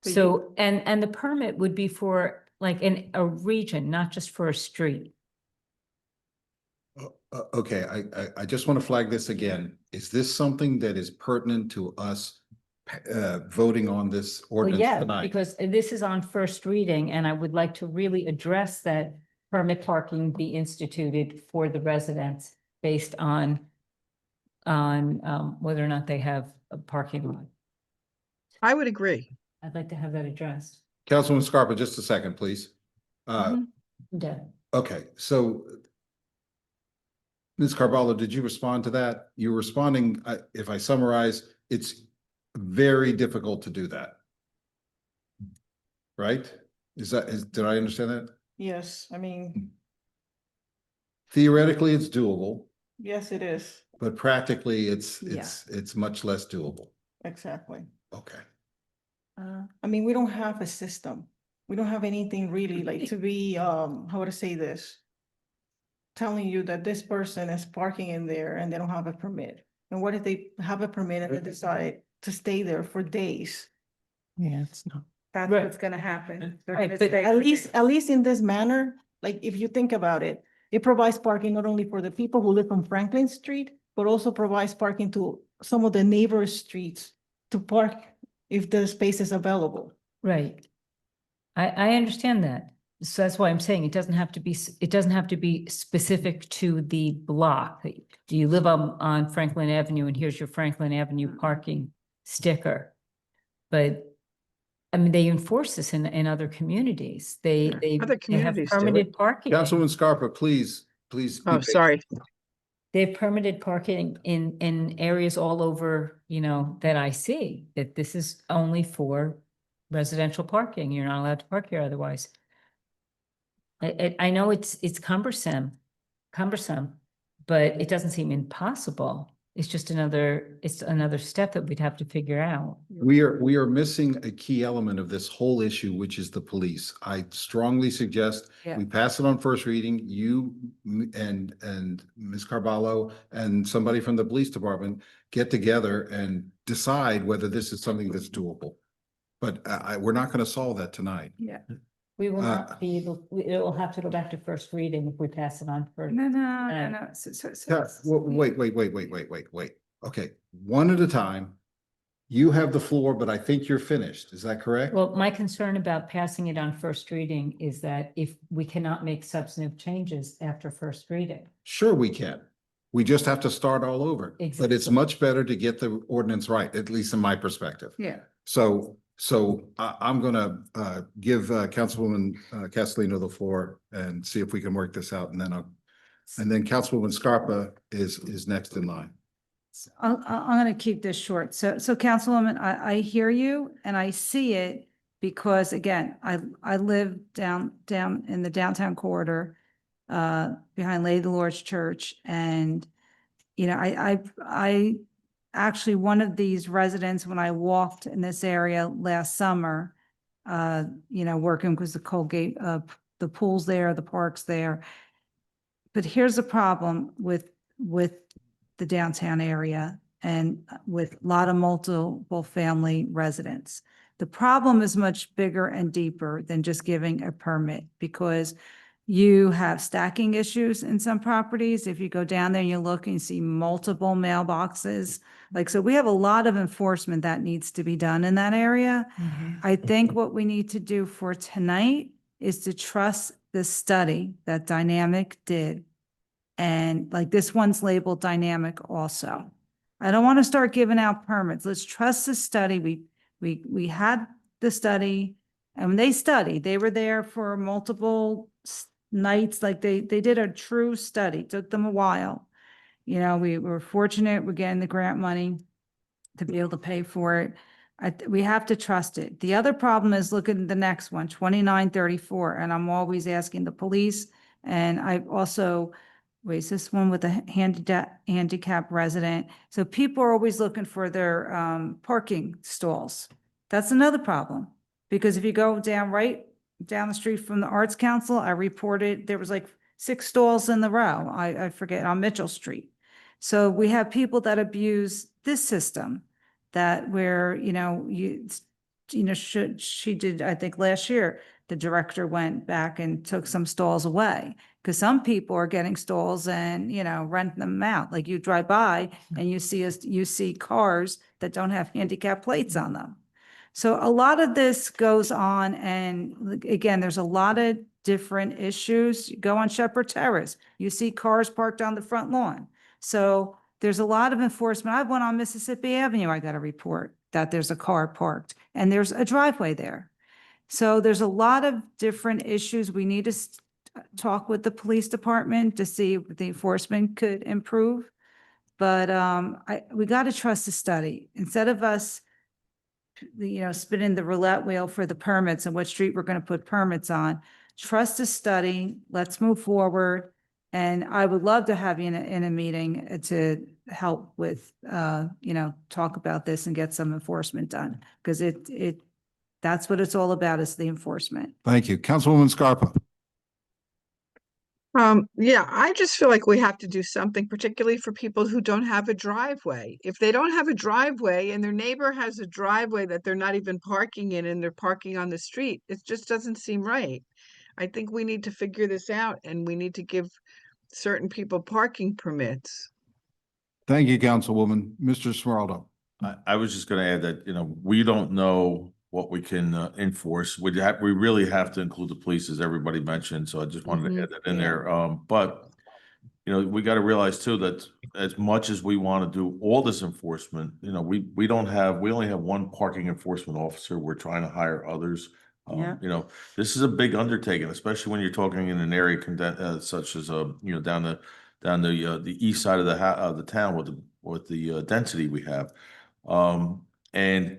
So, and the permit would be for like in a region, not just for a street. Okay, I just want to flag this again. Is this something that is pertinent to us voting on this Well, ordinance yeah, tonight? because this is on first reading, and I would like to really address that permit parking be instituted for the residents based on whether or not they have a parking lot. I would agree. I'd like to have that addressed. Councilwoman Scarpa, just a second, please. Yeah. Okay, so Ms. Carvalho, did you respond to that? You're responding, if I summarize, it's very difficult to do that. Right? Did I understand that? Yes, I mean, Theoretically, it's doable, yes, it is. but practically it's much less doable. Exactly. Okay. I mean, we don't have a system. We don't have anything really like to be, how would I say this? Telling you that this person is parking in there and they don't have a permit. And what if they have a permit and they decide to stay there for days. Yeah, it's not. That's Right. what's gonna happen. They're Right, gonna but stay, at least in this manner, like if you think about it, it provides parking not only for the people who live on Franklin Street, but also provides parking to some of the neighbor streets to park if the space is available. Right. I understand that. So that's why I'm saying it doesn't have to be, it doesn't have to be specific to the block. Do you live on Franklin Avenue and here's your Franklin Avenue parking sticker? But I mean, they enforce this in other communities. They Other they have communities do it. permitted parking. Councilwoman Scarpa, please, please. be Oh, patient. sorry. They have permitted parking in areas all over, that I see, that this is only for residential parking. You're not allowed to park here otherwise. I know it's cumbersome, but it doesn't seem impossible. It's just another step that we'd have to figure out. We are missing a key element of this whole issue, which is the police. I strongly suggest Yeah. we pass it on first reading, you and Ms. Carvalho and somebody from the police department get together and decide whether this is something that's doable. But we're not going to solve that tonight. Yeah. We will not be able, it will have to go back to first reading if we pass it on first. No. Yeah, wait. Okay, one at a time. You have the floor, but I think you're finished. Is that correct? Well, my concern about passing it on first reading is that if we cannot make substantive changes after first reading. Sure, we can. We just have to start all over. But it's Exactly. much better to get the ordinance right, at least in my perspective. Yeah. So I'm gonna give Councilwoman Castellino the floor and see if we can work this out, and then Councilwoman Scarpa is next in line. I'm gonna keep this short. So Councilwoman, I hear you and I see it because again, I live down in the downtown corridor, behind Lady of the Lord's Church. And, I actually, one of these residents, when I walked in this area last summer, working because the Colgate, the pool's there, the park's there. But here's the problem with the downtown area and with a lot of multiple family residents. The problem is much bigger and deeper than just giving a permit because you have stacking issues in some properties. If you go down there and you look and you see multiple mailboxes, so we have a lot of enforcement that needs to be done in that area. I think what we need to do for tonight is to trust the study that Dynamic did. And this one's labeled Dynamic also. I don't want to start giving out permits. Let's trust the study. We had the study, and when they studied, they were there for multiple nights. They did a true study. Took them a while. We were fortunate. We're getting the grant money to be able to pay for it. We have to trust it. The other problem is look at the next one, 2934, and I'm always asking the police, and I've also raised this one with a handicap resident. So people are always looking for their parking stalls. That's another problem, because if you go right down the street from the Arts Council, I reported there was 6 stalls in the row. I forget, on Mitchell Street. So we have people that abuse this system where, she did, I think last year, the director went back and took some stalls away because some people are getting stalls and, renting them out. You drive by and you see cars that don't have handicap plates on them. So a lot of this goes on. And again, there's a lot of different issues. You go on Shepherd Terrace, you see cars parked on the front lawn. So there's a lot of enforcement. I went on Mississippi Avenue. I got a report that there's a car parked and there's a driveway there. So there's a lot of different issues. We need to talk with the police department to see if the enforcement could improve. But we got to trust the study instead of us, spinning the roulette wheel for the permits and what street we're going to put permits on. Trust the study. Let's move forward. And I would love to have you in a meeting to help with, talk about this and get some enforcement done. Because that's what it's all about, is the enforcement. Thank you. Councilwoman Scarpa. Yeah, I just feel like we have to do something, particularly for people who don't have a driveway. If they don't have a driveway and their neighbor has a driveway that they're not even parking in and they're parking on the street, it just doesn't seem right. I think we need to figure this out and we need to give certain people parking permits. Thank you, Councilwoman. Mr. Smiraldo. I was just gonna add that, we don't know what we can enforce. We really have to include the police, as everybody mentioned, so I just wanted to add that in there. But, we gotta realize too that as much as we want to do all this enforcement, we only have one parking enforcement officer. We're trying to hire others. Yeah. This is a big undertaking, especially when you're talking in an area such as, down the east side of the town with the density we have. And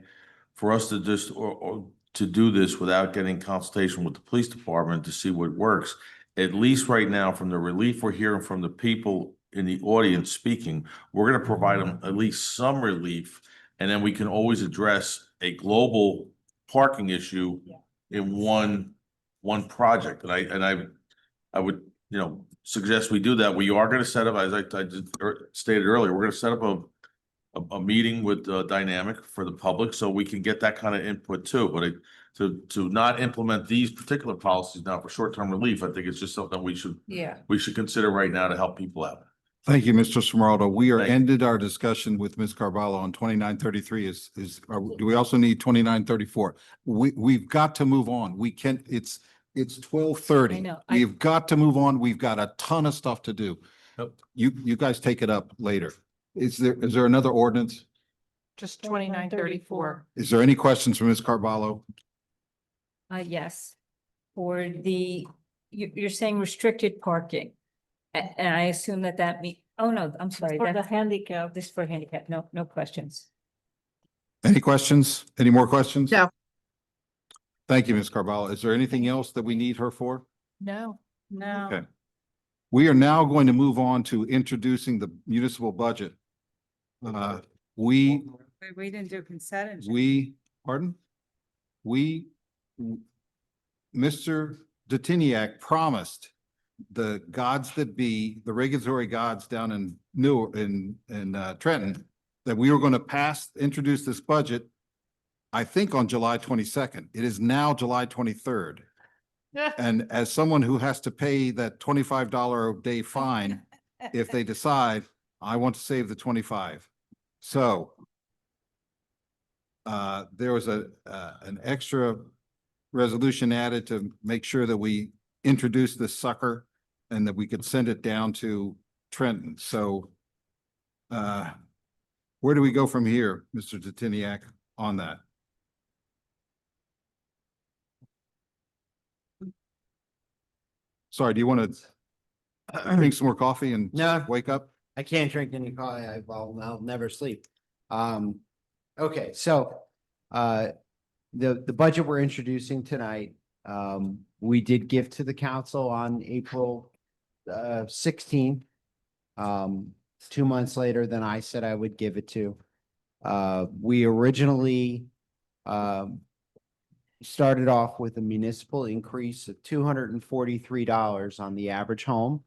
for us to just, or to do this without getting consultation with the police department to see what works, at least right now, from the relief we're hearing from the people in the audience speaking, we're gonna provide them at least some relief, and then we can always address a global parking issue in one project. And I would, suggest we do that. We are gonna set up, as I just stated earlier, we're gonna set up a meeting with Dynamic for the public, so we can get that kind of input too. But to not implement these particular policies now for short-term relief, I think it's just something we should consider right now to help people out. Thank you, Mr. Smiraldo. We are Thank you. ended our discussion with Ms. Carvalho on 2933. Do we also need 2934? We've got to move on. We can't, it's 12:30. I know. We've got to move on. We've got a ton of stuff to do. Yep. You guys take it up later. Is there another ordinance? Just 2934. Is there any questions from Ms. Carvalho? Yes. For you're saying restricted parking. And I assume that means, oh no, I'm sorry. For the that's handicap. This for handicap. No questions. Any questions? Any more questions? No. Thank you, Ms. Carvalho. Is there anything else that we need her for? No. No. Okay. We are now going to move on to introducing the municipal budget. We We didn't do consent. pardon? Mr. Datiniak promised the gods that be, the regulatory gods down in Trenton, that we were going to introduce this budget, I think on July 22nd. It is now July 23rd. And as someone who has to pay that $25 a day fine, if they decide, I want to save the 25. So there was an extra resolution added to make sure that we introduce this sucker and that we could send it down to Trenton. So where do we go from here, Mr. Datiniak, on that? Sorry, do you want to drink some more coffee and No. wake up? I can't drink any coffee. I'll never sleep. Okay, so the budget we're introducing tonight, we did give to the council on April 16th. 2 months later than I said I would give it to. We originally started off with a municipal increase of $243 on the average home.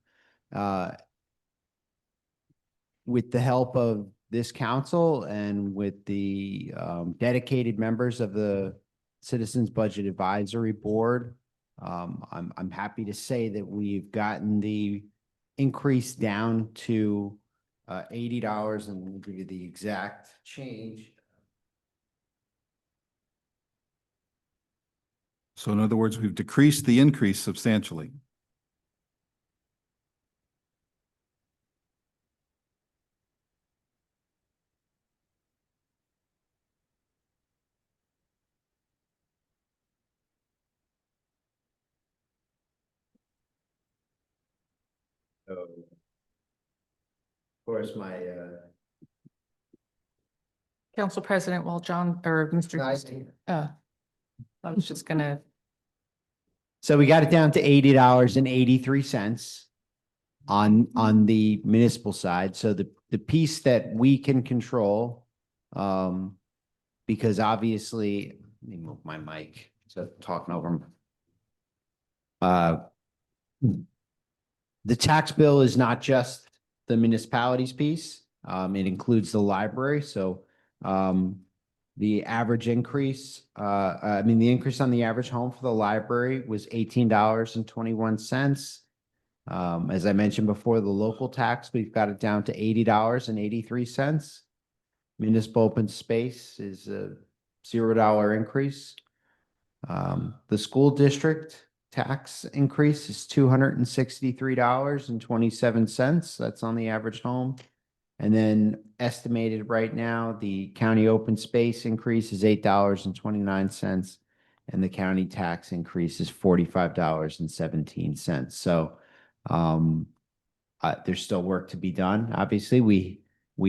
With the help of this council and with the dedicated members of the Citizens Budget Advisory Board, I'm happy to say that we've gotten the increase down to $80, and we'll give you the exact change. So in other words, we've decreased the increase substantially. So, of course, my Council President, while John or Mr. I was just gonna. So we got it down to $80.83 on the municipal side. So the piece that we can control, because obviously, let me move my mic, so talking over them. The tax bill is not just the municipalities piece. It includes the library. So the average increase, the increase on the average home for the library was $18.21. As I mentioned before, the local tax, we've got it down to $80.83. Municipal open space is a $0 increase. The school district tax increase is $263.27. That's on the average home. And then estimated right now, the county open space increase is $8.29, and the county tax increase is $45.17. So there's still work to be done. Obviously, we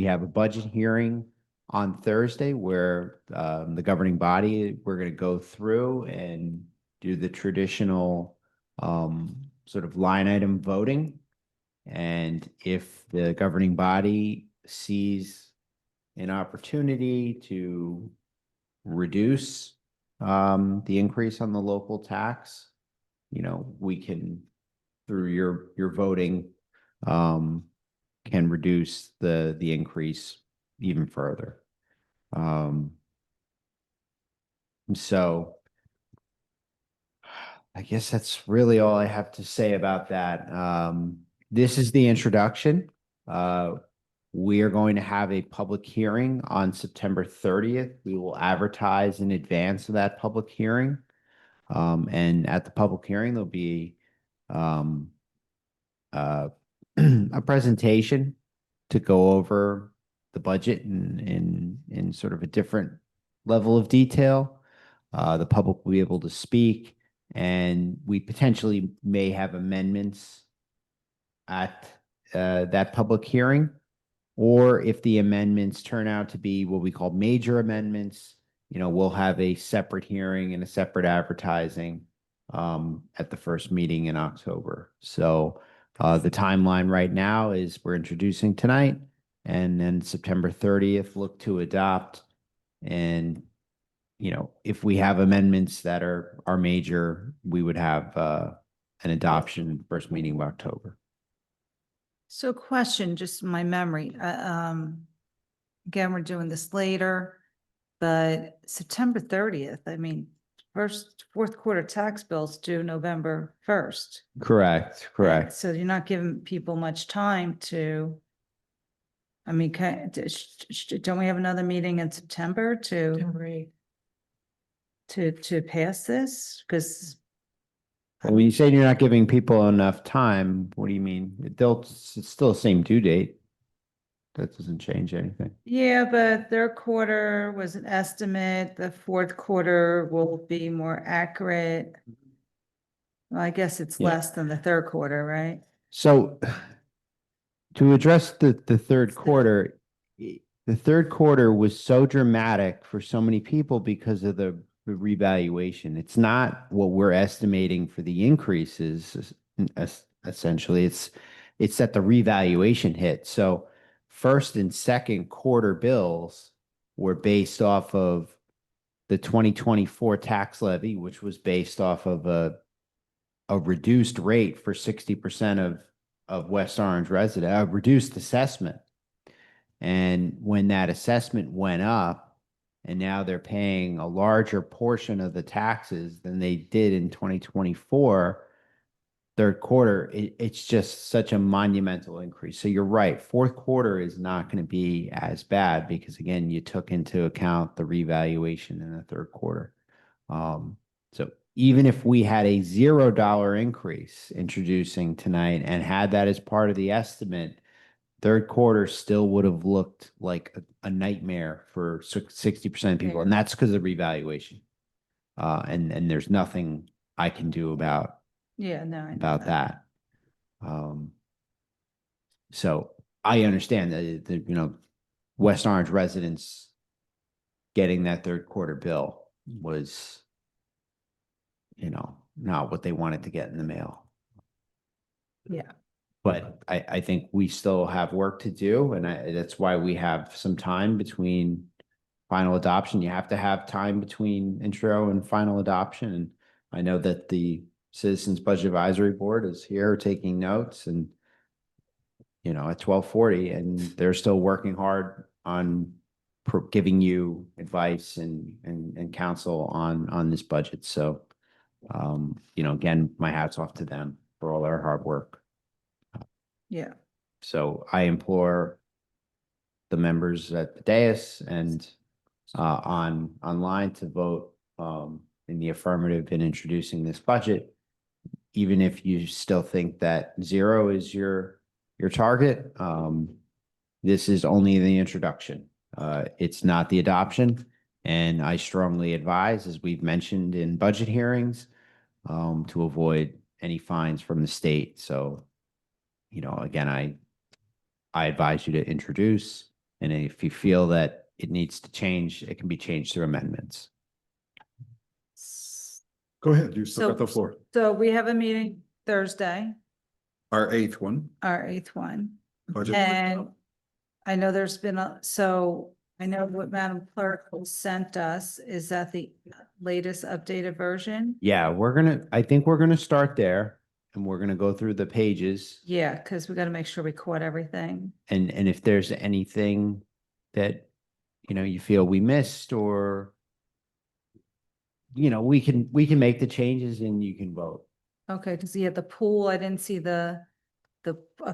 have a budget hearing on Thursday where the governing body, we're going to go through and do the traditional sort of line item voting. And if the governing body sees an opportunity to reduce the increase on the local tax, we can, through your voting, can reduce the increase even further. So I guess that's really all I have to say about that. This is the introduction. We are going to have a public hearing on September 30th. We will advertise in advance of that public hearing. And at the public hearing, there'll be a presentation to go over the budget in sort of a different level of detail. The public will be able to speak, and we potentially may have amendments at that public hearing, or if the amendments turn out to be what we call major amendments, we'll have a separate hearing and a separate advertising at the first meeting in October. So the timeline right now is we're introducing tonight, and then September 30th, look to adopt. And, if we have amendments that are major, we would have an adoption first meeting of October. So question, just my memory, again, we're doing this later, but September 30th, fourth quarter tax bills due November 1st. Correct. So you're not giving people much time to, don't we have another meeting in September to pass this? Because When you say you're not giving people enough time, what do you mean? It's still the same due date. That doesn't change anything. yeah, but third quarter was an estimate. The fourth quarter will be more accurate. Well, I guess it's Yeah. less than the third quarter, right? So to address the third quarter, the third quarter was so dramatic for so many people because of the revaluation. It's not what we're estimating for the increases. Essentially, it's that the revaluation hit. So first and second quarter bills were based off of the 2024 tax levy, which was based off of a reduced rate for 60% of West Orange resident, a reduced assessment. And when that assessment went up, and now they're paying a larger portion of the taxes than they did in 2024, third quarter, it's just such a monumental increase. So you're right, fourth quarter is not going to be as bad because, again, you took into account the revaluation in the third quarter. So even if we had a $0 increase introducing tonight and had that as part of the estimate, third quarter still would have looked like a nightmare for 60% of people. And that's because of revaluation. And there's nothing I can do about that. So I understand that West Orange residents getting that third quarter bill was, not what they wanted to get in the mail. Yeah. But I think we still have work to do, and that's why we have some time between final adoption. You have to have time between intro and final adoption. And I know that the Citizens Budget Advisory Board is here taking notes and, at 12:40, and they're still working hard on giving you advice and counsel on this budget. So, again, my hat's off to them for all their hard work. Yeah. So I implore the members at the dais and online to vote in the affirmative in introducing this budget, even if you still think that 0 is your target. This is only the introduction. It's not the adoption. And I strongly advise, as we've mentioned in budget hearings, to avoid any fines from the state. So, again, I advise you to introduce, and if you feel that it needs to change, it can be changed through amendments. Go ahead, you still got the So- floor. So we have a meeting Thursday, Our 8th one. our 8th one. Budget. And I know there's been I know what Madam Clerk sent us, is that the latest updated version? Yeah, I think we're gonna start there, and we're gonna go through the pages. Yeah, because we got to make sure we caught everything. And if there's anything that, you feel we missed, or, we can make the changes and you can vote. Okay, because the pool, I didn't see a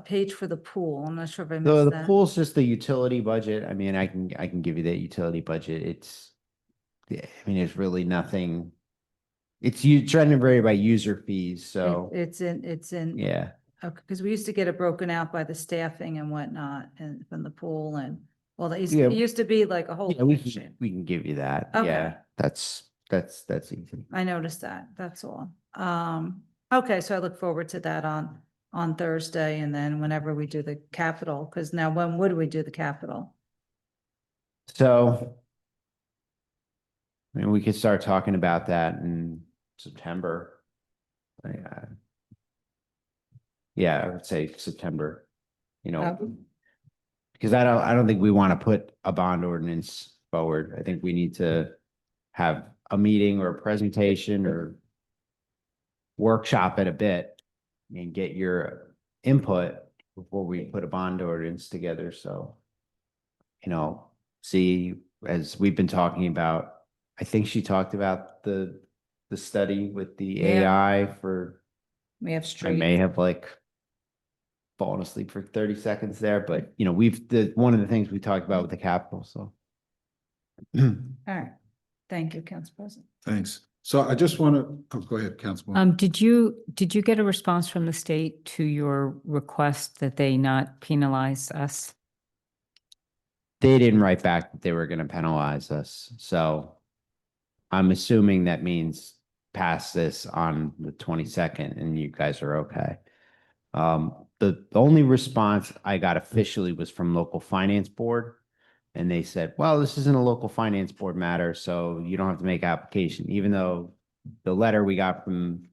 page for the pool. I'm not sure if I The missed that. pool's just the utility budget. I mean, I can give you that utility budget. It's really nothing. It's generated by user fees, so, It's in. yeah. Okay, because we used to get it broken out by the staffing and whatnot, and from the pool and, well, it Yeah. used to be like a whole. Yeah, we section. can give you that. Okay. Yeah, that's easy. I noticed that, that's all. Okay, so I look forward to that on Thursday, and then whenever we do the capital, because now when would we do the capital? So, we could start talking about that in September. Yeah, I would say September, because I don't think we want to put a bond ordinance forward. I think we need to have a meeting or a presentation or workshop it a bit and get your input before we put a bond ordinance together. So, see, as we've been talking about, I think she talked about the study with the Yeah. AI for, We have I street. may have fallen asleep for 30 seconds there, but one of the things we talked about with the capital, so. All right, thank you, Council President. Thanks. So I just want to, go ahead, Councilwoman. Did you get a response from the state to your request that they not penalize us? They didn't write back that they were gonna penalize us, so I'm assuming that means pass this on the 22nd and you guys are okay. The only response I got officially was from local finance board. And they said, well, this isn't a local finance board matter, so you don't have to make application, even though the letter we got from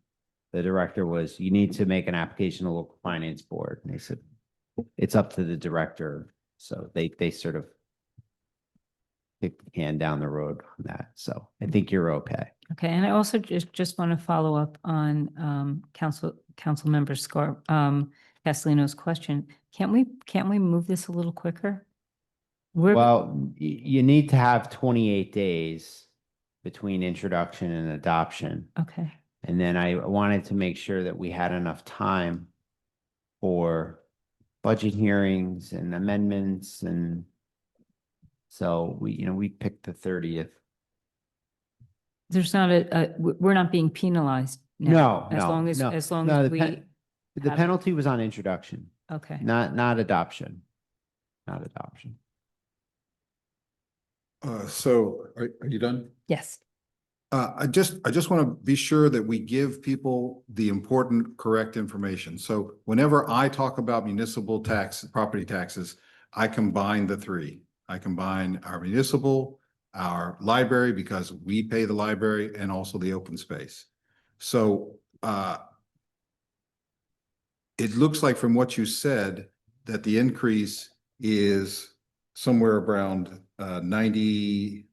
the director was, you need to make an application to local finance board. And they said, it's up to the director. So they sort of kicked the can down the road on that. So I think you're okay. Okay, and I also just want to follow up on Councilmember Castellino's question. Can't we move this a little quicker? Well, you need to have 28 days between introduction and adoption. Okay. And then I wanted to make sure that we had enough time for budget hearings and amendments, and so we picked the 30th. There's not we're not being penalized now. No, As long as, no. as long No, as the penalty was on introduction, okay. not adoption. Not adoption. So are you done? Yes. I just want to be sure that we give people the important, correct information. So whenever I talk about municipal tax, property taxes, I combine the three. I combine our municipal, our library, because we pay the library, and also the open space. So it looks like from what you said that the increase is somewhere around $99.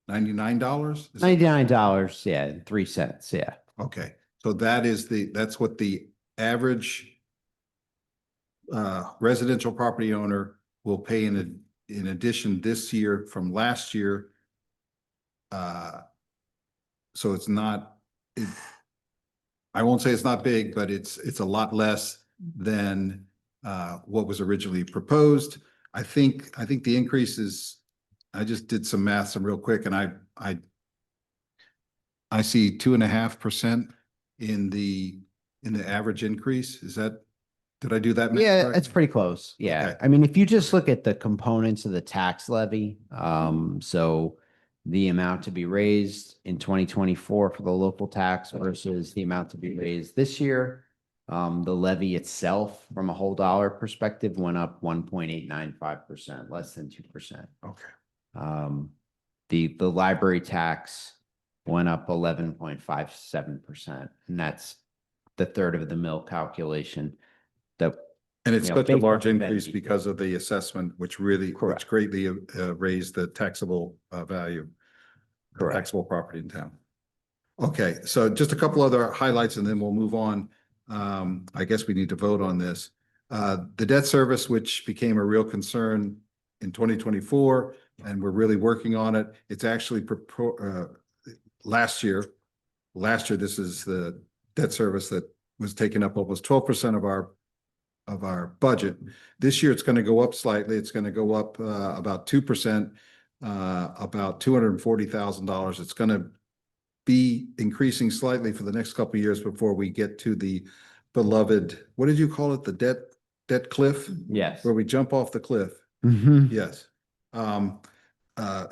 $99, yeah, 3 cents, yeah. Okay, So that's what the average residential property owner will pay in addition this year from last year. So it's not, I won't say it's not big, but it's a lot less than what was originally proposed. I think the increase is, I just did some math, real quick, and I see 2.5% in the average increase. Did I do that? math Yeah, correct? it's pretty close. Yeah. Okay. I mean, if you just look at the components of the tax levy, so the amount to be raised in 2024 for the local tax versus the amount to be raised this year, the levy itself from a whole dollar perspective went up 1.895%, less than 2%. Okay. The library tax went up 11.57%, and that's the third of the mill calculation. And it's you know, such a based large on increase benefit. because of the assessment, which greatly raised the taxable value. Correct. Taxable property in town. Okay, so just a couple other highlights and then we'll move on. I guess we need to vote on this. The debt service, which became a real concern in 2024, and we're really working on it. It's actually last year, this is the debt service that was taking up almost 12% of our budget. This year, it's going to go up slightly. It's going to go up about 2%, about $240,000. It's going to be increasing slightly for the next couple of years before we get to the beloved, what did you call it? The debt cliff? Yes. Where we jump off the cliff. Mhm. Yes.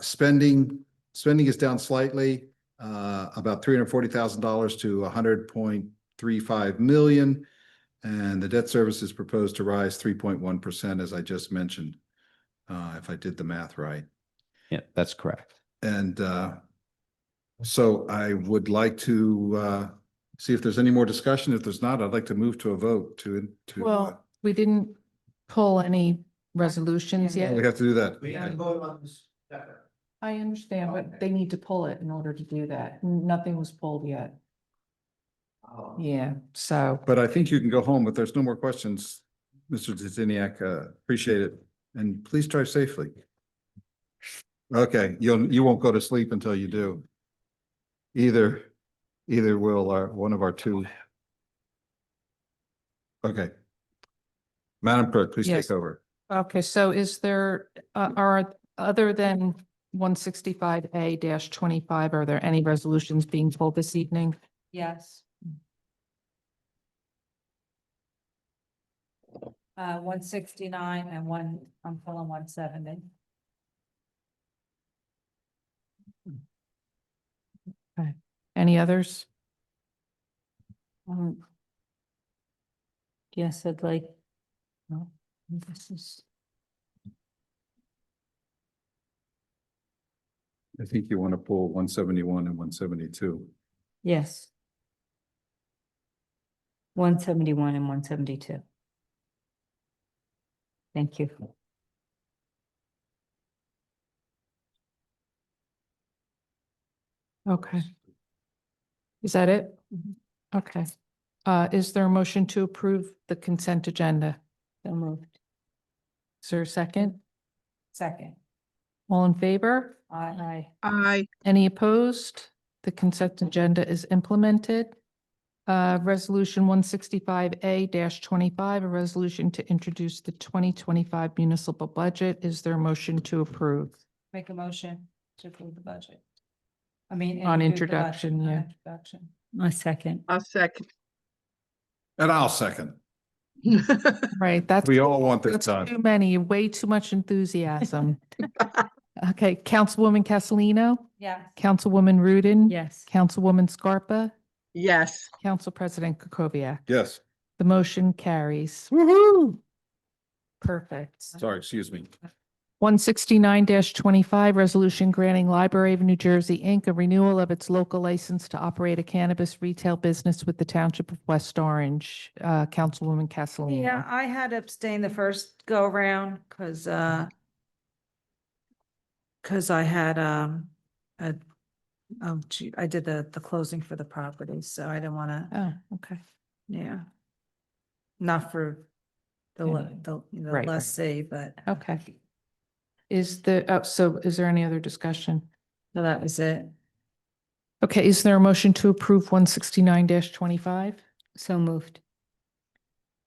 Spending is down slightly, about $340,000 to $100.35 million. And the debt service is proposed to rise 3.1%, as I just mentioned, if I did the math right. Yeah, that's correct. And so I would like to see if there's any more discussion. If there's not, I'd like to move to a vote Well, we didn't pull any resolutions we yet. have to do that. vote on this. I understand, but they need to pull it in order to do that. Nothing was pulled yet. Yeah, so. But I think you can go home if there's no more questions. Mr. Ziziniak, appreciate it. And please drive safely. Okay, you won't go to sleep until you do. Either will one of our two. Okay. Madam Clerk, please Yes. take over. Okay, so is there, are, other than 165A-25, are there any resolutions being pulled this evening? Yes. 169 and I'm pulling 170. Okay. Any others? Yes, I'd like, no, this is. I think you want to pull 171 and 172. Yes. 171 and 172. Thank you. Okay. Is that it? Okay. Is there a motion to approve the consent agenda? So moved. Is there a second? Second. All in favor? Aye. Aye. Any opposed? The consent agenda is implemented. Resolution 165A-25, a resolution to introduce the 2025 municipal budget. Is there a motion to approve? Make a motion to approve the budget. I mean. On include the budget, introduction, on yeah. introduction. A second. I'll second. And I'll second. Right, that's. We all want this That's done. too many, way too much enthusiasm. Okay, Councilwoman Castellino, Yes. Councilwoman Rudin. Yes. Councilwoman Scarpa, Yes. Council President Kukoviac. Yes. The motion carries. Woohoo! Perfect. Sorry, excuse me. 169-25, resolution granting Library of New Jersey, Inc. a renewal of its local license to operate a cannabis retail business with the Township of West Orange. Councilwoman Castellino. Yeah, I had to abstain the first go around because I had a Oh, gee, I did the closing for the property, so I didn't want to, Oh, okay. yeah. Not for the, Right, right. lessee, but. Okay. Is so is there any other discussion? So that was it. Okay, is there a motion to approve 169-25? So moved.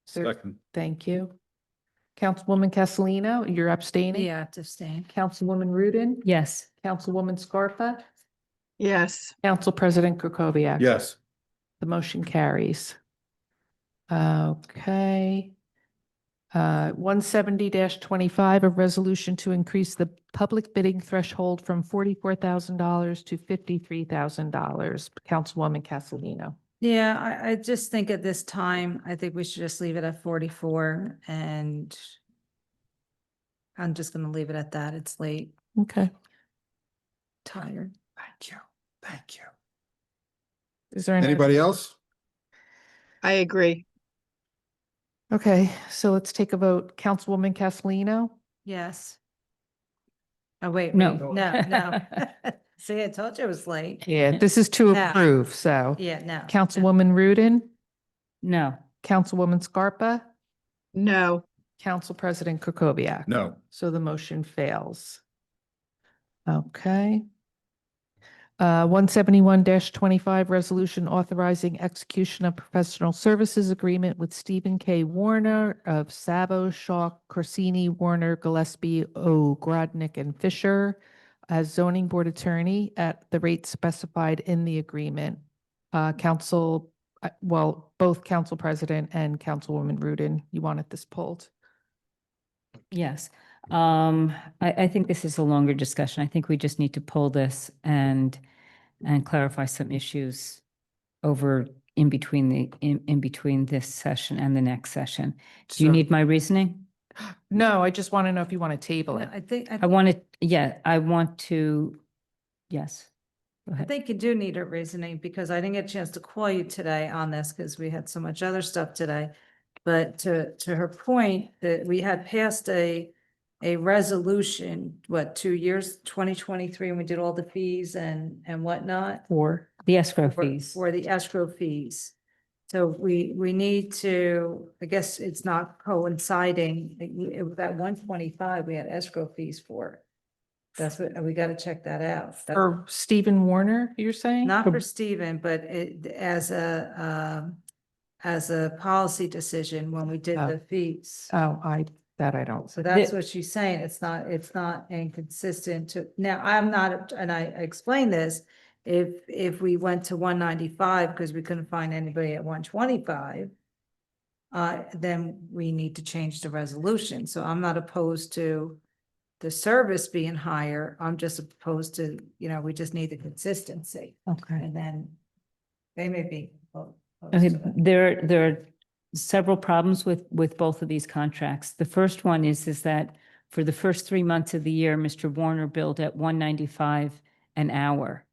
Second. Thank you. Councilwoman Castellino, you're abstaining? Yeah, to abstain. Councilwoman Rudin? Yes. Councilwoman Scarpa? Yes. Council President Kukoviac? Yes. The motion carries. Okay. 170-25, a resolution to increase the public bidding threshold from $44,000 to $53,000. Councilwoman Castellino. Yeah, I just think at this time, I think we should just leave it at 44 and I'm just gonna leave it at that. It's late, Okay. tired. Thank you. Thank you. Is there Anybody else? I agree. Okay, so let's take a vote. Councilwoman Castellino? Yes. Oh, wait, No. wait, no. See, I told you it was late. Yeah, this is to No. approve, so. Yeah, no. Councilwoman Rudin? No. Councilwoman Scarpa? No. Council President Kukoviac? No. So the motion fails. Okay. 171-25, resolution authorizing execution of professional services agreement with Stephen K. Warner of Savo, Shaw, Corsini, Warner, Gillespie, Ogrodnik, and Fisher as zoning board attorney at the rate specified in the agreement. Both Council President and Councilwoman Rudin, you wanted this pulled? Yes. I think this is a longer discussion. I think we just need to pull this and clarify some issues over in between this session and the next session. Do you So- need my reasoning? No, I just want to know if you want to table No, it. I think, I want to, I want to, yes. Go I ahead. think you do need a reasoning because I didn't get a chance to call you today on this because we had so much other stuff today. But to her point that we had passed a resolution, 2 years, 2023, and we did all the fees and whatnot. Or The escrow for- fees. For the escrow fees. So we need to, I guess it's not coinciding, that 125, we had escrow fees for. That's what, we gotta check that out. That's For Stephen Warner, you're saying? not for Stephen, but as a policy decision when we did Oh. the fees. Oh, I don't. So that's what she's saying. It's not inconsistent to, now, I'm not, and I explained this, if we went to 195 because we couldn't find anybody at 125, then we need to change the resolution. So I'm not opposed to the service being higher. I'm just opposed to, we just need the consistency. Okay. And then they may be. Okay, there are several problems with both of these contracts. The first one is that for the first 3 months of the year, Mr. Warner billed at $195 an hour.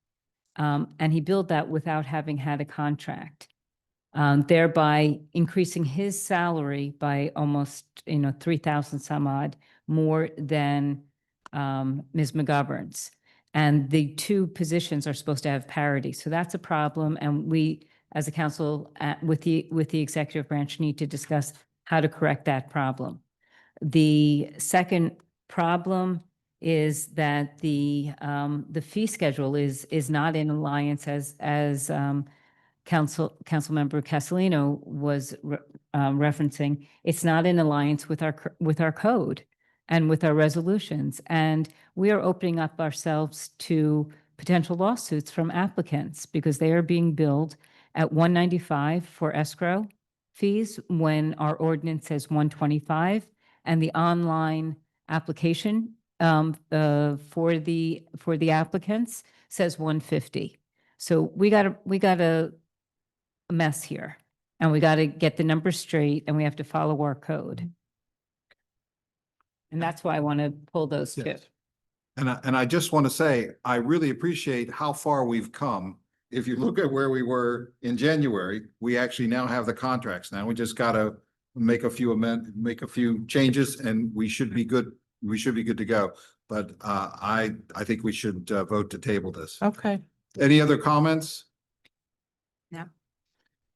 And he billed that without having had a contract, thereby increasing his salary by almost, 3,000 some odd more than Ms. McGovern's. And the two positions are supposed to have parity. So that's a problem. And we, as a council, with the executive branch, need to discuss how to correct that problem. The second problem is that the fee schedule is not in alliance as Councilmember Castellino was referencing. It's not in alliance with our code and with our resolutions, and we are opening up ourselves to potential lawsuits from applicants because they are being billed at $195 for escrow fees when our ordinance says $125, and the online application for the applicants says $150. So we got a mess here, and we got to get the numbers straight, and we have to follow our code. And that's why I want to pull those two. Yes. And I just want to say, I really appreciate how far we've come. If you look at where we were in January, we actually now have the contracts. Now we just got to make a few changes, and we should be good. We should be good to go. But I think we should vote to table this. Okay. Any other comments?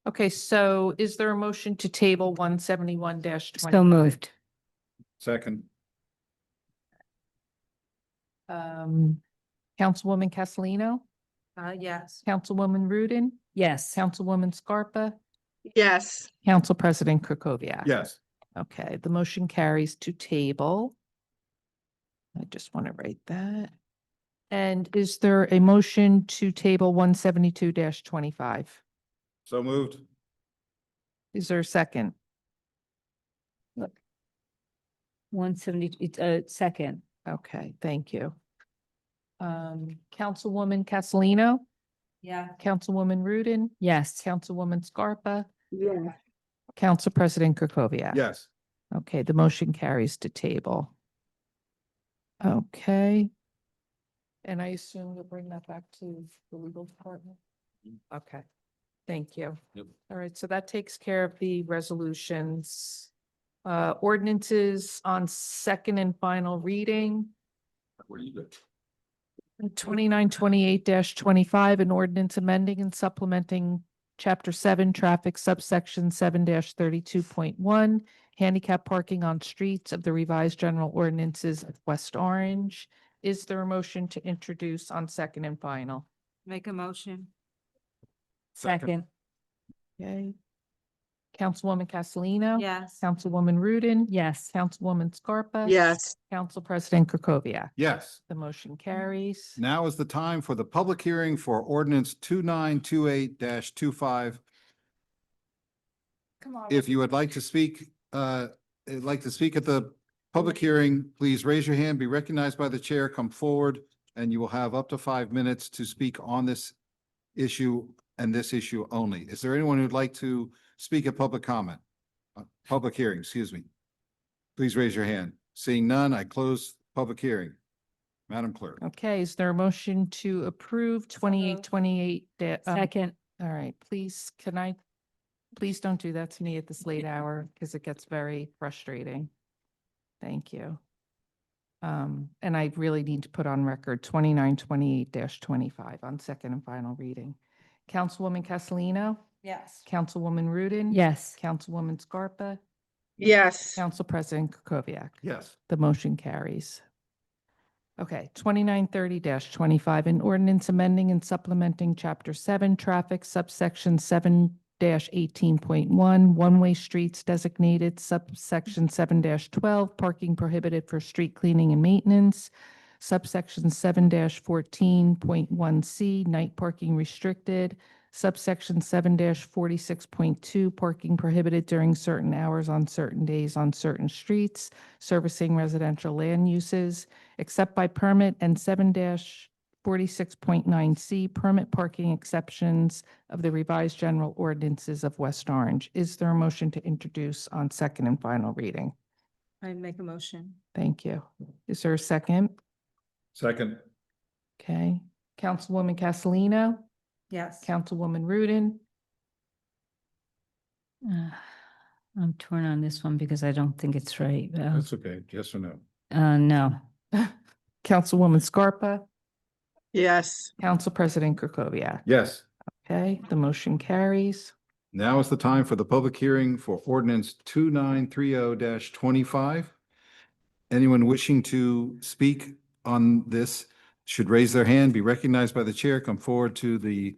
Okay, so is there a motion to table 171-20? So moved. Second. Councilwoman Castellino, Yes. Councilwoman Rudin, Yes. Councilwoman Scarpa, Yes. Council President Krokoviac. Yes. Okay, the motion carries to table. I just want to write that. And is there a motion to table 172-25? So moved. Is there a second? 170, it's a second. Okay, thank you. Councilwoman Castellino, Yeah. Councilwoman Rudin, Yes. Councilwoman Scarpa, Yeah. Council President Krokoviac. Yes. Okay, the motion carries to table. Okay. And I assume you'll bring that back to the legal department? Okay, thank you. Yep. All right, so that takes care of the resolutions. Ordinances on second and final reading. Where do you go? 2928-25, an ordinance amending and supplementing Chapter 7, Traffic, subsection 7-32.1, handicap parking on streets of the revised general ordinances of West Orange. Is there a motion to introduce on second and final? Make a motion. Second. Okay. Councilwoman Castellino? Yes. Councilwoman Rudin? Yes. Councilwoman Scarpa? Yes. Council President Krokoviac? Yes. The motion carries. Now is the time for the public hearing for ordinance 2928-25. Come on. If you would like to speak at the public hearing, please raise your hand, be recognized by the chair, come forward, and you will have up to 5 minutes to speak on this issue and this issue only. Is there anyone who'd like to speak at public comment? Public hearing, excuse me. Please raise your hand. Seeing none, I close public hearing. Madam Clerk. Okay, is there a motion to approve 2828? Second. All right, please, please don't do that to me at this late hour because it gets very frustrating. Thank you. And I really need to put on record 2928-25 on second and final reading. Councilwoman Castellino, Yes. Councilwoman Rudin. Yes. Councilwoman Scarpa, Yes. Council President Krokoviac. Yes. The motion carries. Okay, 2930-25, an ordinance amending and supplementing Chapter 7, Traffic, subsection 7-18.1, one-way streets designated, subsection 7-12, parking prohibited for street cleaning and maintenance, subsection 7-14.1C, night parking restricted, subsection 7-46.2, parking prohibited during certain hours on certain days on certain streets, servicing residential land uses, except by permit, and 7-46.9C, permit parking exceptions of the revised general ordinances of West Orange. Is there a motion to introduce on second and final reading? I make a motion. Thank you. Is there a second? Second. Okay. Councilwoman Castellino, Yes. Councilwoman Rudin, I'm torn on this one because I don't think it's right. That's okay. Yes or no? No. Councilwoman Scarpa, Yes. Council President Krokoviac. Yes. Okay, the motion carries. Now is the time for the public hearing for ordinance 2930-25. Anyone wishing to speak on this should raise their hand, be recognized by the chair, come forward to the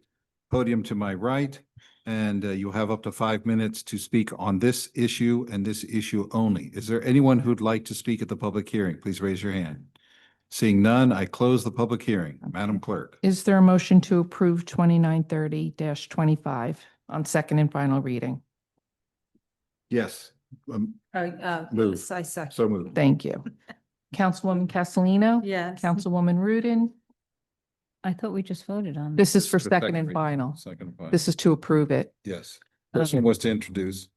podium to my right, and you'll have up to 5 minutes to speak on this issue and this issue only. Is there anyone who'd like to speak at the public hearing? Please raise your hand. Seeing none, I close the public hearing. Madam Clerk. Is there a motion to approve 2930-25 on second and final reading? Yes. Move. I second. So moved. Thank you. Councilwoman Castellino? Yes. Councilwoman Rudin? I thought we just voted on This is for For second and reading. final. Second and final. This is to approve it. Yes. First one was to introduce.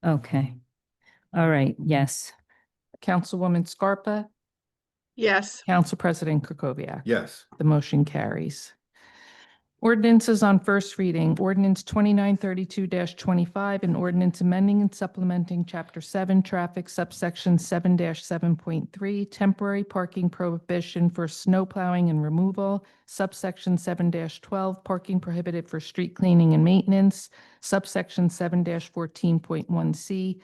Okay. All right. Yes. Councilwoman Scarpa? Yes. Council President Krokoviac. Yes. The motion carries. Ordinances on first reading, ordinance 2932-25, an ordinance amending and supplementing Chapter 7, Traffic, subsection 7-7.3, temporary parking prohibition for snow plowing and removal, subsection 7-12, parking prohibited for street cleaning and maintenance, subsection 7-14.1C,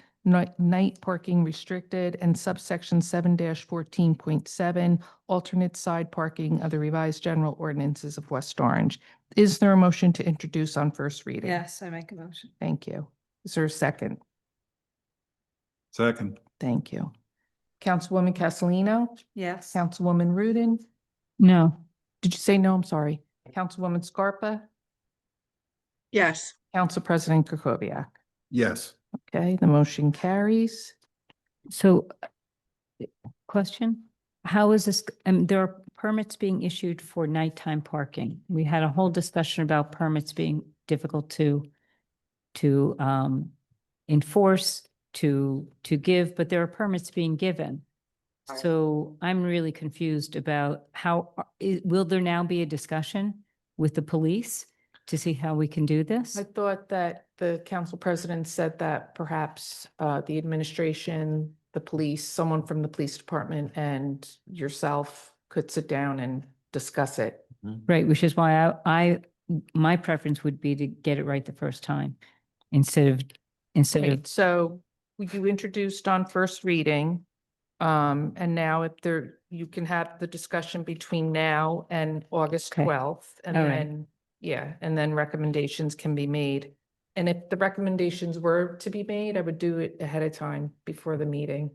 night parking restricted, and subsection 7-14.7, alternate side parking of the revised general ordinances of West Orange. Is there a motion to introduce on first reading? Yes, I make a motion. Thank you. Is there a second? Second. Thank you. Councilwoman Castellino? Yes. Councilwoman Rudin? No. Did you say no? I'm sorry. Councilwoman Scarpa? Yes. Council President Kukoviac? Yes. Okay, the motion carries. So, question, how is this, there are permits being issued for nighttime parking. We had a whole discussion about permits being difficult to enforce, to give, but there are permits being given. So I'm really confused about how, will there now be a discussion with the police to see how we can do this? I thought that the council president said that perhaps the administration, the police, someone from the police department and yourself could sit down and discuss it. Right, which is why my preference would be to get it right the first time instead of, Right, so you introduced on first reading. And now if there, you can have the discussion between now and August Okay. 12th. And All right. then, yeah, and then recommendations can be made. And if the recommendations were to be made, I would do it ahead of time before the meeting.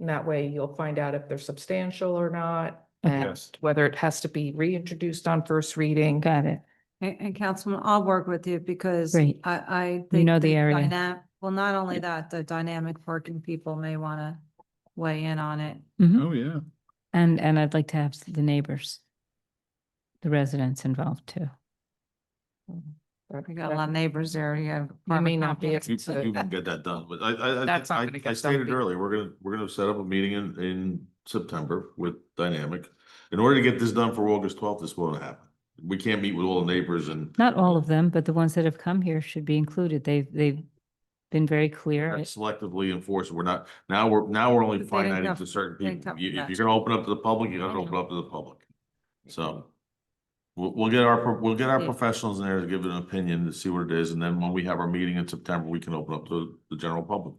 And that way you'll find out if they're substantial or not, and Yes. whether it has to be reintroduced on first reading. got it. And Councilman, I'll work with you because Great. I You know think the area. well, not only that, the dynamic parking people may want to weigh in on it. Oh, yeah. And I'd like to have the neighbors, the residents involved too. We got a lot of neighbors there. You may not be able You to. can get that done, but I That's not I gonna get I done stated be- earlier, we're gonna set up a meeting in September with Dynamic. In order to get this done for August 12th, this won't happen. We can't meet with all the neighbors and Not all of them, but the ones that have come here should be included. They've been very clear. selectively enforce it. We're not, now we're only But they didn't finiting come- to certain they didn't people. come If from you're gonna open up to the public, you gotta open up to the public. So we'll get our Yeah. professionals in there to give an opinion to see what it is, and then when we have our meeting in September, we can open up to the general public.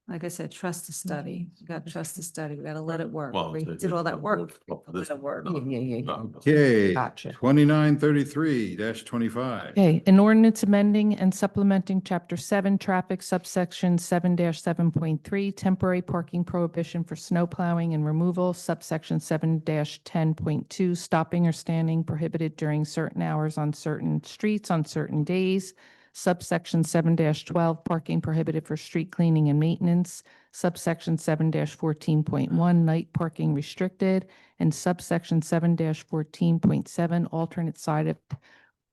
Like I said, trust the study. You got to trust the study. We got to let it work. Well, We it- did all that work. This- Let it work. no, Yeah. no. Okay. Gotcha. 2933-25. Okay, an ordinance amending and supplementing Chapter 7, Traffic, subsection 7-7.3, temporary parking prohibition for snow plowing and removal, subsection 7-10.2, stopping or standing prohibited during certain hours on certain streets on certain days, subsection 7-12, parking prohibited for street cleaning and maintenance, subsection 7-14.1, night parking restricted, and subsection 7-14.7,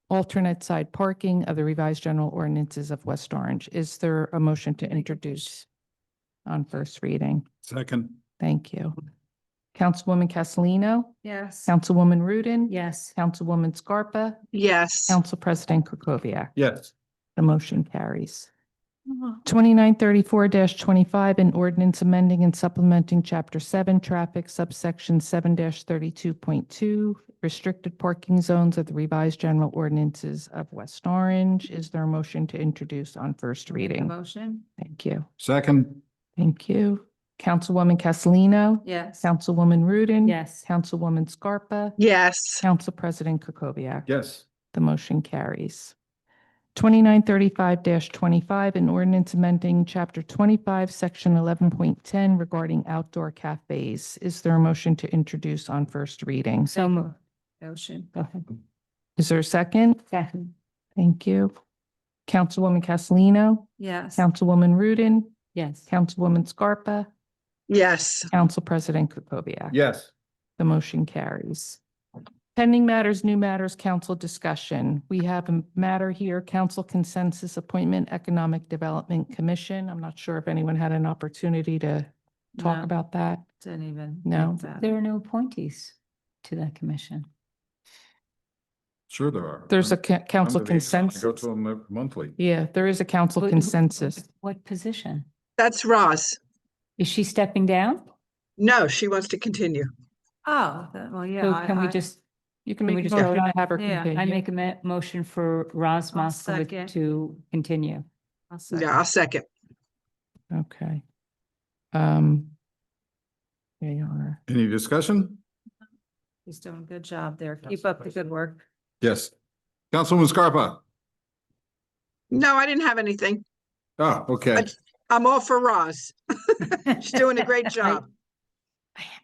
alternate side parking of the revised general ordinances of West Orange. Is there a motion to introduce on first reading? Second. Thank you. Councilwoman Castellino? Yes. Councilwoman Rudin? Yes. Councilwoman Scarpa? Yes. Council President Kukoviac? Yes. The motion carries. 2934-25, an ordinance amending and supplementing Chapter 7, Traffic, subsection 7-32.2, restricted parking zones of the revised general ordinances of West Orange. Is there a motion to introduce on first Make a reading? motion? Thank you. Second. Thank you. Councilwoman Castellino? Yes. Councilwoman Rudin? Yes. Councilwoman Scarpa? Yes. Council President Kukoviac? Yes. The motion carries. 2935-25, an ordinance amending Chapter 25, Section 11.10 regarding outdoor cafes. Is there a motion to introduce on first reading? So moved. Motion. Go ahead. Is there a second? Second. Thank you. Councilwoman Castellino? Yes. Councilwoman Rudin? Yes. Councilwoman Scarpa? Yes. Council President Kukoviac? Yes. The motion carries. Pending matters, new matters, council discussion. We have a matter here, council consensus appointment, Economic Development Commission. I'm not sure if anyone had an opportunity to talk No. about that. Didn't even. No. think that. There are no appointees to that commission. Sure there are. There's a I'm council the liaison. I consensus. go to them monthly. Yeah, there is a council consensus. What position? That's Roz. Is she stepping down? No, she wants to continue. Oh, well, yeah. So can we just, You can Can we make a just motion vote to have her Yeah, I I continue. make a motion for Roz I'll Moskowitz second. to continue. Yeah, I'll second. Okay. They are. Any discussion? He's doing a good job there. Keep up the good work. Yes. Councilwoman Scarpa? No, I didn't have anything. Oh, okay. I'm all for Roz. She's doing a great job.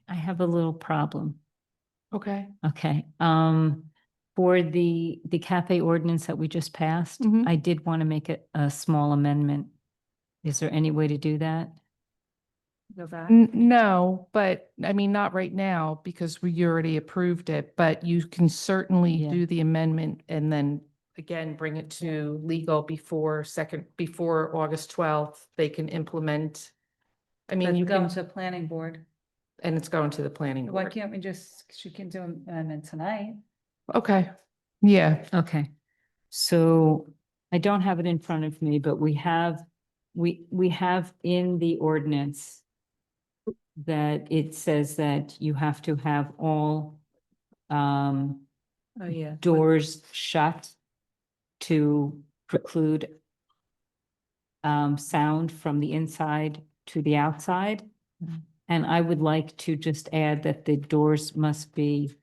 I have a little problem. Okay. Okay, for the cafe ordinance that we just passed, Mhm. I did want to make it a small amendment. Is there any way to do that? Go back. No, but I mean, not right now because we already approved it, but you can certainly Yeah. do the amendment and then again, bring it to legal before August 12th. They can implement. I mean, you can, to planning board. and it's going to the planning Why board. can't we just, she can do amendment tonight? Okay. Yeah. Okay, so I don't have it in front of me, but we have in the ordinance that it says that you have to have all Oh, yeah. doors shut to preclude sound from the inside to the outside. And I would like to just add that the doors must be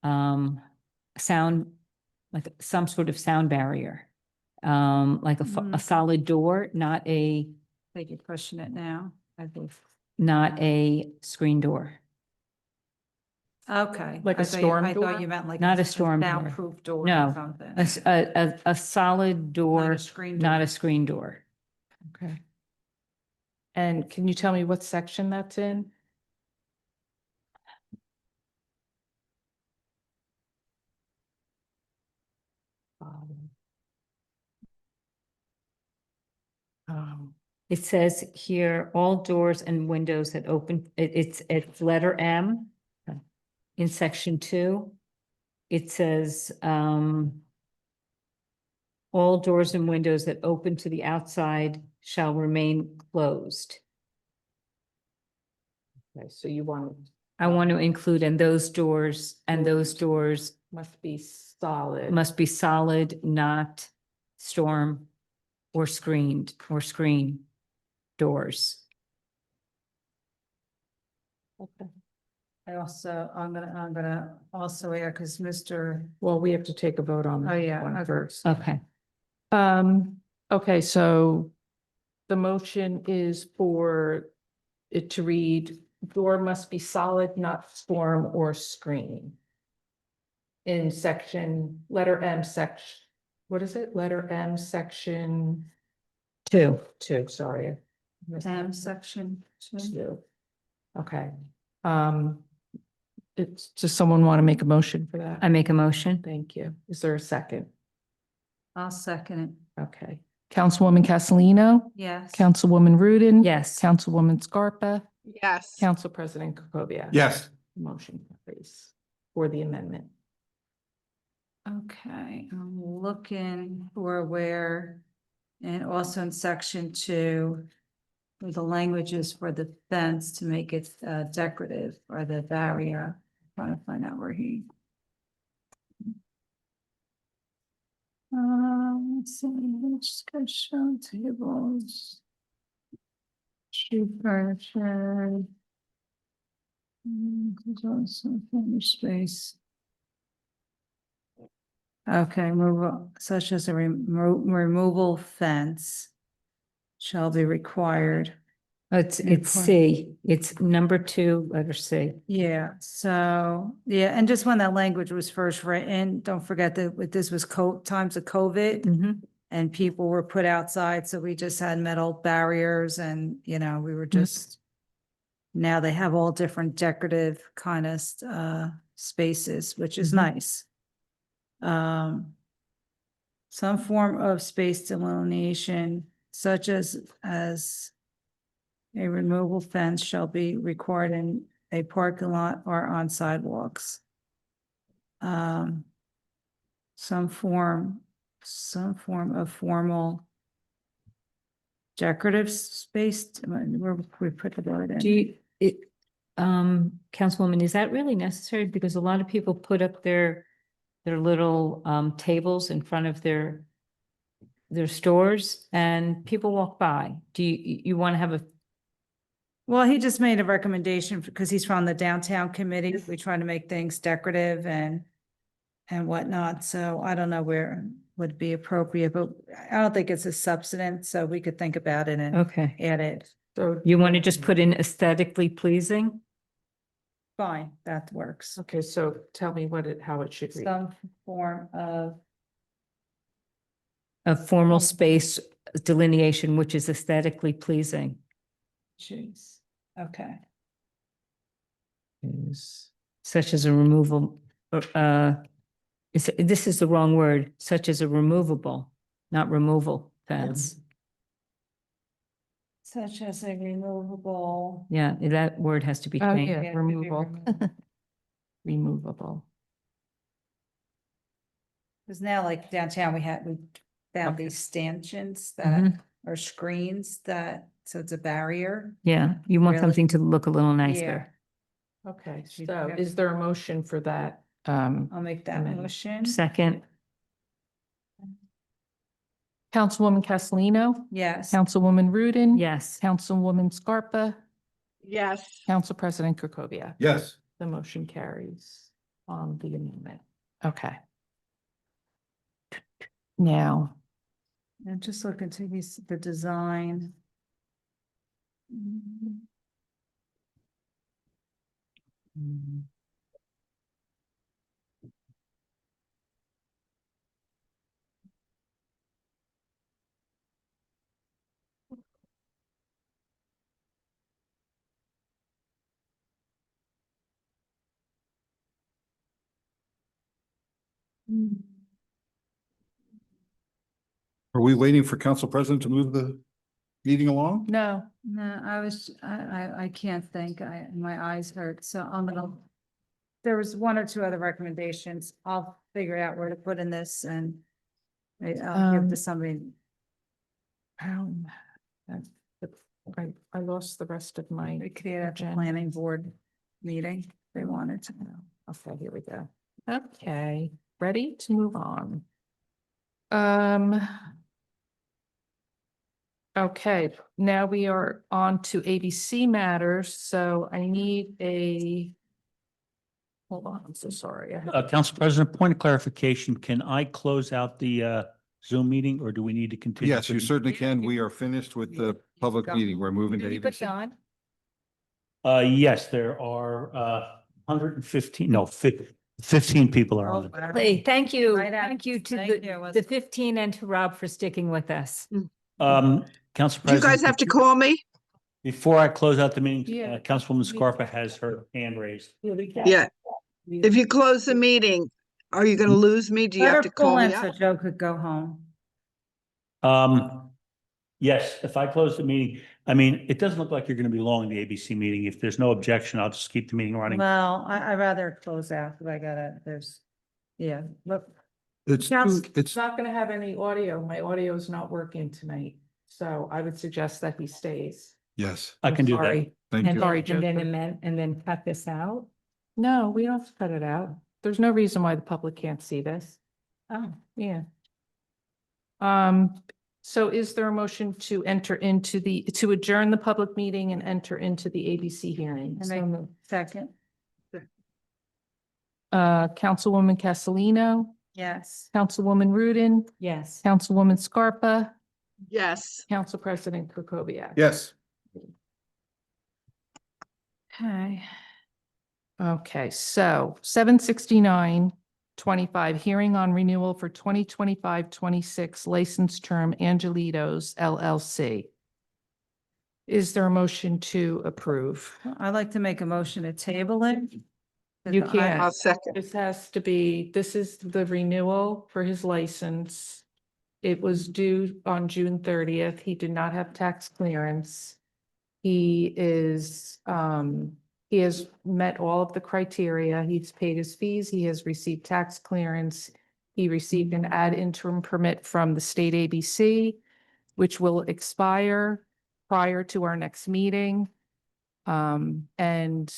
sound, like some sort of sound barrier. Like a solid door, not a, They can question it now, I think. not a screen door. Okay. Like a I storm door? thought you meant like. Not a storm door. Soundproof door or No, something. a solid door, screen not door. a screen door. Okay. And can you tell me what section that's in? It says here, all doors and windows that open, it's letter M. In section 2, it says, all doors and windows that open to the outside shall remain closed. Okay, so you want. I want to include, and those doors Must be solid. must be solid, not storm or screened or screen doors. Okay. I'm gonna also add, because Mr. Well, we have to take a vote on. Oh, yeah, one okay. first. Okay, Okay, so the motion is for it to read, door must be solid, not storm or screen. In section, letter M section, what is it? Letter M section 2. 2, sorry. M section 2. 2. Okay. Does someone want to make a motion for that? I make a motion. Thank you. Is there a second? I'll second it. Okay. Councilwoman Castellino? Yes. Councilwoman Rudin? Yes. Councilwoman Scarpa? Yes. Council President Kukoviac? Yes. Motion carries for the amendment. Okay, I'm looking for where, and also in section 2, where the language is for the fence to make it decorative, or the barrier. Trying to find out where he. Let's see, discussion tables. Tree furniture. There's also finished space. Okay, such as a removal fence shall be required. It's Good point. C. It's number 2, letter C. Yeah, so, yeah, and just when that language was first written, don't forget that this was times of COVID. Mm-hmm. And people were put outside, so we just had metal barriers and, we were just. Now they have all different decorative kind of spaces, which is nice. Some form of space delineation such as a removable fence shall be required in a parking lot or on sidewalks. some form of formal decorative space, where we put the word in. Do you, Councilwoman, is that really necessary? Because a lot of people put up their little tables in front of their stores and people walk by. Do you want to have a? Well, he just made a recommendation because he's from the downtown committee. We try to make things decorative and whatnot. So I don't know where would be appropriate, but I don't think it's a substance, so we could think about it and Okay. add it. So you want to just put in aesthetically pleasing? Fine, that works. Okay, so tell me how it should read. Some form of A formal space delineation which is aesthetically pleasing. Jeez. Okay. Is such as a removal, this is the wrong word, such as a removable, not removal fence. Such as a removable. Yeah, that word has to be Oh, changed. yeah, Yeah, removal. Removable. Because now like downtown, we found these stanchions that Mhm. are screens so it's a barrier. Yeah, you want Really? something to look a little Yeah, nicer. Okay, You so have- is there a motion for that? I'll make that Amendment. motion. Second, Councilwoman Castellino? Yes. Councilwoman Rudin? yes. Councilwoman Scarpa? Yes. Council President Krokoviac? Yes. The motion carries on the amendment. Okay. Now, And just looking to the design. Are we waiting for Council President to move the meeting along? no, No, I can't think, my eyes hurt, so there was one or two other recommendations. I'll figure out where to put in this and I'll give to somebody. that's- I lost the rest of my. We could have a agenda. planning board meeting if they wanted to. Okay, here we go. Okay, ready to move on. Okay, now we are on to ABC matters, so I need hold on, I'm so sorry. Council President, point of clarification, can I close out the Zoom meeting or do we need to continue? Yes, you certainly can. We are finished with the public meeting. We're moving to ABC. Yes, there are 115, no, 15 people are on it. Hey, thank you. Right out. Thank you to Thank you. the 15 and to Rob for sticking with us. Council Do you President. guys have to call me? Before I close out the meeting, Yeah. Councilwoman Scarpa has her hand raised. Yeah. If you close the meeting, are you going to lose me? Do you Let have her to call pull me in up? so Joe could go home. Yes, if I close the meeting, I mean, it doesn't look like you're going to be long in the ABC meeting. If there's no objection, I'll just keep the meeting running. Well, I'd rather close out, because look. It's Not gonna have any audio. My audio is not working tonight, so I would suggest that he stays. yes. I can do that. Sorry. Thank you. Sorry, And then Joseph. and then cut this out. No, we don't have to cut it out. There's no reason why the public can't see this. Oh, Yeah. So is there a motion to to adjourn the public meeting and enter into the ABC hearing? Second, Councilwoman Castellino, yes. Councilwoman Rudin, yes. Councilwoman Scarpa, Yes. Council President Krokoviac. Yes. Okay. Okay, so 769-25 hearing on renewal for 2025-26 license term Angelitos LLC. Is there a motion to approve? I'd like to make a motion to table it. You I- can't. I'll second. This has to be, this is the renewal for his license. It was due on June 30th. He did not have tax clearance. He has met all of the criteria. He's paid his fees. He has received tax clearance. He received an ad interim permit from the state ABC, which will expire prior to our next meeting. And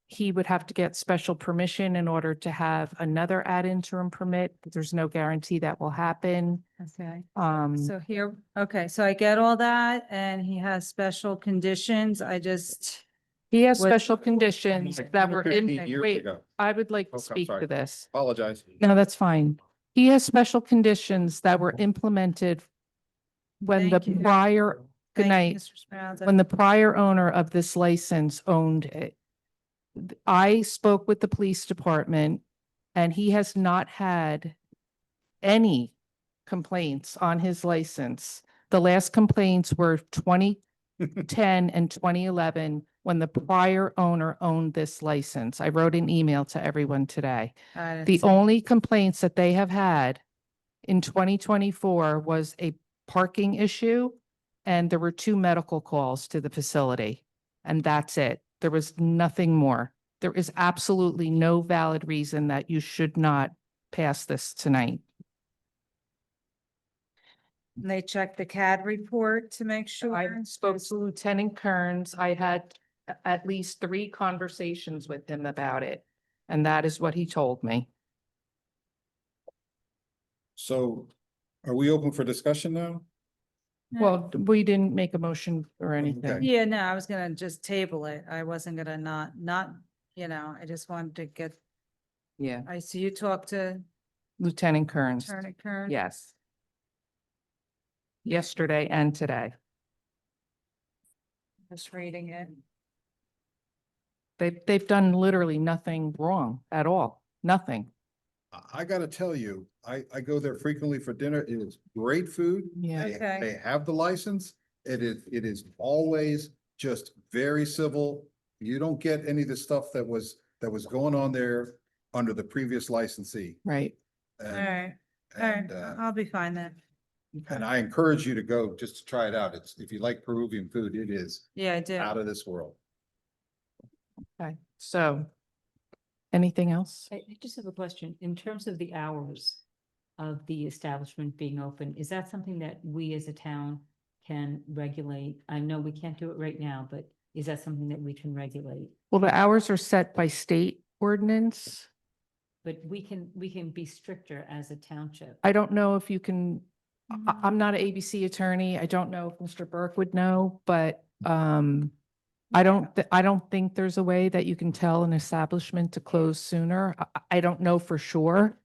he would have to get special permission in order to have another ad interim permit. There's no guarantee that will happen. Okay. Um, So here, okay, so I get all that and he has special conditions. I just, He has What- special conditions that were in, 15 years wait, ago. I would like Oh, to I'm speak sorry. to this. Apologize. No, that's fine. He has special conditions that were implemented when the Thank you. prior, good thank you, night, Mr. Speranza. when the prior owner of this license owned it. I spoke with the police department and he has not had any complaints on his license. The last complaints were 2010 and 2011 when the prior owner owned this license. I wrote an email to everyone today. The only complaints that they have had in 2024 was a parking issue and there were 2 medical calls to the facility. And that's it. There was nothing more. There is absolutely no valid reason that you should not pass this tonight. And they checked the CAD report to make I sure. spoke to Lieutenant Kearns. I had at least 3 conversations with him about it. And that is what he told me. So are we open for discussion now? Well, we didn't make a motion or anything. Yeah, no, I was gonna just table it. I wasn't gonna not, I just wanted to get, Yeah. I see you talk to Lieutenant Kearns. Attorney Kern. Yes. Yesterday and today. Just reading it. They've done literally nothing wrong at all. Nothing. I gotta tell you, I go there frequently for dinner. It is great food. Yeah. Okay. They have the license. It is always just very civil. You don't get any of the stuff that was going on there under the previous licensee. Right. All And, right, all right, and, I'll be fine then. and I encourage you to go just to try it out. If you like Peruvian food, it is Yeah, I do. out of this world. Okay. So anything else? I just have a question. In terms of the hours of the establishment being open, is that something that we as a town can regulate? I know we can't do it right now, but is that something that we can regulate? Well, the hours are set by state ordinance. But we can be stricter as a township. I don't know if you can, I'm not an ABC attorney. I don't know if Mr. Burke would know, but I don't think there's a way that you can tell an establishment to close sooner. I don't know for sure.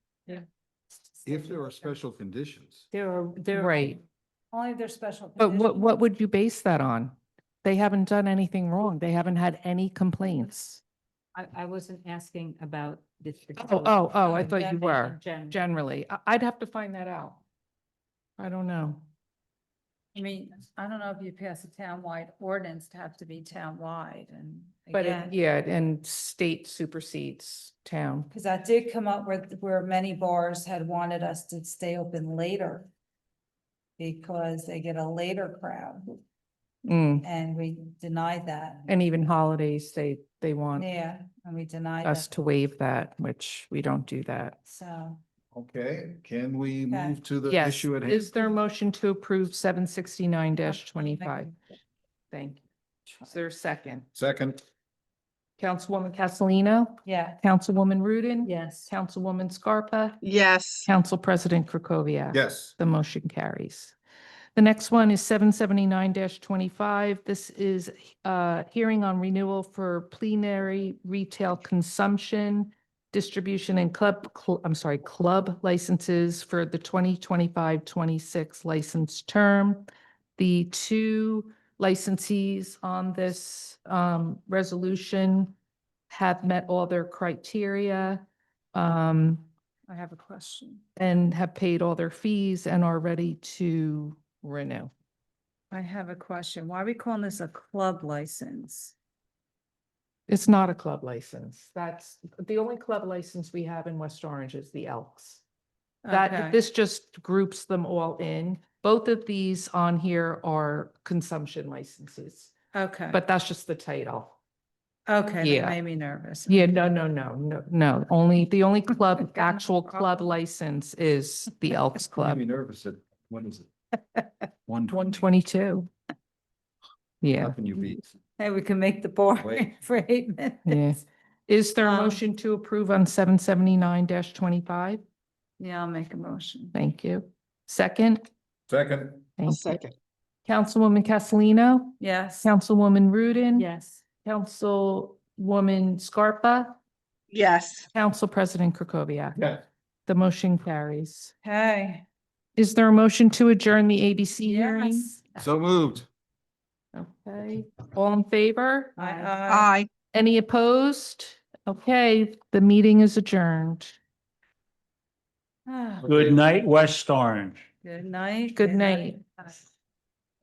If there are special conditions. There are. Right. Only if there's special. But conditions. what would you base that on? They haven't done anything wrong. They haven't had any complaints. I wasn't asking about this. Oh, particular- I thought you in were. general. Generally, I'd have to find that out. I don't know. I mean, I don't know if you pass a townwide ordinance to have to be townwide and But again. yeah, and state supersedes town. Because that did come up where many bars had wanted us to stay open later. Because they get a later crowd Mm. and we denied that. And even holidays, they want Yeah, and we denied us that, to waive that, which we don't do that. so. Okay, can we move to the Yes, issue at hand? is there a motion to approve 769-25? Thank you. Is there a second? Second, Councilwoman Castellino? Yeah. Councilwoman Rudin? Yes. Councilwoman Scarpa? Yes. Council President Krokoviac? yes. The motion carries. The next one is 779-25. This is hearing on renewal for plenary retail consumption, distribution and club licenses for the 2025-26 license term. The 2 licensees on this resolution have met all their criteria. I have a question. And have paid all their fees and are ready to renew. I have a question. Why are we calling this a club license? It's not a club license. That's the only club license we have in West Orange is the Elks. Okay. This just groups them all in. Both of these on here are consumption licenses, Okay. but that's just the title. Okay, that Yeah. made me nervous. Yeah, no. Only, the only club, actual club license is the Elks Made Club, me nervous at, what is it? 122. Yeah, How can you beat? Hey, we can make the board Wait. for 8 yeah. minutes. Is there a Um, motion to approve on 779-25? Yeah, I'll make a motion. Thank you. Second? Second. Thank you. Councilwoman Castellino? Yes. Councilwoman Rudin? Yes. Councilwoman Scarpa? Yes. Council President Krokoviac? Yes. The motion carries. Hey. Is there a motion to adjourn the ABC hearing? Yes. So moved. Okay, all in favor? Aye. Any opposed? Okay, the meeting is adjourned. Ah, Good night, West Orange. Good night. Good night.